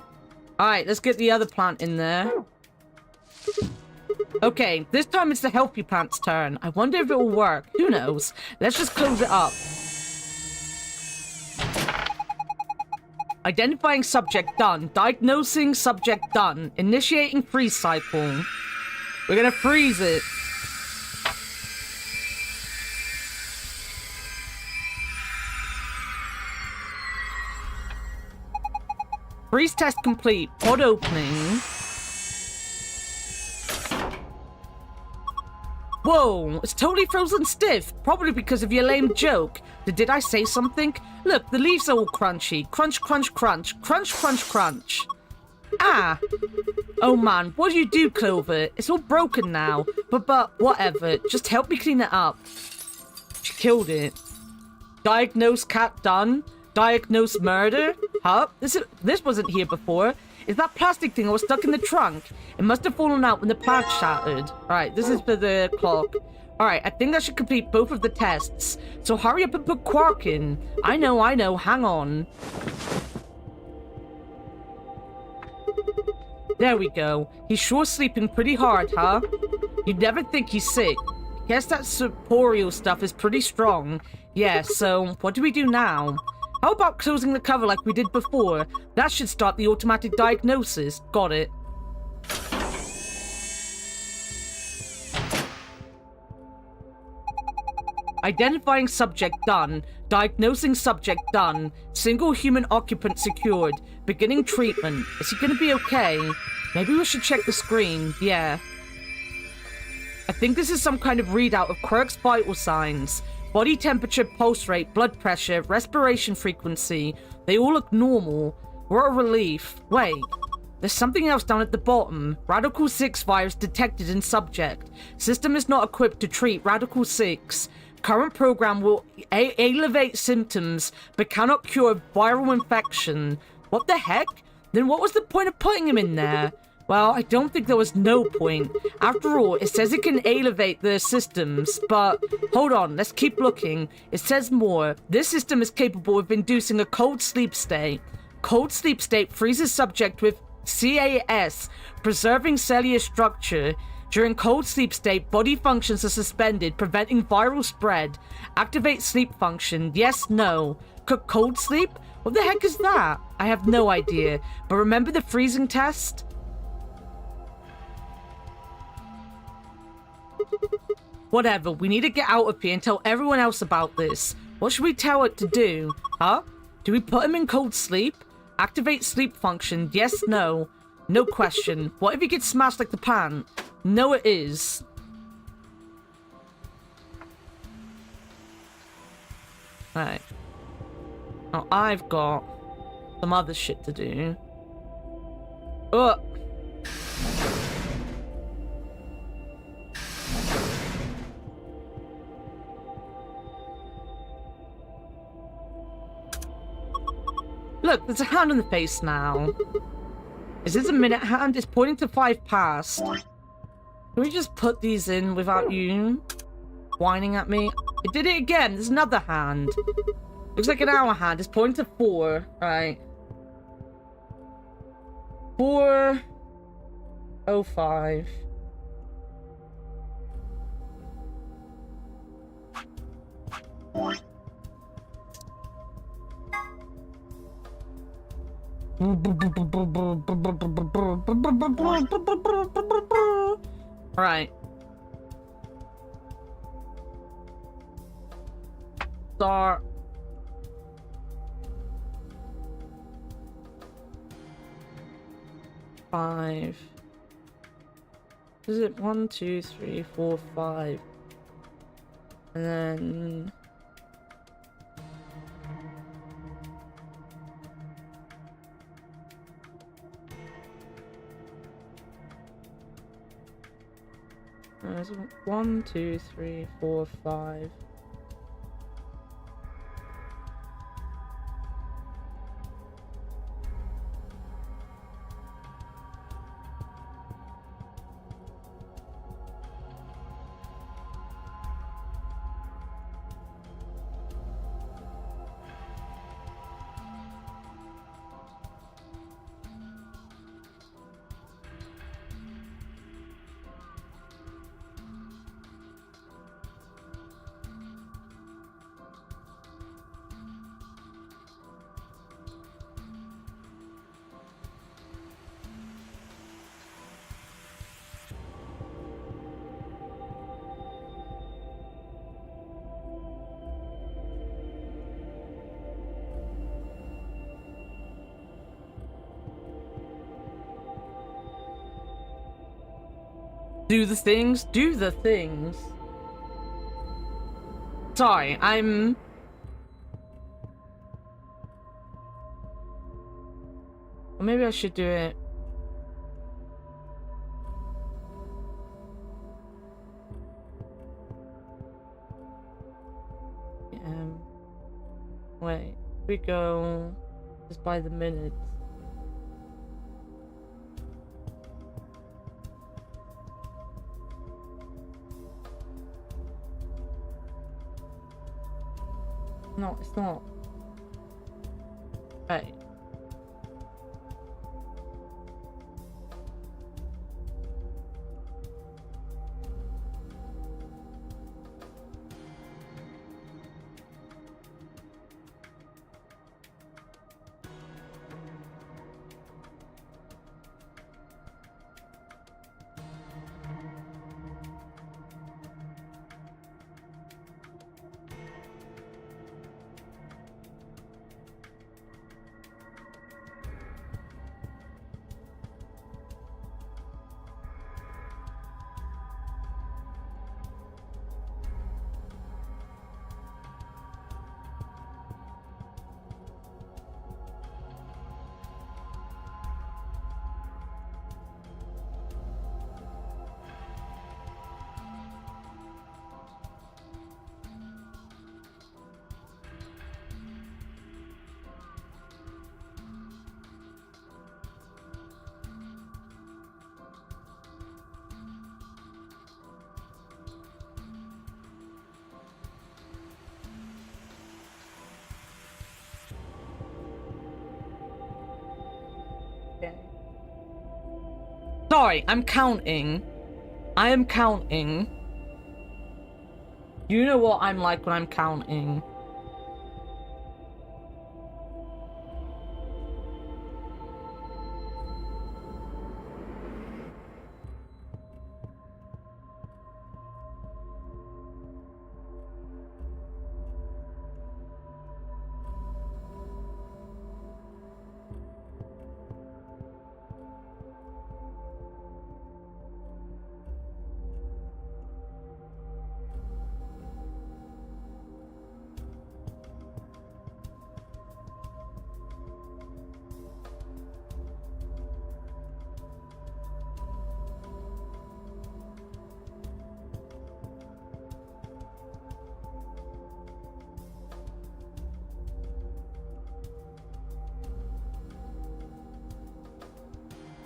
Alright, let's get the other plant in there. Okay, this time it's the healthy plant's turn. I wonder if it will work. Who knows? Let's just close it up. Identifying subject, done. Diagnosing subject, done. Initiating freeze cycle. We're gonna freeze it. Freeze test complete. Pod opening. Whoa, it's totally frozen stiff. Probably because of your lame joke. Did I say something? Look, the leaves are all crunchy. Crunch, crunch, crunch. Crunch, crunch, crunch. Ah. Oh man, what do you do, Clover? It's all broken now. But whatever. Just help me clean it up. She killed it. Diagnose cat done. Diagnose murder? Huh? This wasn't here before. Is that plastic thing that was stuck in the trunk? It must have fallen out when the plant shattered. Alright, this is for the clock. Alright, I think I should complete both of the tests. So hurry up and put Quark in. I know, hang on. There we go. He's sure sleeping pretty hard, huh? You'd never think he's sick. Guess that corporeal stuff is pretty strong. Yeah, so what do we do now? How about closing the cover like we did before? That should start the automatic diagnosis. Got it. Identifying subject done. Diagnosing subject done. Single human occupant secured. Beginning treatment. Is he gonna be okay? Maybe we should check the screen. Yeah. I think this is some kind of readout of Quirk's vital signs. Body temperature, pulse rate, blood pressure, respiration frequency. They all look normal. What a relief. Wait. There's something else down at the bottom. Radical 6 virus detected in subject. System is not equipped to treat Radical 6. Current program will elevate symptoms, but cannot cure viral infection. What the heck? Then what was the point of putting him in there? Well, I don't think there was no point. After all, it says it can elevate the systems, but hold on, let's keep looking. It says more. This system is capable of inducing a cold sleep state. Cold sleep state freezes subject with CAS, preserving cellular structure. During cold sleep state, body functions are suspended, preventing viral spread. Activate sleep function. Yes, no. Cold sleep? What the heck is that? I have no idea. But remember the freezing test? Whatever, we need to get out of here and tell everyone else about this. What should we tell it to do? Huh? Do we put him in cold sleep? Activate sleep function. Yes, no. No question. What if he gets smashed like the pan? No, it is. Alright. Now, I've got some other shit to do. Ugh. Look, there's a hand on the face now. Is this a minute hand? It's pointing to 5 past. Can we just put these in without you whining at me? It did it again. There's another hand. Looks like an hour hand. It's pointing to 4. Right. 4:05. Right. Start. Five. Is it 1, 2, 3, 4, 5? And then. There's 1, 2, 3, 4, 5. Do the things. Do the things. Sorry, I'm... Or maybe I should do it... Wait, we go just by the minute. No, it's not. Right. Sorry, I'm counting. I am counting. You know what I'm like when I'm counting.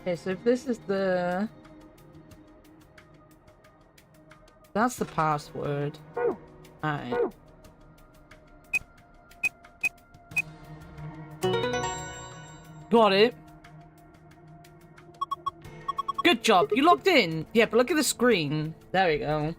Okay, so if this is the... That's the password. Alright. Got it. Good job. You logged in. Yeah, but look at the screen. There we go.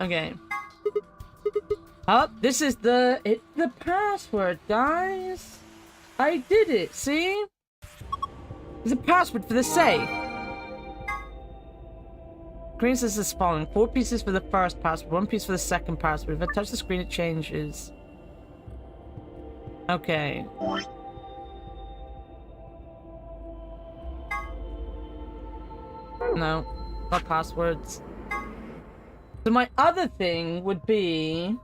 Okay. Oh, this is the password, guys. I did it. See? There's a password for the safe. Screen says as following: 4 pieces for the first password, 1 piece for the second password. If I touch the screen, it changes. Okay. No, not passwords. So my other thing would be...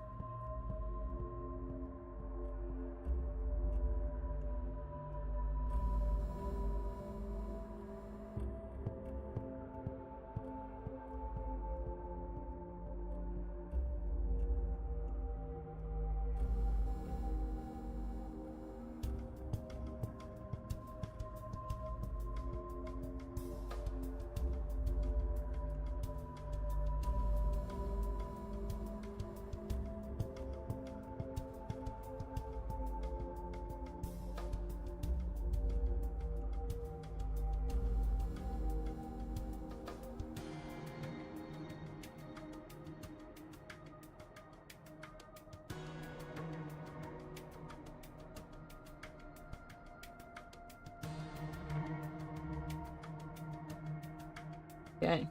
Okay.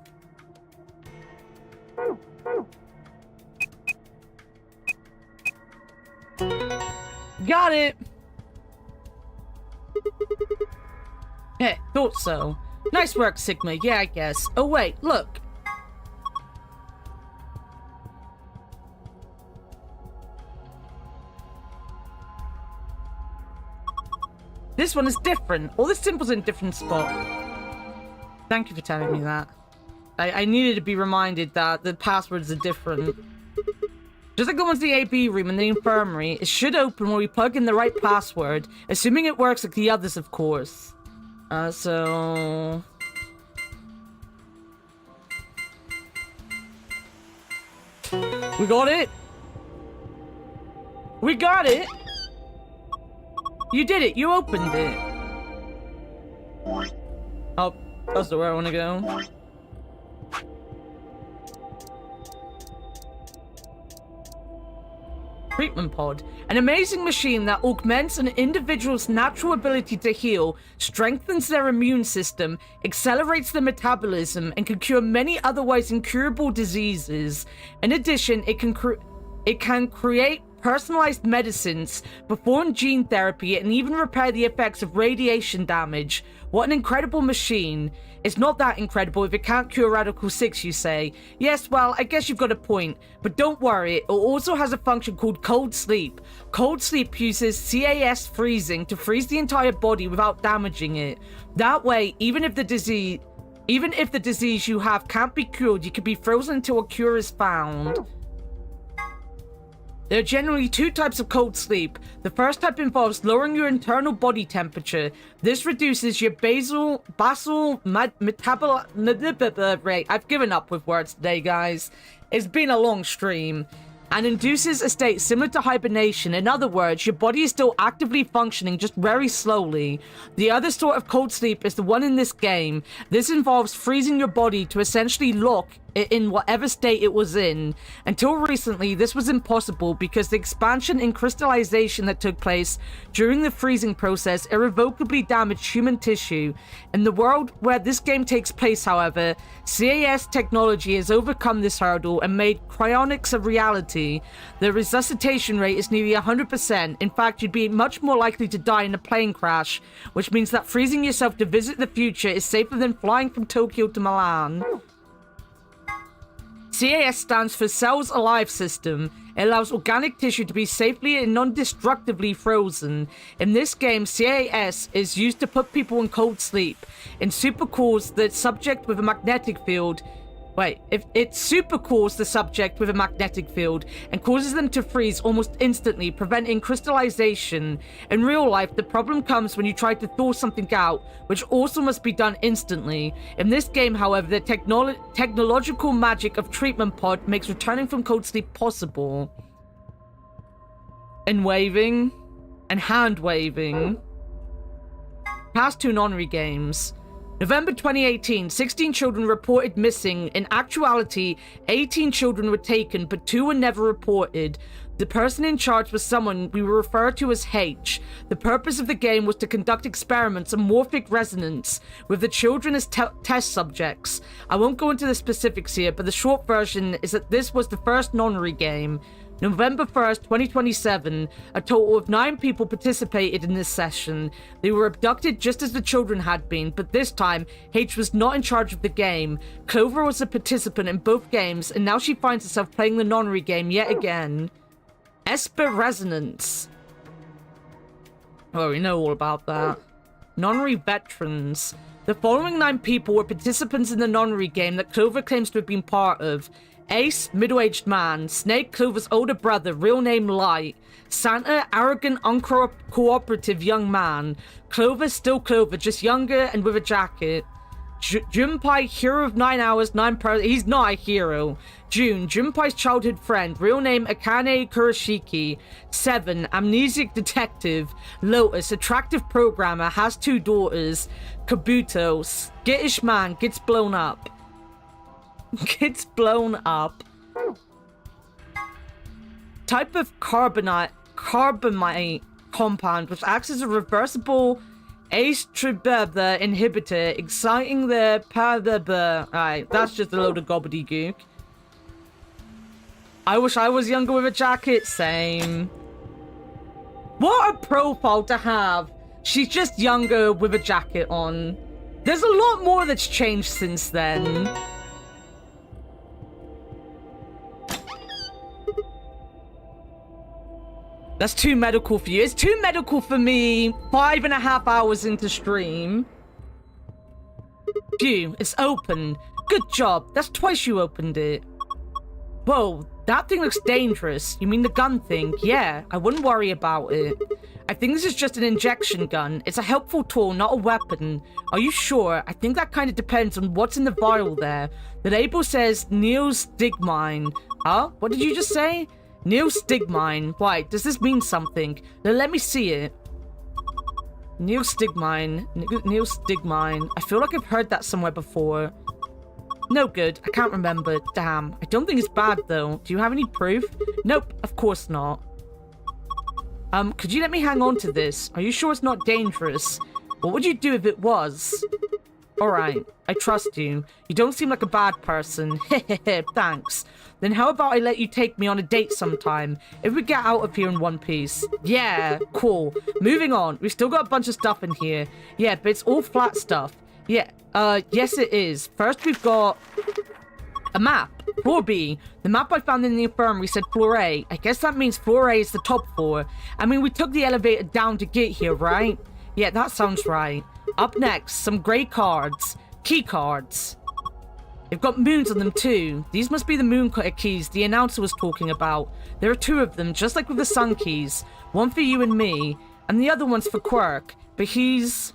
Got it! Heh, thought so. Nice work, Sigma. Yeah, I guess. Oh, wait, look. This one is different. All the symbols in a different spot. Thank you for telling me that. I needed to be reminded that the passwords are different. Just like the ones in the AB room and the infirmary, it should open when we plug in the right password, assuming it works like the others, of course. So... We got it! We got it! You did it! You opened it! Oh, that's not where I want to go. Treatment pod. An amazing machine that augments an individual's natural ability to heal, strengthens their immune system, accelerates their metabolism, and can cure many otherwise incurable diseases. In addition, it can create personalized medicines, perform gene therapy, and even repair the effects of radiation damage. What an incredible machine. It's not that incredible if it can't cure Radical 6, you say. Yes, well, I guess you've got a point. But don't worry, it also has a function called cold sleep. Cold sleep uses CAS freezing to freeze the entire body without damaging it. That way, even if the disease you have can't be cured, you can be frozen until a cure is found. There are generally two types of cold sleep. The first type involves lowering your internal body temperature. This reduces your basal metabolic rate. I've given up with words today, guys. It's been a long stream. And induces a state similar to hibernation. In other words, your body is still actively functioning, just very slowly. The other sort of cold sleep is the one in this game. This involves freezing your body to essentially lock it in whatever state it was in. Until recently, this was impossible because the expansion and crystallization that took place during the freezing process irrevocably damaged human tissue. In the world where this game takes place, however, CAS technology has overcome this hurdle and made cryonics a reality. The resuscitation rate is nearly 100%. In fact, you'd be much more likely to die in a plane crash, which means that freezing yourself to visit the future is safer than flying from Tokyo to Milan. CAS stands for Cells Alive System. It allows organic tissue to be safely and non-destructively frozen. In this game, CAS is used to put people in cold sleep. In supercools the subject with a magnetic field. It supercools the subject with a magnetic field and causes them to freeze almost instantly, preventing crystallization. In real life, the problem comes when you try to thaw something out, which also must be done instantly. In this game, however, the technological magic of Treatment Pod makes returning from cold sleep possible. And waving. And hand waving. Past two nonary games. November 2018, 16 children reported missing. In actuality, 18 children were taken, but 2 were never reported. The person in charge was someone we will refer to as H. The purpose of the game was to conduct experiments on morphic resonance with the children as test subjects. I won't go into the specifics here, but the short version is that this was the first nonary game. November 1st, 2027, a total of 9 people participated in this session. They were abducted just as the children had been, but this time, H was not in charge of the game. Clover was a participant in both games, and now she finds herself playing the nonary game yet again. Esper Resonance. Well, we know all about that. Nonary Veterans. The following 9 people were participants in the nonary game that Clover claims to have been part of. Ace, middle-aged man. Snake, Clover's older brother, real name Light. Santa, arrogant, uncooperative young man. Clover, still Clover, just younger and with a jacket. Junpei, hero of 9 hours, 9 he's not a hero. June, Junpei's childhood friend, real name Akane Kurashiki. 7, amnesic detective. Lotus, attractive programmer, has 2 daughters. Kabuto, skittish man, gets blown up. Gets blown up. Type of carbonite compound which acts as a reversible ACE-tribeba inhibitor, exciting the Alright, that's just a load of gobbledygook. I wish I was younger with a jacket. Same. What a profile to have. She's just younger with a jacket on. There's a lot more that's changed since then. That's too medical for you. It's too medical for me. 5.5 hours into stream. Phew, it's open. Good job. That's twice you opened it. Whoa, that thing looks dangerous. You mean the gun thing? Yeah, I wouldn't worry about it. I think this is just an injection gun. It's a helpful tool, not a weapon. Are you sure? I think that kind of depends on what's in the vial there. The label says neostigmine. Huh? What did you just say? Neostigmine. Why? Does this mean something? Now, let me see it. Neostigmine. Neostigmine. I feel like I've heard that somewhere before. No good. I can't remember. Damn. I don't think it's bad, though. Do you have any proof? Nope. Of course not. Could you let me hang on to this? Are you sure it's not dangerous? What would you do if it was? Alright. I trust you. You don't seem like a bad person. Hehehe. Thanks. Then how about I let you take me on a date sometime? If we get out of here in one piece. Yeah. Cool. Moving on. We've still got a bunch of stuff in here. Yeah, but it's all flat stuff. Yeah. Yes it is. First we've got a map. Floor B. The map I found in the infirmary said floor A. I guess that means floor A is the top floor. I mean, we took the elevator down to get here, right? Yeah, that sounds right. Up next, some grey cards. Key cards. They've got moons on them too. These must be the moon cutter keys the announcer was talking about. There are 2 of them, just like with the sun keys. One for you and me, and the other one's for Quirk. But he's...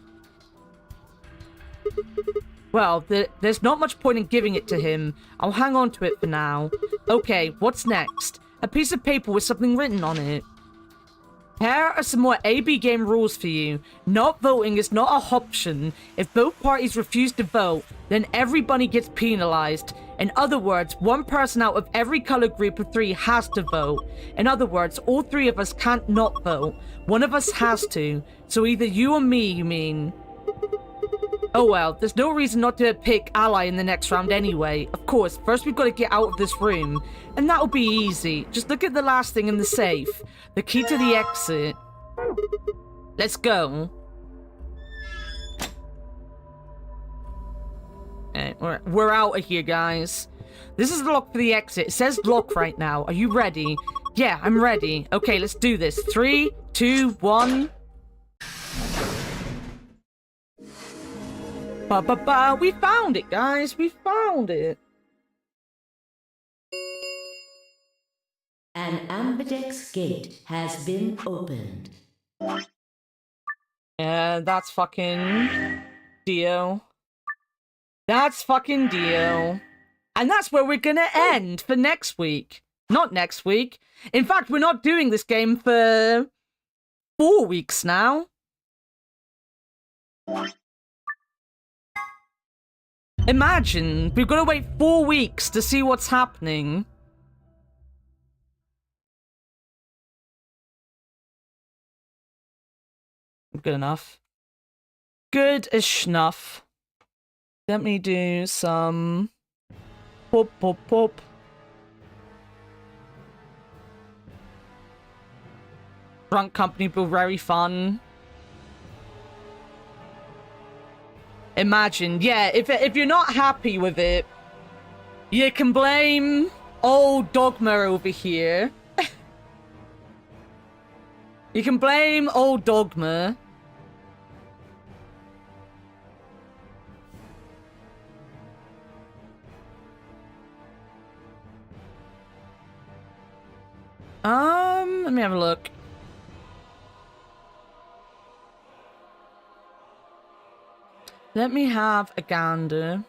well, there's not much point in giving it to him. I'll hang on to it for now. Okay, what's next? A piece of paper with something written on it. Here are some more AB game rules for you. Not voting is not an option. If both parties refuse to vote, then everybody gets penalized. In other words, one person out of every color group of 3 has to vote. In other words, all 3 of us can't not vote. One of us has to. So either you or me, you mean. Oh well, there's no reason not to pick Ally in the next round anyway. Of course, first we've got to get out of this room. And that'll be easy. Just look at the last thing in the safe. The key to the exit. Let's go. We're out of here, guys. This is the lock for the exit. It says lock right now. Are you ready? Yeah, I'm ready. Okay, let's do this. 3, 2, 1... Ba-ba-ba, we found it, guys. We found it. An ambidex gate has been opened. Yeah, that's fucking Dio. That's fucking Dio. And that's where we're gonna end for next week. Not next week. In fact, we're not doing this game for 4 weeks now. Imagine, we've got to wait 4 weeks to see what's happening. Good enough. Good as schnuff. Let me do some... pop, pop, pop. Drunk company, but very fun. Imagine, yeah, if you're not happy with it, you can blame old Dogma over here. You can blame old Dogma. Let me have a look. Let me have a gander.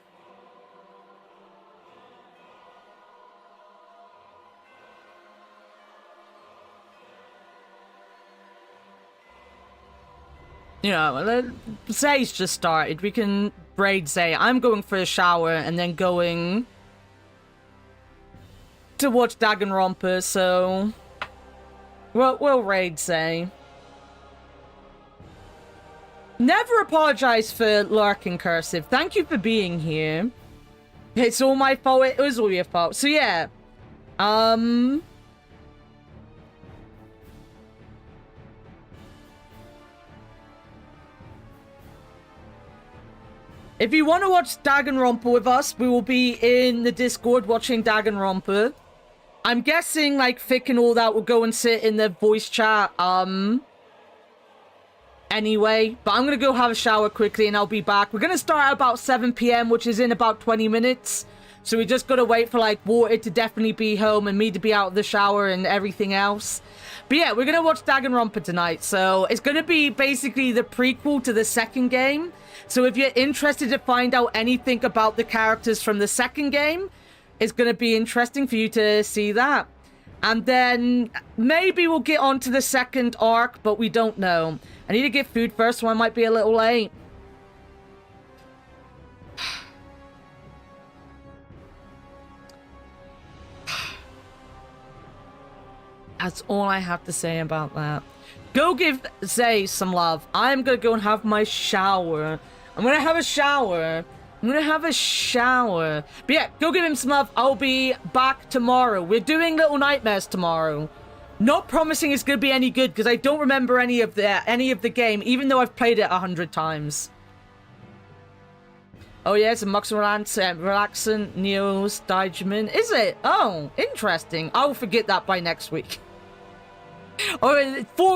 You know, Zay's just started. We can braid Zay. I'm going for a shower and then going to watch Danganronpa, so we'll raid Zay. Never apologize for lurking, Cursive. Thank you for being here. It's all my fault. It was all your fault. So yeah. If you want to watch Danganronpa with us, we will be in the Discord watching Danganronpa. I'm guessing, like, Fick and all that will go and sit in the voice chat, anyway. But I'm gonna go have a shower quickly and I'll be back. We're gonna start at about 7 p.m., which is in about 20 minutes. So we just gotta wait for, like, Water to definitely be home and me to be out of the shower and everything else. But yeah, we're gonna watch Danganronpa tonight. So it's gonna be basically the prequel to the second game. So if you're interested to find out anything about the characters from the second game, it's gonna be interesting for you to see that. And then maybe we'll get on to the second arc, but we don't know. I need to get food first, so I might be a little late. That's all I have to say about that. Go give Zay some love. I'm gonna go and have my shower. I'm gonna have a shower. But yeah, go give him some love. I'll be back tomorrow. We're doing Little Nightmares tomorrow. Not promising it's gonna be any good because I don't remember any of the game, even though I've played it 100 times. Oh yeah, it's a Mux Relaxant Neo's Digimin. Is it? Oh, interesting. I'll forget that by next week. Oh, 4